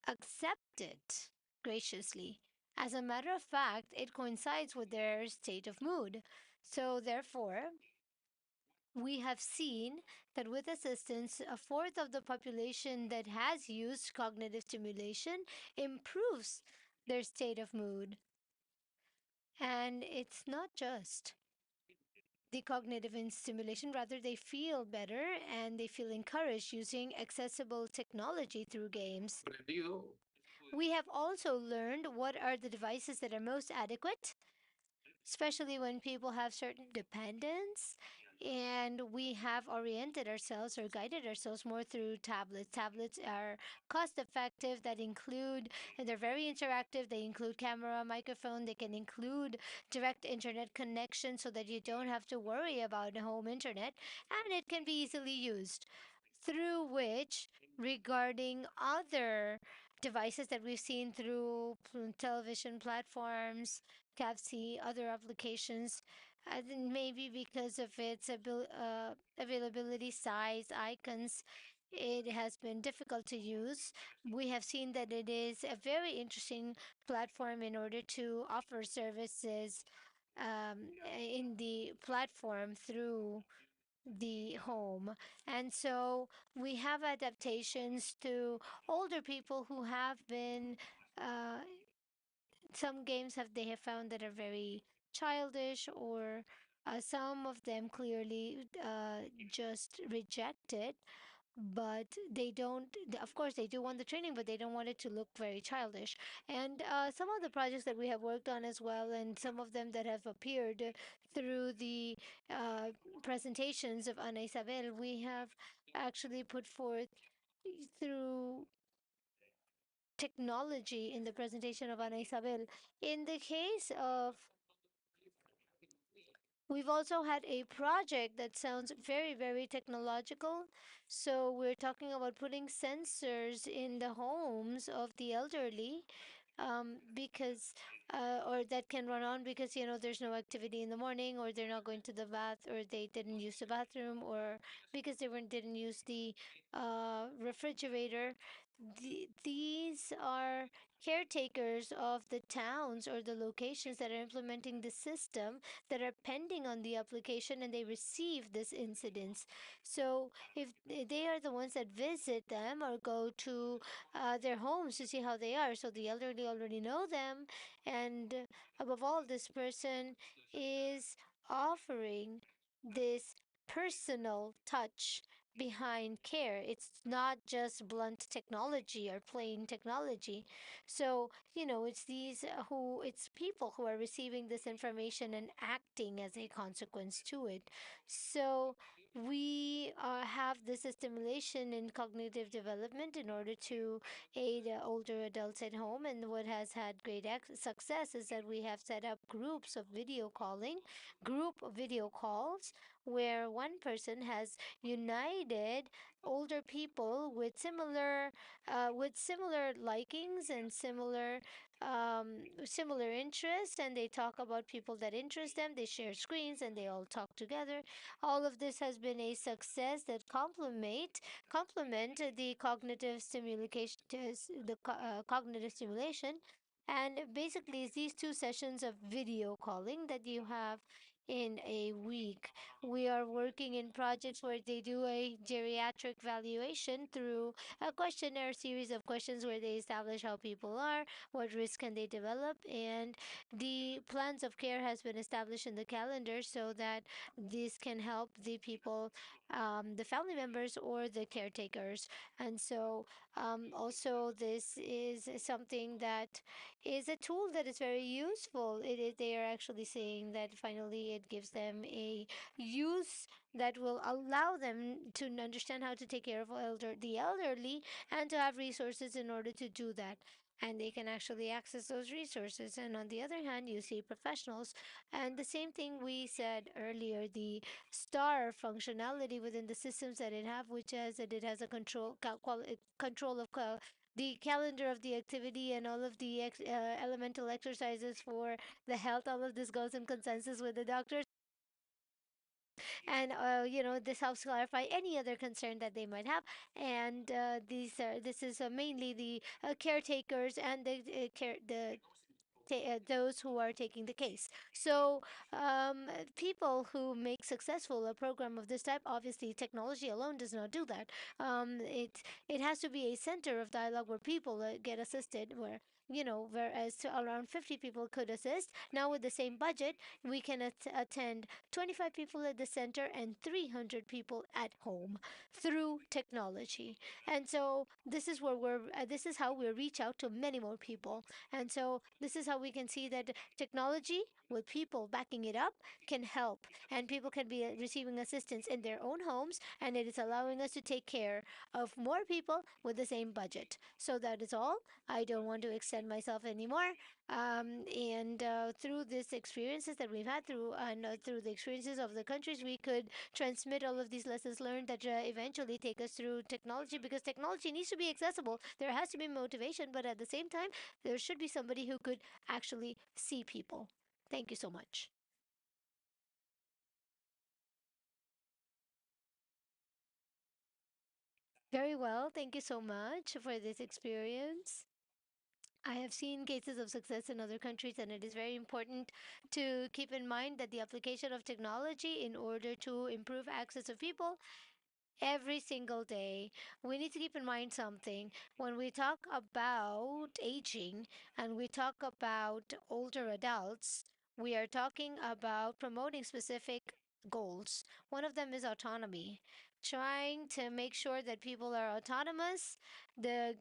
accept it graciously. As a matter of fact, it coincides with their state of mood. So, therefore, we have seen that with assistance, a fourth of the population that has used cognitive stimulation improves their state of mood. And it's not just the cognitive stimulation, rather, they feel better and they feel encouraged using accessible technology through games. We have also learned what are the devices that are most adequate, especially when people have certain dependence. And we have oriented ourselves or guided ourselves more through tablets. Tablets are cost effective, that include, and they're very interactive. They include camera, microphone, they can include direct internet connection so that you don't have to worry about home internet, and it can be easily used. Through which, regarding other devices that we've seen through television platforms, CAPC, other applications. I think maybe because of its availability, size, icons, it has been difficult to use. We have seen that it is a very interesting platform in order to offer services in the platform through the home. And so we have adaptations to older people who have been uh, some games have they have found that are very childish, or some of them clearly just reject it, but they don't of course they do want the training, but they don't want it to look very childish. And some of the projects that we have worked on as well, and some of them that have appeared through the uh, presentations of Ana Isabel, we have actually put forth through technology in the presentation of Ana Isabel. In the case of, we've also had a project that sounds very, very technological. So we're talking about putting sensors in the homes of the elderly, because or that can run on because there's no activity in the morning, or they're not going to the bath, or they didn't use the bathroom, or because didn't use the refrigerator. These are caretakers of the towns or the locations that are implementing the system, that are pending on the application, and they receive this incidents. So if they are the ones that visit them or go to their homes to see how they are, so the elderly already know them. And above all, this person is offering this personal touch behind care. It's not just blunt technology or plain technology. So, it's people who are receiving this information and acting as a consequence to it. So, we have this stimulation in cognitive development in order to aid older adults at home. And what has had great success is that we have set up groups of video calling, group video calls, where one person has united older people with similar likings and similar interests, and they talk about people that interest them. They share screens and they all talk together. All of this has been a success that complement the cognitive stimulation, cognitive stimulation. And basically, it's these two sessions of video calling that you have in a week. We are working in projects where they do a geriatric valuation through a questionnaire series of questions where they establish how people are, what risk can they develop, and the plans of care has been established in the calendar so that this can help the people, the family members or the caretakers. And so also this is something that is a tool that is very useful. They are actually saying that finally it gives them a use that will allow them to understand how to take care of the elderly and to have resources in order to do that. And they can actually access those resources. And on the other hand, you see professionals. And the same thing we said earlier, the star functionality within the systems that it have, which is that it has a control of the calendar of the activity and all of the elemental exercises for the health. All of this goes in consensus with the doctors. And this helps clarify any other concern that they might have. And this is mainly the caretakers and those who are taking the case. So, people who make successful a program of this type, obviously, technology alone does not do that. It has to be a center of dialogue where people get assisted, where whereas around 50 people could assist. Now, with the same budget, we can attend 25 people at the center and 300 people at home through technology. And so, this is how we reach out to many more people. And so this is how we can see that technology with people backing it up can help, and people can be receiving assistance in their own homes, and it is allowing us to take care of more people with the same budget. So that is all. I don't want to extend myself anymore. And through these experiences that we've had through the experiences of the countries, we could transmit all of these lessons learned that eventually take us through technology, because technology needs to be accessible. There has to be motivation, but at the same time, there should be somebody who could actually see people. Thank you so much. Very well. Thank you so much for this experience. I have seen cases of success in other countries, and it is very important to keep in mind that the application of technology in order to improve access of people every single day. We need to keep in mind something. When we talk about aging and we talk about older adults, we are talking about promoting specific goals. One of them is autonomy. Trying to make sure that people are autonomous, the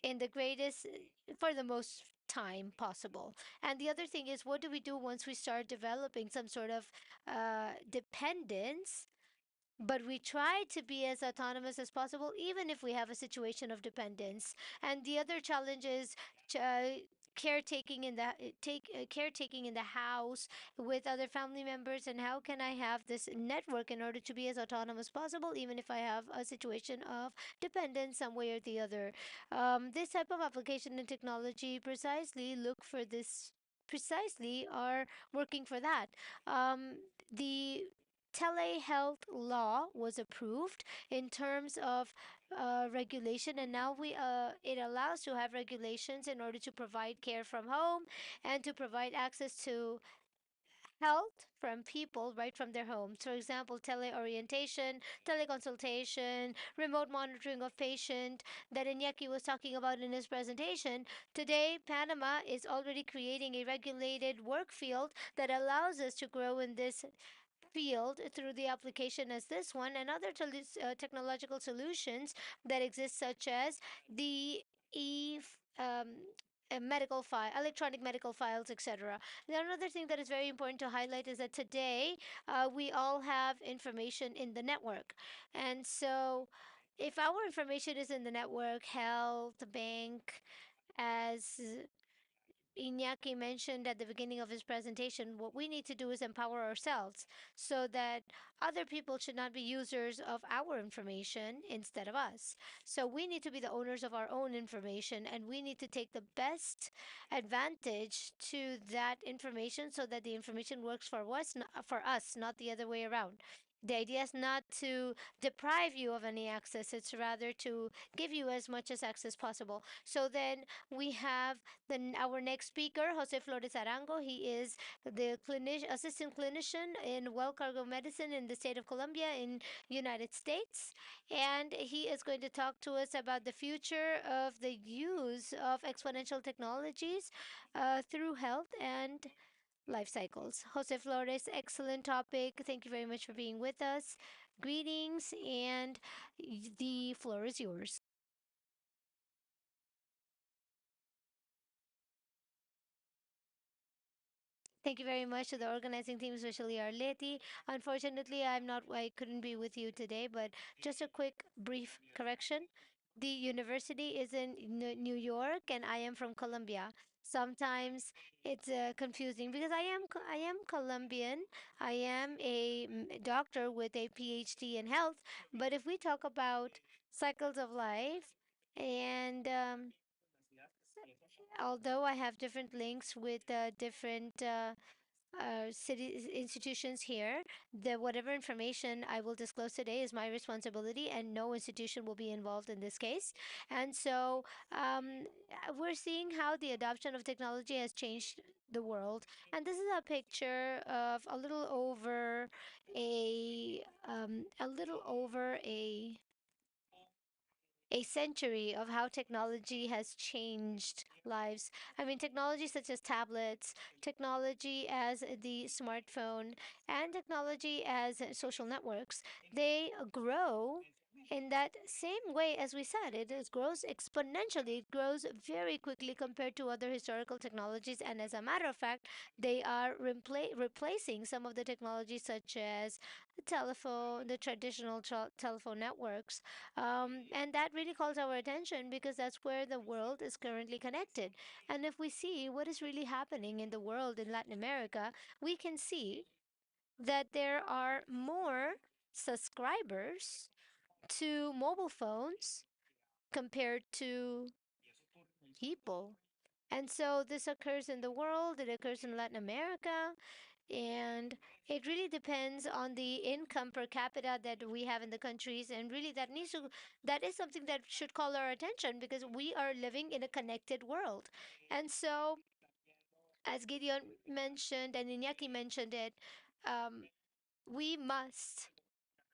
in the greatest for the most time possible. And the other thing is, what do we do once we start developing some sort of dependence, but we try to be as autonomous as possible, even if we have a situation of dependence. And the other challenge is caretaking in the caretaking in the house with other family members, and how can I have this network in order to be as autonomous as possible, even if I have a situation of dependence some way or the other. This type of application in technology precisely look for this, precisely are working for that. The telehealth law was approved in terms of regulation, and now we it allows to have regulations in order to provide care from home and to provide access to health from people right from their homes. For example, teleorientation, teleconsultation, remote monitoring of patient that Iñaki was talking about in his presentation. Today, Panama is already creating a regulated work field that allows us to grow in this field through the application as this one and other technological solutions that exist, such as the e medical file, electronic medical files, etc. Another thing that is very important to highlight is that today we all have information in the network, and so if our information is in the network, health, bank, as Iñaki mentioned at the beginning of his presentation, what we need to do is empower ourselves so that other people should not be users of our information instead of us. So we need to be the owners of our own information, and we need to take the best advantage to that information so that the information works for us, not the other way around. The idea is not to deprive you of any access, it's rather to give you as much as access possible. So then we have our next speaker, Jose Flores Arango. He is the assistant clinician in well cargo medicine in the state of Colombia in United States. And he is going to talk to us about the future of the use of exponential technologies through health and life cycles. Jose Flores, excellent topic. Thank you very much for being with us. Greetings, and the floor is yours. Thank you very much to the organizing team, especially Arleti. Unfortunately, I couldn't be with you today, but just a quick, brief correction. The university is in New York, and I am from Colombia. Sometimes it's confusing because I am Colombian. I am a doctor with a PhD in health. But if we talk about cycles of life, and although I have different links with different city institutions here, the whatever information I will disclose today is my responsibility, and no institution will be involved in this case. And so we're seeing how the adoption of technology has changed the world. And this is a picture of a little over a century of how technology has changed lives. I mean, technology such as tablets, technology as the smartphone, and technology as social networks, they grow in that same way as we said. Grows exponentially, it grows very quickly compared to other historical technologies. And as a matter of fact, they are replacing some of the technologies such as the traditional telephone networks, and that really calls our attention because that's where the world is currently connected. And if we see what is really happening in the world in Latin America, we can see that there are more subscribers to mobile phones compared to people. And so this occurs in the world, it occurs in Latin America, and it really depends on the income per capita that we have in the countries. And really that is something that should call our attention because we are living in a connected world. And so, as Gideon mentioned and Iñaki mentioned it, um, we must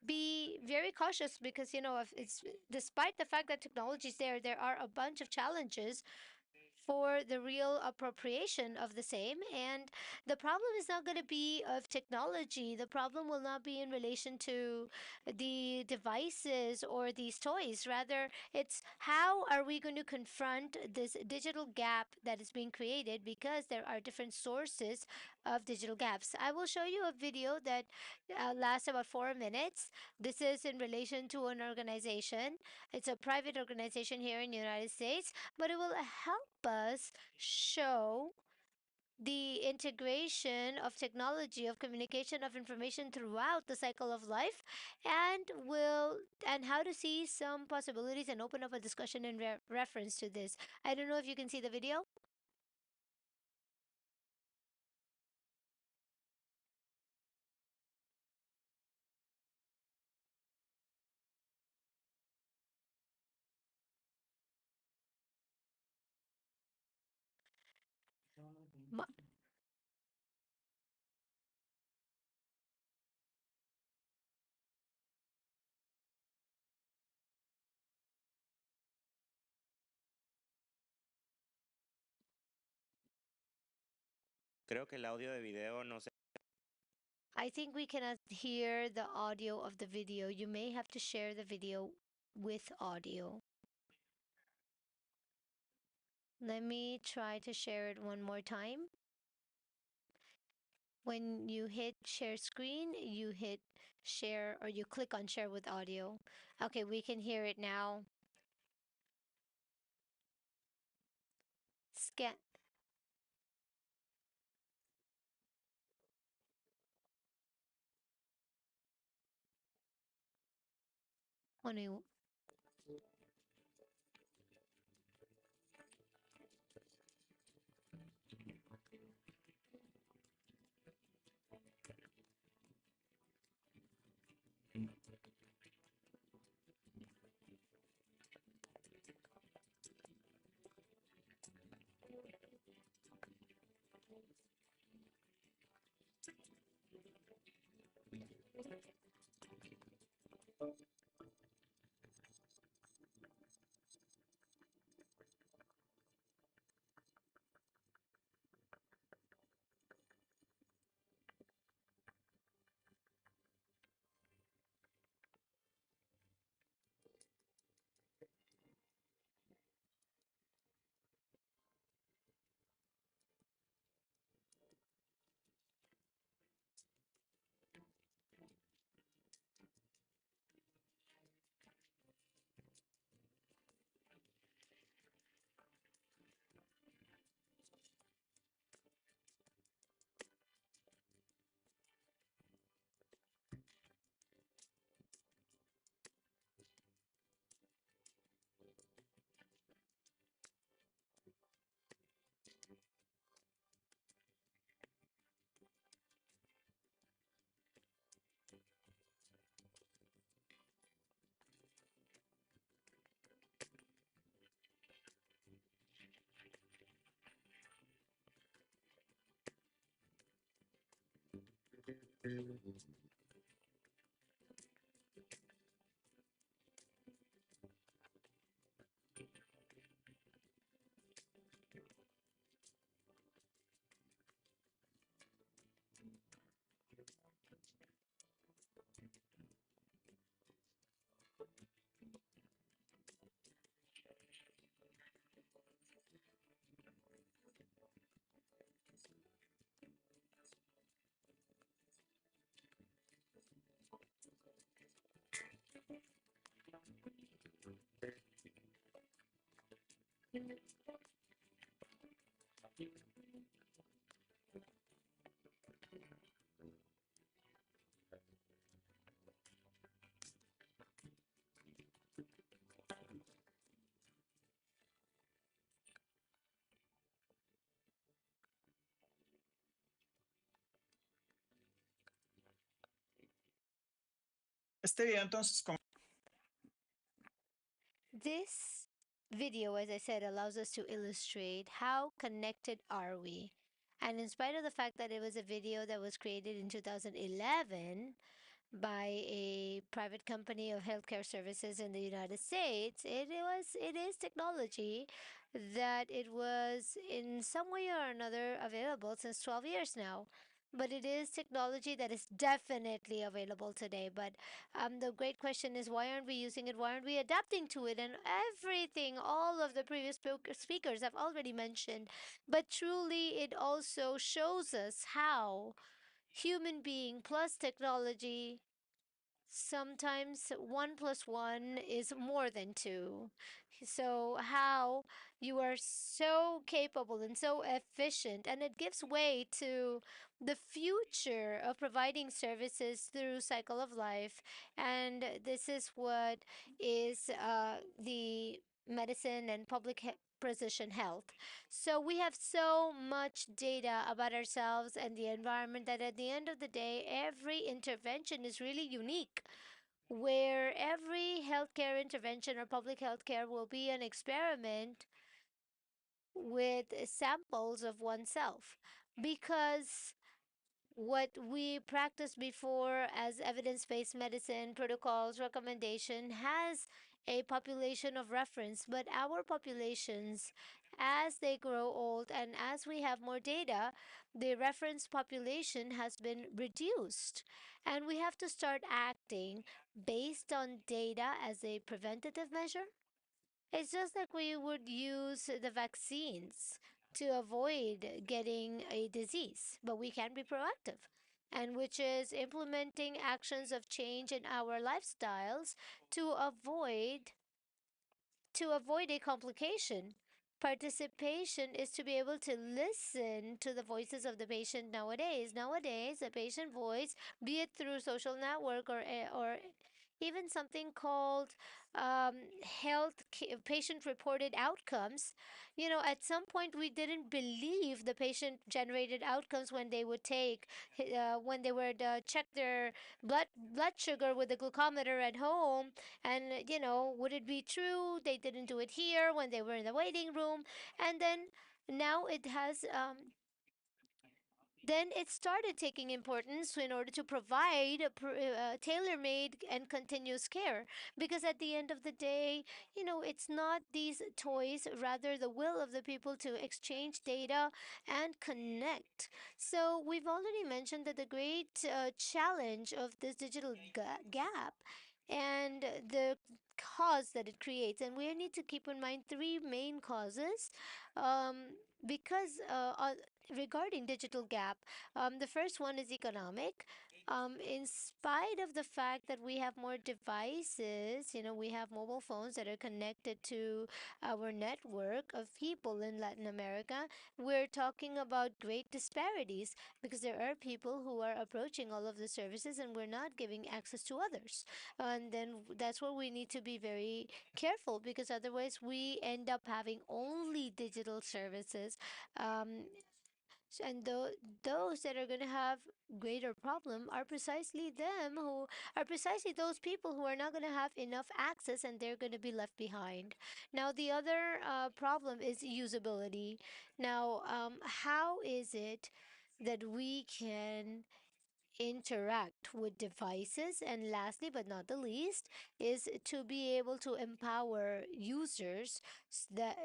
be very cautious because if it's despite the fact that technology is there are a bunch of challenges for the real appropriation of the same. And the problem is not going to be of technology. The problem will not be in relation to the devices or these toys. Rather, it's how are we going to confront this digital gap that is being created because there are different sources of digital gaps. I will show you a video that lasts about 4 minutes. This is in relation to an organization. It's a private organization here in the United States, but it will help us show the integration of technology, of communication, of information throughout the cycle of life, and how to see some possibilities and open up a discussion in reference to this. I don't know if you can see the video. Ma- Creo que el audio de video no se... I think we cannot hear the audio of the video. You may have to share the video with audio. Let me try to share it one more time. When you hit share screen, you hit share or you click on share with audio. Okay, we can hear it now. Scan. Bueno, Este video entonces, como This video, as I said, allows us to illustrate how connected are we. And in spite of the fact that it was a video that was created in 2011 by a private company of healthcare services in the United States, it is technology that it was in some way or another available since 12 years now. But it is technology that is definitely available today. But the great question is, why aren't we using it? Why aren't we adapting to it? And everything, all of the previous speakers have already mentioned. But truly, it also shows us how human being plus technology, sometimes one plus one is more than two. So, how you are so capable and so efficient, and it gives way to the future of providing services through cycle of life. And this is what is the medicine and precision health. So we have so much data about ourselves and the environment that at the end of the day, every intervention is really unique, where every healthcare intervention or public healthcare will be an experiment with samples of oneself. Because what we practiced before as evidence-based medicine protocols recommendation has a population of reference, but our populations, as they grow old and as we have more data, the reference population has been reduced, and we have to start acting based on data as a preventative measure. It's just like we would use the vaccines to avoid getting a disease, but we can be proactive, and which is implementing actions of change in our lifestyles to avoid a complication. Participation is to be able to listen to the voices of the patient nowadays. Nowadays, the patient voice, be it through social network or even something called um, patient reported outcomes. You know, at some point we didn't believe the patient generated outcomes when they would when they would check their blood sugar with a glucometer at home, and would it be true they didn't do it here when they were in the waiting room? And then now it has then it started taking importance in order to provide tailor made and continuous care. Because at the end of the day, it's not these toys, rather, the will of the people to exchange data and connect. So, we've already mentioned that the great challenge of this digital gap and the cause that it creates. And we need to keep in mind three main causes. Because regarding digital gap, the first one is economic. In spite of the fact that we have more devices, we have mobile phones that are connected to our network of people in Latin America, we're talking about great disparities because there are people who are approaching all of the services and we're not giving access to others. And then that's where we need to be very careful, because otherwise we end up having only digital services. Um, and those that are going to have greater problem are precisely them who are precisely those people who are not going to have enough access, and they're going to be left behind. Now the other problem is usability. Now, how is it that we can interact with devices? And lastly but not the least is to be able to empower users that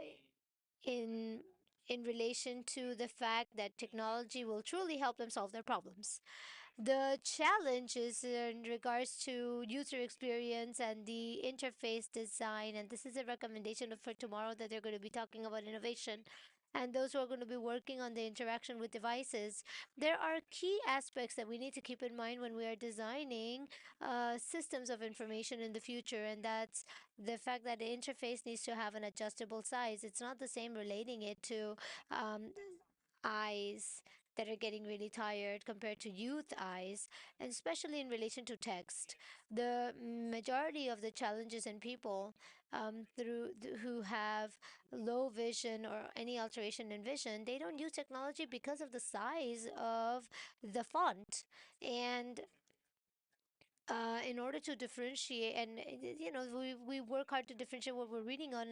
in in relation to the fact that technology will truly help them solve their problems. The challenge is in regards to user experience and the interface design. And this is a recommendation for tomorrow, that they're going to be talking about innovation. And those who are going to be working on the interaction with devices, there are key aspects that we need to keep in mind when we are designing systems of information in the future. And that's the fact that the interface needs to have an adjustable size. It's not the same relating it to um, eyes that are getting really tired compared to youth eyes, and especially in relation to text. The majority of the challenges in people who have low vision or any alteration in vision, they don't use technology because of the size of the font. And in order to differentiate, and we work hard to differentiate what we're reading on,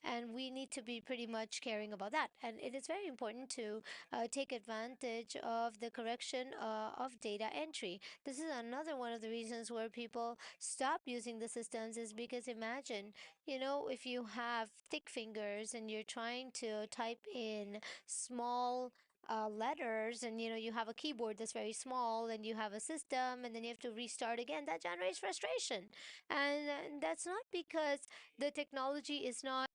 and we need to be pretty much caring about that. And it is very important to take advantage of the correction of data entry. This is another one of the reasons where people stop using the systems, is because imagine, if you have thick fingers and you're trying to type in small letters, and you have a keyboard that's very small, and you have a system, and then you have to restart again, that generates frustration. And that's not because the technology is not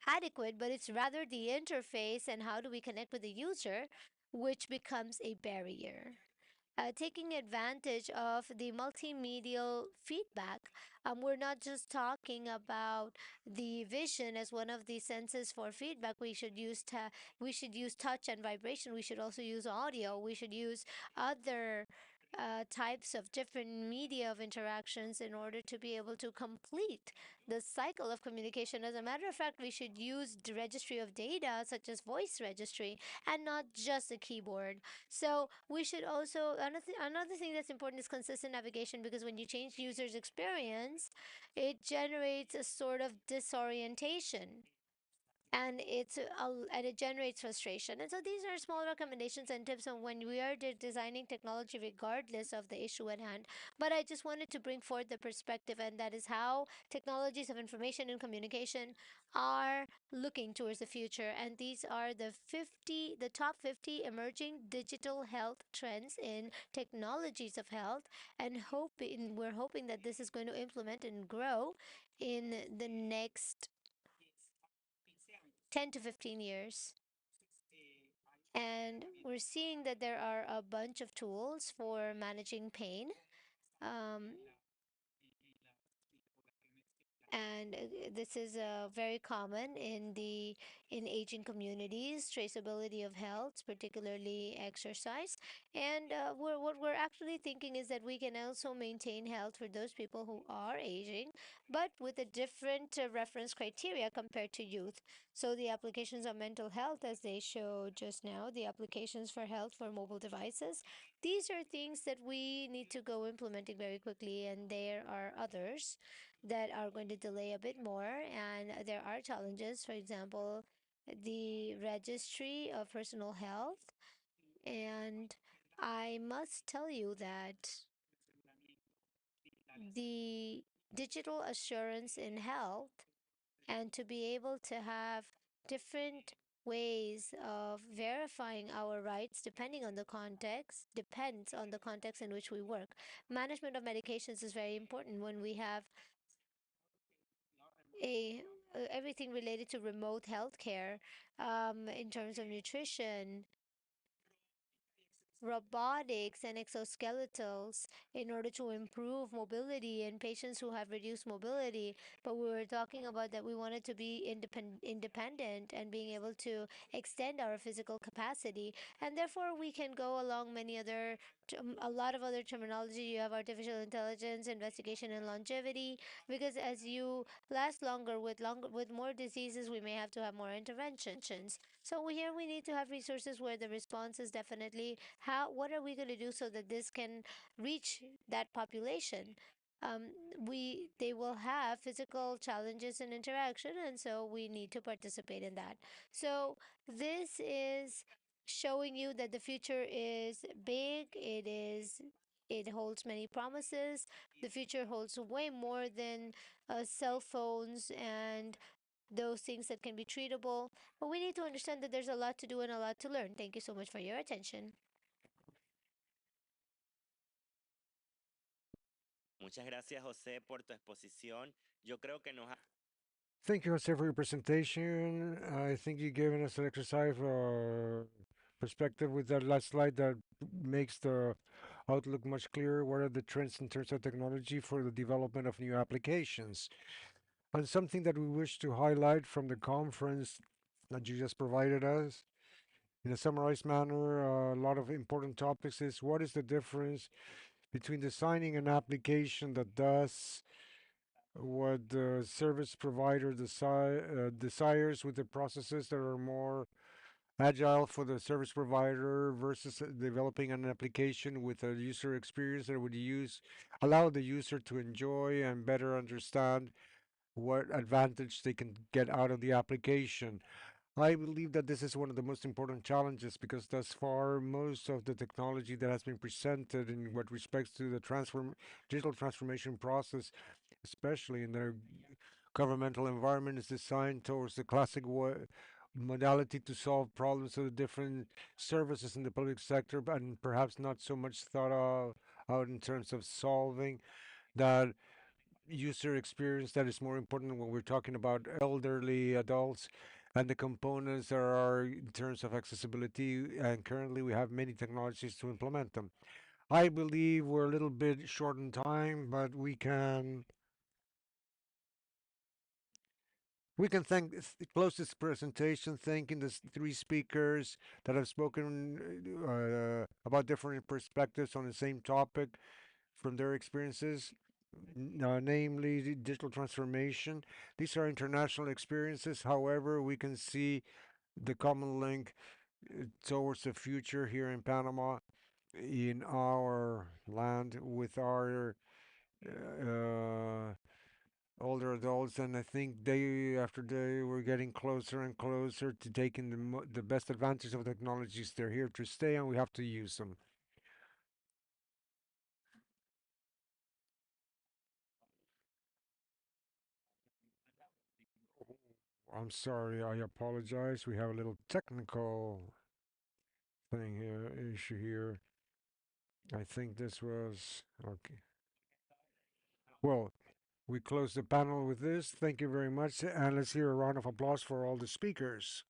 adequate, but it's rather the interface and how do we connect with the user, which becomes a barrier. Taking advantage of the multimedial feedback, we're not just talking about the vision as one of the senses for feedback. We should use touch and vibration. We should also use audio. We should use other types of different media of interactions in order to be able to complete the cycle of communication. As a matter of fact, we should use the registry of data, such as voice registry, and not just a keyboard. So we should also, another thing that's important is consistent navigation, because when you change users' experience, it generates a sort of disorientation, and it generates frustration. And so these are small recommendations and tips on when we are designing technology, regardless of the issue at hand. But I just wanted to bring forth the perspective, and that is how technologies of information and communication are looking towards the future. And these are the top 50 emerging digital health trends in technologies of health, and we're hoping that this is going to implement and grow in the next 10 to 15 years. And we're seeing that there are a bunch of tools for managing pain. Um, and this is very common in aging communities, traceability of health, particularly exercise. And what we're actually thinking is that we can also maintain health for those people who are aging, but with a different reference criteria compared to youth. So the applications of mental health, as they showed just now, the applications for health for mobile devices, these are things that we need to go implementing very quickly, and there are others that are going to delay a bit more. And there are challenges, for example, the registry of personal health. And I must tell you that the digital assurance in health and to be able to have different ways of verifying our rights depends on the context in which we work. Management of medications is very important when we have a everything related to remote healthcare, in terms of nutrition, robotics and exoskeletals in order to improve mobility in patients who have reduced mobility. But we were talking about that we wanted to be independent and being able to extend our physical capacity. And therefore, we can go along many other, a lot of other terminology. You have artificial intelligence, investigation, and longevity. Because as you last longer with more diseases, we may have to have more interventions. So here we need to have resources where the response is definitely what are we going to do so that this can reach that population. Um, they will have physical challenges and interaction, and so we need to participate in that. So this is showing you that the future is big. It holds many promises. The future holds way more than cell phones and those things that can be treatable. But we need to understand that there's a lot to do and a lot to learn. Thank you so much for your attention. Muchas gracias, José, por tu exposición. Yo creo que nos ha... Thank you, Jose, for your presentation. I think you given us an exercise perspective with that last slide that makes the outlook much clearer. What are the trends in terms of technology for the development of new applications? And something that we wish to highlight from the conference that you just provided us in a summarized manner, a lot of important topics is what is the difference between designing an application that does what the service provider desires with the processes that are more agile for the service provider versus developing an application with a user experience that would allow the user to enjoy and better understand what advantage they can get out of the application. I believe that this is one of the most important challenges because thus far, most of the technology that has been presented in what respects to the digital transformation process, especially in the governmental environment, is designed towards the classic modality to solve problems of the different services in the public sector, and perhaps not so much thought of out in terms of solving that user experience that is more important when we're talking about elderly adults and the components there are in terms of accessibility. And currently, we have many technologies to implement them. I believe we're a little bit short in time, but we can close this presentation thanking the three speakers that have spoken about different perspectives on the same topic from their experiences, namely digital transformation. These are international experiences. However, we can see the common link towards the future here in Panama, in our land, with our uh, older adults. And I think day after day, we're getting closer and closer to taking the best advantage of technologies. They're here to stay, and we have to use them. I'm sorry, I apologize. We have a little technical thing here, issue here. I think this was okay. Well, we close the panel with this. Thank you very much, and let's hear a round of applause for all the speakers.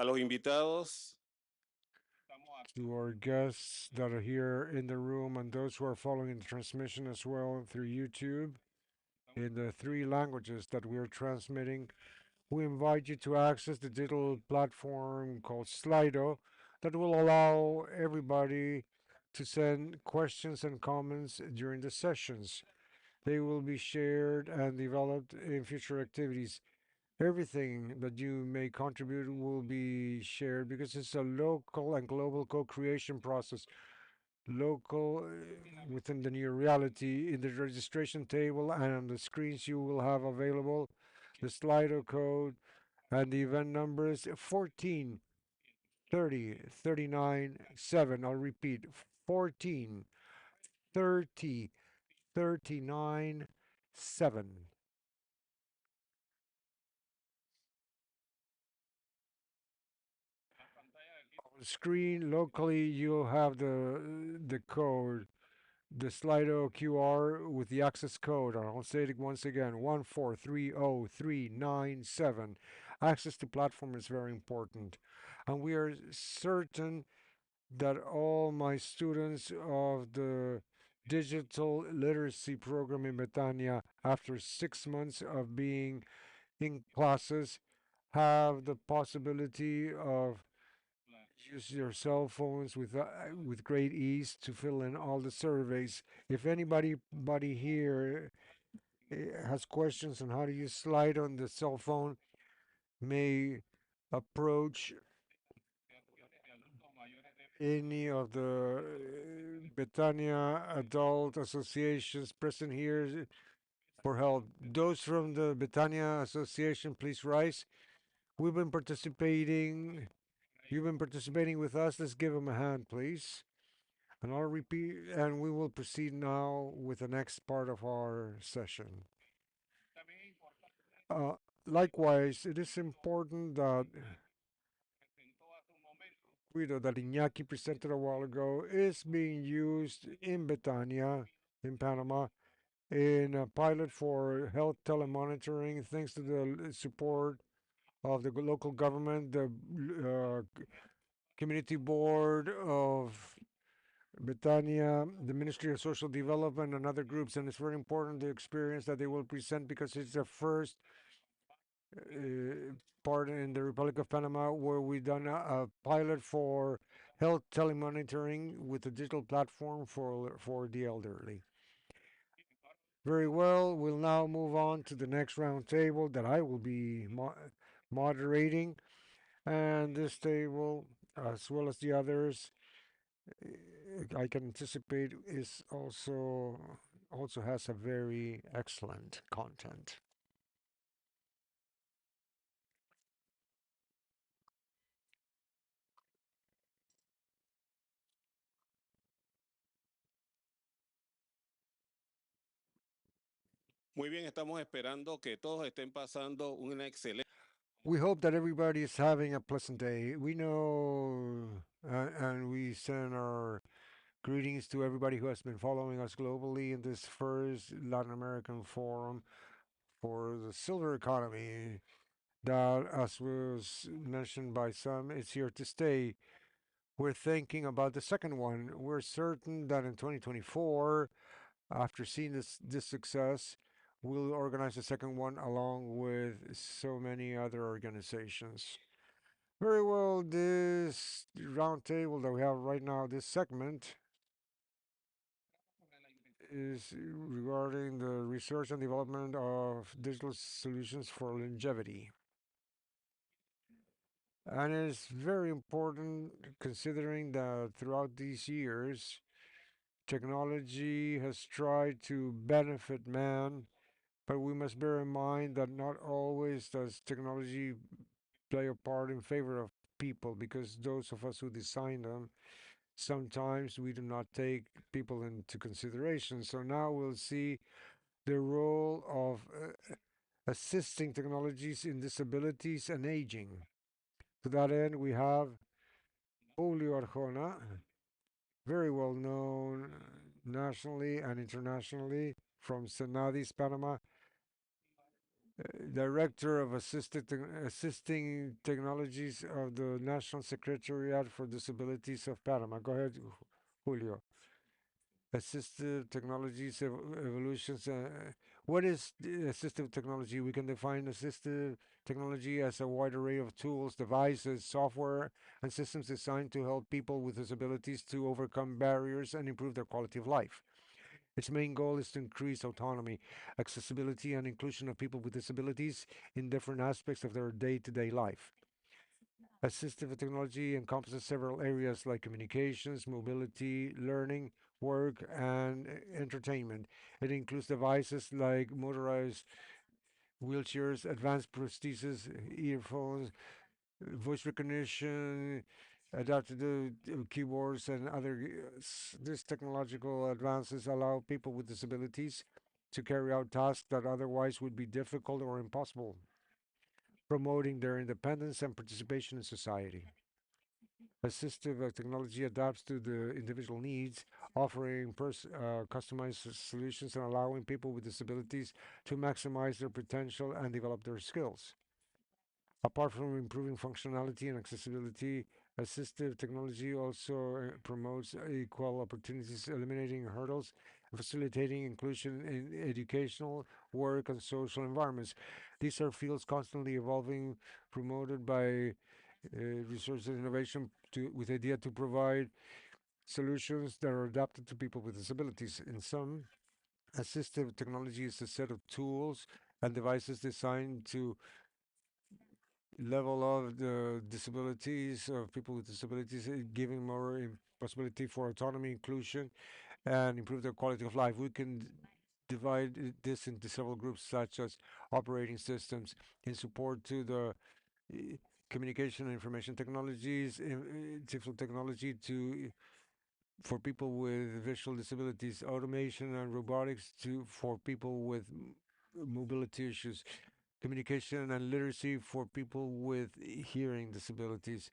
A los invitados, To our guests that are here in the room and those who are following the transmission as well through YouTube in the three languages that we are transmitting, we invite you to access the digital platform called Slido that will allow everybody to send questions and comments during the sessions. They will be shared and developed in future activities. Everything that you may contribute will be shared because it's a local and global co creation process. local within the near reality. In the registration table and on the screens you will have available the Slido code and the event numbers 14 30 39 7. I'll repeat 14 30 39 7. On the screen locally you'll have the code, the Slido QR with the access code. I'll say it once again 1430397. Access to platform is very important. And we are certain that all my students of the digital literacy program in Betania, after 6 months of being in classes, have the possibility of use your cell phones with great ease to fill in all the surveys. If anybody here has questions on how to use Slide on the cell phone, may approach any of the Betania adult associations present here for help. Those from the Betania Association, please rise. We've been participating. You've been participating with us. Let's give them a hand, please. And I'll repeat, and we will proceed now with the next part of our session. Uh, Likewise, it is important that Guido that Iñaki presented a while ago is being used in Betania, in Panama, in a pilot for health telemonitoring, thanks to the support of the local government, the community board of Betania, the Ministry of Social Development, and other groups. And it's very important the experience that they will present because it's the first part in the Republic of Panama where we've done a pilot for health telemonitoring with a digital platform for the elderly. Very well, we'll now move on to the next round table that I will be moderating. And this table, as well as the others, I can anticipate is also has a very excellent content. Muy bien, estamos esperando que todos estén pasando una excelente. We hope that everybody is having a pleasant day. We know, and we send our greetings to everybody who has been following us globally in this first Latin American forum for the silver economy. That, as was mentioned by some, is here to stay. We're thinking about the second one. We're certain that in 2024, after seeing this success, we'll organize a second one along with so many other organizations. Very well, this roundtable that we have right now, this segment, is regarding the research and development of digital solutions for longevity. And it's very important considering that throughout these years, technology has tried to benefit man, but we must bear in mind that not always does technology play a part in favor of people, because those of us who design them, sometimes we do not take people into consideration. So now we'll see the role of assisting technologies in disabilities and aging. To that end, we have Julio Arjona, very well known nationally and internationally from Senadis, Panama, Director of Assisting Technologies of the National Secretariat for Disabilities of Panama. Go ahead, Julio. Assistive technologies evolutions. What is assistive technology? We can define assistive technology as a wide array of tools, devices, software, and systems designed to help people with disabilities to overcome barriers and improve their quality of life. Its main goal is to increase autonomy, accessibility, and inclusion of people with disabilities in different aspects of their day to day life. Assistive technology encompasses several areas like communications, mobility, learning, work, and entertainment. It includes devices like motorized wheelchairs, advanced prostheses, earphones, voice recognition, adaptive keyboards, and other. These technological advances allow people with disabilities to carry out tasks that otherwise would be difficult or impossible, promoting their independence and participation in society. Assistive technology adapts to the individual needs, offering customized solutions and allowing people with disabilities to maximize their potential and develop their skills. Apart from improving functionality and accessibility, assistive technology also promotes equal opportunities, eliminating hurdles, and facilitating inclusion in educational, work, and social environments. These are fields constantly evolving, promoted by research and innovation with the idea to provide solutions that are adapted to people with disabilities. In sum, assistive technology is a set of tools and devices designed to level of the disabilities of people with disabilities, giving more possibility for autonomy, inclusion, and improve their quality of life. We can divide this into several groups, such as operating systems in support to the uh, communication and information technologies, digital technology to for people with visual disabilities, automation and robotics to for people with mobility issues, communication and literacy for people with hearing disabilities,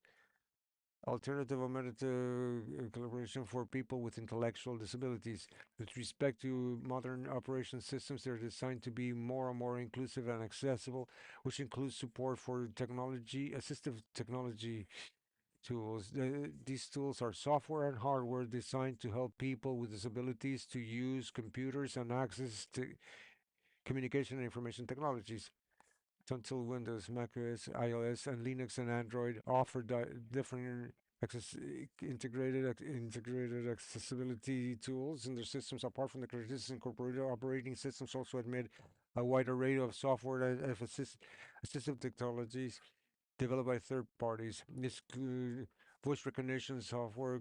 alternative augmentative collaboration for people with intellectual disabilities. With respect to modern operation systems, they're designed to be more and more inclusive and accessible, which includes support for technology, assistive technology tools. These tools are software and hardware designed to help people with disabilities to use computers and access to communication and information technologies. Until Windows, macOS, iOS, and Linux and Android offer different integrated accessibility tools in their systems. Apart from the characteristics, incorporated operating systems also admit a wide array of software and assistive technologies developed by third parties. This voice recognition software,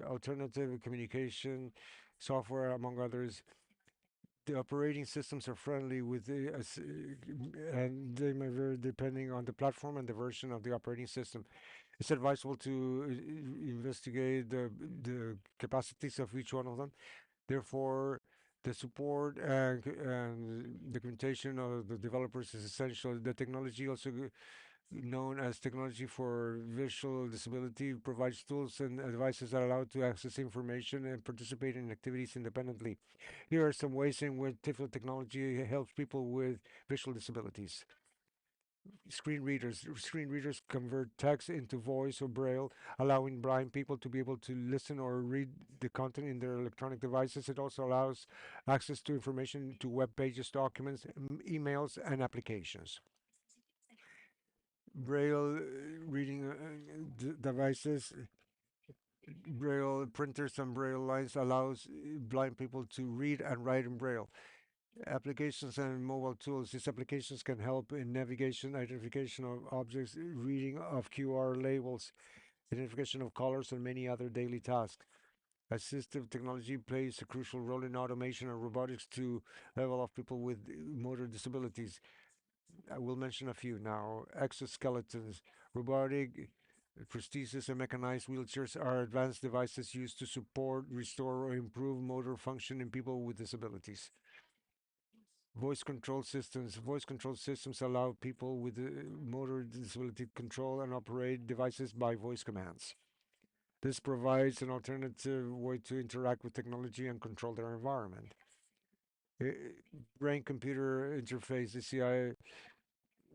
alternative communication software, among others. The operating systems are friendly with and they may vary depending on the platform and the version of the operating system. It's advisable to investigate the capacities of each one of them. Therefore, the support and documentation of the developers is essential. The technology also known as technology for visual disability provides tools and devices that allow to access information and participate in activities independently. Here are some ways in which digital technology helps people with visual disabilities. Screen readers. Screen readers convert text into voice or braille, allowing blind people to be able to listen or read the content in their electronic devices. It also allows access to information to web pages, documents, emails, and applications. Braille reading devices, Braille printers and Braille lines allows blind people to read and write in Braille. Applications and mobile tools. These applications can help in navigation, identification of objects, reading of QR labels, identification of colors, and many other daily tasks. Assistive technology plays a crucial role in automation and robotics to level of people with motor disabilities. I will mention a few now. Exoskeletons, robotic prostheses, and mechanized wheelchairs are advanced devices used to support, restore, or improve motor function in people with disabilities. Voice control systems. Voice control systems allow people with motor disability to control and operate devices by voice commands. This provides an alternative way to interact with technology and control their environment. Uh, Brain computer interface, ACI.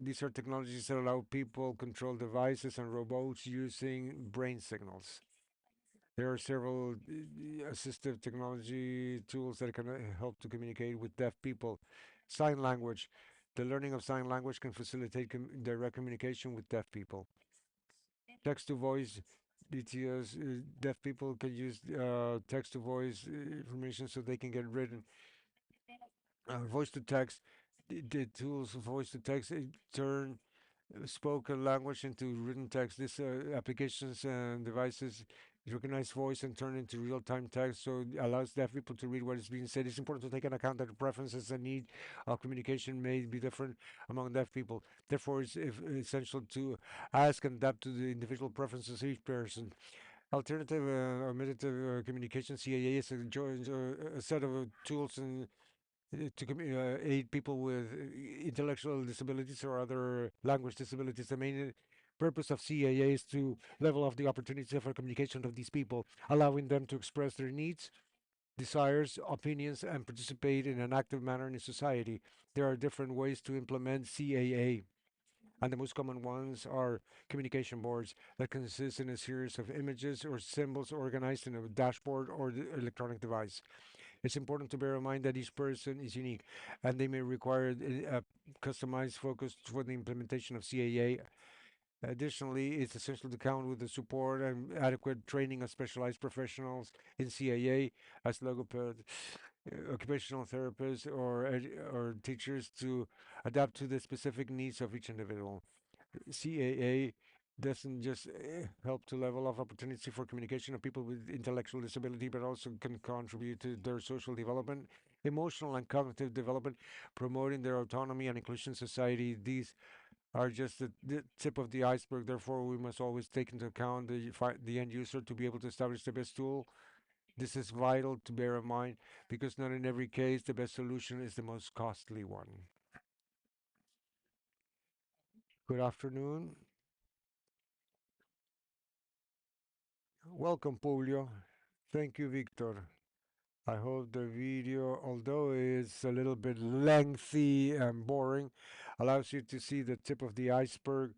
These are technologies that allow people control devices and robots using brain signals. There are several assistive technology tools that can help to communicate with deaf people. Sign language. The learning of sign language can facilitate direct communication with deaf people. Text to voice. DTS, deaf people can use text to voice information so they can get written. Voice to text. The tools of voice to text turn spoken language into written text. This applications and devices recognize voice and turn into real-time text, so it allows deaf people to read what is being said. It's important to take into account that the preferences and need of communication may be different among deaf people. Therefore, it's essential to ask and adapt to the individual preferences of each person. Alternative augmentative communication (CAA) is a set of tools and to aid people with intellectual disabilities or other language disabilities. The main purpose of CAA is to level off the opportunity for communication of these people, allowing them to express their needs, desires, opinions, and participate in an active manner in society. There are different ways to implement CAA. And the most common ones are communication boards that consist in a series of images or symbols organized in a dashboard or the electronic device. It's important to bear in mind that each person is unique and they may require a customized focus for the implementation of CAA. Additionally, it's essential to count with the support and adequate training of specialized professionals in CAA as logoped, occupational therapists, or teachers to adapt to the specific needs of each individual. CAA doesn't just help to level off opportunity for communication of people with intellectual disability, but also can contribute to their social development, emotional and cognitive development, promoting their autonomy and inclusion in society. These are just the tip of the iceberg. Therefore, we must always take into account the end user to be able to establish the best tool. This is vital to bear in mind because not in every case the best solution is the most costly one. Good afternoon. Welcome, Julio. Thank you, Victor. I hope the video, although it's a little bit lengthy and boring, allows you to see the tip of the iceberg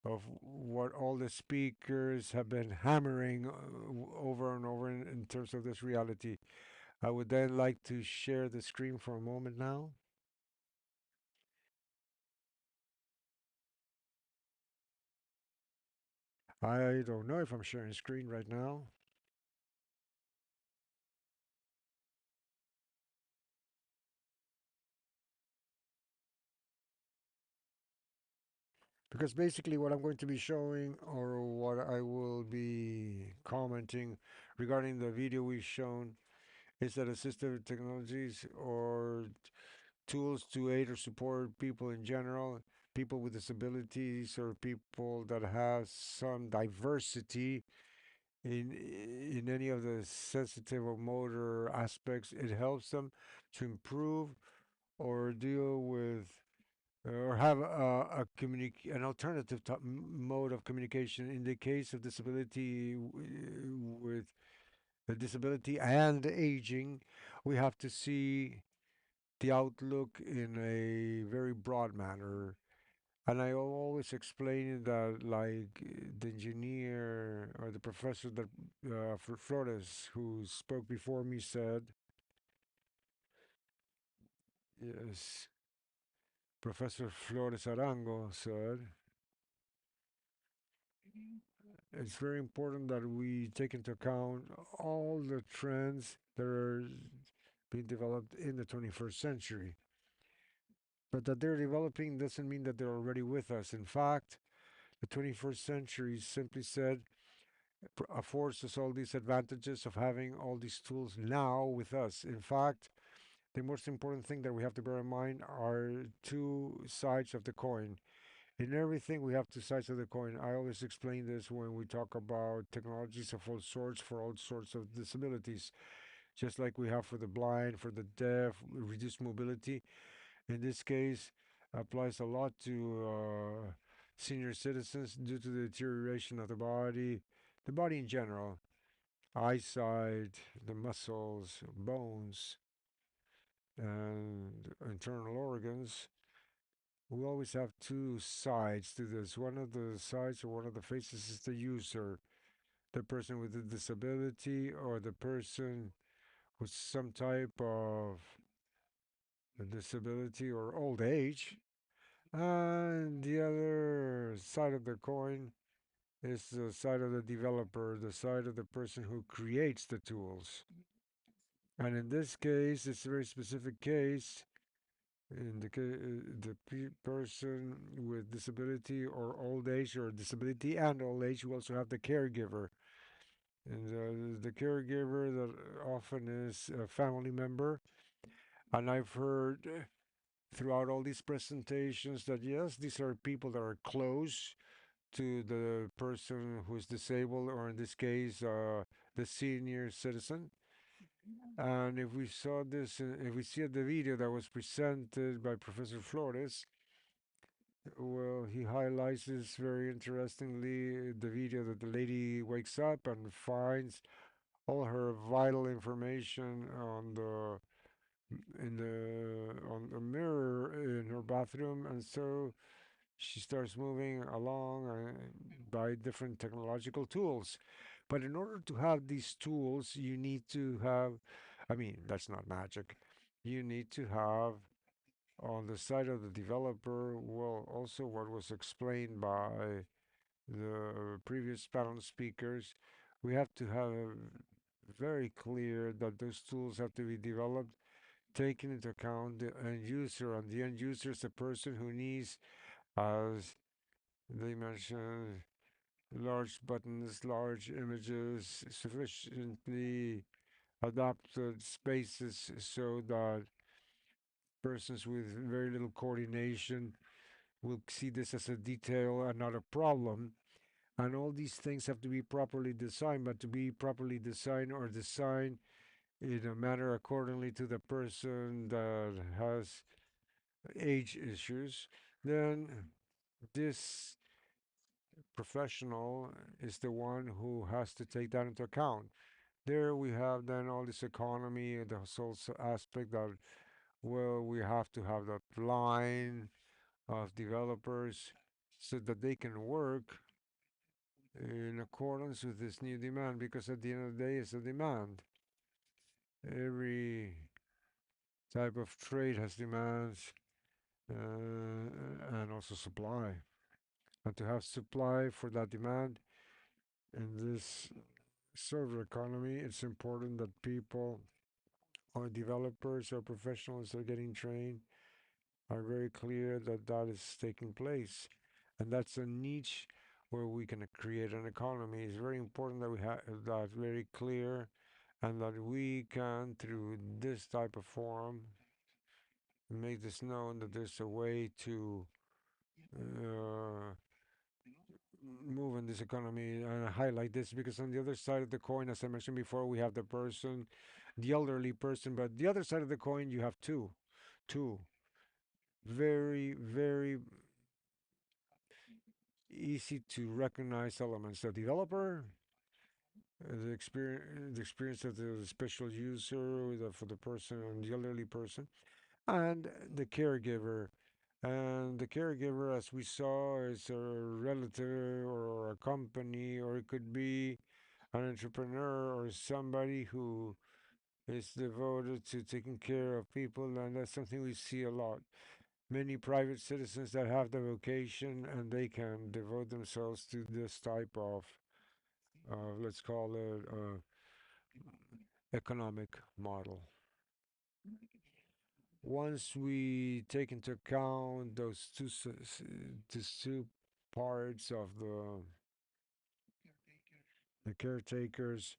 of what all the speakers have been hammering over and over in terms of this reality. I would then like to share the screen for a moment now. I don't know if I'm sharing screen right now. Because basically what I'm going to be showing or what I will be commenting regarding the video we've shown is that assistive technologies or tools to aid or support people in general, people with disabilities or people that have some diversity in any of the sensitive or motor aspects, it helps them to improve or deal with or have an alternative mode of communication in the case of disability with the disability and aging. We have to see the outlook in a very broad manner. And I always explain that, like the engineer or the professor that Flores, who spoke before me, said, yes, Professor Flores Arango said, it's very important that we take into account all the trends that are being developed in the 21st century. But that they're developing doesn't mean that they're already with us. In fact, the 21st century, simply said, affords us all these advantages of having all these tools now with us. In fact, the most important thing that we have to bear in mind are two sides of the coin. In everything, we have two sides of the coin. I always explain this when we talk about technologies of all sorts for all sorts of disabilities, just like we have for the blind, for the deaf, reduced mobility. In this case, applies a lot to senior citizens due to the deterioration of the body in general, eyesight, the muscles, bones, and internal organs. We always have two sides to this. One of the sides or one of the faces is the user, the person with a disability or the person with some type of disability or old age. And the other side of the coin is the side of the developer, the side of the person who creates the tools. And in this case, it's a very specific case in the person with disability or old age or disability and old age, we also have the caregiver. And the caregiver that often is a family member. And I've heard throughout all these presentations that yes, these are people that are close to the person who's disabled, or in this case, the senior citizen. And if we saw this, if we see the video that was presented by Professor Flores, well, he highlights this very interestingly. The video that the lady wakes up and finds all her vital information on the in the on the mirror in her bathroom, and so she starts moving along by different technological tools. But in order to have these tools, you need to have, I mean, that's not magic. You need to have on the side of the developer, well, also what was explained by the previous panel speakers, we have to have very clear that those tools have to be developed taking into account the end user, and the end user is a person who needs, as they mentioned, large buttons, large images, sufficiently adapted spaces so that persons with very little coordination will see this as a detail and not a problem. And all these things have to be properly designed, but to be properly designed or designed in a manner accordingly to the person that has age issues, then this professional is the one who has to take that into account. There we have then all this economy, the whole aspect that, well, we have to have that line of developers so that they can work in accordance with this new demand, because at the end of the day, it's a demand. Every type of trade has demands and also supply. And to have supply for that demand in this server economy, it's important that people or developers or professionals that are getting trained are very clear that that is taking place. And that's a niche where we can create an economy. It's very important that we have that very clear and that we can, through this type of forum, make this known that there's a way to uh, move in this economy and highlight this, because on the other side of the coin, as I mentioned before, we have the person, the elderly person, but the other side of the coin, you have two very, very easy to recognize elements. The developer, the experience of the special user for the person and the elderly person, and the caregiver. And the caregiver, as we saw, is a relative or a company, or it could be an entrepreneur or somebody who is devoted to taking care of people, and that's something we see a lot. Many private citizens that have the vocation and they can devote themselves to this type of, let's call it, economic model. Once we take into account these two parts of the caretakers,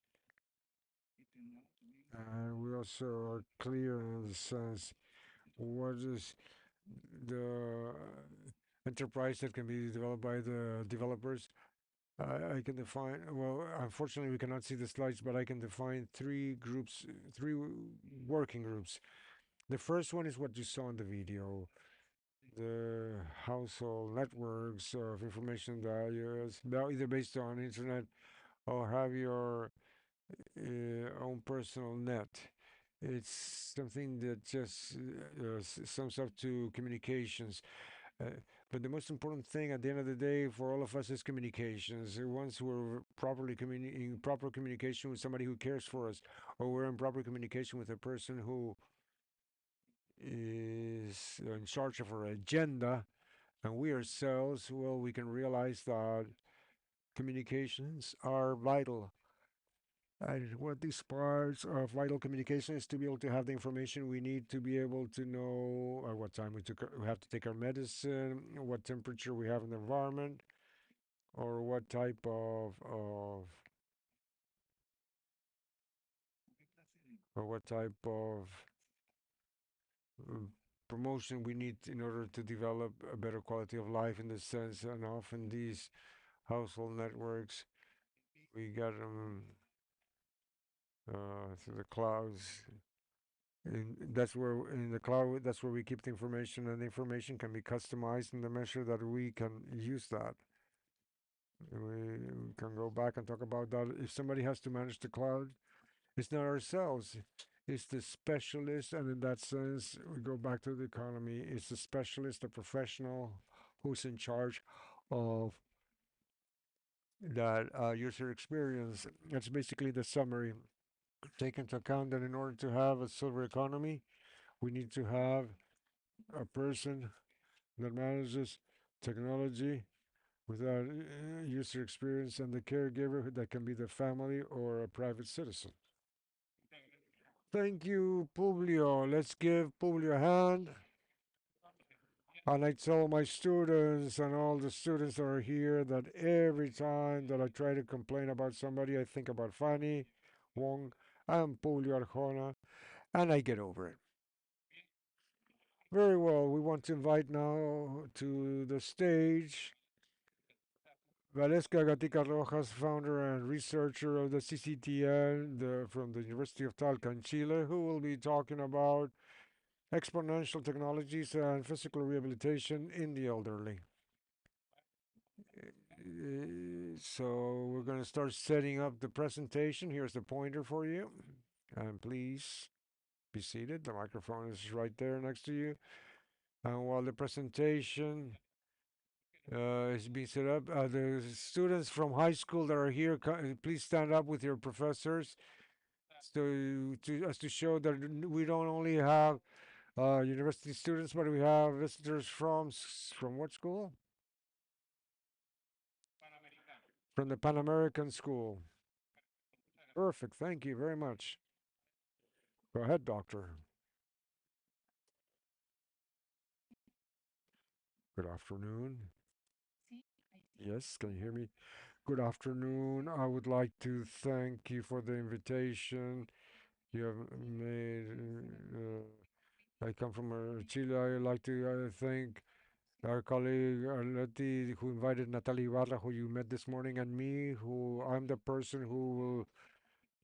and we also are clear in the sense what is the enterprise that can be developed by the developers. I can define, well, unfortunately, we cannot see the slides, but I can define three groups, three working groups. The first one is what you saw in the video, the household networks of information that is either based on internet or have your own personal net. It's something that just sums up to communications. Uh, but the most important thing at the end of the day for all of us is communications. Once we're properly in proper communication with somebody who cares for us, or we're in proper communication with a person who is in charge of our agenda, and we ourselves, well, we can realize that communications are vital. And what these parts of vital communication is to be able to have the information we need to be able to know at what time we have to take our medicine, what temperature we have in the environment, or what type of uh, promotion we need in order to develop a better quality of life in this sense. And often these household networks, we get them through the clouds. And that's where in the cloud, that's where we keep the information, and the information can be customized in the measure that we can use that. We can go back and talk about that. If somebody has to manage the cloud, it's not ourselves. It's the specialist, and in that sense, we go back to the economy. It's the specialist, the professional, who's in charge of that user experience. That's basically the summary. Take into account that in order to have a silver economy, we need to have a person that manages technology without user experience, and the caregiver that can be the family or a private citizen. Thank you, Publio. Let's give Publio a hand. And I tell my students and all the students that are here that every time that I try to complain about somebody, I think about Fanny, Wong, and Publio Arjona, and I get over it. Very well, we want to invite now to the stage Valesca Gatica Rojas, founder and researcher of the CCTN from the University of Talca in Chile, who will be talking about exponential technologies and physical rehabilitation in the elderly. So we're going to start setting up the presentation. Here's the pointer for you. And please be seated. The microphone is right there next to you. And while the presentation is being set up, the students from high school that are here, please stand up with your professors to show that we don't only have university students, but we have visitors from what school? From the Pan American School. Perfect. Thank you very much. Go ahead, doctor. Good afternoon. Yes, can you hear me? Good afternoon. I would like to thank you for the invitation you have made. I come from Chile. I would like to thank our colleague Arleti, who invited Natalia Ibarra, who you met this morning, and me, who I'm the person who will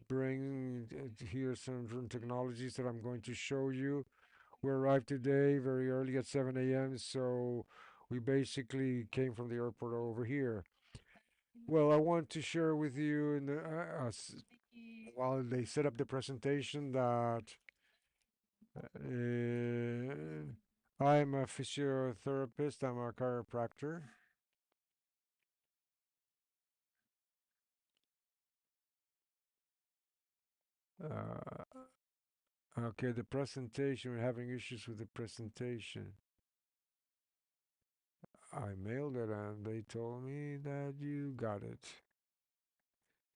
bring here some technologies that I'm going to show you. We arrived today very early at 7 a.m., so we basically came from the airport over here. Well, I want to share with you while they set up the presentation that I'm a physiotherapist, I'm a chiropractor. Uh, okay, the presentation, we're having issues with the presentation. I mailed it and they told me that you got it.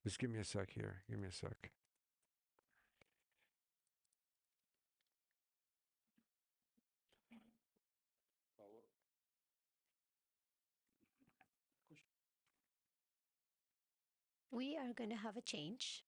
Just give me a sec here. Give me a sec. We are going to have a change.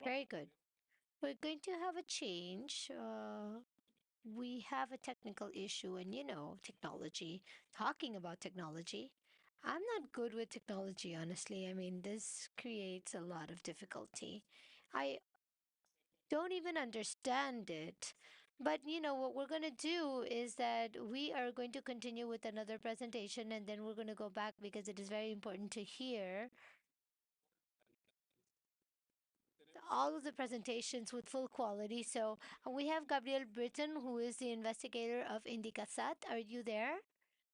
Very good. We're going to have a change. We have a technical issue, and technology, talking about technology. I'm not good with technology, honestly. I mean, this creates a lot of difficulty. I don't even understand it. But what we're going to do is that we are going to continue with another presentation, and then we're going to go back because it is very important to hear all of the presentations with full quality. So we have Gabriel Britton, who is the investigator of Indicasat. Are you there,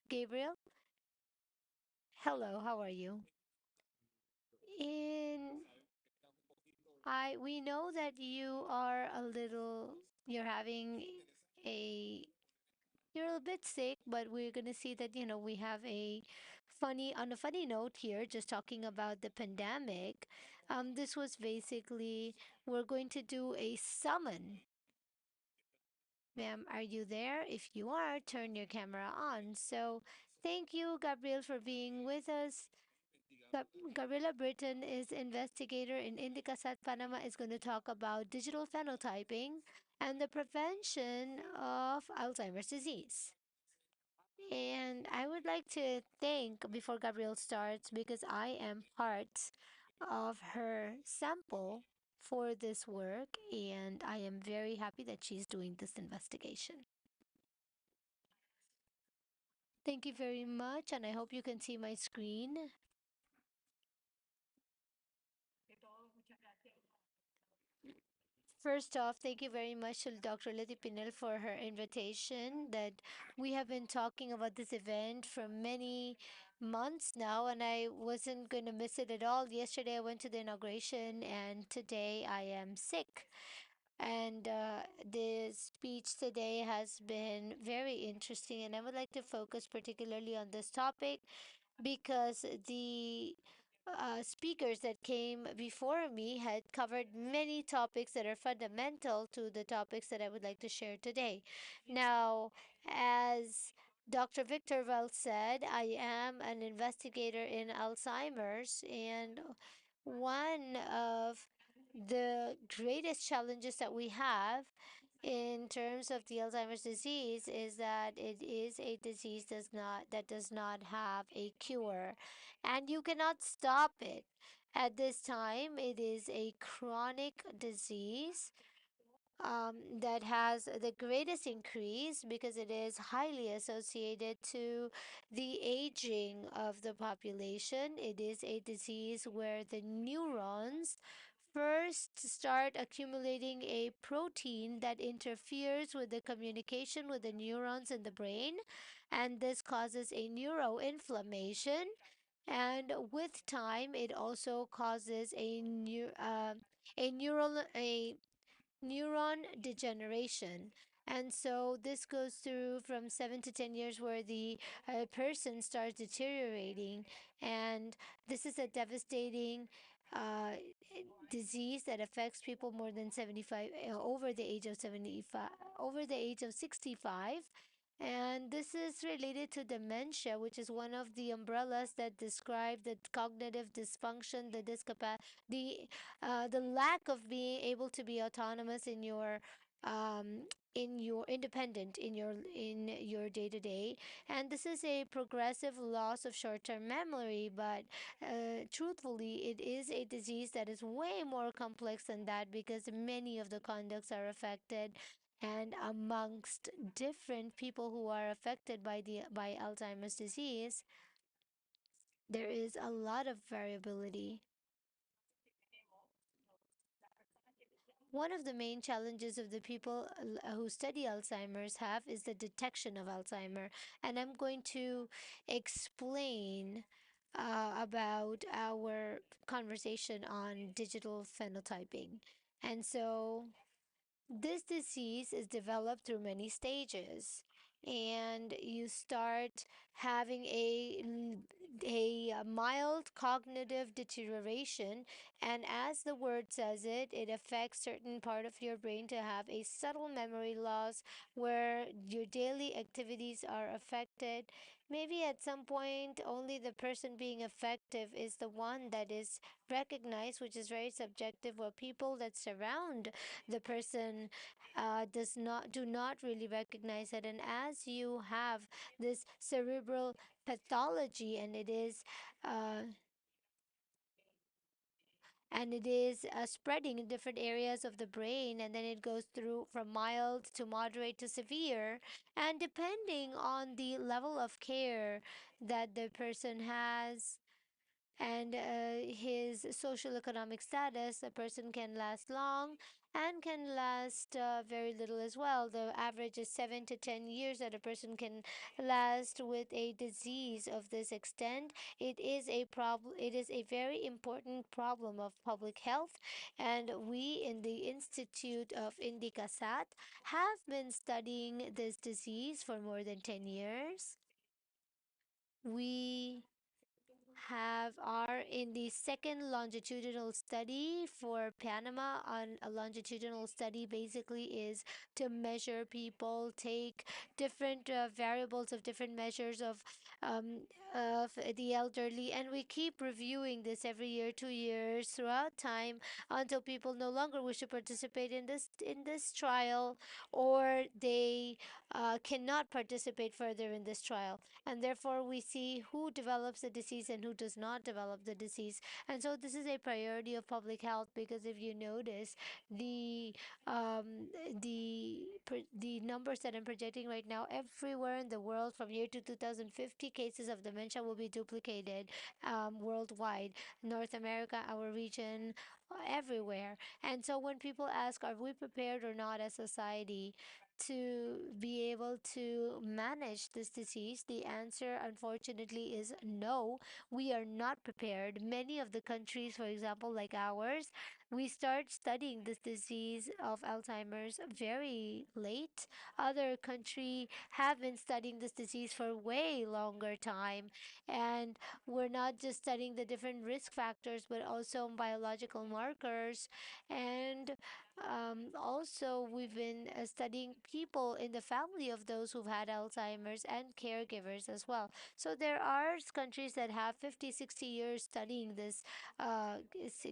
Gabriel? Hello, how are you? In I we know that you are a little you're having a you're a bit sick, but we're gonna see that, we have a funny note here, just talking about the pandemic. This was basically, we're going to do a summon. Ma'am, are you there? If you are, turn your camera on. So, thank you, Gabriel, for being with us. Gabriela Britton is investigator in Indicasat, Panama, is going to talk about digital phenotyping and the prevention of Alzheimer's disease. And I would like to thank, before Gabrielle starts, because I am part of her sample for this work, and I am very happy that she's doing this investigation. Thank you very much, and I hope you can see my screen. First off, thank you very much to Dr. Letty Pinel for her invitation. That we have been talking about this event for many months now, and I wasn't going to miss it at all. Yesterday, I went to the inauguration, and today I am sick. And the speech today has been very interesting, and I would like to focus particularly on this topic because the speakers that came before me had covered many topics that are fundamental to the topics that I would like to share today. Now, as Dr. Victor Well said, I am an investigator in Alzheimer's, and one of the greatest challenges that we have in terms of the Alzheimer's disease is that it is a disease that does not have a cure, and you cannot stop it. At this time, it is a chronic disease that has the greatest increase because it is highly associated to the aging of the population. It is a disease where the neurons first start accumulating a protein that interferes with the communication with the neurons in the brain, and this causes a neuroinflammation. And with time, it also causes a neuron degeneration. And so this goes through from 7 to 10 years where the person starts deteriorating. And this is a devastating uh, disease that affects people more than 75, over the age of 75, over the age of 65. And this is related to dementia, which is one of the umbrellas that describe the cognitive dysfunction, the lack of being able to be autonomous um, in your independent in your day to day. And this is a progressive loss of short term memory, but truthfully, it is a disease that is way more complex than that because many of the conducts are affected, and amongst different people who are affected by Alzheimer's disease, there is a lot of variability. One of the main challenges of the people who study Alzheimer's have is the detection of Alzheimer, and I'm going to explain about our conversation on digital phenotyping. And so this disease is developed through many stages, and you start having a mild cognitive deterioration, and as the word says it, it affects certain part of your brain to have a subtle memory loss where your daily activities are affected. Maybe at some point only the person being effective is the one that is recognized, which is very subjective, where people that surround the person do not really recognize it. And as you have this cerebral pathology, uh, and it is spreading in different areas of the brain, and then it goes through from mild to moderate to severe, and depending on the level of care that the person has and his social economic status, a person can last long, and can last very little as well. The average is 7 to 10 years that a person can last with a disease of this extent. It is a problem. It is a very important problem of public health, and we in the Institute of Indicasat have been studying this disease for more than 10 years. We have are in the second longitudinal study for Panama. On a longitudinal study basically is to measure people, take different variables of different measures um, of the elderly, and we keep reviewing this every year, 2 years throughout time until people no longer wish to participate in this trial, or they cannot participate further in this trial, and therefore we see who develops the disease and who does not develop the disease. And so this is a priority of public health, because if you notice the um, the numbers that I'm projecting right now, everywhere in the world from here to 2050, cases of dementia will be duplicated worldwide. North America, our region, everywhere. And so when people ask, are we prepared or not as society to be able to manage this disease? The answer, unfortunately, is no. We are not prepared. Many of the countries, for example, like ours, we start studying this disease of Alzheimer's very late. Other countries have been studying this disease for way longer time, and we're not just studying the different risk factors, but also biological markers, and also, we've been studying people in the family of those who've had Alzheimer's and caregivers as well. So there are countries that have 50, 60 years studying this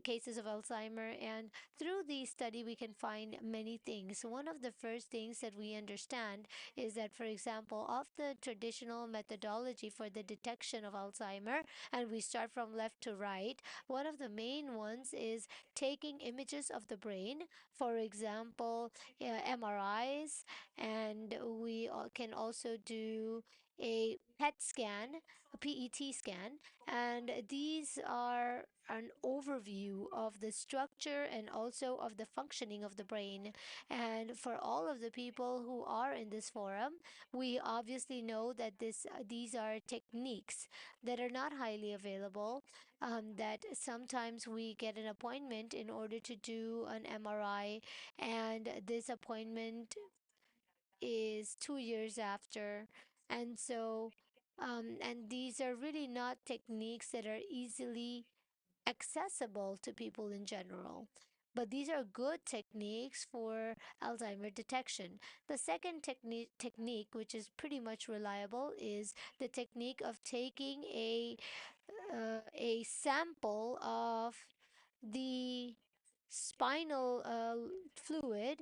cases of Alzheimer, and through the study, we can find many things. One of the first things that we understand is that, for example, of the traditional methodology for the detection of Alzheimer, and we start from left to right, one of the main ones is taking images of the brain, for example, MRIs, and we can also do a PET scan, a PET scan, and these are an overview of the structure and also of the functioning of the brain. And for all of the people who are in this forum, we obviously know that these are techniques that are not highly available, that sometimes we get an appointment in order to do an MRI, and this appointment is 2 years after. And so, and these are really not techniques that are easily accessible to people in general. But these are good techniques for Alzheimer detection. The second technique, which is pretty much reliable, is the technique of taking a sample of the spinal fluid,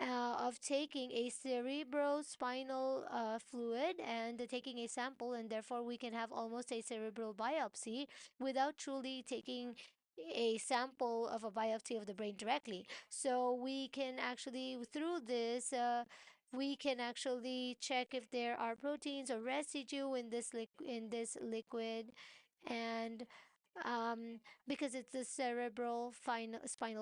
of taking a cerebrospinal fluid and taking a sample, and therefore we can have almost a cerebral biopsy without truly taking a sample of a biopsy of the brain directly. So we can actually, through this, we can actually check if there are proteins or residue in this liquid, and um, because it's the spinal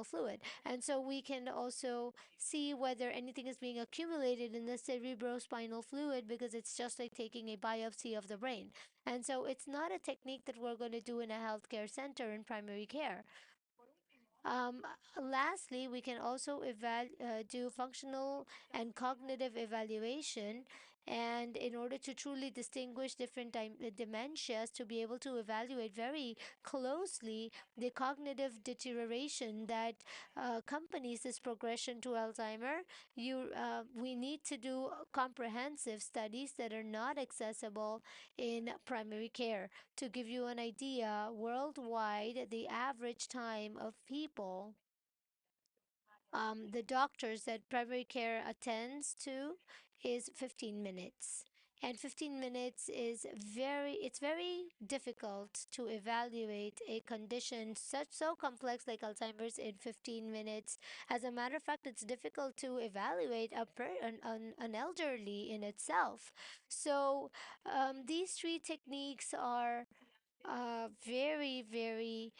fluid. And so we can also see whether anything is being accumulated in the cerebrospinal fluid, because it's just like taking a biopsy of the brain. And so it's not a technique that we're going to do in a healthcare center in primary care. Um, Lastly, we can also do functional and cognitive evaluation. And in order to truly distinguish different dementias, to be able to evaluate very closely the cognitive deterioration that accompanies this progression to Alzheimer, we need to do comprehensive studies that are not accessible in primary care. To give you an idea, worldwide, the average time of people, the doctors that primary care attends to, is 15 minutes. And 15 minutes is it's very difficult to evaluate a condition such so complex like Alzheimer's in 15 minutes. As a matter of fact, it's difficult to evaluate an elderly in itself. So these three techniques are very, very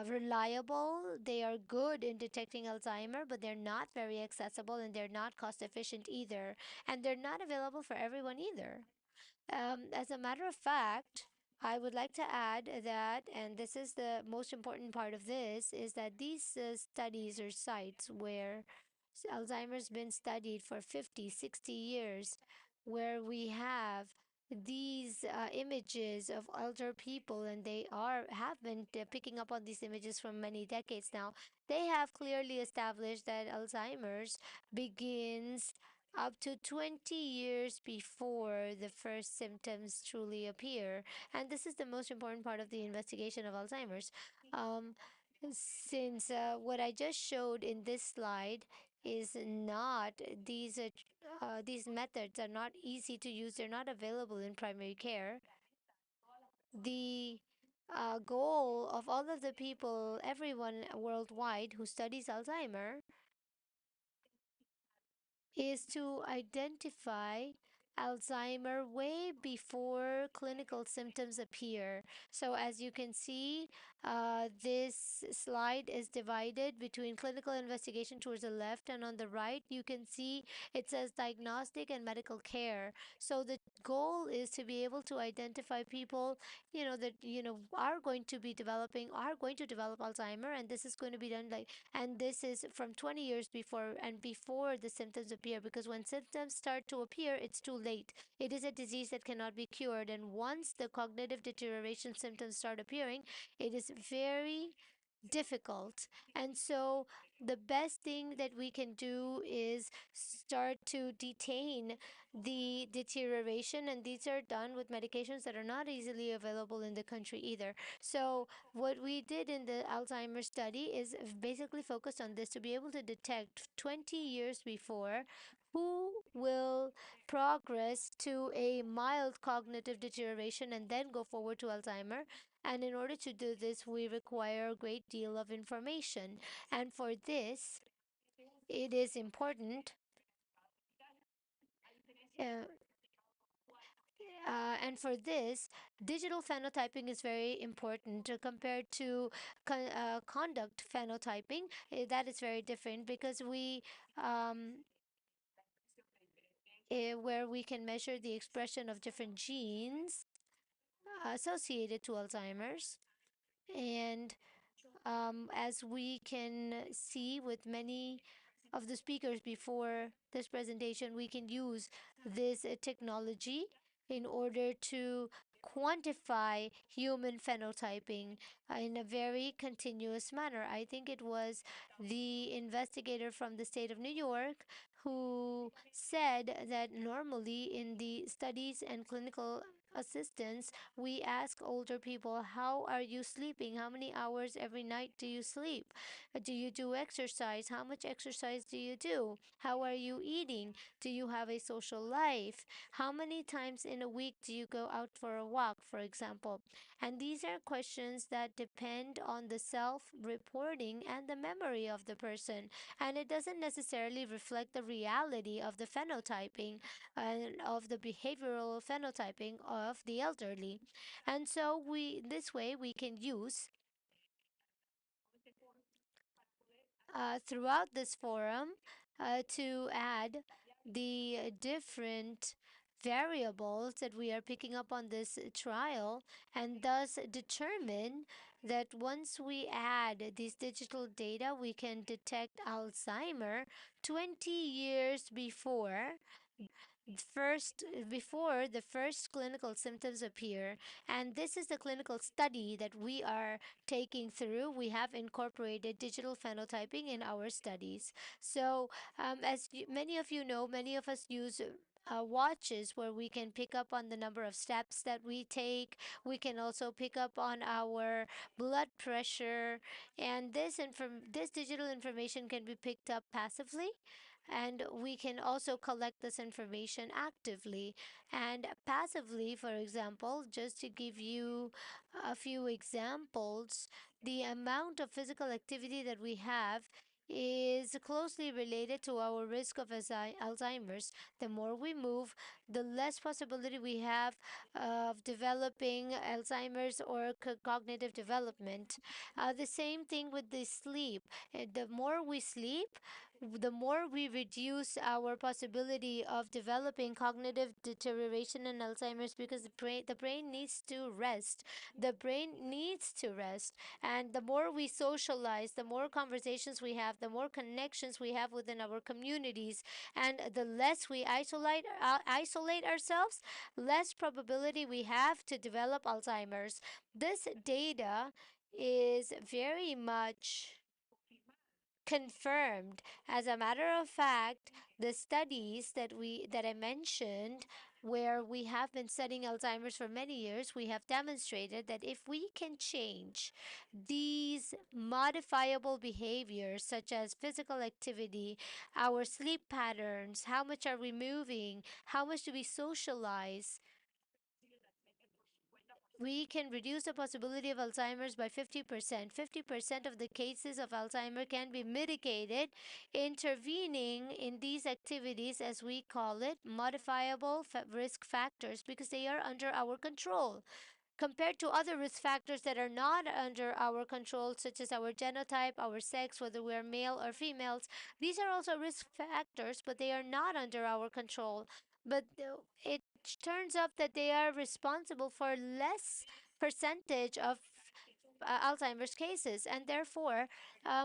reliable. They are good in detecting Alzheimer, but they're not very accessible and they're not cost efficient either. And they're not available for everyone either. As a matter of fact, I would like to add that, and this is the most important part of this, is that these studies or sites where Alzheimer's been studied for 50, 60 years, where we have these images of elder people and they are have been picking up on these images for many decades now. They have clearly established that Alzheimer's begins up to 20 years before the first symptoms truly appear. And this is the most important part of the investigation of Alzheimer's. Um, since what I just showed in this slide is not these methods are not easy to use. They're not available in primary care. The goal of all of the people, everyone worldwide who studies Alzheimer, is to identify Alzheimer way before clinical symptoms appear. So, as you can see, this slide is divided between clinical investigation towards the left, and on the right, you can see it says diagnostic and medical care. So, the goal is to be able to identify people, that, are going to develop Alzheimer, and this is going to be done like and this is from 20 years before and before the symptoms appear, because when symptoms start to appear, it's too late. It is a disease that cannot be cured, and once the cognitive deterioration symptoms start appearing, it is very difficult. And so the best thing that we can do is start to detain the deterioration, and these are done with medications that are not easily available in the country either. So what we did in the Alzheimer's study is basically focused on this to be able to detect 20 years before who will progress to a mild cognitive deterioration and then go forward to Alzheimer. And in order to do this, we require a great deal of information. And for this, it is important. Uh, and for this, digital phenotyping is very important compared to conduct phenotyping. That is very different because where we can measure the expression of different genes associated to Alzheimer's. And as we can see with many of the speakers before this presentation, we can use this technology in order to quantify human phenotyping in a very continuous manner. I think it was the investigator from the state of New York who said that normally in the studies and clinical assistance, we ask older people, how are you sleeping? How many hours every night do you sleep? Do you do exercise? How much exercise do you do? How are you eating? Do you have a social life? How many times in a week do you go out for a walk, for example? And these are questions that depend on the self reporting and the memory of the person. And it doesn't necessarily reflect the reality of the phenotyping and of the behavioral phenotyping of the elderly. And so this way we can use throughout this forum to add the different variables that we are picking up on this trial, and thus determine that once we add these digital data, we can detect Alzheimer 20 years first before the first clinical symptoms appear. And this is the clinical study that we are taking through. We have incorporated digital phenotyping in our studies. So as many of you know, many of us use watches where we can pick up on the number of steps that we take. We can also pick up on our blood pressure, and this digital information can be picked up passively, and we can also collect this information actively and passively. For example, just to give you a few examples, the amount of physical activity that we have is closely related to our risk of Alzheimer's. The more we move, the less possibility we have of developing Alzheimer's or cognitive development. The same thing with the sleep. The more we sleep, the more we reduce our possibility of developing cognitive deterioration and Alzheimer's, because the brain needs to rest. The brain needs to rest. And the more we socialize, the more conversations we have, the more connections we have within our communities, and the less we isolate ourselves, less probability we have to develop Alzheimer's. This data is very much confirmed. As a matter of fact, the studies that I mentioned, where we have been studying Alzheimer's for many years, we have demonstrated that if we can change these modifiable behaviors such as physical activity, our sleep patterns, how much are we moving, how much do we socialize, we can reduce the possibility of Alzheimer's by 50%. 50% of the cases of Alzheimer can be mitigated intervening in these activities, as we call it, modifiable risk factors, because they are under our control. Compared to other risk factors that are not under our control, such as our genotype, our sex, whether we're male or females, these are also risk factors, but they are not under our control. But it turns up that they are responsible for less percentage of Alzheimer's cases, and therefore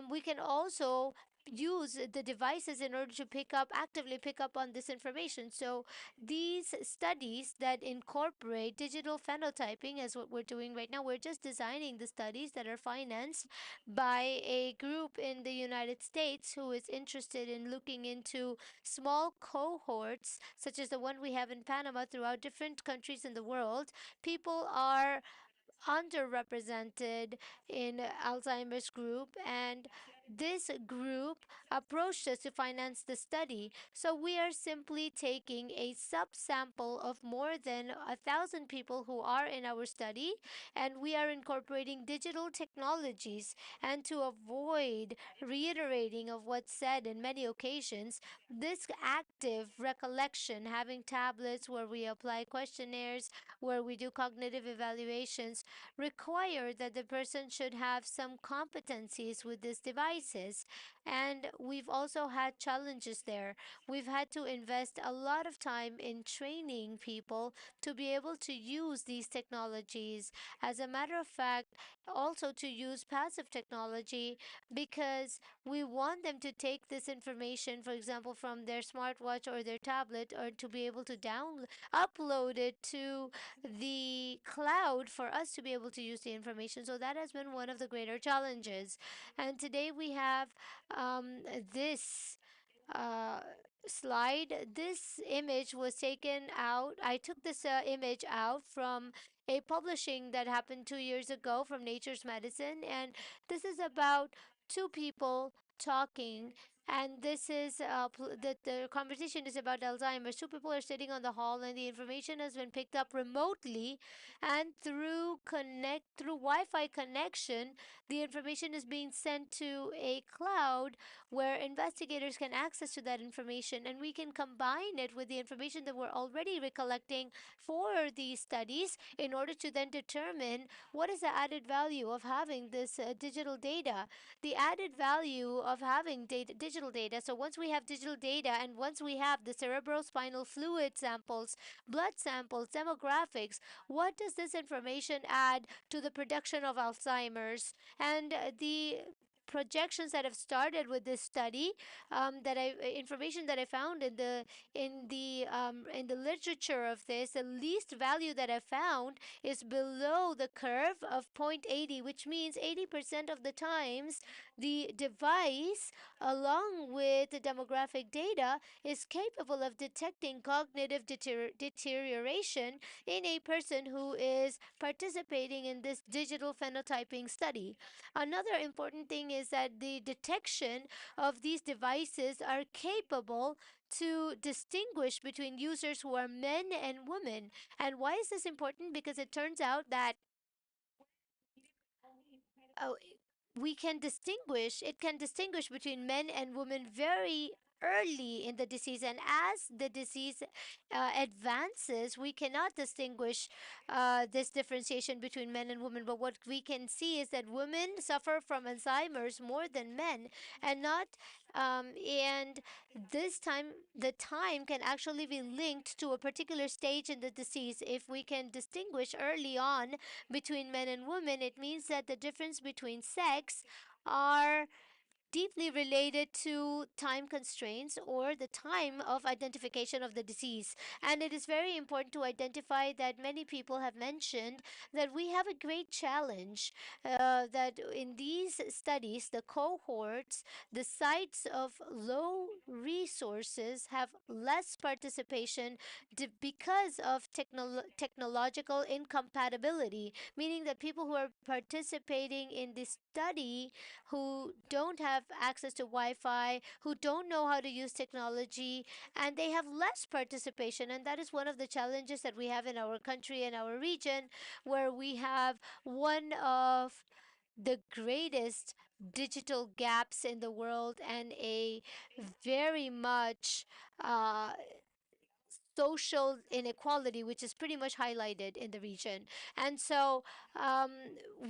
we can also use the devices in order to actively pick up on this information. So these studies that incorporate digital phenotyping, as what we're doing right now, we're just designing the studies that are financed by a group in the United States who is interested in looking into small cohorts such as the one we have in Panama throughout different countries in the world. People are underrepresented in Alzheimer's group, and this group approached us to finance the study. So we are simply taking a subsample of more than 1,000 people who are in our study, and we are incorporating digital technologies. And to avoid reiterating of what's said in many occasions, this active recollection, having tablets where we apply questionnaires, where we do cognitive evaluations, require that the person should have some competencies with these devices. And we've also had challenges there. We've had to invest a lot of time in training people to be able to use these technologies. As a matter of fact, also to use passive technology, because we want them to take this information, for example, from their smartwatch or their tablet, or to be able to upload it to the cloud for us to be able to use the information. So that has been one of the greater challenges. And today we have this uh, slide. This image was taken out. I took this image out from a publishing that happened 2 years ago from Nature's Medicine, and this is about two people talking. And this is the conversation is about Alzheimer's. Two people are sitting on the hall, and the information has been picked up remotely, and through Wi-Fi connection, the information is being sent to a cloud where investigators can access to that information, and we can combine it with the information that we're already recollecting for these studies in order to then determine what is the added value of having this digital data. The added value of having digital data, so once we have digital data and once we have the cerebrospinal fluid samples, blood samples, demographics, what does this information add to the production of Alzheimer's? And the projections that have started with this study, information that I found in the literature of this, the least value that I found is below the curve of 0.80, which means 80% of the times the device, along with the demographic data, is capable of detecting cognitive deterioration in a person who is participating in this digital phenotyping study. Another important thing is that the detection of these devices are capable to distinguish between users who are men and women. And why is this important? Because it turns out that oh, we can distinguish, it can distinguish between men and women very early in the disease. And as the disease advances, we cannot distinguish this differentiation between men and women. But what we can see is that women suffer from Alzheimer's more than men, and not and this time, the time can actually be linked to a particular stage in the disease. If we can distinguish early on between men and women, it means that the difference between sex are deeply related to time constraints or the time of identification of the disease. And it is very important to identify that many people have mentioned that we have a great challenge, that in these studies, the cohorts, the sites of low resources have less participation because of technological incompatibility, meaning that people who are participating in this study who don't have access to Wi Fi, who don't know how to use technology, and they have less participation. And that is one of the challenges that we have in our country and our region, where we have one of the greatest digital gaps in the world and a very much uh, social inequality, which is pretty much highlighted in the region. And so, um,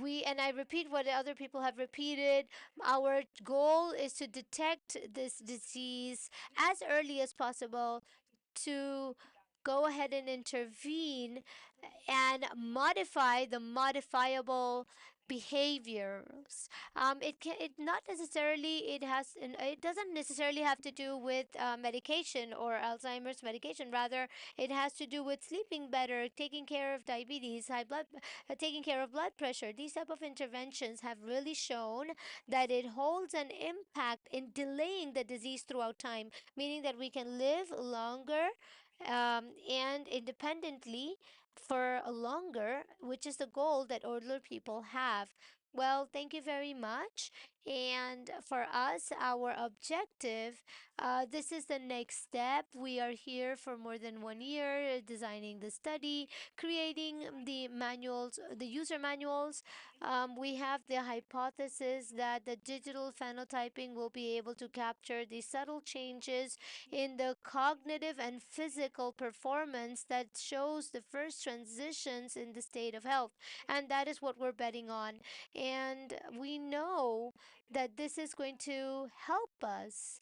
and I repeat what other people have repeated, our goal is to detect this disease as early as possible, to go ahead and intervene and modify the modifiable behaviors. It not necessarily it has it doesn't necessarily have to do with medication or Alzheimer's medication. Rather, it has to do with sleeping better, taking care of diabetes, high blood, taking care of blood pressure. These type of interventions have really shown that it holds an impact in delaying the disease throughout time, meaning that we can live longer and independently for longer, which is the goal that older people have. Well, thank you very much. And for us, our objective, this is the next step. We are here for more than 1 year designing the study, creating the manuals, the user manuals. We have the hypothesis that the digital phenotyping will be able to capture the subtle changes in the cognitive and physical performance that shows the first transitions in the state of health. And that is what we're betting on. And we know that this is going to help us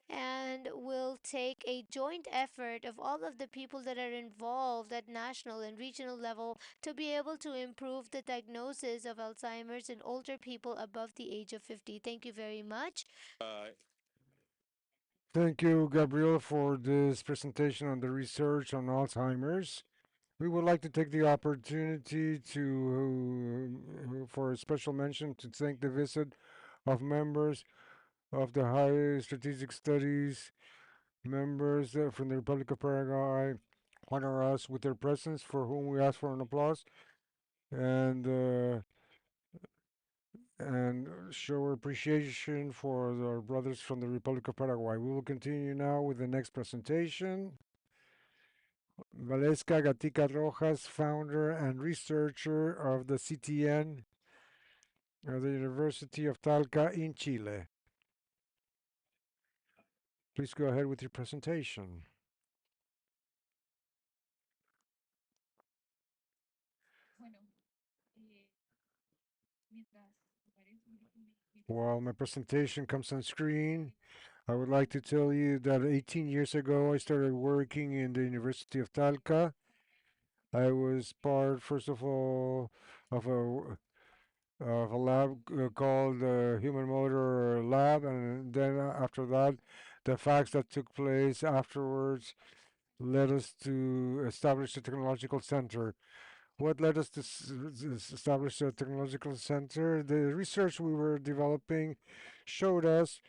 and will take a joint effort of all of the people that are involved at national and regional level to be able to improve the diagnosis of Alzheimer's in older people above the age of 50. Thank you very much. Thank you, Gabriel, for this presentation on the research on Alzheimer's. We would like to take the opportunity for a special mention, to thank the visit of members of the High Strategic Studies, members from the Republic of Paraguay, honor us with their presence, for whom we ask for an applause, and uh, and show our appreciation for our brothers from the Republic of Paraguay. We will continue now with the next presentation. Valesca Gatica Rojas, founder and researcher of the CTN of the University of Talca in Chile. Please go ahead with your presentation. While my presentation comes on screen, I would like to tell you that 18 years ago I started working in the University of Talca. I was part, first of all, of a lab called Human Motor Lab, and then after that, the facts that took place afterwards led us to establish a technological center. What led us to establish a technological center? The research we were developing showed us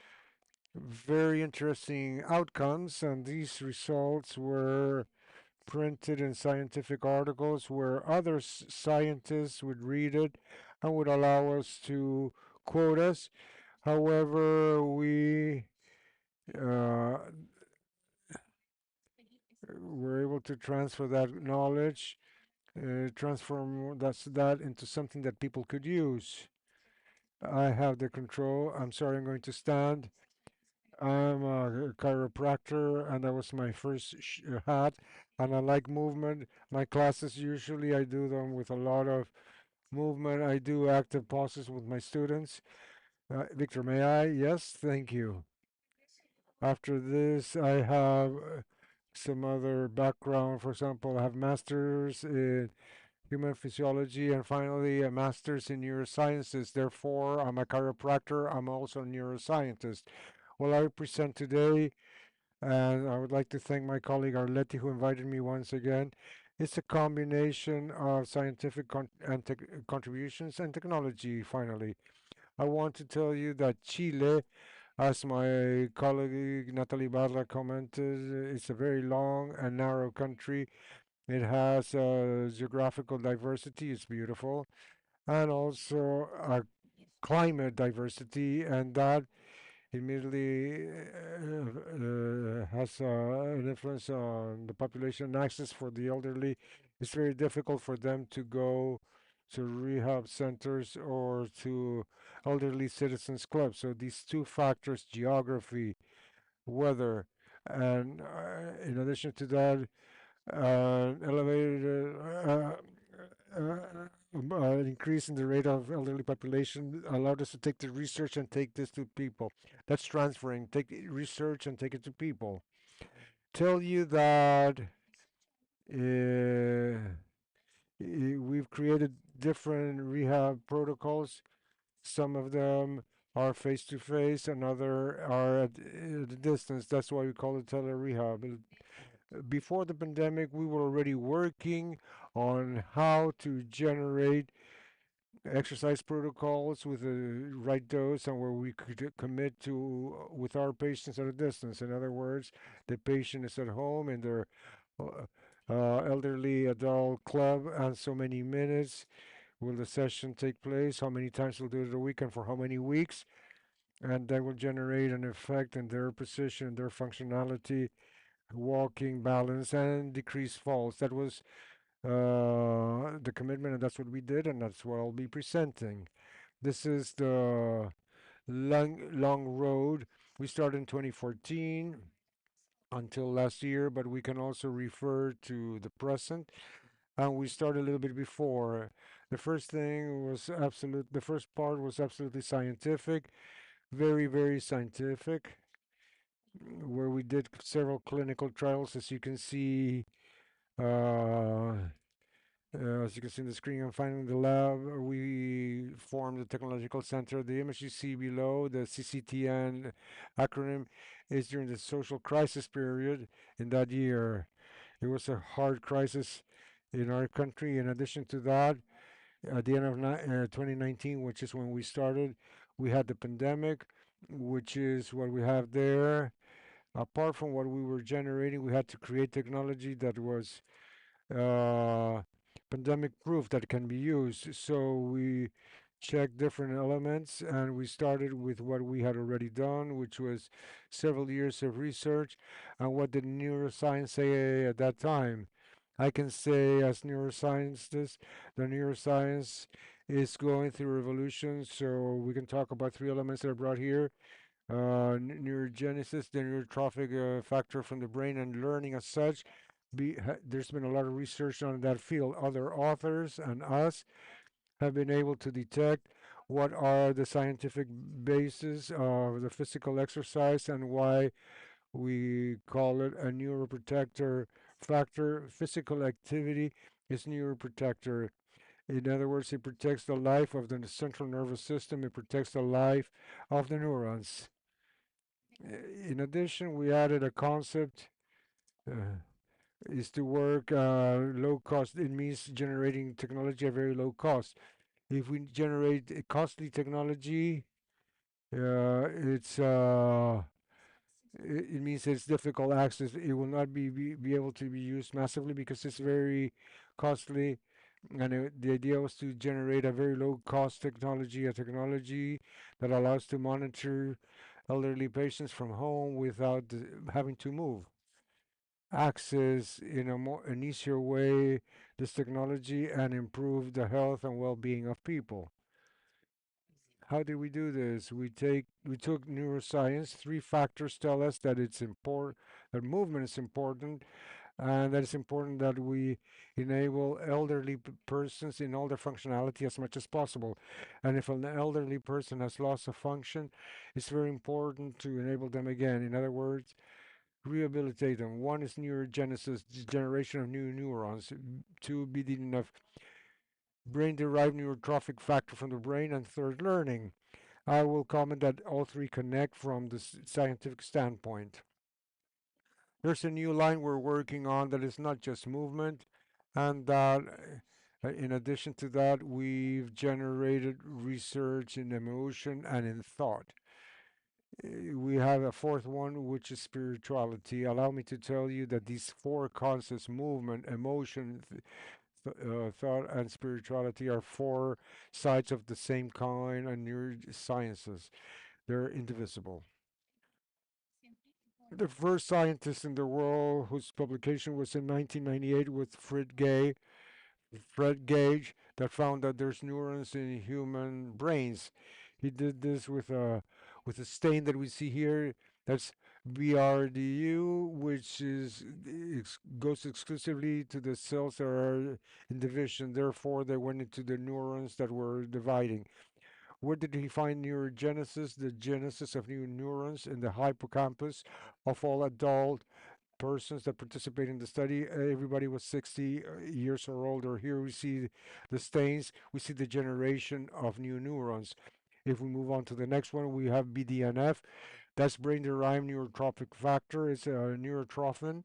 very interesting outcomes, and these results were printed in scientific articles where other scientists would read it and would allow us to quote us. However, we uh, were able to transfer that knowledge, transform that into something that people could use. I have the control. I'm sorry, I'm going to stand. I'm a chiropractor, and that was my first hat. And I like movement. My classes usually I do them with a lot of movement. I do active pauses with my students. Victor, may I? Yes, thank you. After this, I have some other background. For example, I have masters in human physiology and finally a master's in neurosciences. Therefore, I'm a chiropractor. I'm also a neuroscientist. Well, I present today, and I would like to thank my colleague Arleti who invited me once again. It's a combination of scientific contributions and technology, finally. I want to tell you that Chile, as my colleague Natalie Barra commented, it's a very long and narrow country. It has geographical diversity, it's beautiful, and also a climate diversity, and that immediately has an influence on the population. Access for the elderly, it's very difficult for them to go to rehab centers or to elderly citizens clubs. So these two factors, geography, weather, and in addition to that, elevated increase in the rate of elderly population allowed us to take the research and take this to people. That's transferring. Take research and take it to people. Tell you that we've created different rehab protocols. Some of them are face to face, and other are at a distance. That's why we call it tele-rehab. Before the pandemic, we were already working on how to generate exercise protocols with the right dose and where we could commit to with our patients at a distance. In other words, the patient is at home in their elderly adult club, and so many minutes will the session take place, how many times we'll do it a week, and for how many weeks. And that will generate an effect in their position, their functionality, walking, balance, and decrease falls. That was the commitment, and that's what we did, and that's what I'll be presenting. This is the long road. We started in 2014 until last year, but we can also refer to the present. And we started a little bit before. The first thing was absolute. The first part was absolutely scientific, very, very scientific, where we did several clinical trials, as you can see. As you can see in the screen, I'm finding the lab. We formed the technological center. The image you see below, the CCTN acronym, is during the social crisis period in that year. It was a hard crisis in our country. In addition to that, at the end of 2019, which is when we started, we had the pandemic, which is what we have there. Apart from what we were generating, we had to create technology that was uh, pandemic proof that can be used. So we checked different elements and we started with what we had already done, which was several years of research. And what did neuroscience say at that time? I can say, as neuroscientist, the neuroscience is going through revolution. So we can talk about three elements that are brought here: neurogenesis, the neurotrophic factor from the brain, and learning as such. There's been a lot of research on that field. Other authors and us have been able to detect what are the scientific basis of the physical exercise and why we call it a neuroprotector factor. Physical activity is neuroprotector. In other words, it protects the life of the central nervous system. It protects the life of the neurons. In addition, we added a concept is to work low cost. It means generating technology at very low cost. If we generate a costly technology, it's it means it's difficult access. It will not be able to be used massively because it's very costly. And the idea was to generate a very low cost technology, a technology that allows to monitor elderly patients from home without having to move. Access in an easier way this technology and improve the health and well-being of people. How did we do this? We took neuroscience. Three factors tell us that it's important, that movement is important, and that it's important that we enable elderly persons in all their functionality as much as possible. And if an elderly person has loss of function, it's very important to enable them again. In other words, rehabilitate them. One is neurogenesis, generation of new neurons. Two, building of brain-derived neurotrophic factor from the brain, and third, learning. I will comment that all three connect from the scientific standpoint. There's a new line we're working on that is not just movement, and that in addition to that, we've generated research in emotion and in thought. We have a fourth one, which is spirituality. Allow me to tell you that these four concepts, movement, emotion, thought, and spirituality, are four sides of the same coin and neurosciences. They're indivisible. The first scientist in the world whose publication was in 1998 with Fred Gage, that found that there's neurons in human brains. He did this with a stain that we see here. That's BRDU, which goes exclusively to the cells that are in division. Therefore, they went into the neurons that were dividing. Where did he find neurogenesis? The genesis of new neurons in the hippocampus of all adult persons that participate in the study. Everybody was 60 years or older. Here we see the stains. We see the generation of new neurons. If we move on to the next one, we have BDNF. That's brain-derived neurotrophic factor. It's a neurotrophin.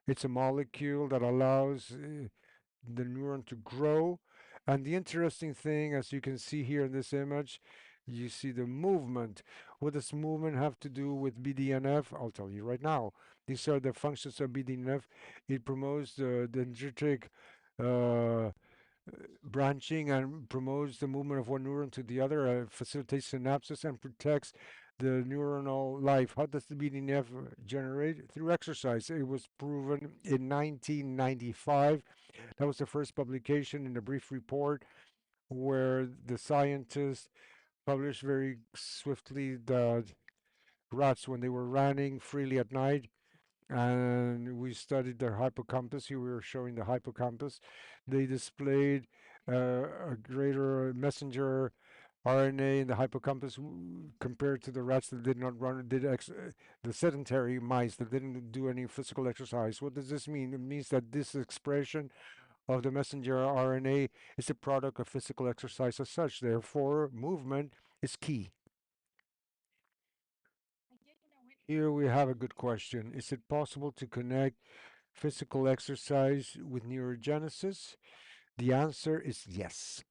It's a molecule that allows the neuron to grow. And the interesting thing, as you can see here in this image, you see the movement. What does movement have to do with BDNF? I'll tell you right now. These are the functions of BDNF. It promotes the dendritic uh, branching and promotes the movement of one neuron to the other, facilitates synapses and protects the neuronal life. How does the BDNF generate? Through exercise. It was proven in 1995. That was the first publication in a brief report where the scientists published very swiftly that rats, when they were running freely at night, and we studied their hippocampus. Here we were showing the hippocampus. They displayed a greater messenger RNA in the hippocampus compared to the rats that did not run, the sedentary mice that didn't do any physical exercise. What does this mean? It means that this expression of the messenger RNA is a product of physical exercise as such. Therefore, movement is key. Here we have a good question. Is it possible to connect physical exercise with neurogenesis? The answer is yes.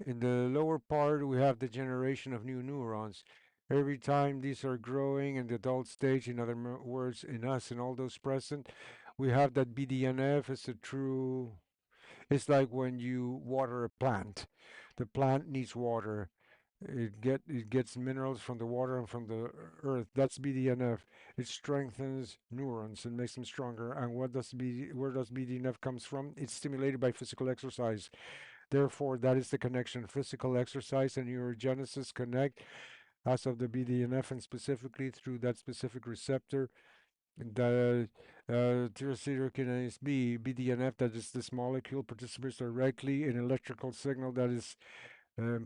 In the lower part, we have the generation of new neurons. Every time these are growing in the adult stage, in other words, in us and all those present, we have that BDNF is a true. It's like when you water a plant. The plant needs water. It gets minerals from the water and from the earth. That's BDNF. It strengthens neurons and makes them stronger. And where does BDNF comes from? It's stimulated by physical exercise. Therefore, that is the connection. Physical exercise and neurogenesis connect as of the BDNF, and specifically through that specific receptor, the tyrosine B, BDNF, that is this molecule, participates directly in electrical signal that is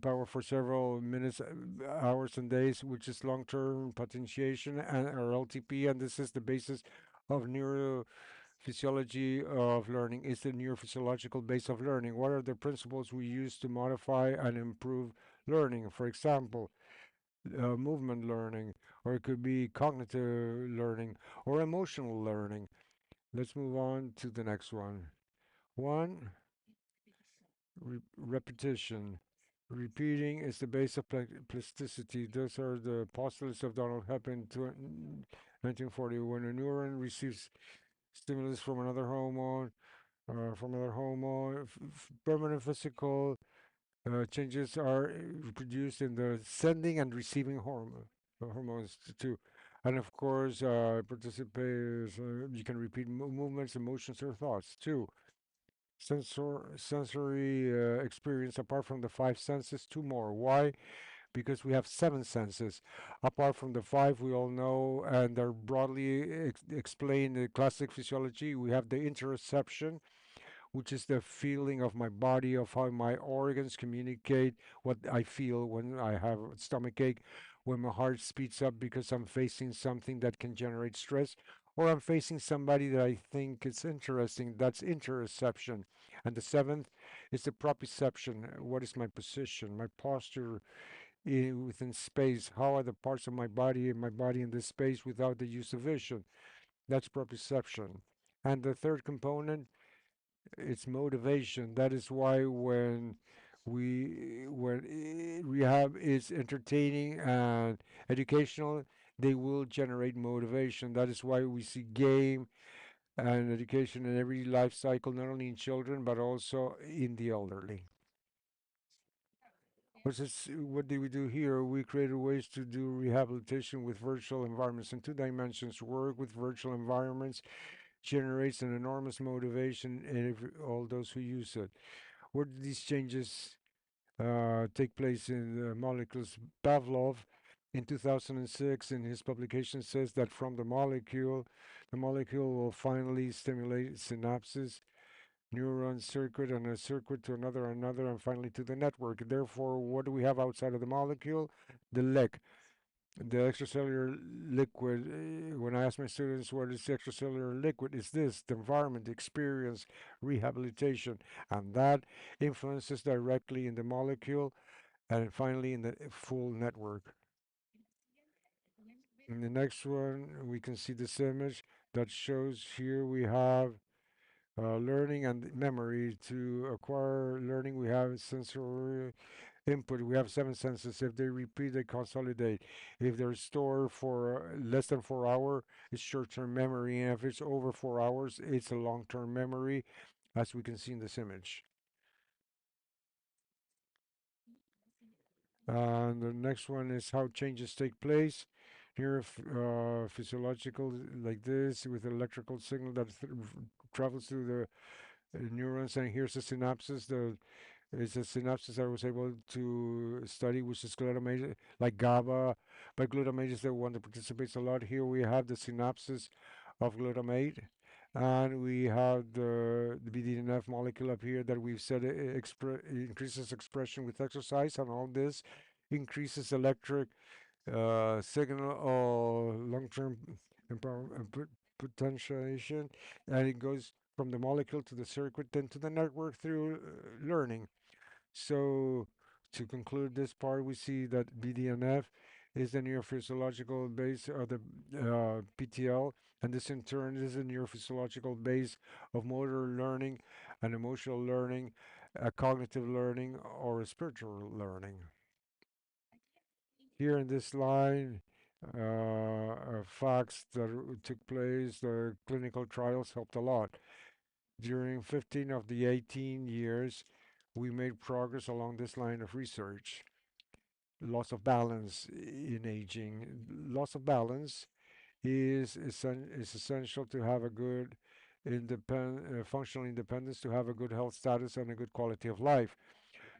power for several minutes, hours, and days, which is long-term potentiation, and or LTP, and this is the basis of neurophysiology of learning. It's the neurophysiological base of learning. What are the principles we use to modify and improve learning? For example, movement learning, or it could be cognitive learning, or emotional learning. Let's move on to the next one. One, repetition. Repeating is the base of plasticity. Those are the postulates of Donald Hebb in 1940. When a neuron receives stimulus from another hormone, permanent physical changes are produced in the sending and receiving hormones too. And of course, participate. You can repeat movements, emotions, or thoughts too. sensory experience apart from the five senses, two more. Why? Because we have seven senses. Apart from the five we all know and are broadly explained in classic physiology, we have the interoception, which is the feeling of my body, of how my organs communicate what I feel when I have a stomach ache, when my heart speeds up because I'm facing something that can generate stress, or I'm facing somebody that I think is interesting. That's interoception. And the seventh is the proprioception. What is my position, my posture within space? How are the parts of my body in this space without the use of vision? That's proprioception. And the third component, it's motivation. That is why when rehab is entertaining and educational, they will generate motivation. That is why we see game and education in every life cycle, not only in children but also in the elderly. What did we do here? We created ways to do rehabilitation with virtual environments in two dimensions. Work with virtual environments generates an enormous motivation in all those who use it. Where did these changes take place in the molecules? Pavlov, in 2006, in his publication, says that from the molecule will finally stimulate synapses, neuron circuit, and a circuit to another, and finally to the network. Therefore, what do we have outside of the molecule? The LEC, the extracellular liquid. When I ask my students what is extracellular liquid, it's this: the environment, the experience, rehabilitation, and that influences directly in the molecule and finally in the full network. In the next one, we can see this image that shows here we have learning and memory. To acquire learning, we have sensory input. We have seven senses. If they repeat, they consolidate. If they're stored for less than 4 hours, it's short-term memory. And if it's over 4 hours, it's a long-term memory, as we can see in this image. And the next one is how changes take place. Here, physiological, like this, with electrical signal that travels through the neurons, and here's the synapses. It's a synapses I was able to study, which is glutamate, like GABA, but glutamate is the one that participates a lot. Here we have the synapses of glutamate, and we have the BDNF molecule up here that we've said increases expression with exercise, and all this increases electric signal or long-term potentiation, and it goes from the molecule to the circuit, then to the network through learning. So to conclude this part, we see that BDNF is the neurophysiological base of the PTL, and this in turn is the neurophysiological base of motor learning and emotional learning, cognitive learning, or spiritual learning. Here in this line, facts that took place, the clinical trials helped a lot. During 15 of the 18 years, we made progress along this line of research. Loss of balance in aging. Loss of balance is essential to have a good functional independence, to have a good health status and a good quality of life.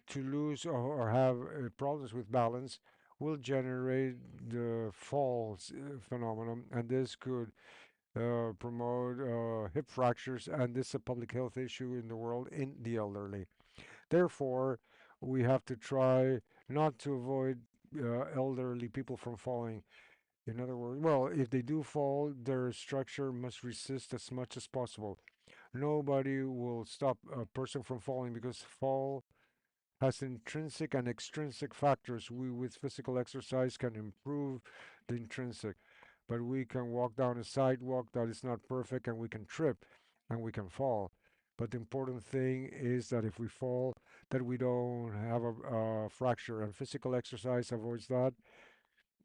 To lose or have problems with balance will generate the falls phenomenon, and this could promote hip fractures, and this is a public health issue in the world in the elderly. Therefore, we have to try not to avoid elderly people from falling. In other words, well, if they do fall, their structure must resist as much as possible. Nobody will stop a person from falling because fall has intrinsic and extrinsic factors. We, with physical exercise, can improve the intrinsic, but we can walk down a sidewalk that is not perfect, and we can trip and we can fall. But the important thing is that if we fall, that we don't have a fracture, and physical exercise avoids that.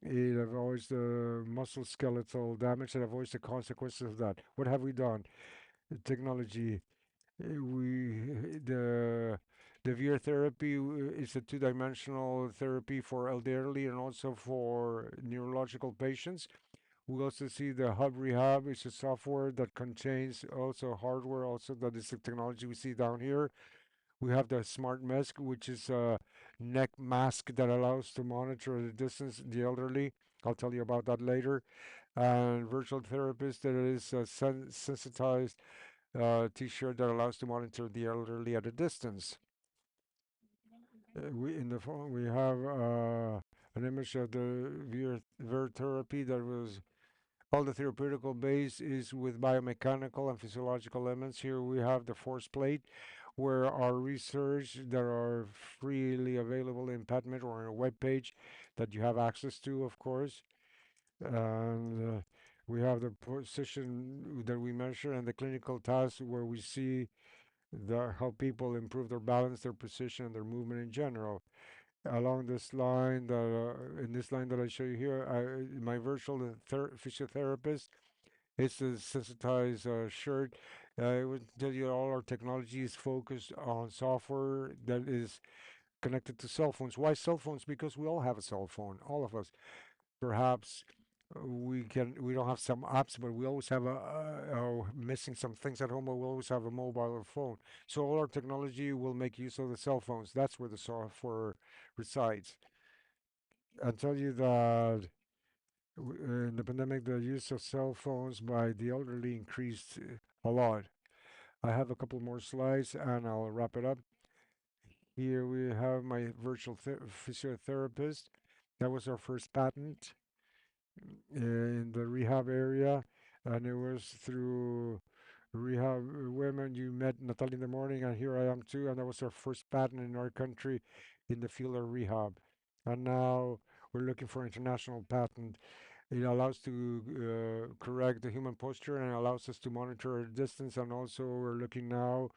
It avoids the muscle skeletal damage and avoids the consequences of that. What have we done? Technology. We the VR therapy is a two-dimensional therapy for elderly and also for neurological patients. We also see the Hub Rehab, which is software that contains also hardware, also that is the technology we see down here. We have the Smart Mask, which is a neck mask that allows to monitor the distance the elderly. I'll tell you about that later. And virtual therapist that is a sensitized t-shirt that allows to monitor the elderly at a distance. We in the phone we have an image of the VR therapy that was all the theoretical base is with biomechanical and physiological elements. Here we have the force plate, where our research that are freely available in PubMed or on a web page that you have access to, of course. And we have the position that we measure and the clinical tasks where we see how people improve their balance, their position, and their movement in general. Along this line, in this line that I show you here, my virtual physiotherapist, it's a sensitized shirt. I would tell you all our technology is focused on software that is connected to cell phones. Why cell phones? Because we all have a cell phone, all of us. Perhaps we don't have some apps, but we always have missing some things at home, but we always have a mobile phone. So all our technology will make use of the cell phones. That's where the software resides. I'll tell you that in the pandemic, the use of cell phones by the elderly increased a lot. I have a couple more slides and I'll wrap it up. Here we have my virtual physiotherapist. That was our first patent in the rehab area, and it was through rehab women. You met Natalie in the morning, and here I am too, and that was our first patent in our country in the field of rehab. And now we're looking for international patent. It allows to correct the human posture and allows us to monitor our distance. And also, we're looking now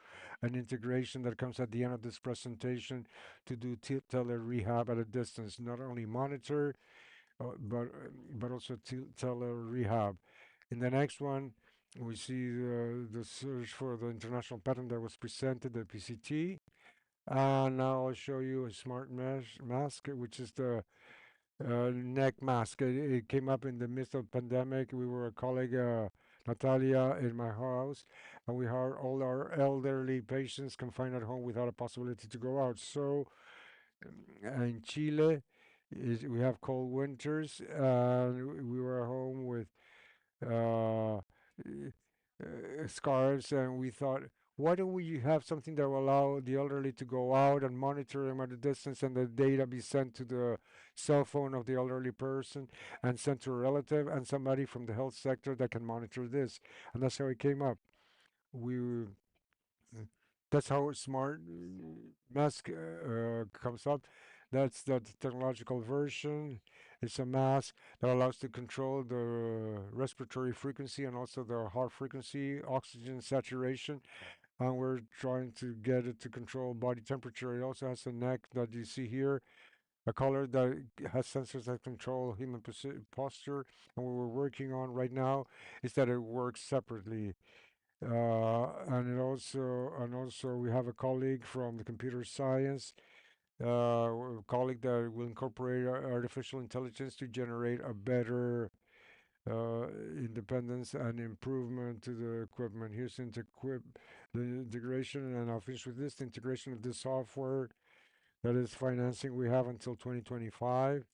an integration that comes at the end of this presentation to do tele rehab at a distance. Not only monitor, but also tele rehab. In the next one, we see the search for the international patent that was presented, the PCT. And now I'll show you a smart mask, which is the neck mask. It came up in the midst of pandemic. We were a colleague, Natalia, in my house, and we had all our elderly patients confined at home without a possibility to go out. So in Chile, we have cold winters, and we were at home with uh, scarves, and we thought, why don't we have something that will allow the elderly to go out and monitor them at a distance, and the data be sent to the cell phone of the elderly person and sent to a relative and somebody from the health sector that can monitor this, and that's how it came up. We that's how smart mask comes up. That's the technological version. It's a mask that allows to control the respiratory frequency and also the heart frequency, oxygen saturation. And we're trying to get it to control body temperature. It also has a neck that you see here, a collar that has sensors that control human posture. And what we're working on right now is that it works separately. And also we have a colleague from the computer science, a colleague that will incorporate artificial intelligence to generate a better independence and improvement to the equipment. Here's the integration, and I'll finish with this: the integration of this software that is financing we have until 2025,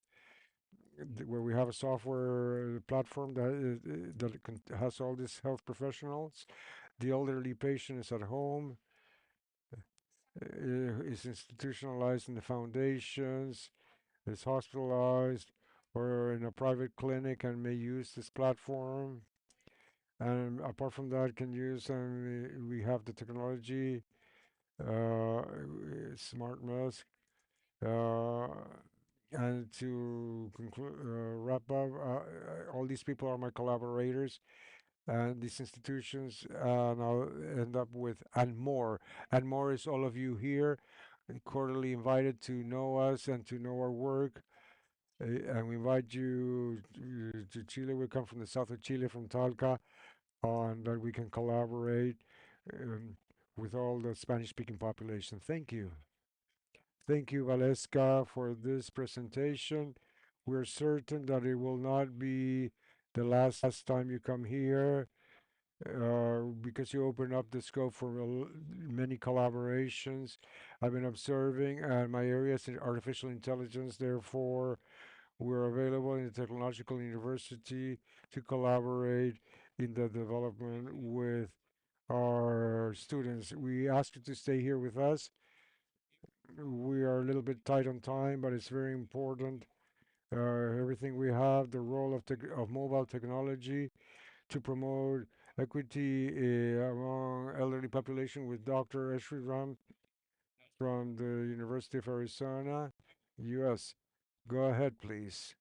where we have a software platform that has all these health professionals. The elderly patient is at home, is institutionalized in the foundations, is hospitalized, or in a private clinic and may use this platform. And apart from that, can use we have the technology, uh, smart mask, uh, and to wrap up, all these people are my collaborators and these institutions, and I'll end up with and more. And more is all of you here, cordially invited to know us and to know our work. And we invite you to Chile. We come from the south of Chile, from Talca, and that we can collaborate um, with all the Spanish-speaking population. Thank you. Thank you, Valeska, for this presentation. We're certain that it will not be the last time you come here, because you open up the scope for many collaborations. I've been observing, and my area is in artificial intelligence. Therefore, we're available in the Technological University to collaborate in the development with our students. We ask you to stay here with us. We are a little bit tight on time, but it's very important. Everything we have, the role of mobile technology to promote equity among elderly population with Dr. Ram from the University of Arizona, U.S. Go ahead, please.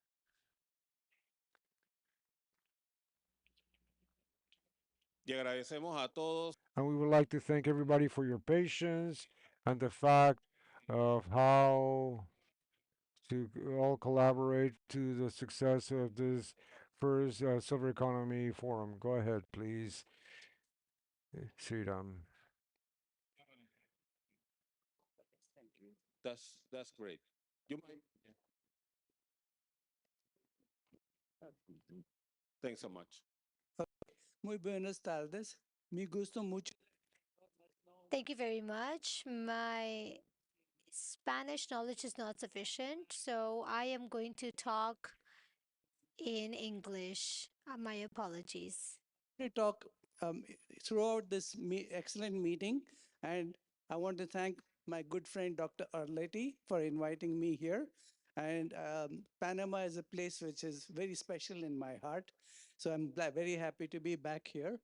Y agradecemos a todos. And we would like to thank everybody for your patience and the fact of how to all collaborate to the success of this first Silver Economy Forum. Go ahead, please, Sridham. That's great. You might. Thanks so much. Muy buenas tardes. Me gusta mucho. Thank you very much. My Spanish knowledge is not sufficient, so I am going to talk in English. My apologies. To talk throughout this excellent meeting, and I want to thank my good friend Dr. Arleti for inviting me here. And Panama is a place which is very special in my heart, so I'm very happy to be back here.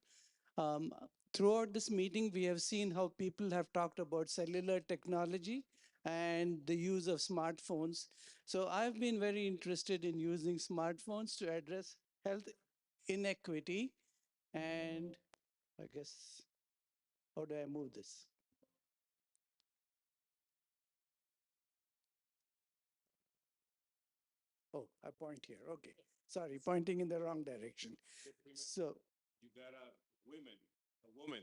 Um, Throughout this meeting, we have seen how people have talked about cellular technology and the use of smartphones. So I've been very interested in using smartphones to address health inequity. And I guess, how do I move this? Oh, I point here. Okay. Sorry, pointing in the wrong direction. So, You got a woman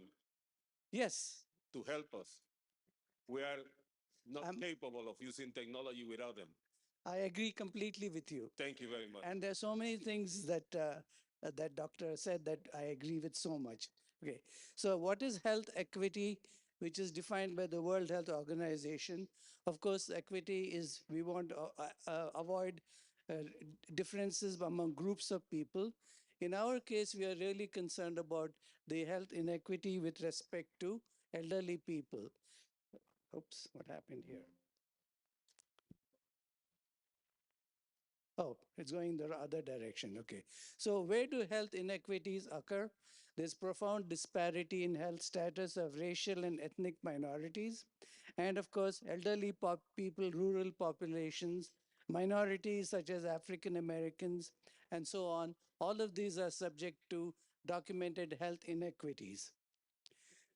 yes, to help us. We are not I'm, capable of using technology without them. I agree completely with you. Thank you very much. And there's so many things that doctor said that I agree with so much. Okay, so what is health equity, which is defined by the World Health Organization? Of course, equity is we want to avoid differences among groups of people. In our case, we are really concerned about the health inequity with respect to elderly people. Oops, what happened here? Oh, it's going the other direction. Okay. So where do health inequities occur? There's profound disparity in health status of racial and ethnic minorities. And of course, elderly people, rural populations, minorities such as African Americans, and so on. All of these are subject to documented health inequities.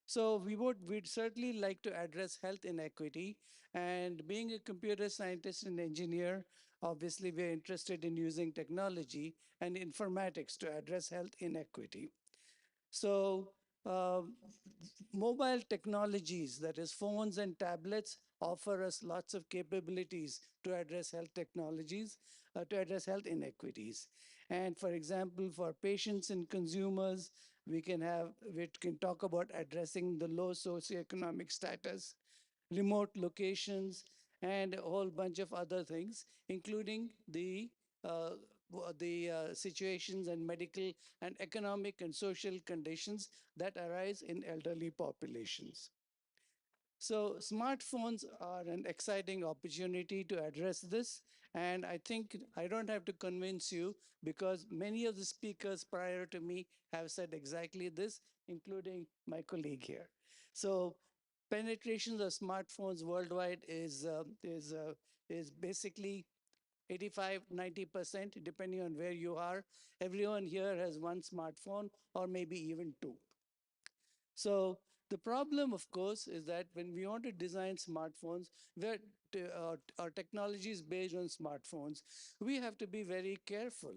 So we'd certainly like to address health inequity. And being a computer scientist and engineer, obviously we're interested in using technology and informatics to address health inequity. So mobile technologies, that is phones and tablets, offer us lots of capabilities to address health technologies, to address health inequities. And for example, for patients and consumers, we can talk about addressing the low socioeconomic status, remote locations, and a whole bunch of other things, including uh, the situations and medical and economic and social conditions that arise in elderly populations. So smartphones are an exciting opportunity to address this. And I think I don't have to convince you because many of the speakers prior to me have said exactly this, including my colleague here. So penetration of smartphones worldwide is basically 85–90%, depending on where you are. Everyone here has one smartphone or maybe even two. So the problem, of course, is that when we want to design smartphones, where our technology is based on smartphones, we have to be very careful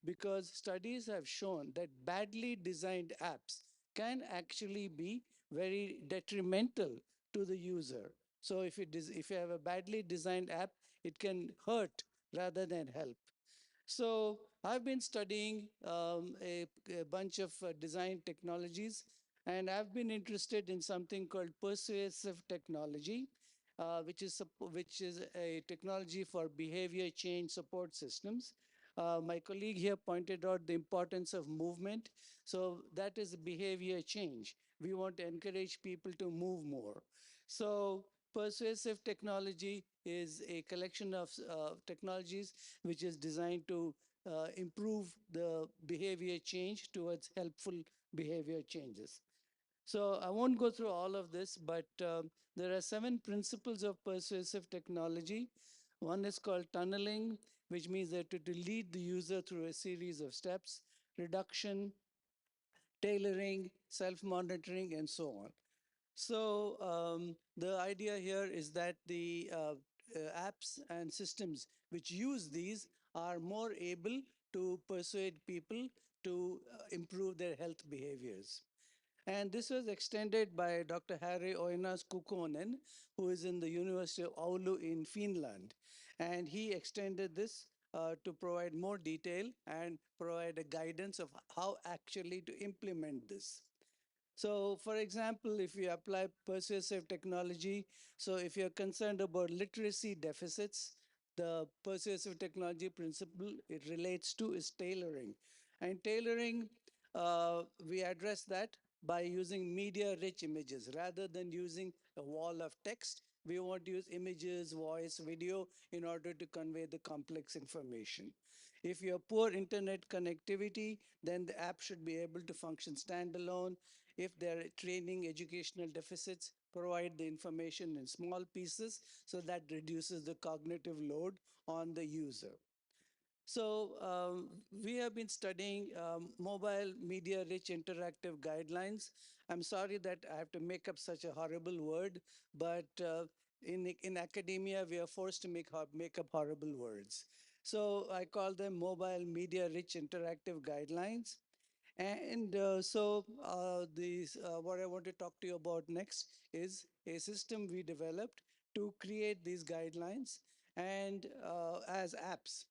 because studies have shown that badly designed apps can actually be very detrimental to the user. So if you have a badly designed app, it can hurt rather than help. So I've been studying a bunch of design technologies, and I've been interested in something called persuasive technology, which is a technology for behavior change support systems. My colleague here pointed out the importance of movement. So that is behavior change. We want to encourage people to move more. So persuasive technology is a collection of technologies which is designed to improve the behavior change towards helpful behavior changes. So I won't go through all of this, but there are 7 principles of persuasive technology. One is called tunneling, which means that to lead the user through a series of steps, reduction, tailoring, self-monitoring, and so on. So the idea here is that the apps and systems which use these are more able to persuade people to improve their health behaviors. And this was extended by Dr. Harry Oinas Kukkonen, who is in the University of Oulu in Finland. And he extended this to provide more detail and provide a guidance of how actually to implement this. So for example, if you apply persuasive technology, so if you're concerned about literacy deficits, the persuasive technology principle it relates to is tailoring. And tailoring, we address that by using media-rich images. Rather than using a wall of text, we want to use images, voice, video in order to convey the complex information. If you have poor internet connectivity, then the app should be able to function standalone. If there are training educational deficits, provide the information in small pieces so that reduces the cognitive load on the user. So we have been studying mobile media rich interactive guidelines. I'm sorry that I have to make up such a horrible word, but in academia, we are forced to make up horrible words. So I call them mobile media rich interactive guidelines. And what I want to talk to you about next is a system we developed to create these guidelines and as apps.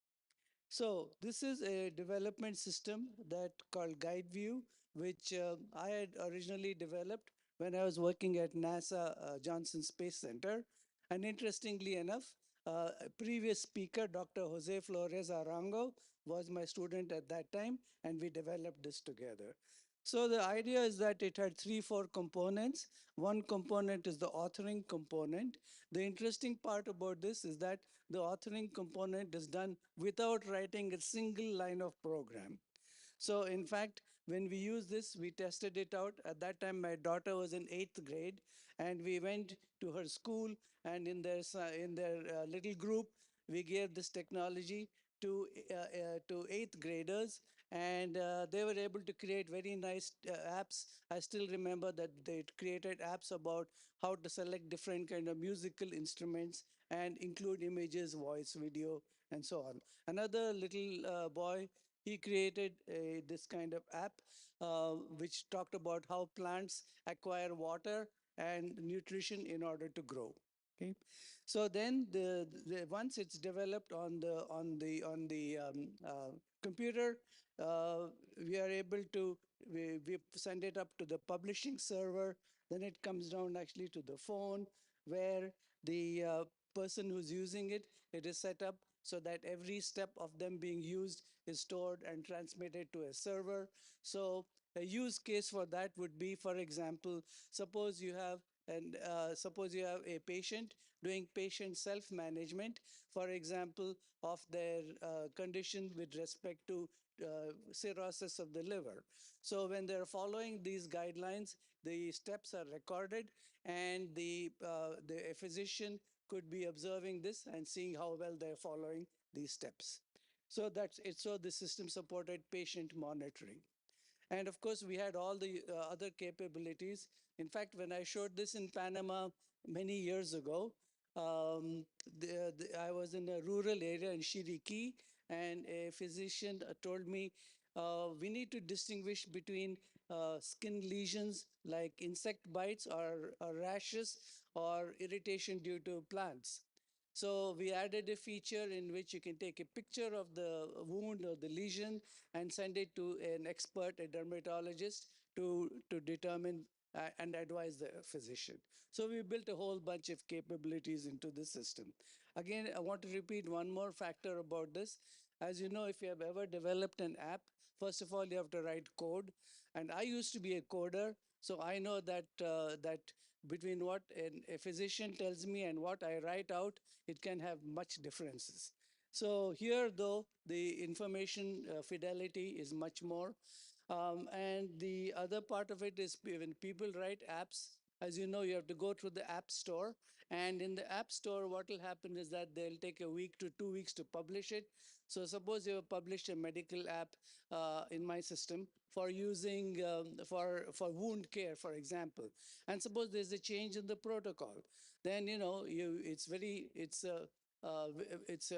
So this is a development system that called GuideView, which I had originally developed when I was working at NASA Johnson Space Center. And interestingly enough, a previous speaker, Dr. Jose Flores Arango, was my student at that time, and we developed this together. So the idea is that it had 4 components. One component is the authoring component. The interesting part about this is that the authoring component is done without writing a single line of program. So in fact, when we use this, we tested it out. At that time, my daughter was in 8th grade, and we went to her school, and in their little group, we gave this technology to 8th graders, and they were able to create very nice apps. I still remember that they created apps about how to select different kind of musical instruments and include images, voice, video, and so on. Another little boy, he created this kind of app which talked about how plants acquire water and nutrition in order to grow. Okay, so then once it's developed on the computer, we are able to we send it up to the publishing server. Then it comes down actually to the phone, where the person who's using it, it is set up so that every step of them being used is stored and transmitted to a server. So a use case for that would be, for example, suppose you have a patient doing patient self-management, for example, of their condition with respect to cirrhosis of the liver. So when they're following these guidelines, the steps are recorded, and the physician could be observing this and seeing how well they're following these steps. So that's it. So the system supported patient monitoring. And of course, we had all the other capabilities. In fact, when I showed this in Panama many years ago, I was in a rural area in Chiriquí, and a physician told me we need to distinguish between skin lesions like insect bites or rashes or irritation due to plants. So we added a feature in which you can take a picture of the wound or the lesion and send it to an expert, a dermatologist, to determine and advise the physician. So we built a whole bunch of capabilities into the system. Again, I want to repeat one more factor about this. As you know, if you have ever developed an app, first of all, you have to write code. And I used to be a coder, so I know that between what a physician tells me and what I write out, it can have much differences. So here, though, the information fidelity is much more. And the other part of it is when people write apps, as you know, you have to go through the app store. And in the app store, what will happen is that they'll take a week to 2 weeks to publish it. So suppose you have published a medical app in my system for using for wound care, for example. And suppose there's a change in the protocol, then it's very it's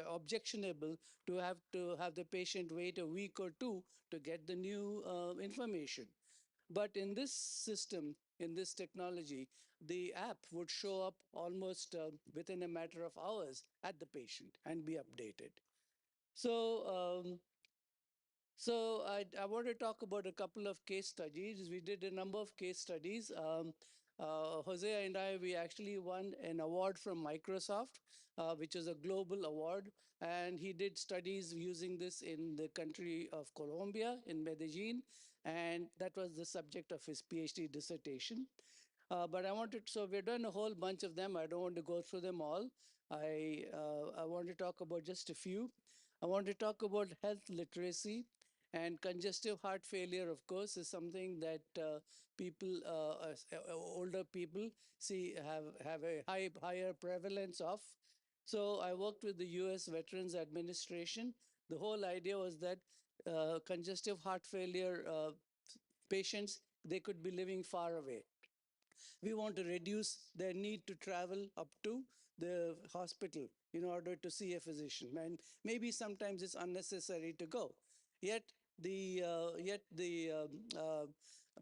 objectionable to have the patient wait a week or two to get the new information. But in this system, in this technology, the app would show up almost within a matter of hours at the patient and be updated. So I want to talk about a couple of case studies. We did a number of case studies. Jose and I, we actually won an award from Microsoft, which is a global award. And he did studies using this in the country of Colombia, in Medellin. And that was the subject of his PhD dissertation. But I wanted, so we've done a whole bunch of them. I don't want to go through them all. I want to talk about just a few. I want to talk about health literacy. And congestive heart failure, of course, is something that people, older people, see have a higher prevalence of. So I worked with the U.S. Veterans Administration. The whole idea was that congestive heart failure patients, they could be living far away. We want to reduce their need to travel up to the hospital in order to see a physician. And maybe sometimes it's unnecessary to go. Yet the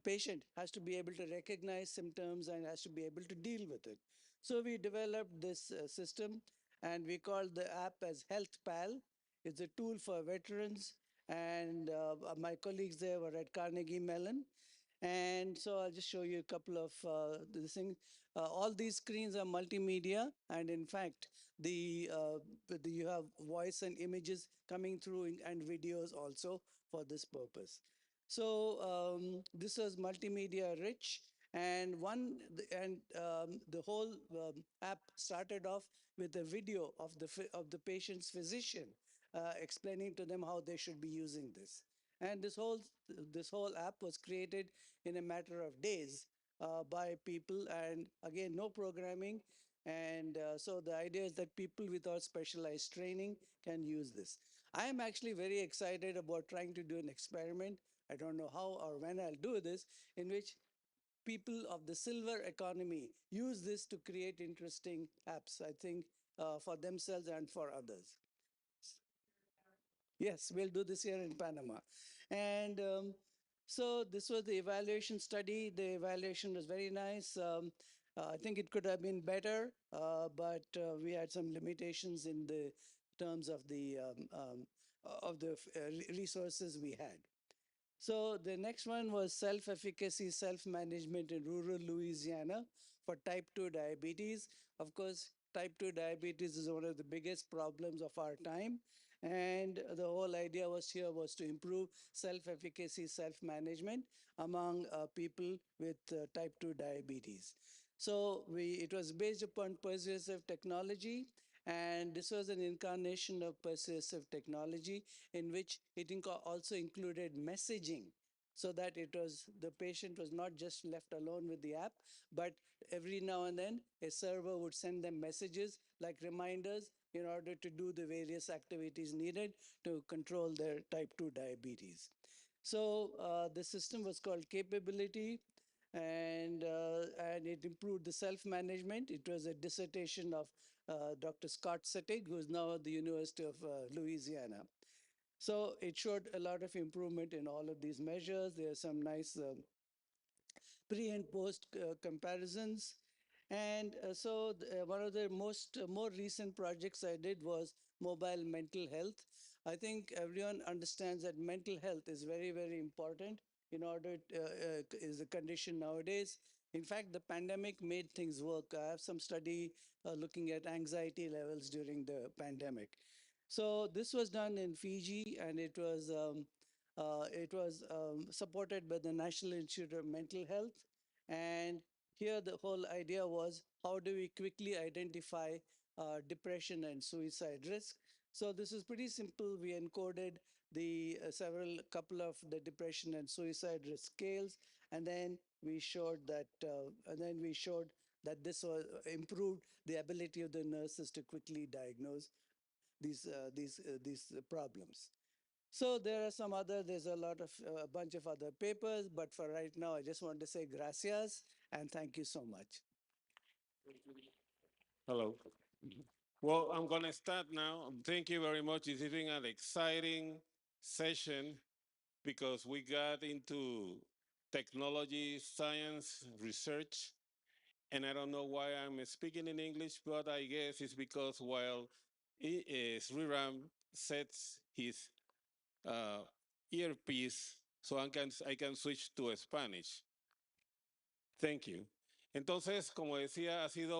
patient has to be able to recognize symptoms and has to be able to deal with it. So we developed this system, and we called the app as Health Pal. It's a tool for veterans, and my colleagues there were at Carnegie Mellon. And so I'll just show you a couple of these things. All these screens are multimedia, and in fact, you have voice and images coming through and videos also for this purpose. So this was multimedia rich, and the whole app started off with a video of the patient's physician explaining to them how they should be using this. And this whole app was created in a matter of days by people, and again, no programming. And so the idea is that people without specialized training can use this. I am actually very excited about trying to do an experiment. I don't know how or when I'll do this, in which people of the silver economy use this to create interesting apps, I think, for themselves and for others. Yes, we'll do this here in Panama. And so this was the evaluation study. The evaluation was very nice. I think it could have been better, but we had some limitations in the terms of the resources we had. So the next one was self-efficacy, self-management in rural Louisiana for type 2 diabetes. Of course, type 2 diabetes is one of the biggest problems of our time. And the whole idea was to improve self-efficacy, self-management among people with type 2 diabetes. So it was based upon persuasive technology, and this was an incarnation of persuasive technology in which it also included messaging, so that the patient was not just left alone with the app, but every now and then a server would send them messages like reminders in order to do the various activities needed to control their type 2 diabetes. So the system was called Capability, and it improved the self-management. It was a dissertation of Dr. Scott Settig, who is now at the University of Louisiana. So it showed a lot of improvement in all of these measures. There are some nice pre and post comparisons. And one of the more recent projects I did was mobile mental health. I think everyone understands that mental health is very, very important in order is a condition nowadays. In fact, the pandemic made things work. I have some study looking at anxiety levels during the pandemic. So this was done in Fiji, and it was supported by the National Institute of Mental Health. And here, the whole idea was how do we quickly identify depression and suicide risk. So this is pretty simple. We encoded the several couple of the depression and suicide risk scales, and then we showed that this was improved the ability of the nurses to quickly diagnose these problems. So there's a lot of a bunch of other papers, but for right now, I just want to say gracias and thank you so much. Hello. Well, I'm going to start now. Thank you very much. It's been an exciting session because we got into technology, science, research. And I don't know why I'm speaking in English, but I guess it's because while Sriram sets his uh, earpiece, so I can switch to Spanish. Thank you. Entonces, como decía, ha sido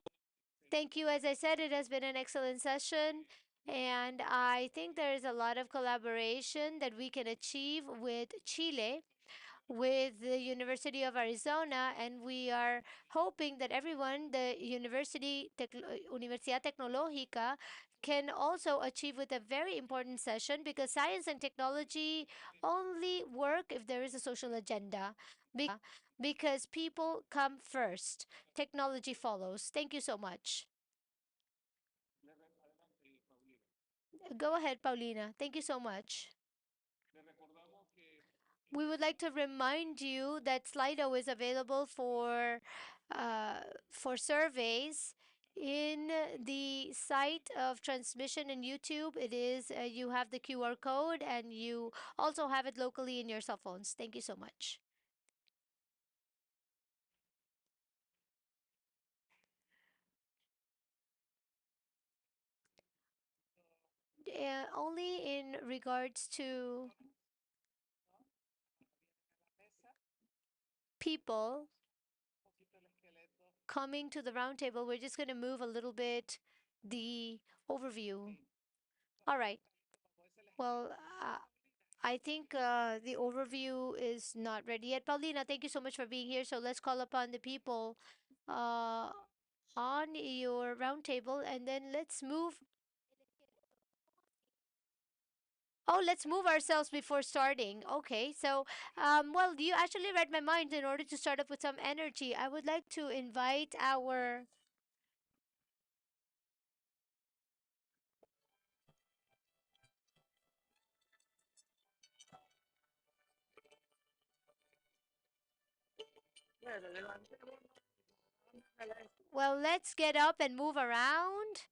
Thank you. As I said, it has been an excellent session. And I think there is a lot of collaboration that we can achieve with Chile, with the University of Arizona, and we are hoping that everyone, the Universidad Tecnológica, can also achieve with a very important session because science and technology only work if there is a social agenda because people come first, technology follows. Thank you so much. Go ahead, Paulina. Thank you so much. We would like to remind you that Slido is available uh, for surveys in the site of transmission in YouTube. It is you have the QR code and you also have it locally in your cell phones. Thank you so much. Only in regards to people coming to the roundtable, we're just going to move a little bit the overview. All right. Well, I think the overview is not ready yet. Paulina, thank you so much for being here. So let's call upon the people uh, on your roundtable and then let's move. Oh, let's move ourselves before starting. Okay, so, well, you actually read my mind in order to start up with some energy. I would like to invite our. Well, let's get up and move around.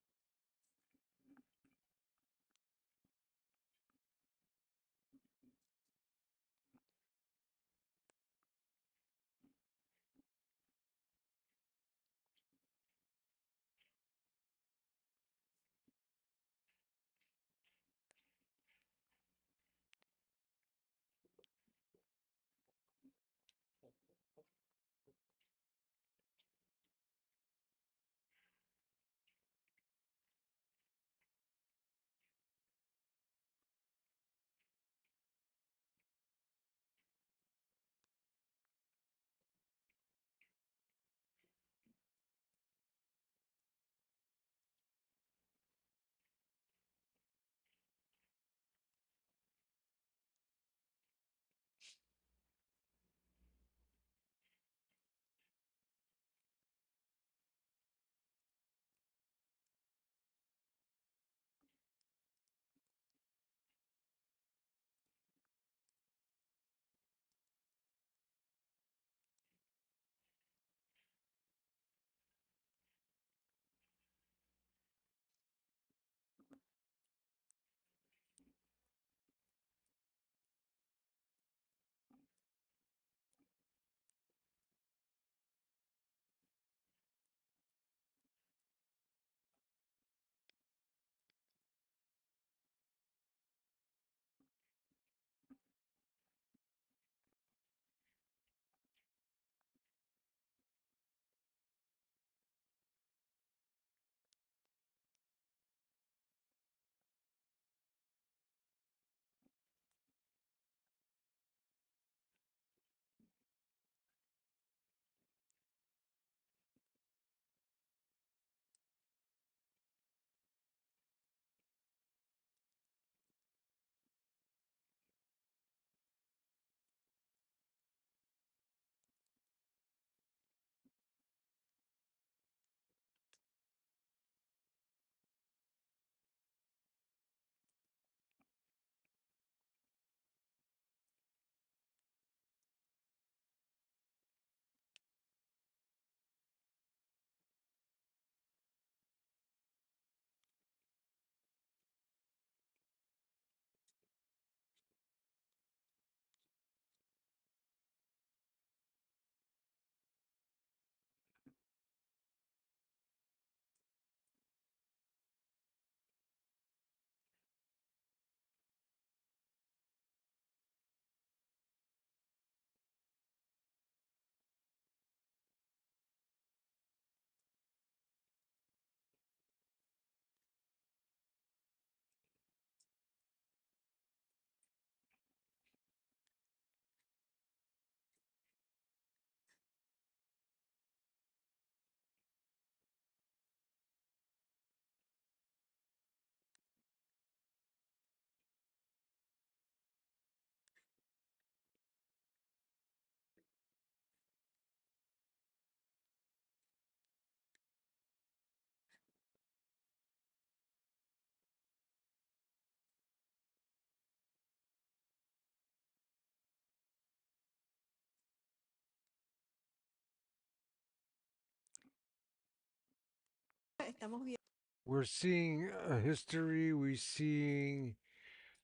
We're seeing history. We're seeing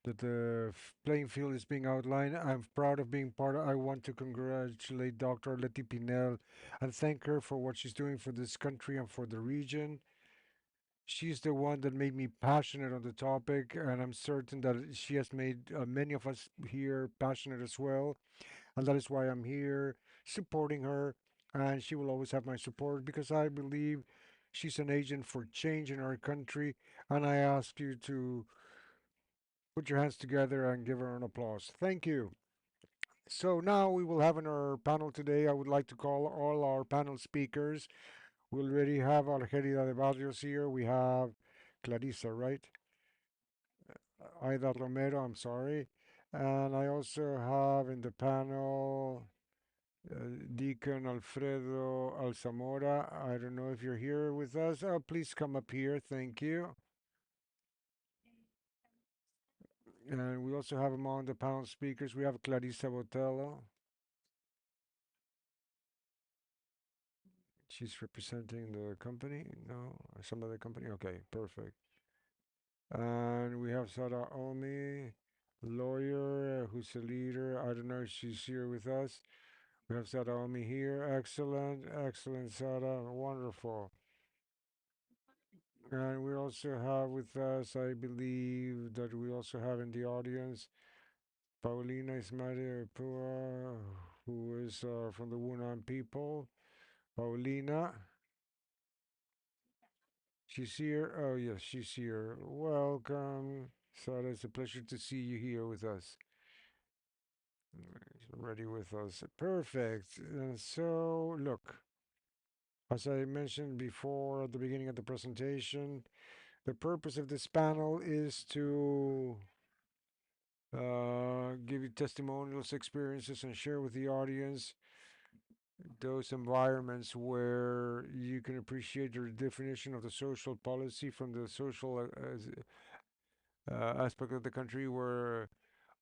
that the playing field is being outlined. I'm proud of being part of. I want to congratulate Dr. Leti Pinel and thank her for what she's doing for this country and for the region. She's the one that made me passionate on the topic, and I'm certain that she has made many of us here passionate as well. And that is why I'm here supporting her, and she will always have my support because I believe she's an agent for change in our country. And I ask you to put your hands together and give her an applause. Thank you. So now we will have in our panel today, I would like to call all our panel speakers. We already have Argelida de Barrios here. We have Clarissa, right? Aida Romero, I'm sorry. And I also have in the panel Deacon Alfredo Alzamora. I don't know if you're here with us. Oh, please come up here. Thank you. And we also have among the panel speakers, we have Clarissa Botello. She's representing the company? No, some other company? Okay, perfect. And we have Sara Omi, lawyer, who's a leader. I don't know if she's here with us. We have Sara Omi here. Excellent, excellent, Sara. Wonderful. And we also have with us, I believe that we also have in the audience Paulina Ismaria Pua, who is from the Wunan people. Paulina, she's here. Oh, yes, she's here. Welcome. Sarah, it's a pleasure to see you here with us. Ready with us. Perfect. And so, look, as I mentioned before at the beginning of the presentation, the purpose of this panel is to give you testimonials, experiences, and share with the audience those environments where you can appreciate the definition of the social policy from the social aspect of the country where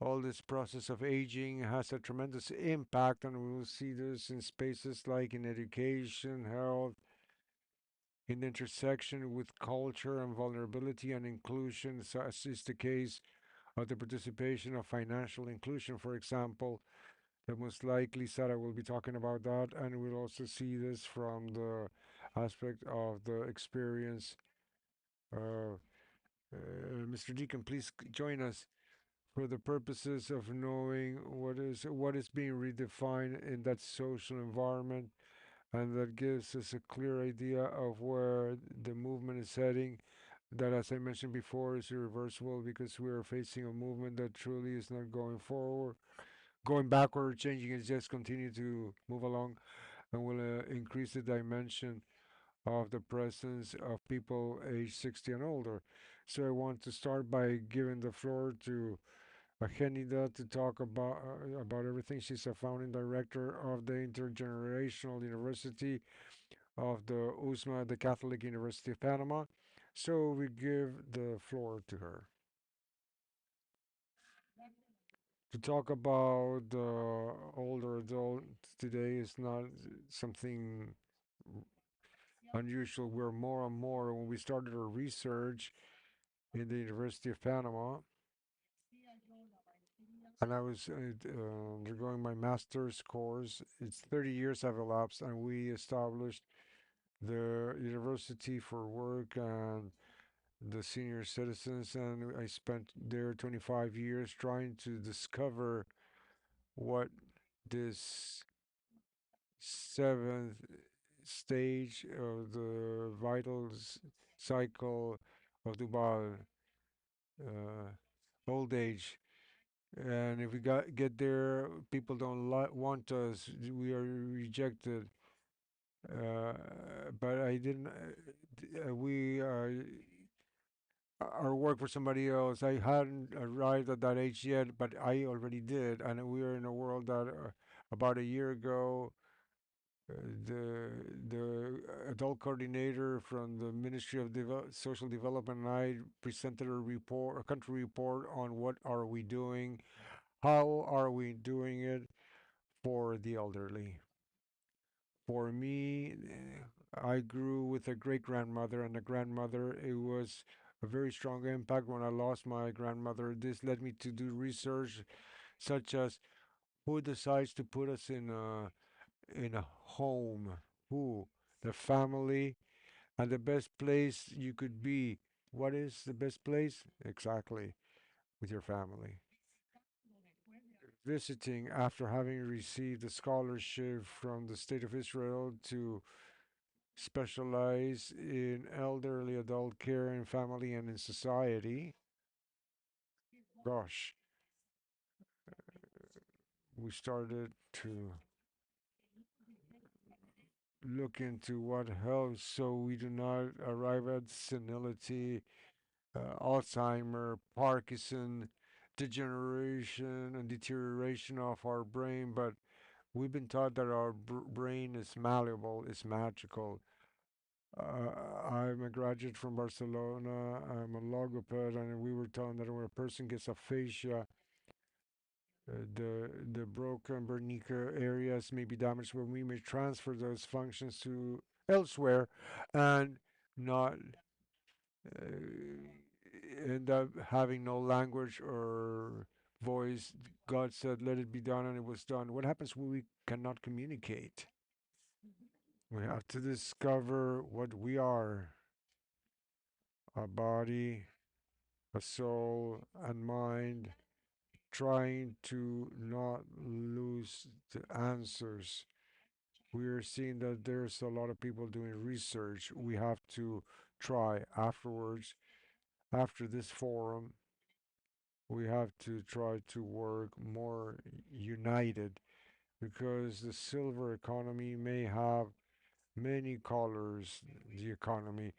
all this process of aging has a tremendous impact, and we will see this in spaces like in education, health, in the intersection with culture and vulnerability and inclusion, as is the case of the participation of financial inclusion, for example. That most likely Sarah will be talking about that, and we'll also see this from the aspect of the experience. Uh, Mr. Deacon, please join us for the purposes of knowing what is being redefined in that social environment, and that gives us a clear idea of where the movement is heading. That, as I mentioned before, is irreversible because we are facing a movement that truly is not going forward, going backward, changing. It just continue to move along, and will increase the dimension of the presence of people age 60 and older. So I want to start by giving the floor to Agenida to talk about everything. She's a founding director of the Intergenerational University of the USMA, the Catholic University of Panama. So we give the floor to her to talk about the older adult today is not something unusual. We're more and more, when we started our research in the University of Panama, and I was undergoing my master's course. It's 30 years have elapsed, and we established the University for Work and the Senior Citizens, and I spent there 25 years trying to discover what this seventh stage of the vital cycle of Dubai, uh, old age. And if we get there, people don't want us. We are rejected. Uh, but I didn't. We our work for somebody else. I hadn't arrived at that age yet, but I already did. And we are in a world that about a year ago, the adult coordinator from the Ministry of Social Development and I presented a country report on what are we doing, how are we doing it for the elderly. For me, I grew with a great grandmother and a grandmother. It was a very strong impact when I lost my grandmother. This led me to do research such as who decides to put us in a home, who, the family, and the best place you could be. What is the best place? Exactly, with your family. Visiting after having received a scholarship from the State of Israel to specialize in elderly adult care in family and in society. Gosh, we started to look into what helps so we do not arrive at senility, Alzheimer, Parkinson, degeneration, and deterioration of our brain. But we've been taught that our brain is malleable, is magical. I'm a graduate from Barcelona. I'm a logoped, and we were taught that when a person gets aphasia, the broken Bernica areas may be damaged, when we may transfer those functions to elsewhere and not end up having no language or voice. God said, "Let it be done," and it was done. What happens when we cannot communicate? We have to discover what we are: a body, a soul, and mind, trying to not lose the answers. We are seeing that there's a lot of people doing research. We have to try afterwards, after this forum, we have to try to work more united, because the silver economy may have many colors, the economy,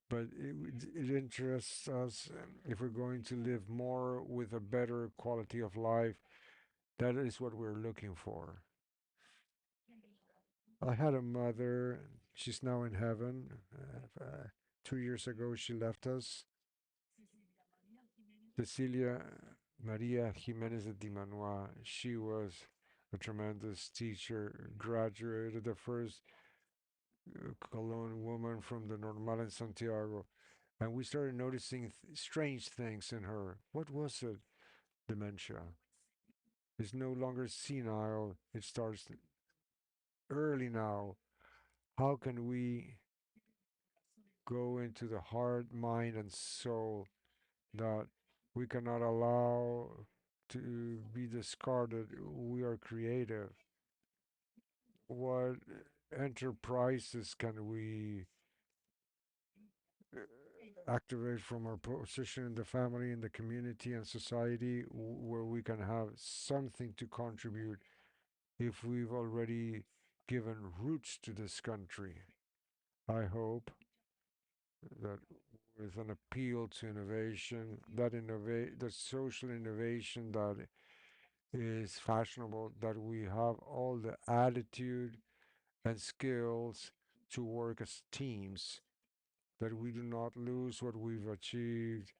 but it interests us if we're going to live more with a better quality of life. That is what we're looking for. I had a mother, she's now in heaven. 2 years ago, she left us. Cecilia Maria Jimenez de Dimanois. She was a tremendous teacher, graduated the first Cologne woman from the Normal in Santiago. And we started noticing strange things in her. What was it? Dementia. It's no longer senile, it starts early now. How can we go into the heart, mind, and soul that we cannot allow to be discarded? We are creative. What enterprises can we activate from our position in the family, in the community, and society, where we can have something to contribute if we've already given roots to this country? I hope that with an appeal to innovation, that social innovation that is fashionable, that we have all the attitude and skills to work as teams, that we do not lose what we've achieved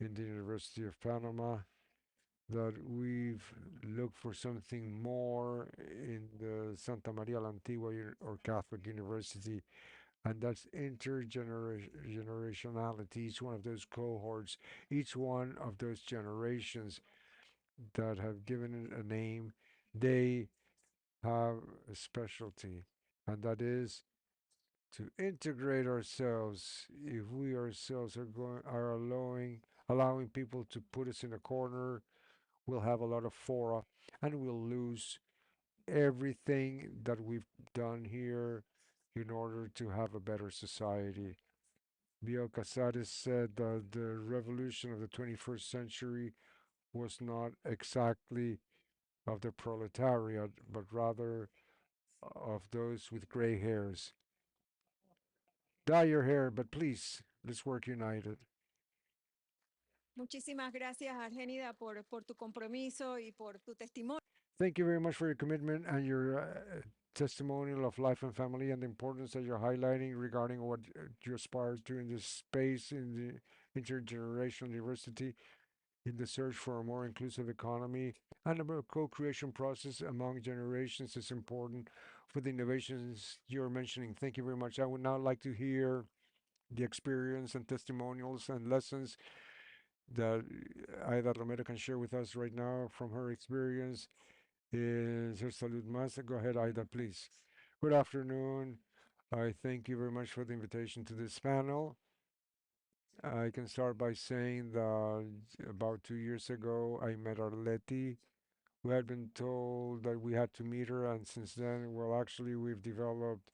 in the University of Panama, that we've looked for something more in the Santa Maria la Antigua or Catholic University, and that's intergenerationality. Each one of those cohorts, each one of those generations that have given it a name, they have a specialty, and that is to integrate ourselves. If we ourselves are allowing people to put us in a corner, we'll have a lot of fora, and we'll lose everything that we've done here in order to have a better society. Bill Casares said that the revolution of the 21st century was not exactly of the proletariat, but rather of those with gray hairs. Dye your hair, but please, let's work united. Muchísimas gracias, Argenida, por tu compromiso y por tu testimonio. Thank you very much for your commitment and your testimonial of life and family, and the importance that you're highlighting regarding what you aspire to in this space, in the intergenerational diversity. in the search for a more inclusive economy, and a co-creation process among generations is important for the innovations you're mentioning. Thank you very much. I would now like to hear the experience and testimonials and lessons that Aida Romero can share with us right now from her experience in Ser Salud Más. Go ahead, Aida, please. Good afternoon. I thank you very much for the invitation to this panel. I can start by saying that about 2 years ago, I met Arleti. We had been told that we had to meet her, and since then, well, actually, we've developed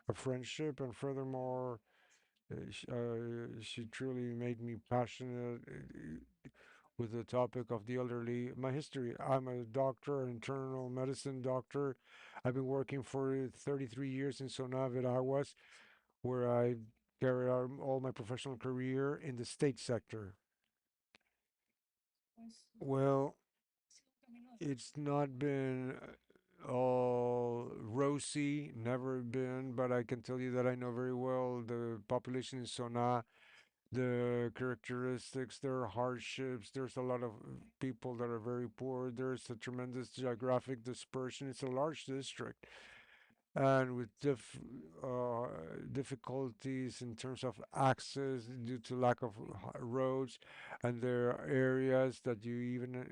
a friendship, and furthermore, she truly made me passionate with the topic of the elderly. My history: I'm a doctor, an internal medicine doctor. I've been working for 33 years in Sona Veraguas, where I carried out all my professional career in the state sector. Well, it's not been all rosy, never been, but I can tell you that I know very well the population in Sona, the characteristics, there are hardships, there's a lot of people that are very poor, there's a tremendous geographic dispersion. It's a large district and with uh, difficulties in terms of access due to lack of roads, and there are areas that you even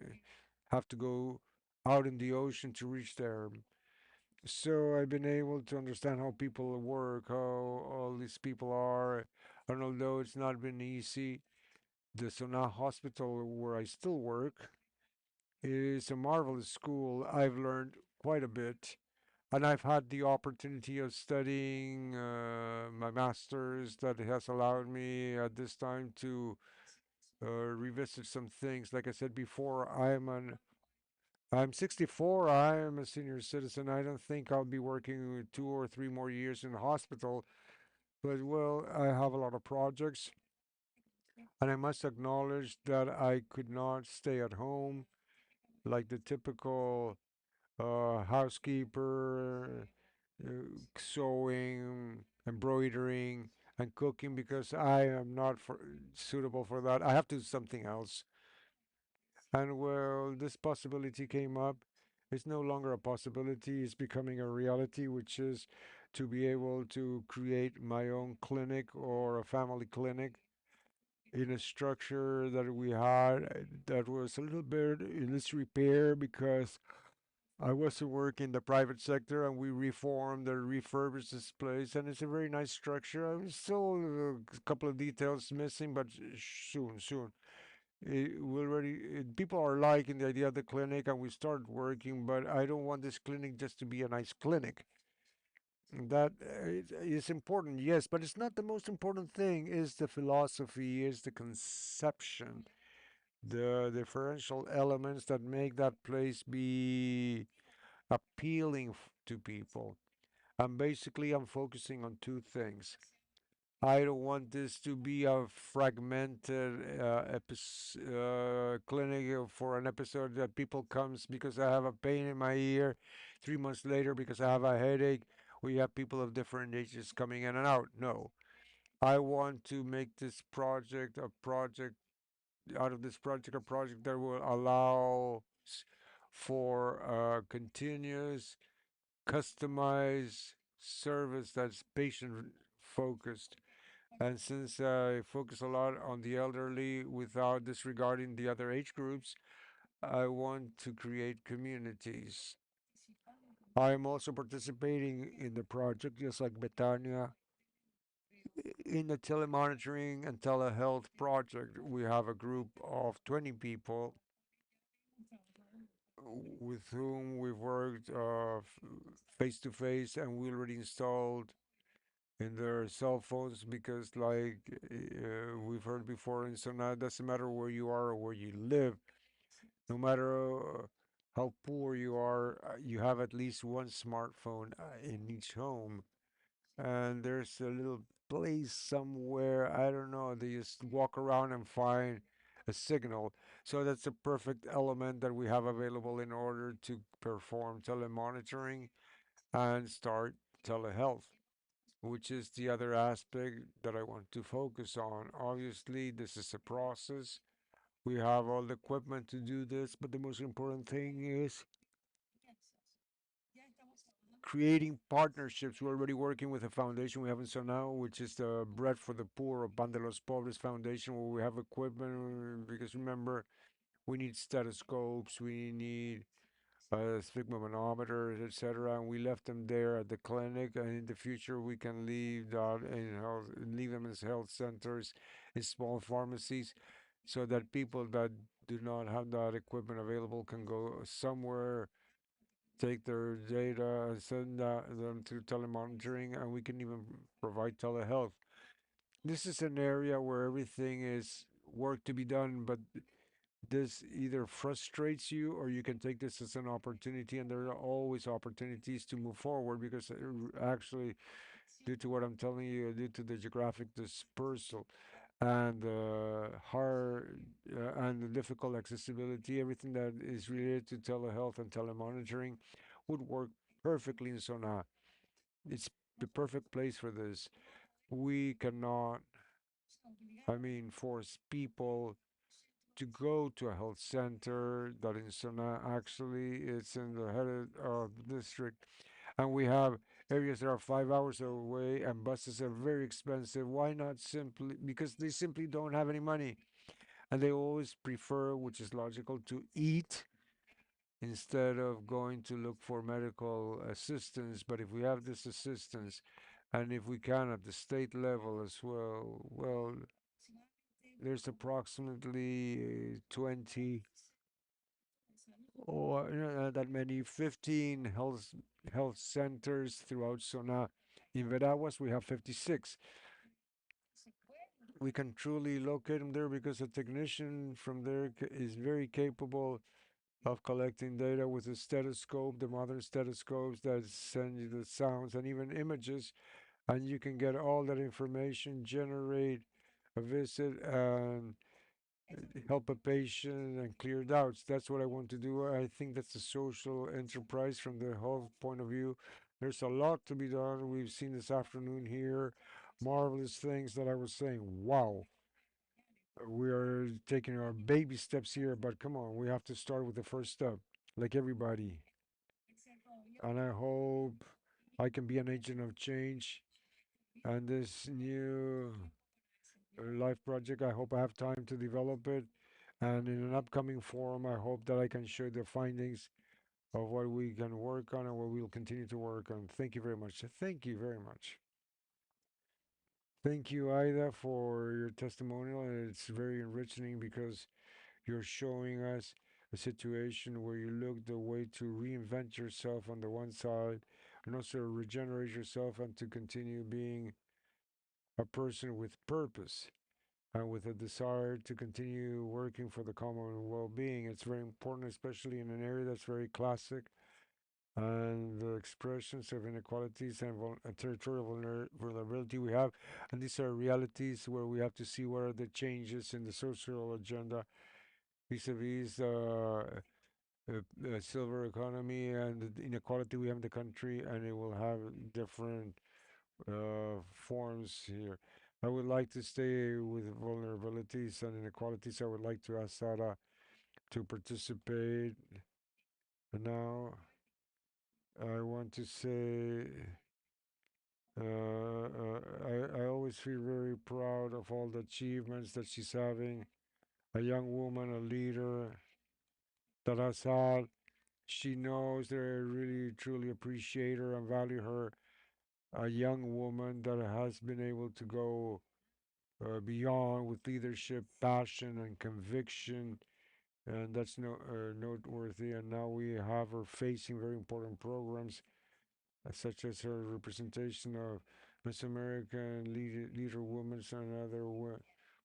have to go out in the ocean to reach there. So I've been able to understand how people work, how all these people are, and although it's not been easy, the Sona Hospital, where I still work, is a marvelous school. I've learned quite a bit, and I've had the opportunity of studying my master's that has allowed me at this time to revisit some things. Like I said before, I'm 64. I am a senior citizen. I don't think I'll be working 2 or 3 more years in the hospital, but well, I have a lot of projects, and I must acknowledge that I could not stay at home like the typical housekeeper, uh, sewing, embroidering, and cooking because I am not suitable for that. I have to do something else. And well, this possibility came up. It's no longer a possibility, it's becoming a reality, which is to be able to create my own clinic or a family clinic in a structure that we had that was a little bit in disrepair because I was to work in the private sector, and we reformed and refurbished this place, and it's a very nice structure. I'm still a couple of details missing, but soon, soon. People are liking the idea of the clinic, and we started working, but I don't want this clinic just to be a nice clinic. That is important, yes, but it's not the most important thing. Is the philosophy, is the conception, the differential elements that make that place be appealing to people. And basically, I'm focusing on two things. I don't want this to be a fragmented clinic for an episode that people comes because I have a pain in my ear. 3 months later, because I have a headache. We have people of different ages coming in and out. No, I want to make this project a project out of this project a project that will allow for continuous customized service that's patient focused. And since I focus a lot on the elderly without disregarding the other age groups, I want to create communities. I'm also participating in the project, just like Betania, in the telemonitoring and telehealth project. We have a group of 20 people with whom we've worked face to face, and we already installed in their cell phones because, like we've heard before, and so now it doesn't matter where you are or where you live, no matter how poor you are, you have at least one smartphone in each home, and there's a little place somewhere, I don't know, they just walk around and find a signal. So that's a perfect element that we have available in order to perform telemonitoring and start telehealth, which is the other aspect that I want to focus on. Obviously, this is a process. We have all the equipment to do this, but the most important thing is creating partnerships. We're already working with a foundation we have in Sonao, which is the Bread for the Poor or Pan de los Pobres Foundation, where we have equipment. Because remember, we need stethoscopes, we need sphygmomanometers, etc. And we left them there at the clinic. And in the future, we can leave that in health, leave them in health centers, in small pharmacies, so that people that do not have that equipment available can go somewhere, take their data, and send them to telemonitoring, and we can even provide telehealth. This is an area where everything is work to be done, but this either frustrates you or you can take this as an opportunity, and there are always opportunities to move forward because actually, due to what I'm telling you, due to the geographic dispersal and hard and the difficult accessibility, everything that is related to telehealth and telemonitoring would work perfectly in Sona. It's the perfect place for this. We cannot, I mean, force people to go to a health center that in Sona actually it's in the head of the district, and we have areas that are 5 hours away and buses are very expensive. Why not simply because they simply don't have any money, and they always prefer, which is logical, to eat instead of going to look for medical assistance. But if we have this assistance, and if we can at the state level as well, well, there's approximately 20 or that many 15 health centers throughout Sona. In Veraguas, we have 56. We can truly locate them there because a technician from there is very capable of collecting data with a stethoscope, the modern stethoscopes that send you the sounds and even images, and you can get all that information, generate a visit, and help a patient and clear doubts. That's what I want to do. I think that's a social enterprise from the health point of view. There's a lot to be done. We've seen this afternoon here marvelous things that I was saying, wow, we are taking our baby steps here, but come on, we have to start with the first step, like everybody. And I hope I can be an agent of change. And this new life project, I hope I have time to develop it. And in an upcoming forum, I hope that I can share the findings of what we can work on and what we'll continue to work on. Thank you very much. Thank you very much. Thank you, Ida, for your testimonial. It's very enriching because you're showing us a situation where you look the way to reinvent yourself on the one side and also regenerate yourself and to continue being a person with purpose and with a desire to continue working for the common well-being. It's very important, especially in an area that's very classic, and the expressions of inequalities and territorial vulnerability we have. And these are realities where we have to see what are the changes in the social agenda vis-a-vis silver economy and the inequality we have in the country, and it will have different forms here. I would like to stay with vulnerabilities and inequalities. I would like to ask Sara to participate. And now I want to say I always feel very proud of all the achievements that she's having. A young woman, a leader that has had. She knows that I really truly appreciate her and value her. A young woman that has been able to go beyond with leadership, passion, and conviction, and that's noteworthy. And now we have her facing very important programs, such as her representation of Miss American leader women and other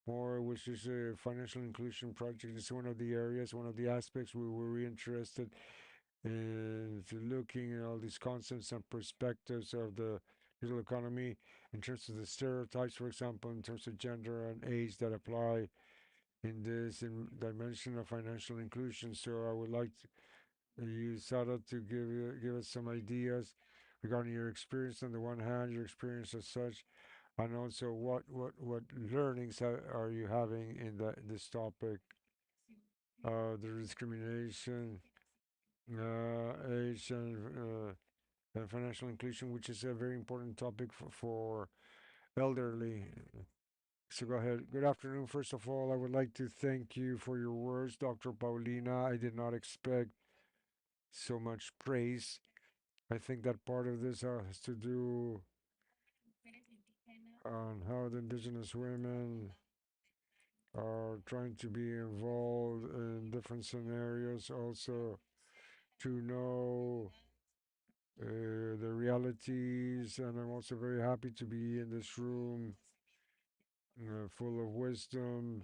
more, which is a financial inclusion project. It's one of the areas, one of the aspects we were really interested in looking at all these concepts and perspectives of the digital economy in terms of the stereotypes, for example, in terms of gender and age that apply in this dimension of financial inclusion. So I would like you, Sara, to give us some ideas regarding your experience on the one hand, your experience as such, and also what learnings are you having in this topic? the discrimination, age, and financial inclusion, which is a very important topic for elderly. So go ahead. Good afternoon. First of all, I would like to thank you for your words, Dr. Paulina. I did not expect so much praise. I think that part of this has to do on how the indigenous women are trying to be involved in different scenarios, also to know the realities. And I'm also very happy to be in this room full of wisdom,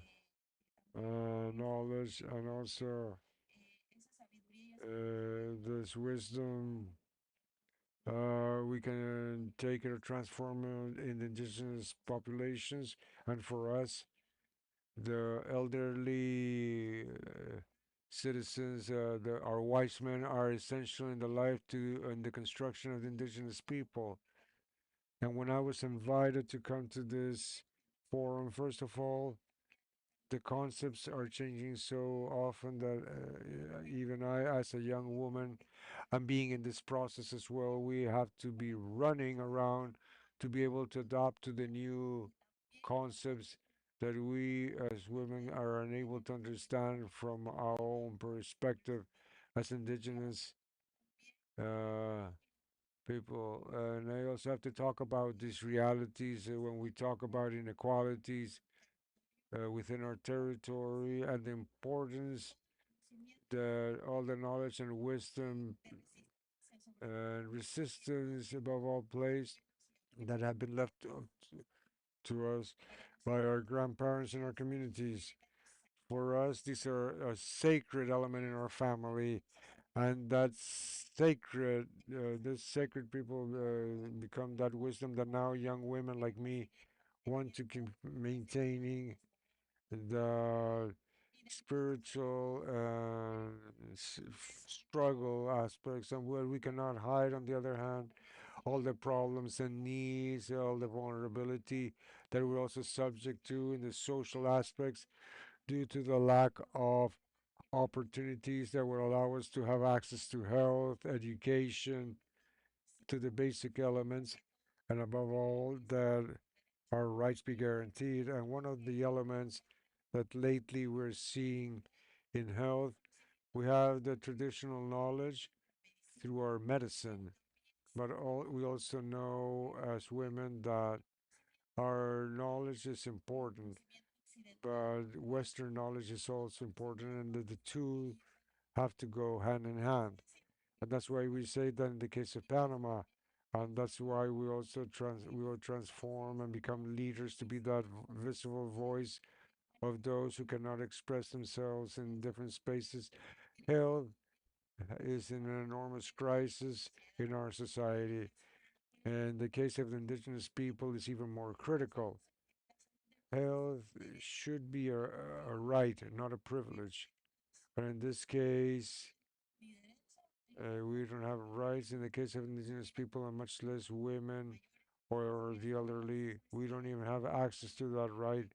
knowledge, and also this wisdom. We can take it or transform it in the indigenous populations, and for us, the elderly citizens, our wise men are essential in the life to in the construction of the indigenous people. And when I was invited to come to this forum, first of all, the concepts are changing so often that even I, as a young woman, I'm being in this process as well. We have to be running around to be able to adapt to the new concepts that we as women are unable to understand from our own perspective as indigenous uh, people. And I also have to talk about these realities when we talk about inequalities within our territory and the importance that all the knowledge and wisdom and resistance above all place that have been left to us by our grandparents and our communities. For us, these are a sacred element in our family, and that sacred, this sacred people become that wisdom that now young women like me want to keep maintaining the spiritual struggle aspects, and where we cannot hide, on the other hand, all the problems and needs, all the vulnerability that we're also subject to in the social aspects due to the lack of opportunities that will allow us to have access to health, education, to the basic elements, and above all, that our rights be guaranteed. And one of the elements that lately we're seeing in health, we have the traditional knowledge through our medicine, but we also know as women that our knowledge is important, but Western knowledge is also important, and that the two have to go hand in hand. And that's why we say that in the case of Panama, and that's why we also we will transform and become leaders to be that visible voice of those who cannot express themselves in different spaces. Health is in an enormous crisis in our society. And the case of the indigenous people is even more critical. Health should be a right, not a privilege. But in this case, we don't have rights. In the case of indigenous people, and much less women or the elderly, we don't even have access to that right,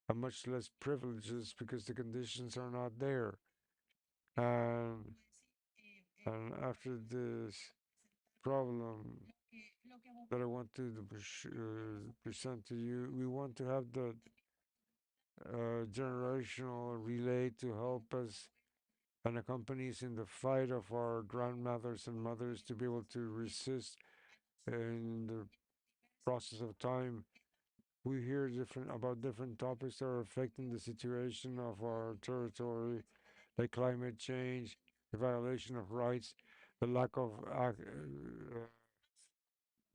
and much less privileges because the conditions are not there. And, and after this problem that I want to present to you, we want to have the generational relay to help us and accompany us in the fight of our grandmothers and mothers to be able to resist in the process of time. We hear different about different topics that are affecting the situation of our territory, like climate change, the violation of rights, the lack of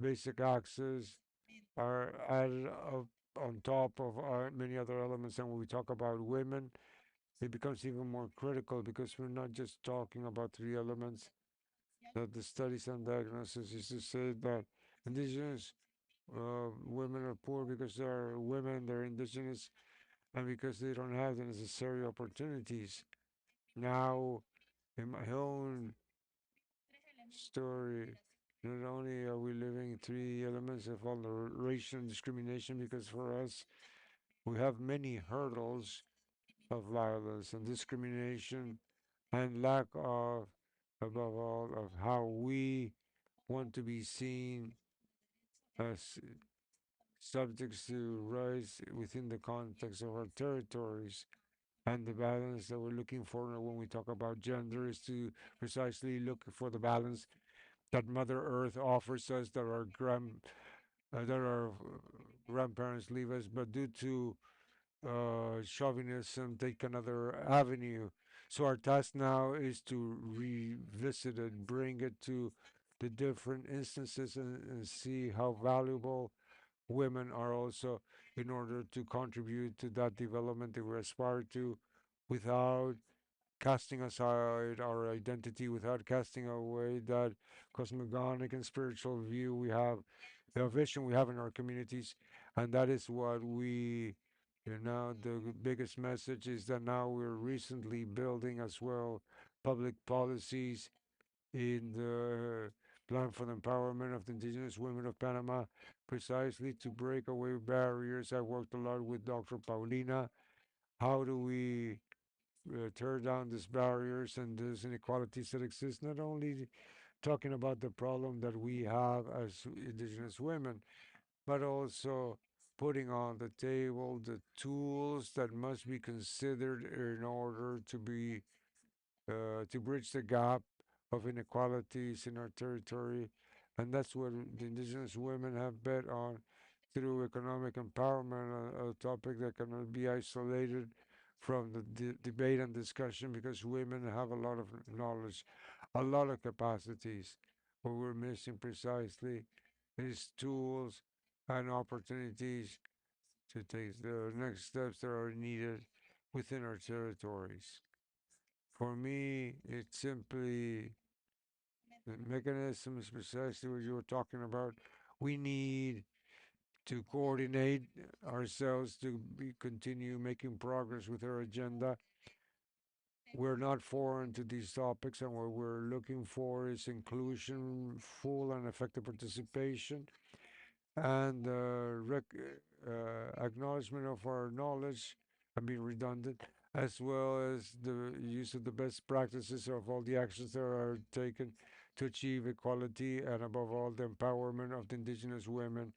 basic access, are added up on top of many other elements. And when we talk about women, it becomes even more critical because we're not just talking about three elements that the studies and diagnosis is to say that indigenous women are poor because they're women, they're indigenous, and because they don't have the necessary opportunities. Now, in my own story, not only are we living three elements of vulneration and discrimination, because for us, we have many hurdles of violence and discrimination and lack of, above all, of how we want to be seen as subjects to rise within the context of our territories. And the balance that we're looking for when we talk about gender is to precisely look for the balance that Mother Earth offers us, that our grandparents leave us, but due to chauvinism, take another avenue. So our task now is to revisit it, bring it to the different instances, and see how valuable women are also in order to contribute to that development that we aspire to without casting aside our identity, without casting away that cosmogonic and spiritual view we have, the vision we have in our communities. And that is what the biggest message is that now we're recently building as well public policies in the plan for the empowerment of the indigenous women of Panama, precisely to break away barriers. I worked a lot with Dr. Paulina. How do we tear down these barriers and these inequalities that exist, not only talking about the problem that we have as indigenous women, but also putting on the table the tools that must be considered in order to bridge the gap of inequalities in our territory. And that's what the indigenous women have bet on through economic empowerment, a topic that cannot be isolated from the debate and discussion because women have a lot of knowledge, a lot of capacities. What we're missing precisely is tools and opportunities to take the next steps that are needed within our territories. For me, it's simply the mechanisms precisely what you were talking about. We need to coordinate ourselves to continue making progress with our agenda. We're not foreign to these topics, and what we're looking for is inclusion, full and effective participation, and acknowledgement of our knowledge and being redundant, as well as the use of the best practices of all the actions that are taken to achieve equality and, above all, the empowerment of the indigenous women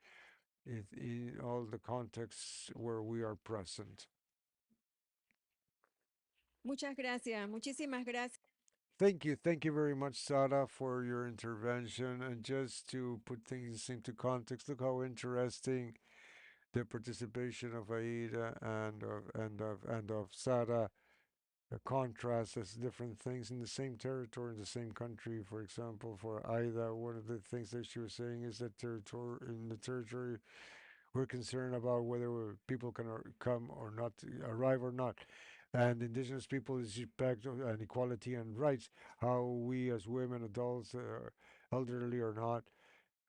in all the contexts where we are present. Muchas gracias, muchísimas gracias. Thank you very much, Sada, for your intervention. And just to put things into context, look how interesting the participation of Aida and of Sada contrasts as different things in the same territory, in the same country. For example, for Aida, one of the things that she was saying is that in the territory we're concerned about whether people can come or not, arrive or not. And indigenous people respect and equality and rights. How we as women, adults, elderly or not,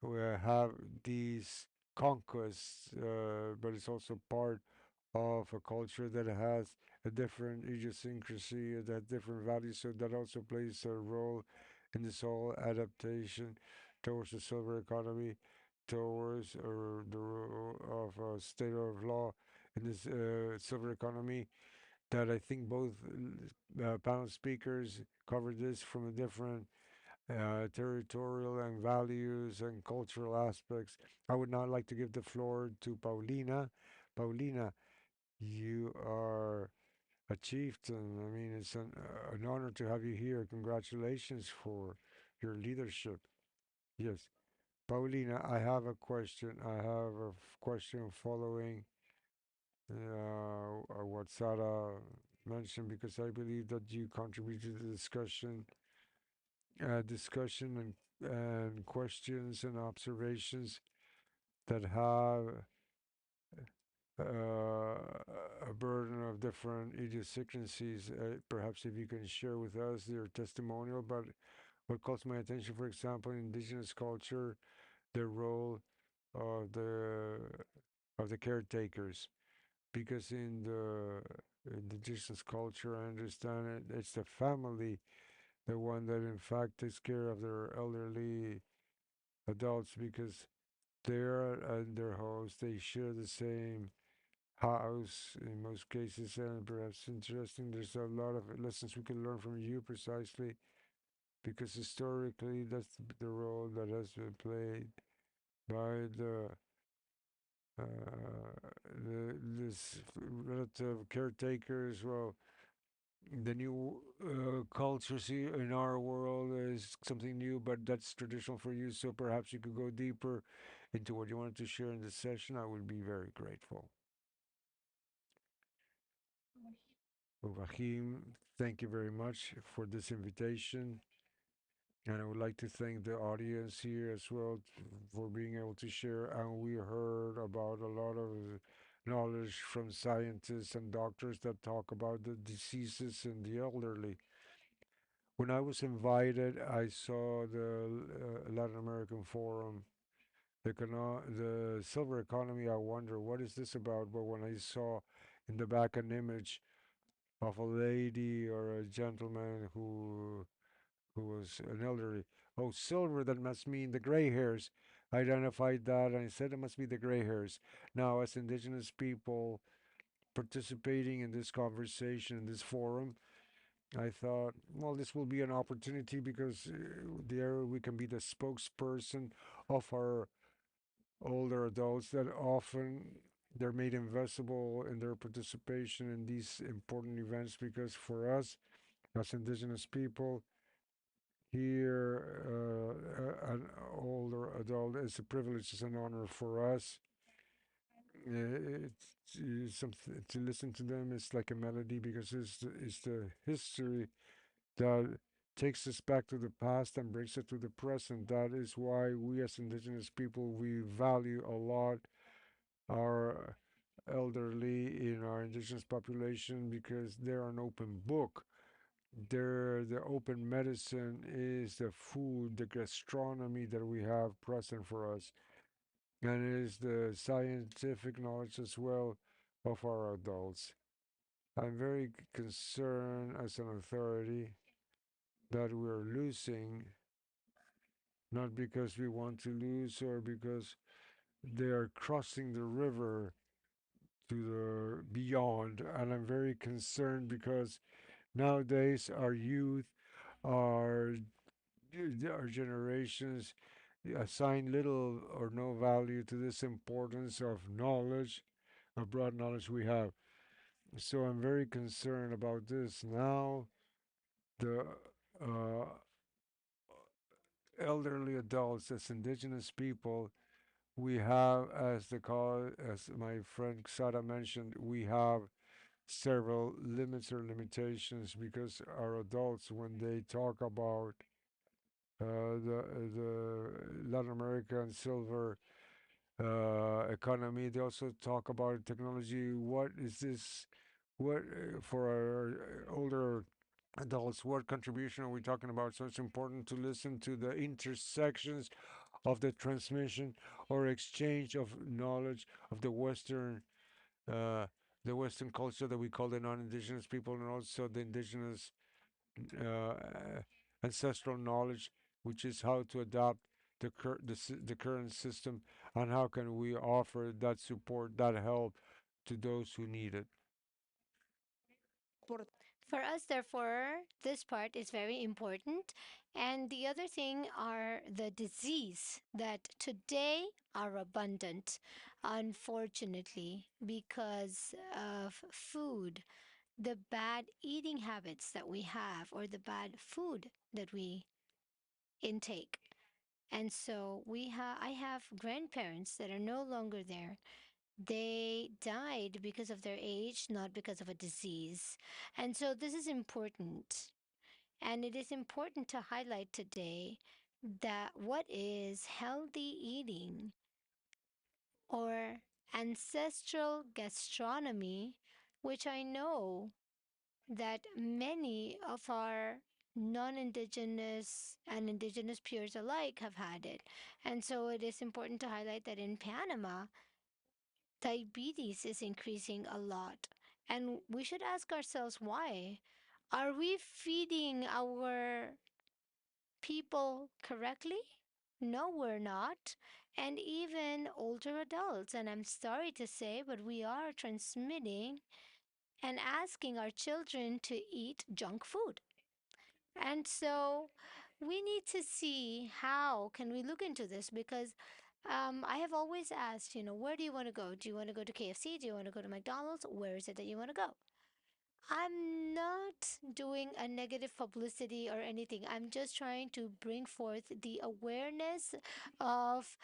we have these conquests, but it's also part of a culture that has a different idiosyncrasy, that different values. So that also plays a role in this whole adaptation towards the silver economy, towards the rule of a state of law in this silver economy. That I think both panel speakers covered this from a different territorial and values and cultural aspects. I would now like to give the floor to Paulina. Paulina, you are a chieftain. I mean, it's an honor to have you here. Congratulations for your leadership. Yes. Paulina, I have a question. I have a question following what Sarah mentioned because I believe that you contributed to the discussion and questions and observations that have a burden of different idiosyncrasies. Perhaps if you can share with us your testimonial, but what calls my attention, for example, in indigenous culture, the role of the caretakers, because in the indigenous culture, I understand it's the family, the one that in fact takes care of their elderly adults because they're and their host, they share the same house in most cases, and perhaps interesting. There's a lot of lessons we can learn from you precisely because historically that's the role that has been played by this relative caretakers. Well, the new culture see in our world is something new, but that's traditional for you. So perhaps you could go deeper into what you wanted to share in this session. I would be very grateful. Well, Rahim, thank you very much for this invitation. And I would like to thank the audience here as well for being able to share. And we heard about a lot of knowledge from scientists and doctors that talk about the diseases in the elderly. When I was invited, I saw the Latin American Forum, the silver economy. I wonder what is this about. But when I saw in the back an image of a lady or a gentleman who was an elderly. Oh, silver, that must mean the gray hairs. I identified that and I said it must be the gray hairs. Now, as indigenous people participating in this conversation, in this forum, I thought, well, this will be an opportunity because there we can be the spokesperson of our older adults that often they're made invisible in their participation in these important events because for us as indigenous people here an older adult is a privilege, it's an honor for us. It's something to listen to them is like a melody because it's the history that takes us back to the past and brings it to the present. That is why we as indigenous people we value a lot our elderly in our indigenous population because they're an open book. The open medicine is the food, the gastronomy that we have present for us, and it is the scientific knowledge as well of our adults. I'm very concerned as an authority that we're losing, not because we want to lose or because they are crossing the river to the beyond. And I'm very concerned because nowadays our youth, our our generations assign little or no value to this importance of knowledge, of broad knowledge we have. So I'm very concerned about this. Now, the uh, elderly adults, as indigenous people, we have, as my friend Sara mentioned, we have several limits or limitations because our adults, when they talk about the Latin American silver economy. They also talk about technology. What is this? What for our older adults? What contribution are we talking about? So it's important to listen to the intersections of the transmission or exchange of knowledge of uh, the Western culture that we call the non-indigenous people, and also the indigenous uh, ancestral knowledge, which is how to adapt the current system and how can we offer that support, that help to those who need it. For us, therefore, this part is very important. And the other thing are the disease that today are abundant, unfortunately, because of food, the bad eating habits that we have, or the bad food that we intake. And so I have grandparents that are no longer there. They died because of their age, not because of a disease. And so this is important. And it is important to highlight today that what is healthy eating or ancestral gastronomy, which I know that many of our non indigenous and indigenous peers alike have had it. And so it is important to highlight that in Panama, diabetes is increasing a lot. And we should ask ourselves why. Are we feeding our people correctly? No, we're not. And even older adults. And I'm sorry to say, but we are transmitting and asking our children to eat junk food. And so we need to see how can we look into this because I have always asked, where do you want to go? Do you want to go to KFC? Do you want to go to McDonald's? Where is it that you want to go? I'm not doing a negative publicity or anything. I'm just trying to bring forth the awareness of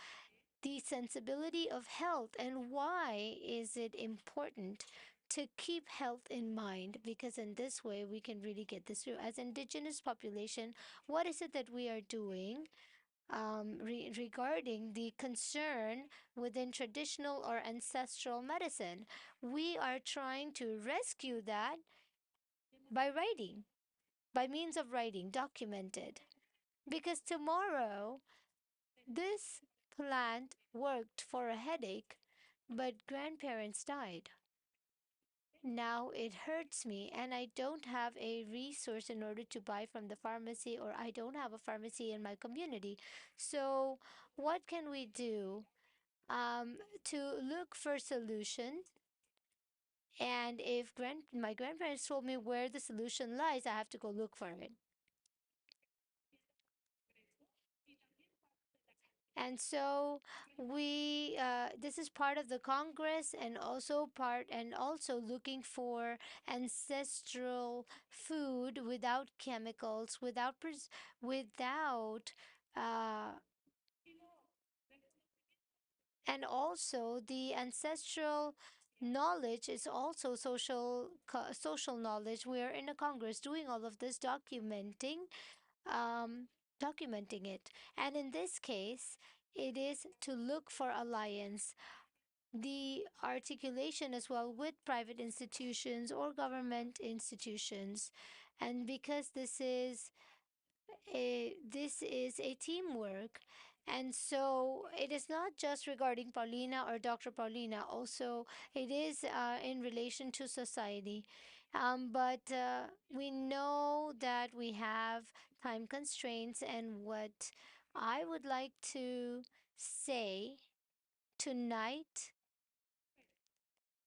the sensibility of health and why is it important to keep health in mind because in this way we can really get this through as indigenous population. What is it that we are doing regarding the concern within traditional or ancestral medicine? We are trying to rescue that by writing, by means of writing, documented. Because tomorrow, this plant worked for a headache, but grandparents died. Now it hurts me, and I don't have a resource in order to buy from the pharmacy, or I don't have a pharmacy in my community. So, what can we do to look for solution? And if my grandparents told me where the solution lies, I have to go look for it. And so this is part of the Congress and also looking for ancestral food without chemicals, without, uh, and also the ancestral knowledge is also social knowledge. We are in a Congress doing all of this, um, documenting it. And in this case, it is to look for alliance, the articulation as well with private institutions or government institutions. And because this is a teamwork. And so it is not just regarding Paulina or Dr. Paulina, also, it is in relation to society. But we know that we have time constraints, and what I would like to say tonight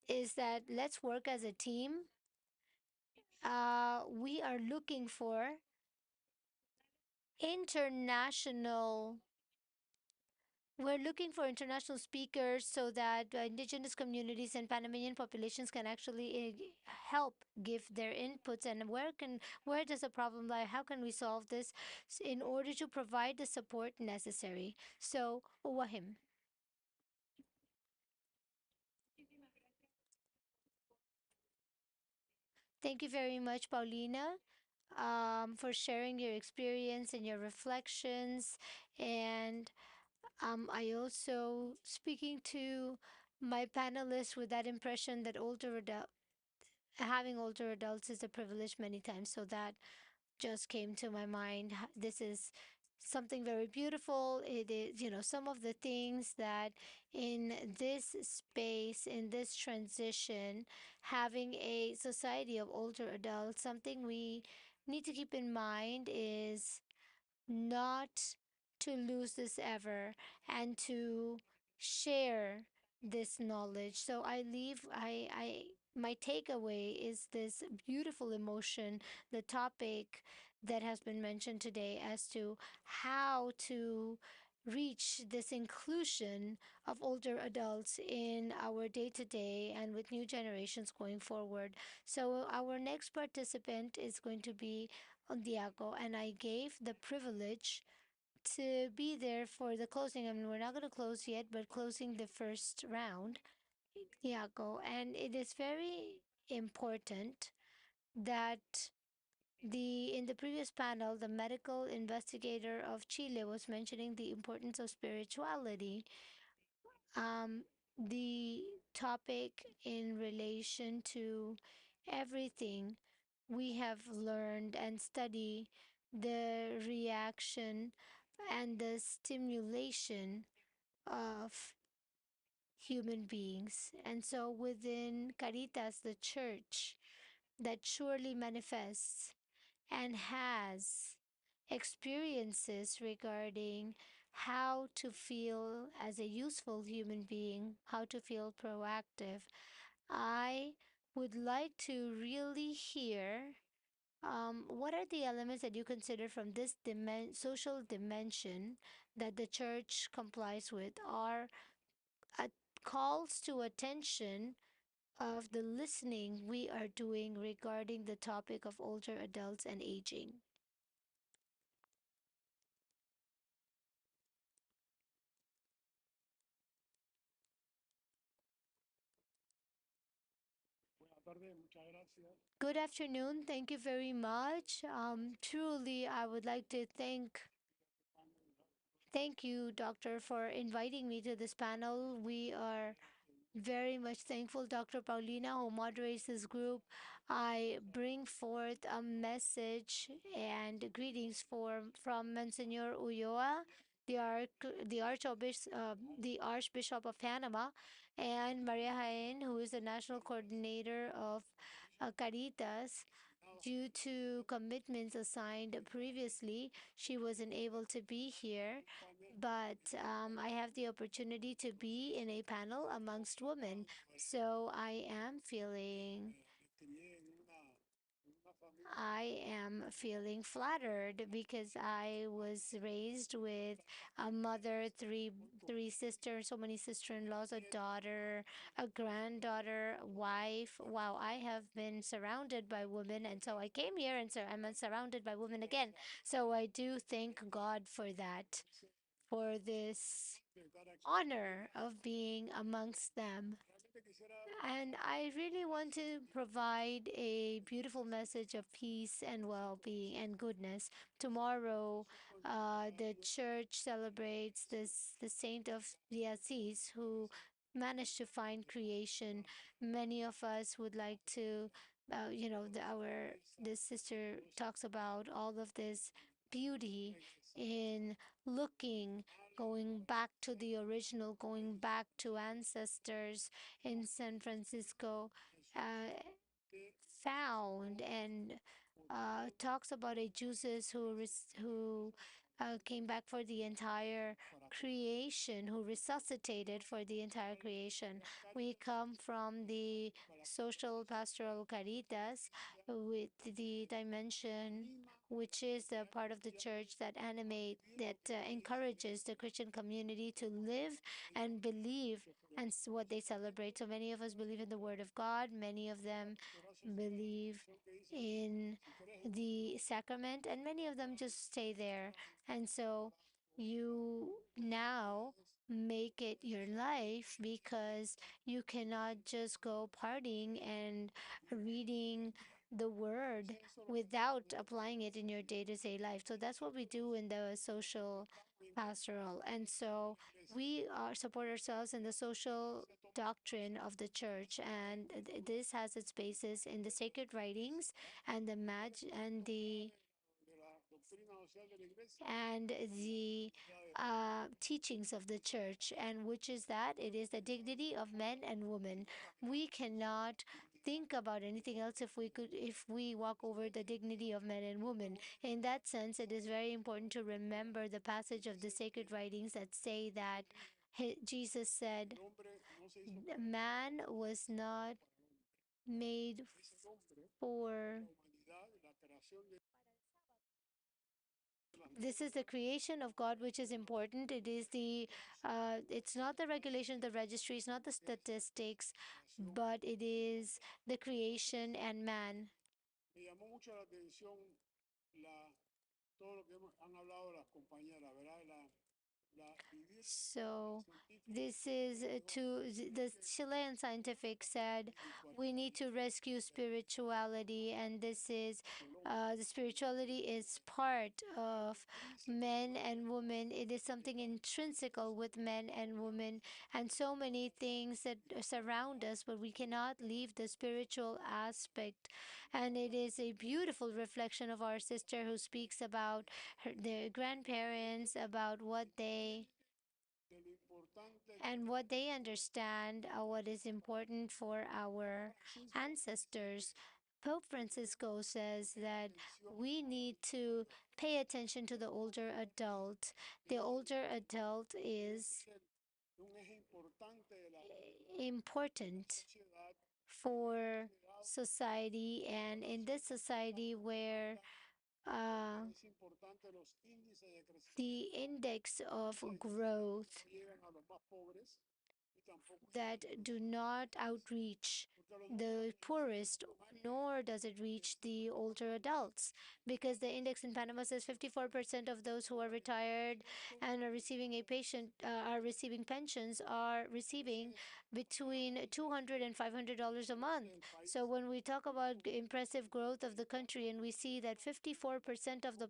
is that let's work as a team. We are looking for international We're looking for international speakers so that indigenous communities and Panamanian populations can actually help give their inputs. And where does the problem lie? How can we solve this in order to provide the support necessary? So, Wahim. Thank you very much, Paulina, for sharing your experience and your reflections. And I also speaking to my panelists with that impression that having older adults is a privilege many times. So that just came to my mind. This is something very beautiful. It is, some of the things that in this space, in this transition, having a society of older adults, something we need to keep in mind is not to lose this ever and to share this knowledge. So my takeaway is this beautiful emotion, the topic that has been mentioned today as to how to reach this inclusion of older adults in our day to day and with new generations going forward. So, our next participant is going to be Diago, and I gave the privilege to be there for the closing. I mean, we're not going to close yet, but closing the first round, Diago. And it is very important that in the previous panel, the medical investigator of Chile was mentioning the importance of spirituality. The topic in relation to everything we have learned and study, the reaction and the stimulation of human beings. And so within Caritas, the church that surely manifests and has experiences regarding how to feel as a useful human being, how to feel proactive. I would like to really hear what are the elements that you consider from this social dimension that the church complies with are uh, calls to attention of the listening we are doing regarding the topic of older adults and aging. Good afternoon. Thank you very much. Truly, I would like to thank you, Doctor, for inviting me to this panel. We are very much thankful, Dr. Paulina, who moderates this group. I bring forth a message and greetings from Monsignor Ulloa, the Archbishop of Panama, and Maria Jaén, who is the national coordinator of Caritas. Due to commitments assigned previously, she wasn't able to be here, but I have the opportunity to be in a panel amongst women. So I am feeling flattered because I was raised with a mother, three sisters, so many sister-in-laws, a daughter, a granddaughter, wife. Wow, I have been surrounded by women, and so I came here, and so I'm surrounded by women again. So I do thank God for that, for this honor of being amongst them. And I really want to provide a beautiful message of peace and well being and goodness. Tomorrow, the church celebrates the saint of the Assis who managed to find creation. Many of us would like to, this sister talks about all of this beauty in looking, going back to the original, going back to ancestors in San Francisco, uh, found and talks about a Jesus who came back for the entire creation, who resuscitated for the entire creation. We come from the social pastoral caritas with the dimension which is the part of the church that encourages the Christian community to live and believe and what they celebrate. So many of us believe in the Word of God. Many of them believe in the sacrament, and many of them just stay there. And so you now make it your life because you cannot just go partying and reading the word without applying it in your day-to-day life. So that's what we do in the social pastoral. And so we are support ourselves in the social doctrine of the church, and this has its basis in the sacred writings and the teachings of the church, and which is that it is the dignity of men and women. We cannot think about anything else if we walk over the dignity of men and women. In that sense, it is very important to remember the passage of the sacred writings that say that Jesus said, man was not made for this is the creation of God, which is important. It's not the regulation, the registry, it's not the statistics, but it is the creation and man. So this is the Chilean scientific said we need to rescue spirituality, and this is the spirituality is part of men and women. It is something intrinsical with men and women, and so many things that surround us, but we cannot leave the spiritual aspect. And it is a beautiful reflection of our sister who speaks about their grandparents, about what they understand, what is important for our ancestors. Pope Francisco says that we need to pay attention to the older adult. The older adult is important for society, and in this society where uh, the index of growth that do not outreach the poorest, nor does it reach the older adults, because the index in Panama says 54% of those who are retired and are receiving a patient are receiving pensions are receiving between $200 and $500 a month. So when we talk about impressive growth of the country, and we see that 54% of the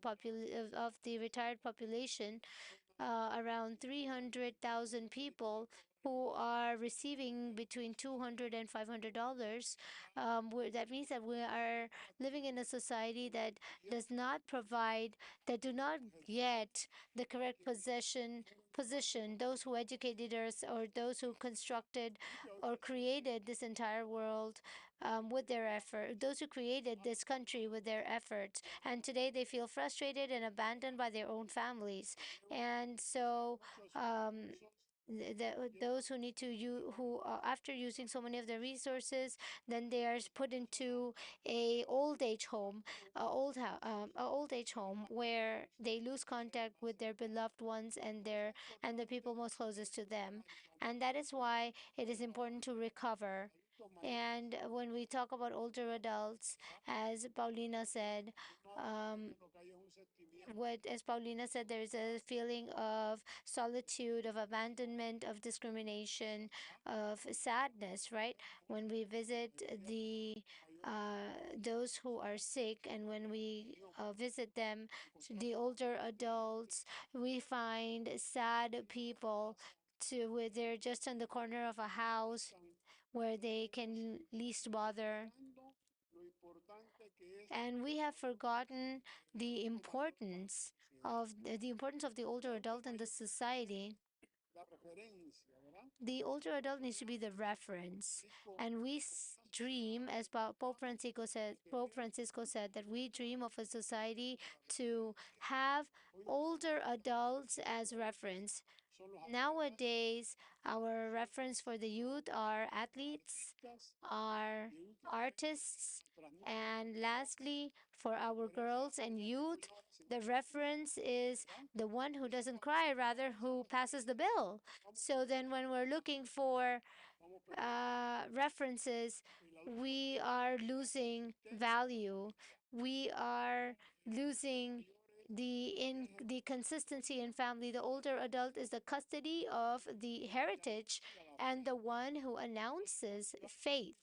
of the retired population, around 300,000 people who are receiving between $200 and $500. That means that we are living in a society that does not provide, that do not get the correct position, those who educated us or those who constructed or created this entire world with their effort, those who created this country with their efforts. And today they feel frustrated and abandoned by their own families. And so, um, those who need to you who after using so many of the resources, then they are put into a old age home, a old age home where they lose contact with their beloved ones and their and the people most closest to them. And that is why it is important to recover. And when we talk about older adults, as Paulina said, um, as Paulina said, there is a feeling of solitude, of abandonment, of discrimination, of sadness, right? When we visit the those who are sick, and when we visit them, the older adults, we find sad people to where they're just in the corner of a house where they can least bother. And we have forgotten the importance the importance of the older adult in the society. The older adult needs to be the reference, and we dream, as Pope Francisco said, that we dream of a society to have older adults as reference. Nowadays, our reference for the youth are athletes, are artists, and lastly, for our girls and youth, the reference is the one who doesn't cry, rather, who passes the bill. So then, when we're looking for references, we are losing value. We are losing the consistency in family. The older adult is the custody of the heritage and the one who announces faith.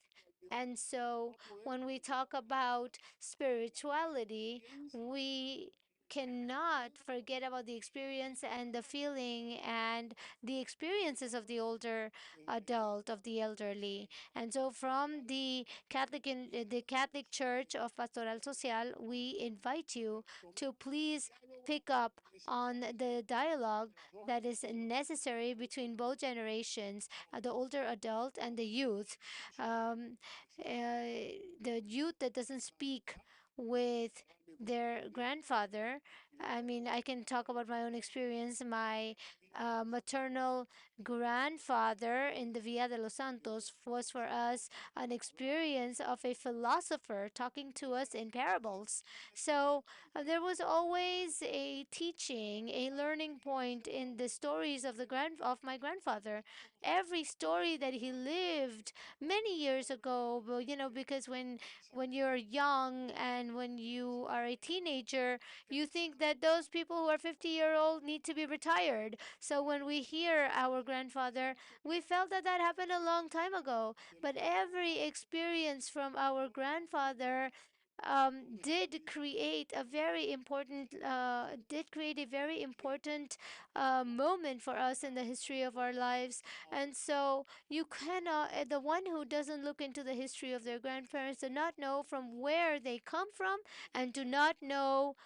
And so when we talk about spirituality, we cannot forget about the experience and the feeling and the experiences of the older adult, of the elderly. And so from the Catholic Church of Pastoral Social, we invite you to please pick up on the dialogue that is necessary between both generations, the older adult and the youth. Um, the youth that doesn't speak with their grandfather. I mean, I can talk about my own experience. My maternal grandfather in the Via de los Santos was for us an experience of a philosopher talking to us in parables. So there was always a teaching, a learning point in the stories of of my grandfather. Every story that he lived many years ago, because when you're young and when you are a teenager, you think that those people who are 50-year-old need to be retired. So when we hear our grandfather, we felt that that happened a long time ago. But every experience from our grandfather did create a very important moment for us in the history of our lives. And so you cannot, the one who doesn't look into the history of their grandparents do not know from where they come from and do not know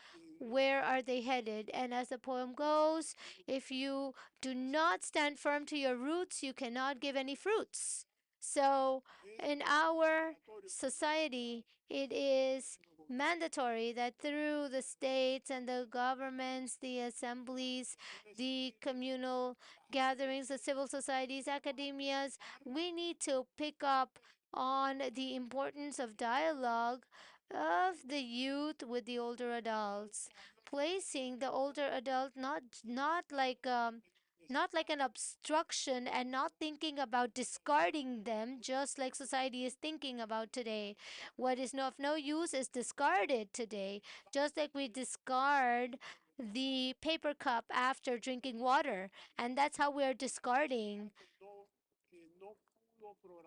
where are they headed. And as the poem goes, if you do not stand firm to your roots, you cannot give any fruits. So, in our society, it is mandatory that through the states and the governments, the assemblies, the communal gatherings, the civil societies, academias, we need to pick up on the importance of dialogue of the youth with the older adults, placing the older adult not like an obstruction and not thinking about discarding them just like society is thinking about today. What is of no use is discarded today, just like we discard the paper cup after drinking water, and that's how we are discarding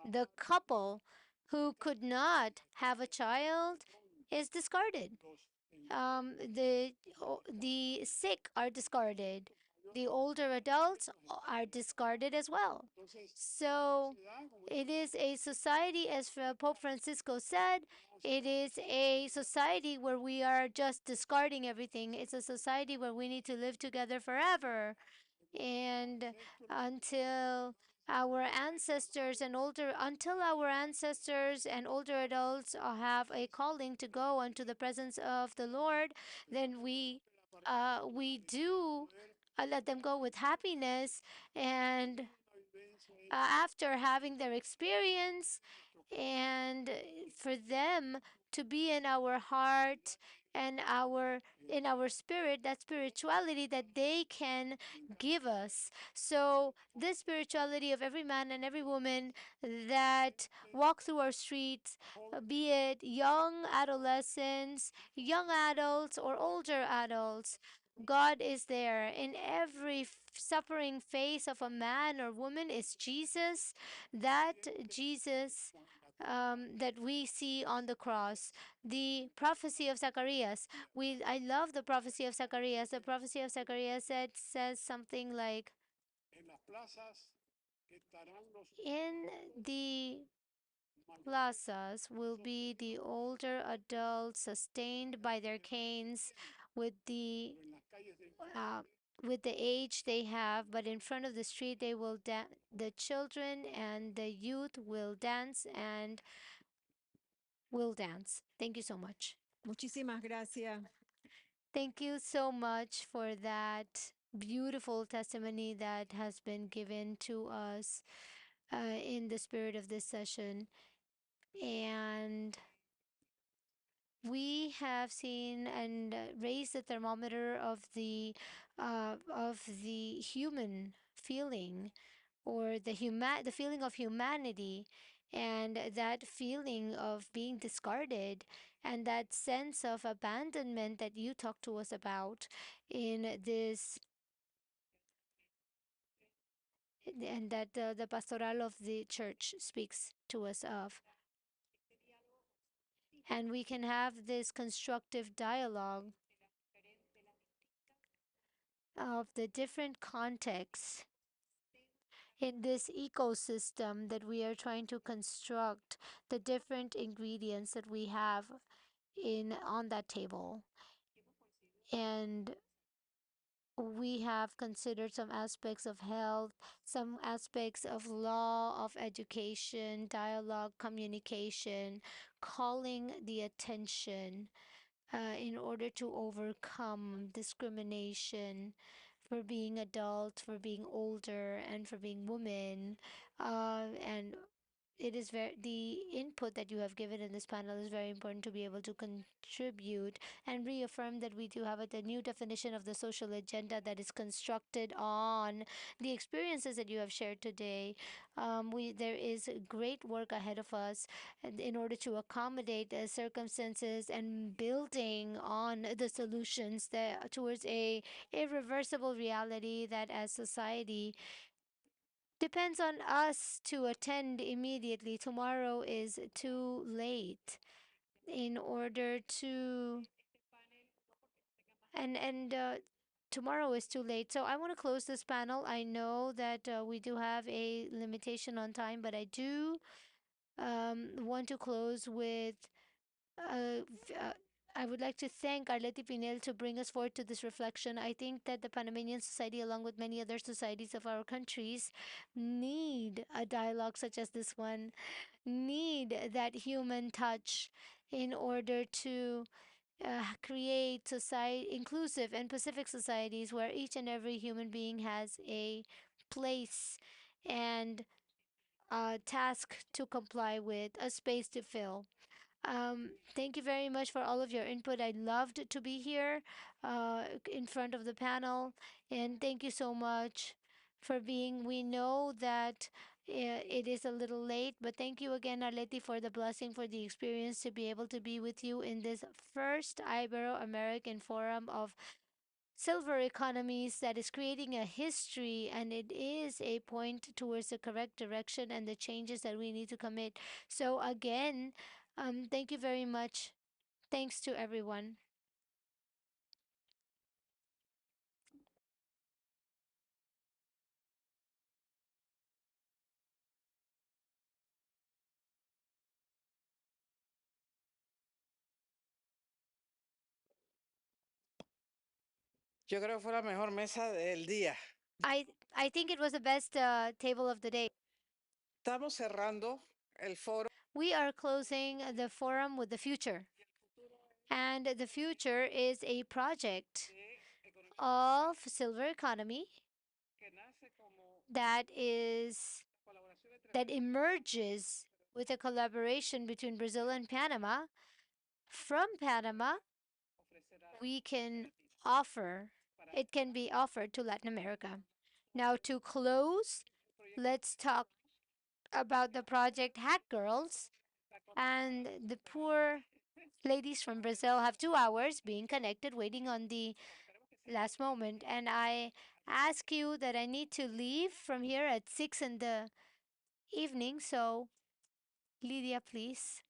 the couple who could not have a child is discarded. The sick are discarded. The older adults are discarded as well. So it is a society, as Pope Francisco said, it is a society where we are just discarding everything. It's a society where we need to live together forever and until our ancestors and older adults have a calling to go unto the presence of the Lord, then we do let them go with happiness and after having their experience and for them to be in our heart and in our spirit, that spirituality that they can give us. So this spirituality of every man and every woman that walk through our streets, be it young adolescents, young adults, or older adults, God is there. In every suffering face of a man or woman is Jesus, that Jesus that we see on the cross. The prophecy of Zacharias. I love the prophecy of Zacharias. The prophecy of Zacharias says something like, in the plazas will be the older adults sustained by their canes with the uh, with the age they have, but in front of the street they will the children and the youth will dance. Thank you so much. Muchísimas gracias. Thank you so much for that beautiful testimony that has been given to us in the spirit of this session. And we have seen and raised the thermometer of the human feeling or the feeling of humanity and that feeling of being discarded and that sense of abandonment that you talked to us about in this and that the pastoral of the church speaks to us of. And we can have this constructive dialogue of the different contexts in this ecosystem that we are trying to construct, the different ingredients that we have in on that table. And we have considered some aspects of health, some aspects of law, of education, dialogue, communication, calling the attention in order to overcome discrimination for being adult, for being older, and for being women. And it is very the input that you have given in this panel is very important to be able to contribute and reaffirm that we do have the new definition of the social agenda that is constructed on the experiences that you have shared today. There is great work ahead of us in order to accommodate the circumstances and building on the solutions that towards a irreversible reality that as society depends on us to attend immediately. Tomorrow is too late in order to and tomorrow is too late. So I want to close this panel. I know that we do have a limitation on time, but I do want to close with a, I would like to thank Arleti Pinel to bring us forward to this reflection. I think that the Panamanian society, along with many other societies of our countries, need a dialogue such as this one, need that human touch in order to create society inclusive and pacific societies where each and every human being has a place and a task to comply with, a space to fill. Thank you very much for all of your input. I loved to be here in front of the panel, and thank you so much for being. We know that it is a little late, but thank you again, Arleti, for the blessing, for the experience to be able to be with you in this first Ibero-American Forum of Silver Economies that is creating a history, and it is a point towards the correct direction and the changes that we need to commit. So again, thank you very much. Thanks to everyone. Yo creo que fue la mejor mesa del día. I I think it was the best table of the day. Estamos cerrando el foro. We are closing the forum with the future, and the future is a project of silver economy that is that emerges with a collaboration between Brazil and Panama. From Panama, we can offer, it can be offered to Latin America. Now, to close, let's talk about the project Hack Girls. And the poor ladies from Brazil have 2 hours being connected, waiting on the last moment. And I ask you that I need to leave from here at 6 in the evening. So, Lydia, please.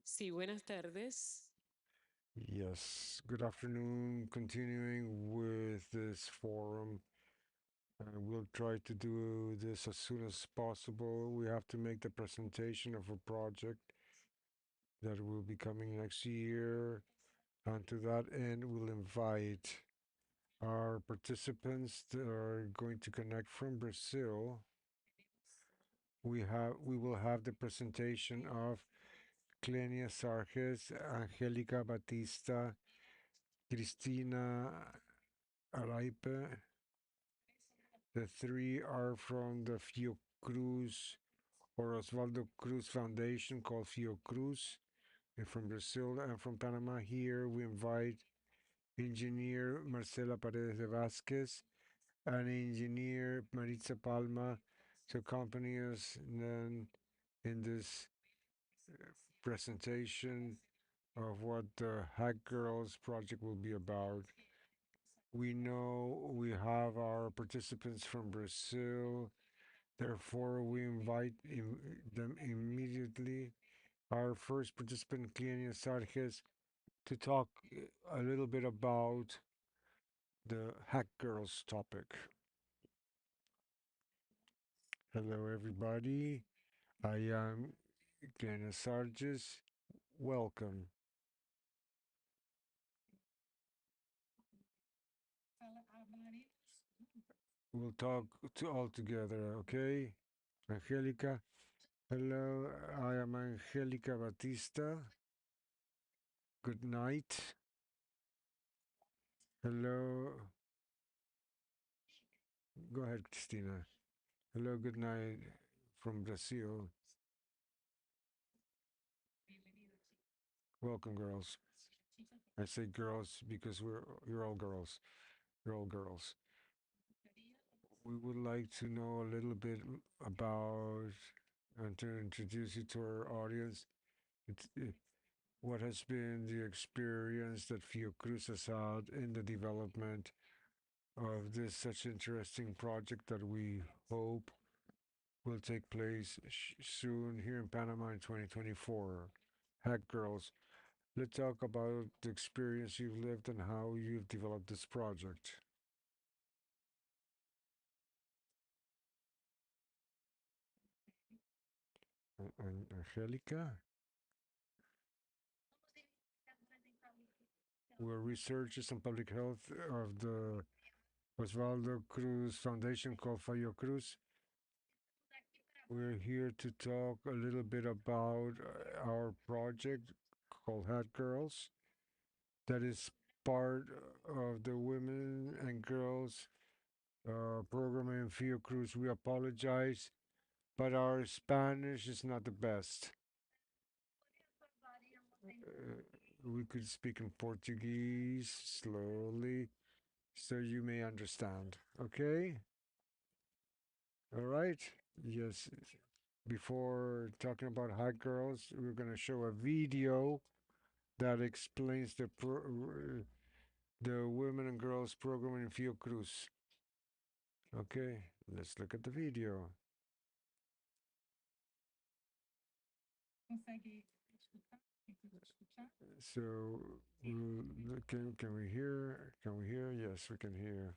Sí, buenas tardes. Yes, good afternoon. Continuing with this forum, we'll try to do this as soon as possible. We have to make the presentation of a project that will be coming next year. And to that end, we'll invite our participants that are going to connect from Brazil. We will have the presentation of Clenia Sarges, Angelica Batista, Cristina Araipe. The three are from the Fiocruz or Osvaldo Cruz Foundation called Fiocruz. And from Brazil and from Panama here we invite engineer Marcela Paredes de Vasquez and engineer Maritza Palma to accompany us then in this presentation of what the Hack Girls project will be about. We know we have our participants from Brazil, therefore we invite them immediately. Our first participant, Clenia Sarges, to talk a little bit about the Hack Girls topic. Hello, everybody. I am Clenia Sarges. Welcome. We'll talk all together, okay? Angelica, Hello, I am Angelica Batista. Good night. Hello. Go ahead, Christina. Hello, good night from Brazil. Welcome, girls. I say girls because you're all girls. You're all girls. We would like to know a little bit about and to introduce you to our audience. What has been the experience that Fiocruz has had in the development of this such interesting project that we hope will take place soon here in Panama in 2024. Heck, girls, let's talk about the experience you've lived and how you've developed this project. Angelica? We're researchers in public health of the Osvaldo Cruz Foundation called Fallo Cruz. We're here to talk a little bit about our project called Hat Girls, that is part of the women and girls program in Fiocruz. We apologize, but our Spanish is not the best. We could speak in Portuguese slowly so you may understand. Okay? All right? Yes. Before talking about hot girls, we're going to show a video that explains the women and girls program in Fiocruz. Okay, let's look at the video. So, can we hear? Can we hear? Yes, we can hear.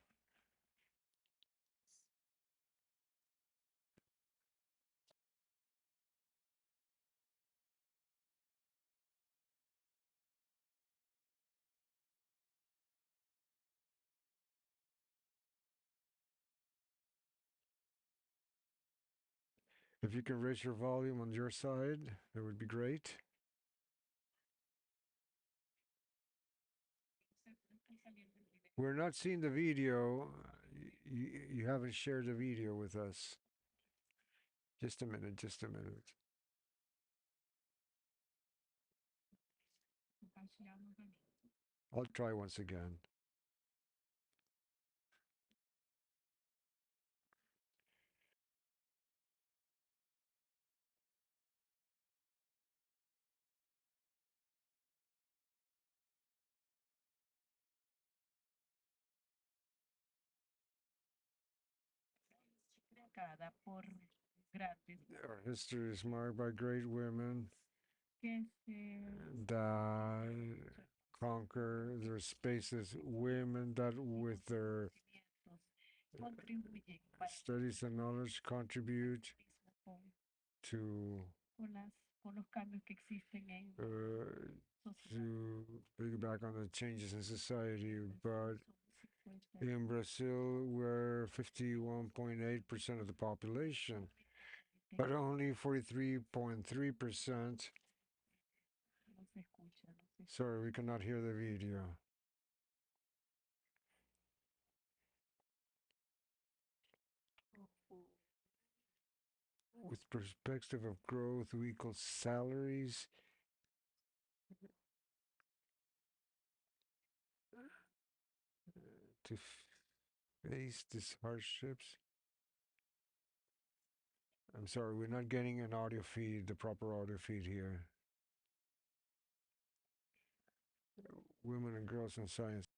If you can raise your volume on your side, that would be great. We're not seeing the video. You haven't shared the video with us. Just a minute, just a minute. I'll try once again. Our history is marked by great women that conquer their spaces, women that with their studies and knowledge contribute to to piggyback on the changes in society. But in Brazil, we're 51.8% of the population, but only 43.3%. Sorry, we cannot hear the video. With perspective of growth equals salaries. To face these hardships. I'm sorry, we're not getting an audio feed, the proper audio feed here. Women and girls in science.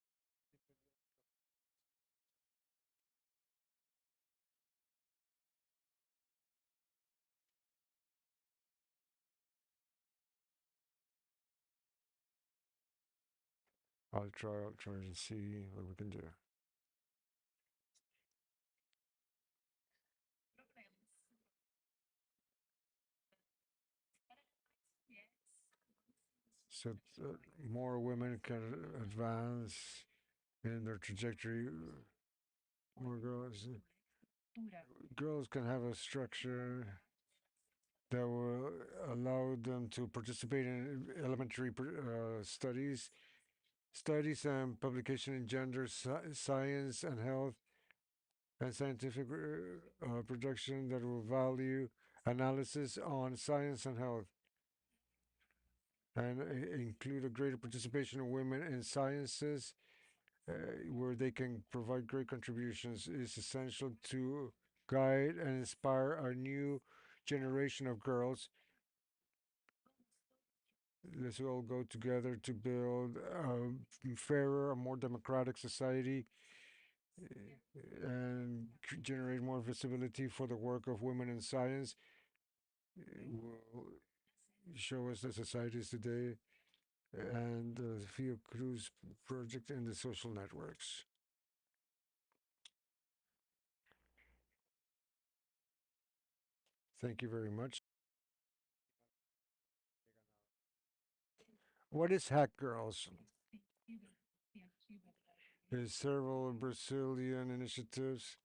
I'll try and see what we can do. So more women can advance in their trajectory. More girls can have a structure. that will allow them to participate in elementary studies and publication in gender, science and health, and scientific production that will value analysis on science and health and include a greater participation of women in sciences where they can provide great contributions is essential to guide and inspire a new generation of girls. Let's all go together to build a fairer, a more democratic society and generate more visibility for the work of women in science. Will show us the societies today and the Fio Cruz project and the social networks. Thank you very much. What is Hack Girls? There's several Brazilian initiatives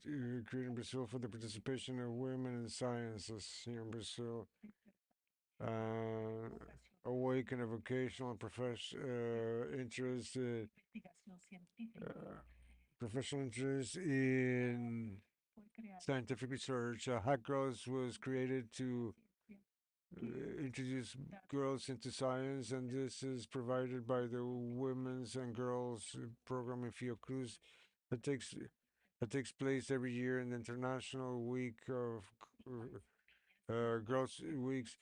created in Brazil for the participation of women in sciences here in Brazil. Awaken a vocational and interest, professional interest in scientific research. Hack Girls was created to introduce girls into science, and this is provided by the Women's and Girls program in Fiocruz that takes place every year in the International Week of Girls Weeks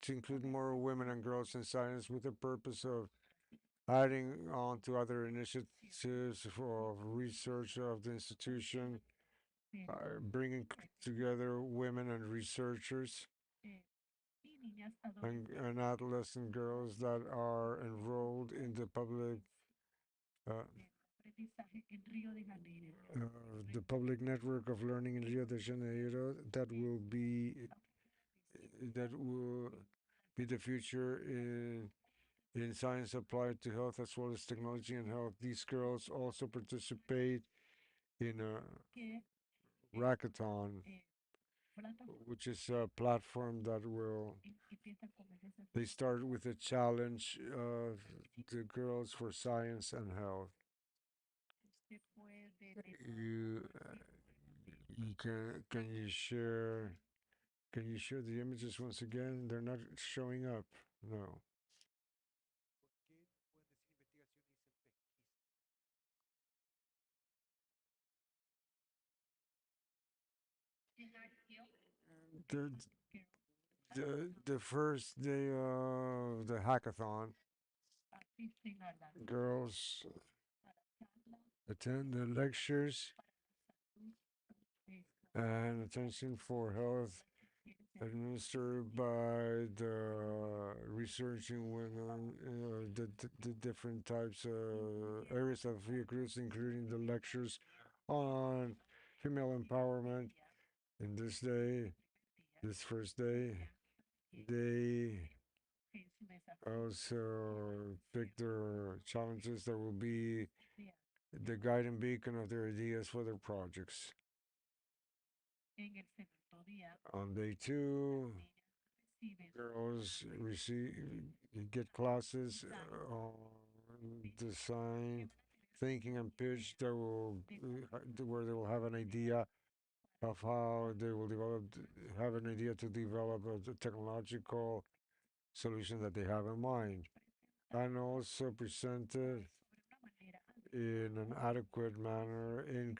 to include more women and girls in science with the purpose of adding on to other initiatives for research of the institution, bringing together women and researchers and adolescent girls that are enrolled in uh, the public network of learning in Rio de Janeiro that will be the future in science applied to health as well as technology and health. These girls also participate in a Rackathon, which is a platform that will. They start with a challenge of the girls for science and health. You can you share the images once again? They're not showing up. No. The the first day of the hackathon, girls attend the lectures and attention for health administered by the researching women, the different types of areas of Fiocruz, including the lectures on female empowerment. In this first day, they also pick their challenges that will be the guiding beacon of their ideas for their projects. On day two, girls get classes on design, thinking, and pitch that will where they will have an idea of how they will have an idea to develop a technological solution that they have in mind, and also presented in an adequate manner in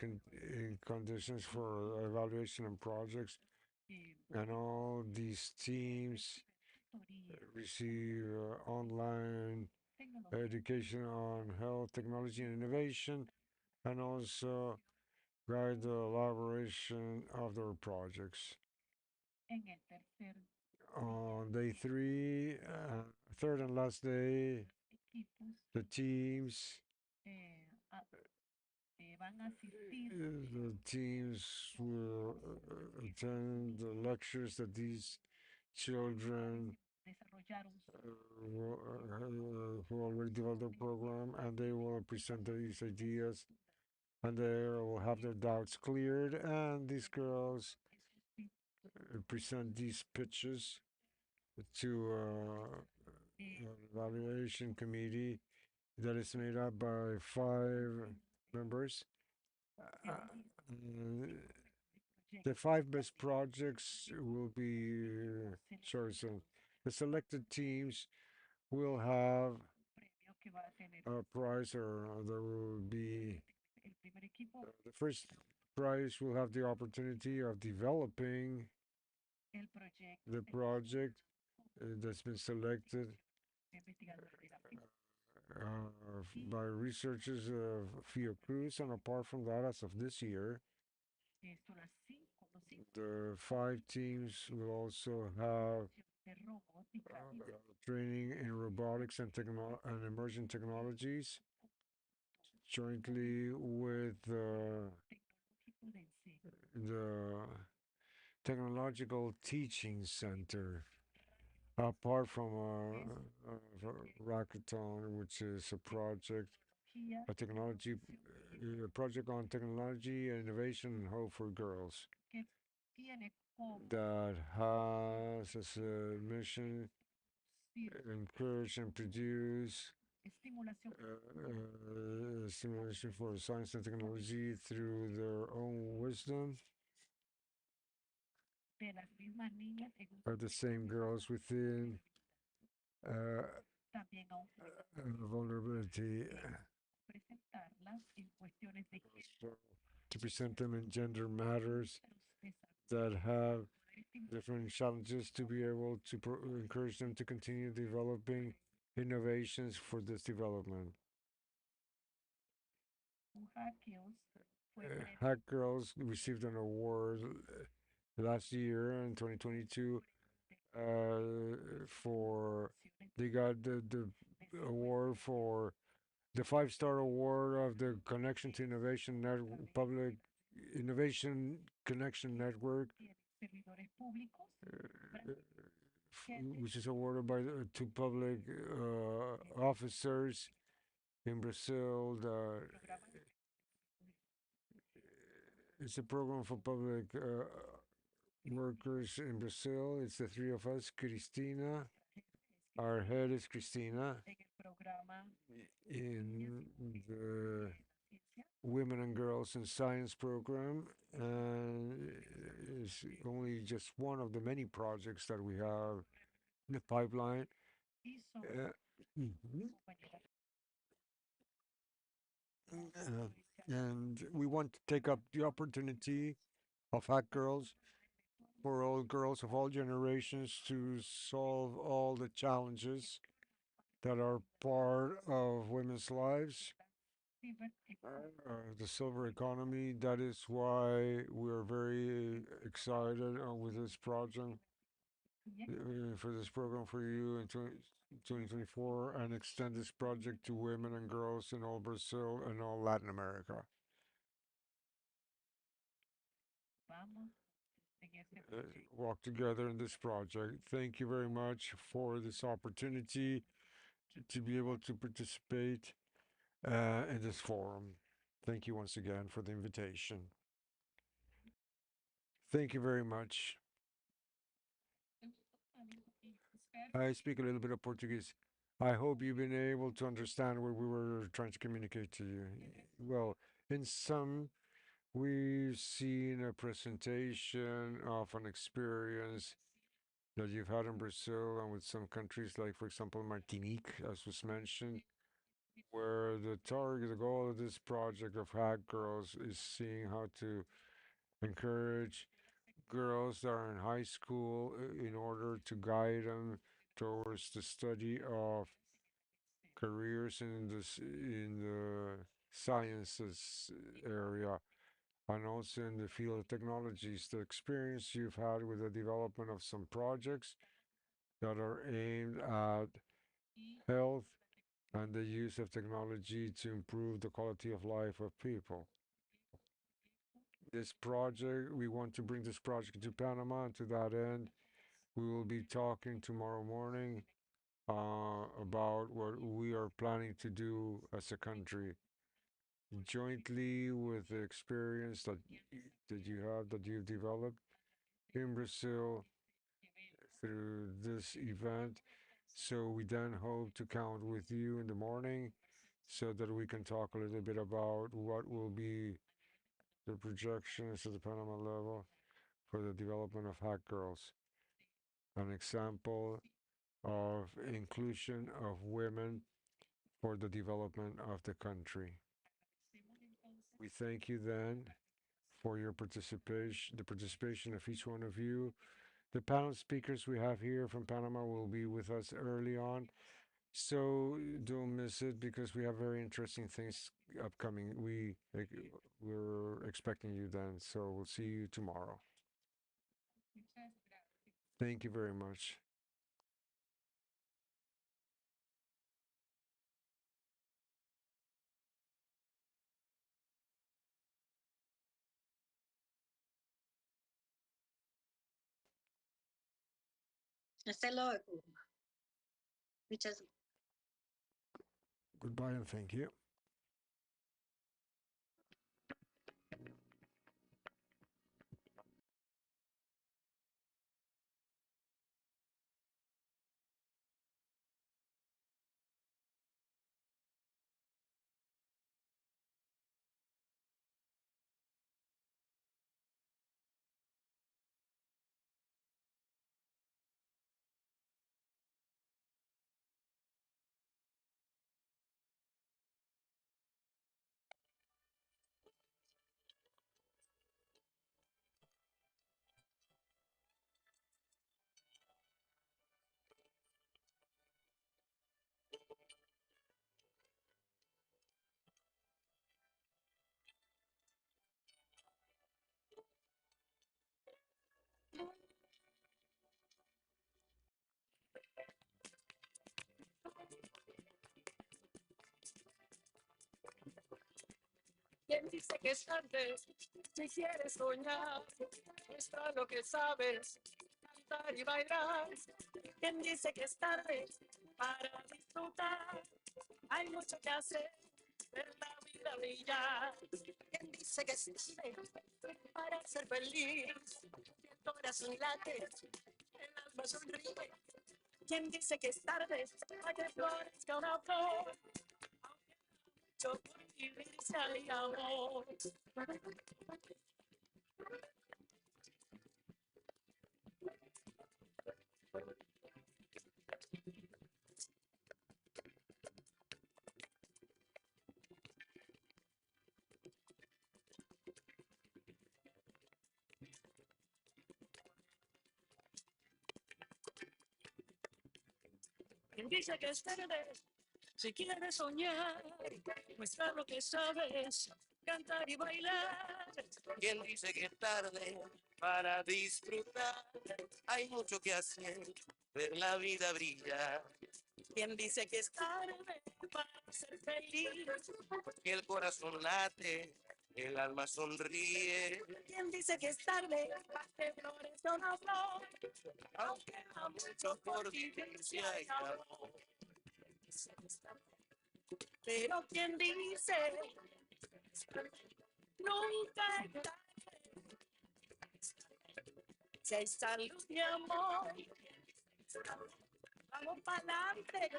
conditions for evaluation and projects. And all these teams receive online education on health, technology, and innovation, and also guide the elaboration of their projects. On day three, third and last day, the teams will attend the lectures that these children who already developed the program, and they will present these ideas, and they will have their doubts cleared. And these girls present these pitches to an evaluation committee that is made up by 5 members. Uh, the 5 best projects will be chosen. The selected teams will have a prize, or there will be the first prize will have the opportunity of developing the project that's been selected by researchers of Fiocruz, and apart from that, as of this year, the 5 teams will also have training in robotics and emerging technologies jointly with the Technological Teaching Center. Apart from Rockathon, which is a technology, a project on technology, innovation, and hope for girls that has as a mission encourage and produce stimulation for science and technology through their own wisdom of the same girls within vulnerability. So, to present them in gender matters that have different challenges, to be able to encourage them to continue developing innovations for this development. Hack Girls received an award last year in 2022 for they got the award for the 5-star award of the Connection to Innovation Public Innovation Connection Network, which is awarded by to public officers in Brazil. It's a program for public workers in Brazil. It's the 3 of us, Cristina. Our head is Cristina in the Women and Girls in Science program, and it's only just one of the many projects that we have in the pipeline. Mhm. And we want to take up the opportunity of Hack Girls for all girls of all generations to solve all the challenges that are part of women's lives. The silver economy, that is why we're very excited with this project, for this program for you in 2024, and extend this project to women and girls in all Brazil and all Latin America. Walk together in this project. Thank you very much for this opportunity to be able to participate in this forum. Thank you once again for the invitation. Thank you very much. I speak a little bit of Portuguese. I hope you've been able to understand what we were trying to communicate to you. Well, in some, we've seen a presentation of an experience that you've had in Brazil and with some countries, like, for example, Martinique, as was mentioned, where the target, the goal of this project of Hack Girls is seeing how to encourage girls that are in high school in order to guide them towards the study of careers in the sciences area, and also in the field of technologies. The experience you've had with the development of some projects that are aimed at health and the use of technology to improve the quality of life of people. This project, we want to bring this project to Panama, and to that end, we will be talking tomorrow morning about what we are planning to do as a country, jointly with the experience that you have, that you've developed. in Brazil through this event. So we then hope to count with you in the morning so that we can talk a little bit about what will be the projections at the Panama level for the development of Hack Girls. An example of inclusion of women for the development of the country. We thank you then for your participation, the participation of each one of you. The panel speakers we have here from Panama will be with us early on, so don't miss it because we have very interesting things upcoming. We're expecting you then, so we'll see you tomorrow. Thank you very much. Hasta luego. Muchas Goodbye and thank you. ¿Quién dice que es tarde? Si quieres soñar, muestra lo que sabes, cantar y bailar. ¿Quién dice que es tarde para disfrutar? Hay mucho que hacer, ver la vida brillar. ¿Quién dice que es tarde para ser feliz? El corazón late, el alma sonríe. ¿Quién dice que es tarde para que florezca una flor? Yo por vivir si hay amor. Quien dice que es tarde, si quieres soñar, muestra lo que sabes, cantar y bailar. Quien dice que es tarde para disfrutar, hay mucho que hacer, ver la vida brillar. Quien dice que es tarde para ser feliz, Que el corazón late, el alma sonríe. quien dice que es tarde para que florezca una flor, Aunque a mucho por vivir si hay amor. pero quien dice nunca es tarde, si hay salud y amor, vamos para adelante.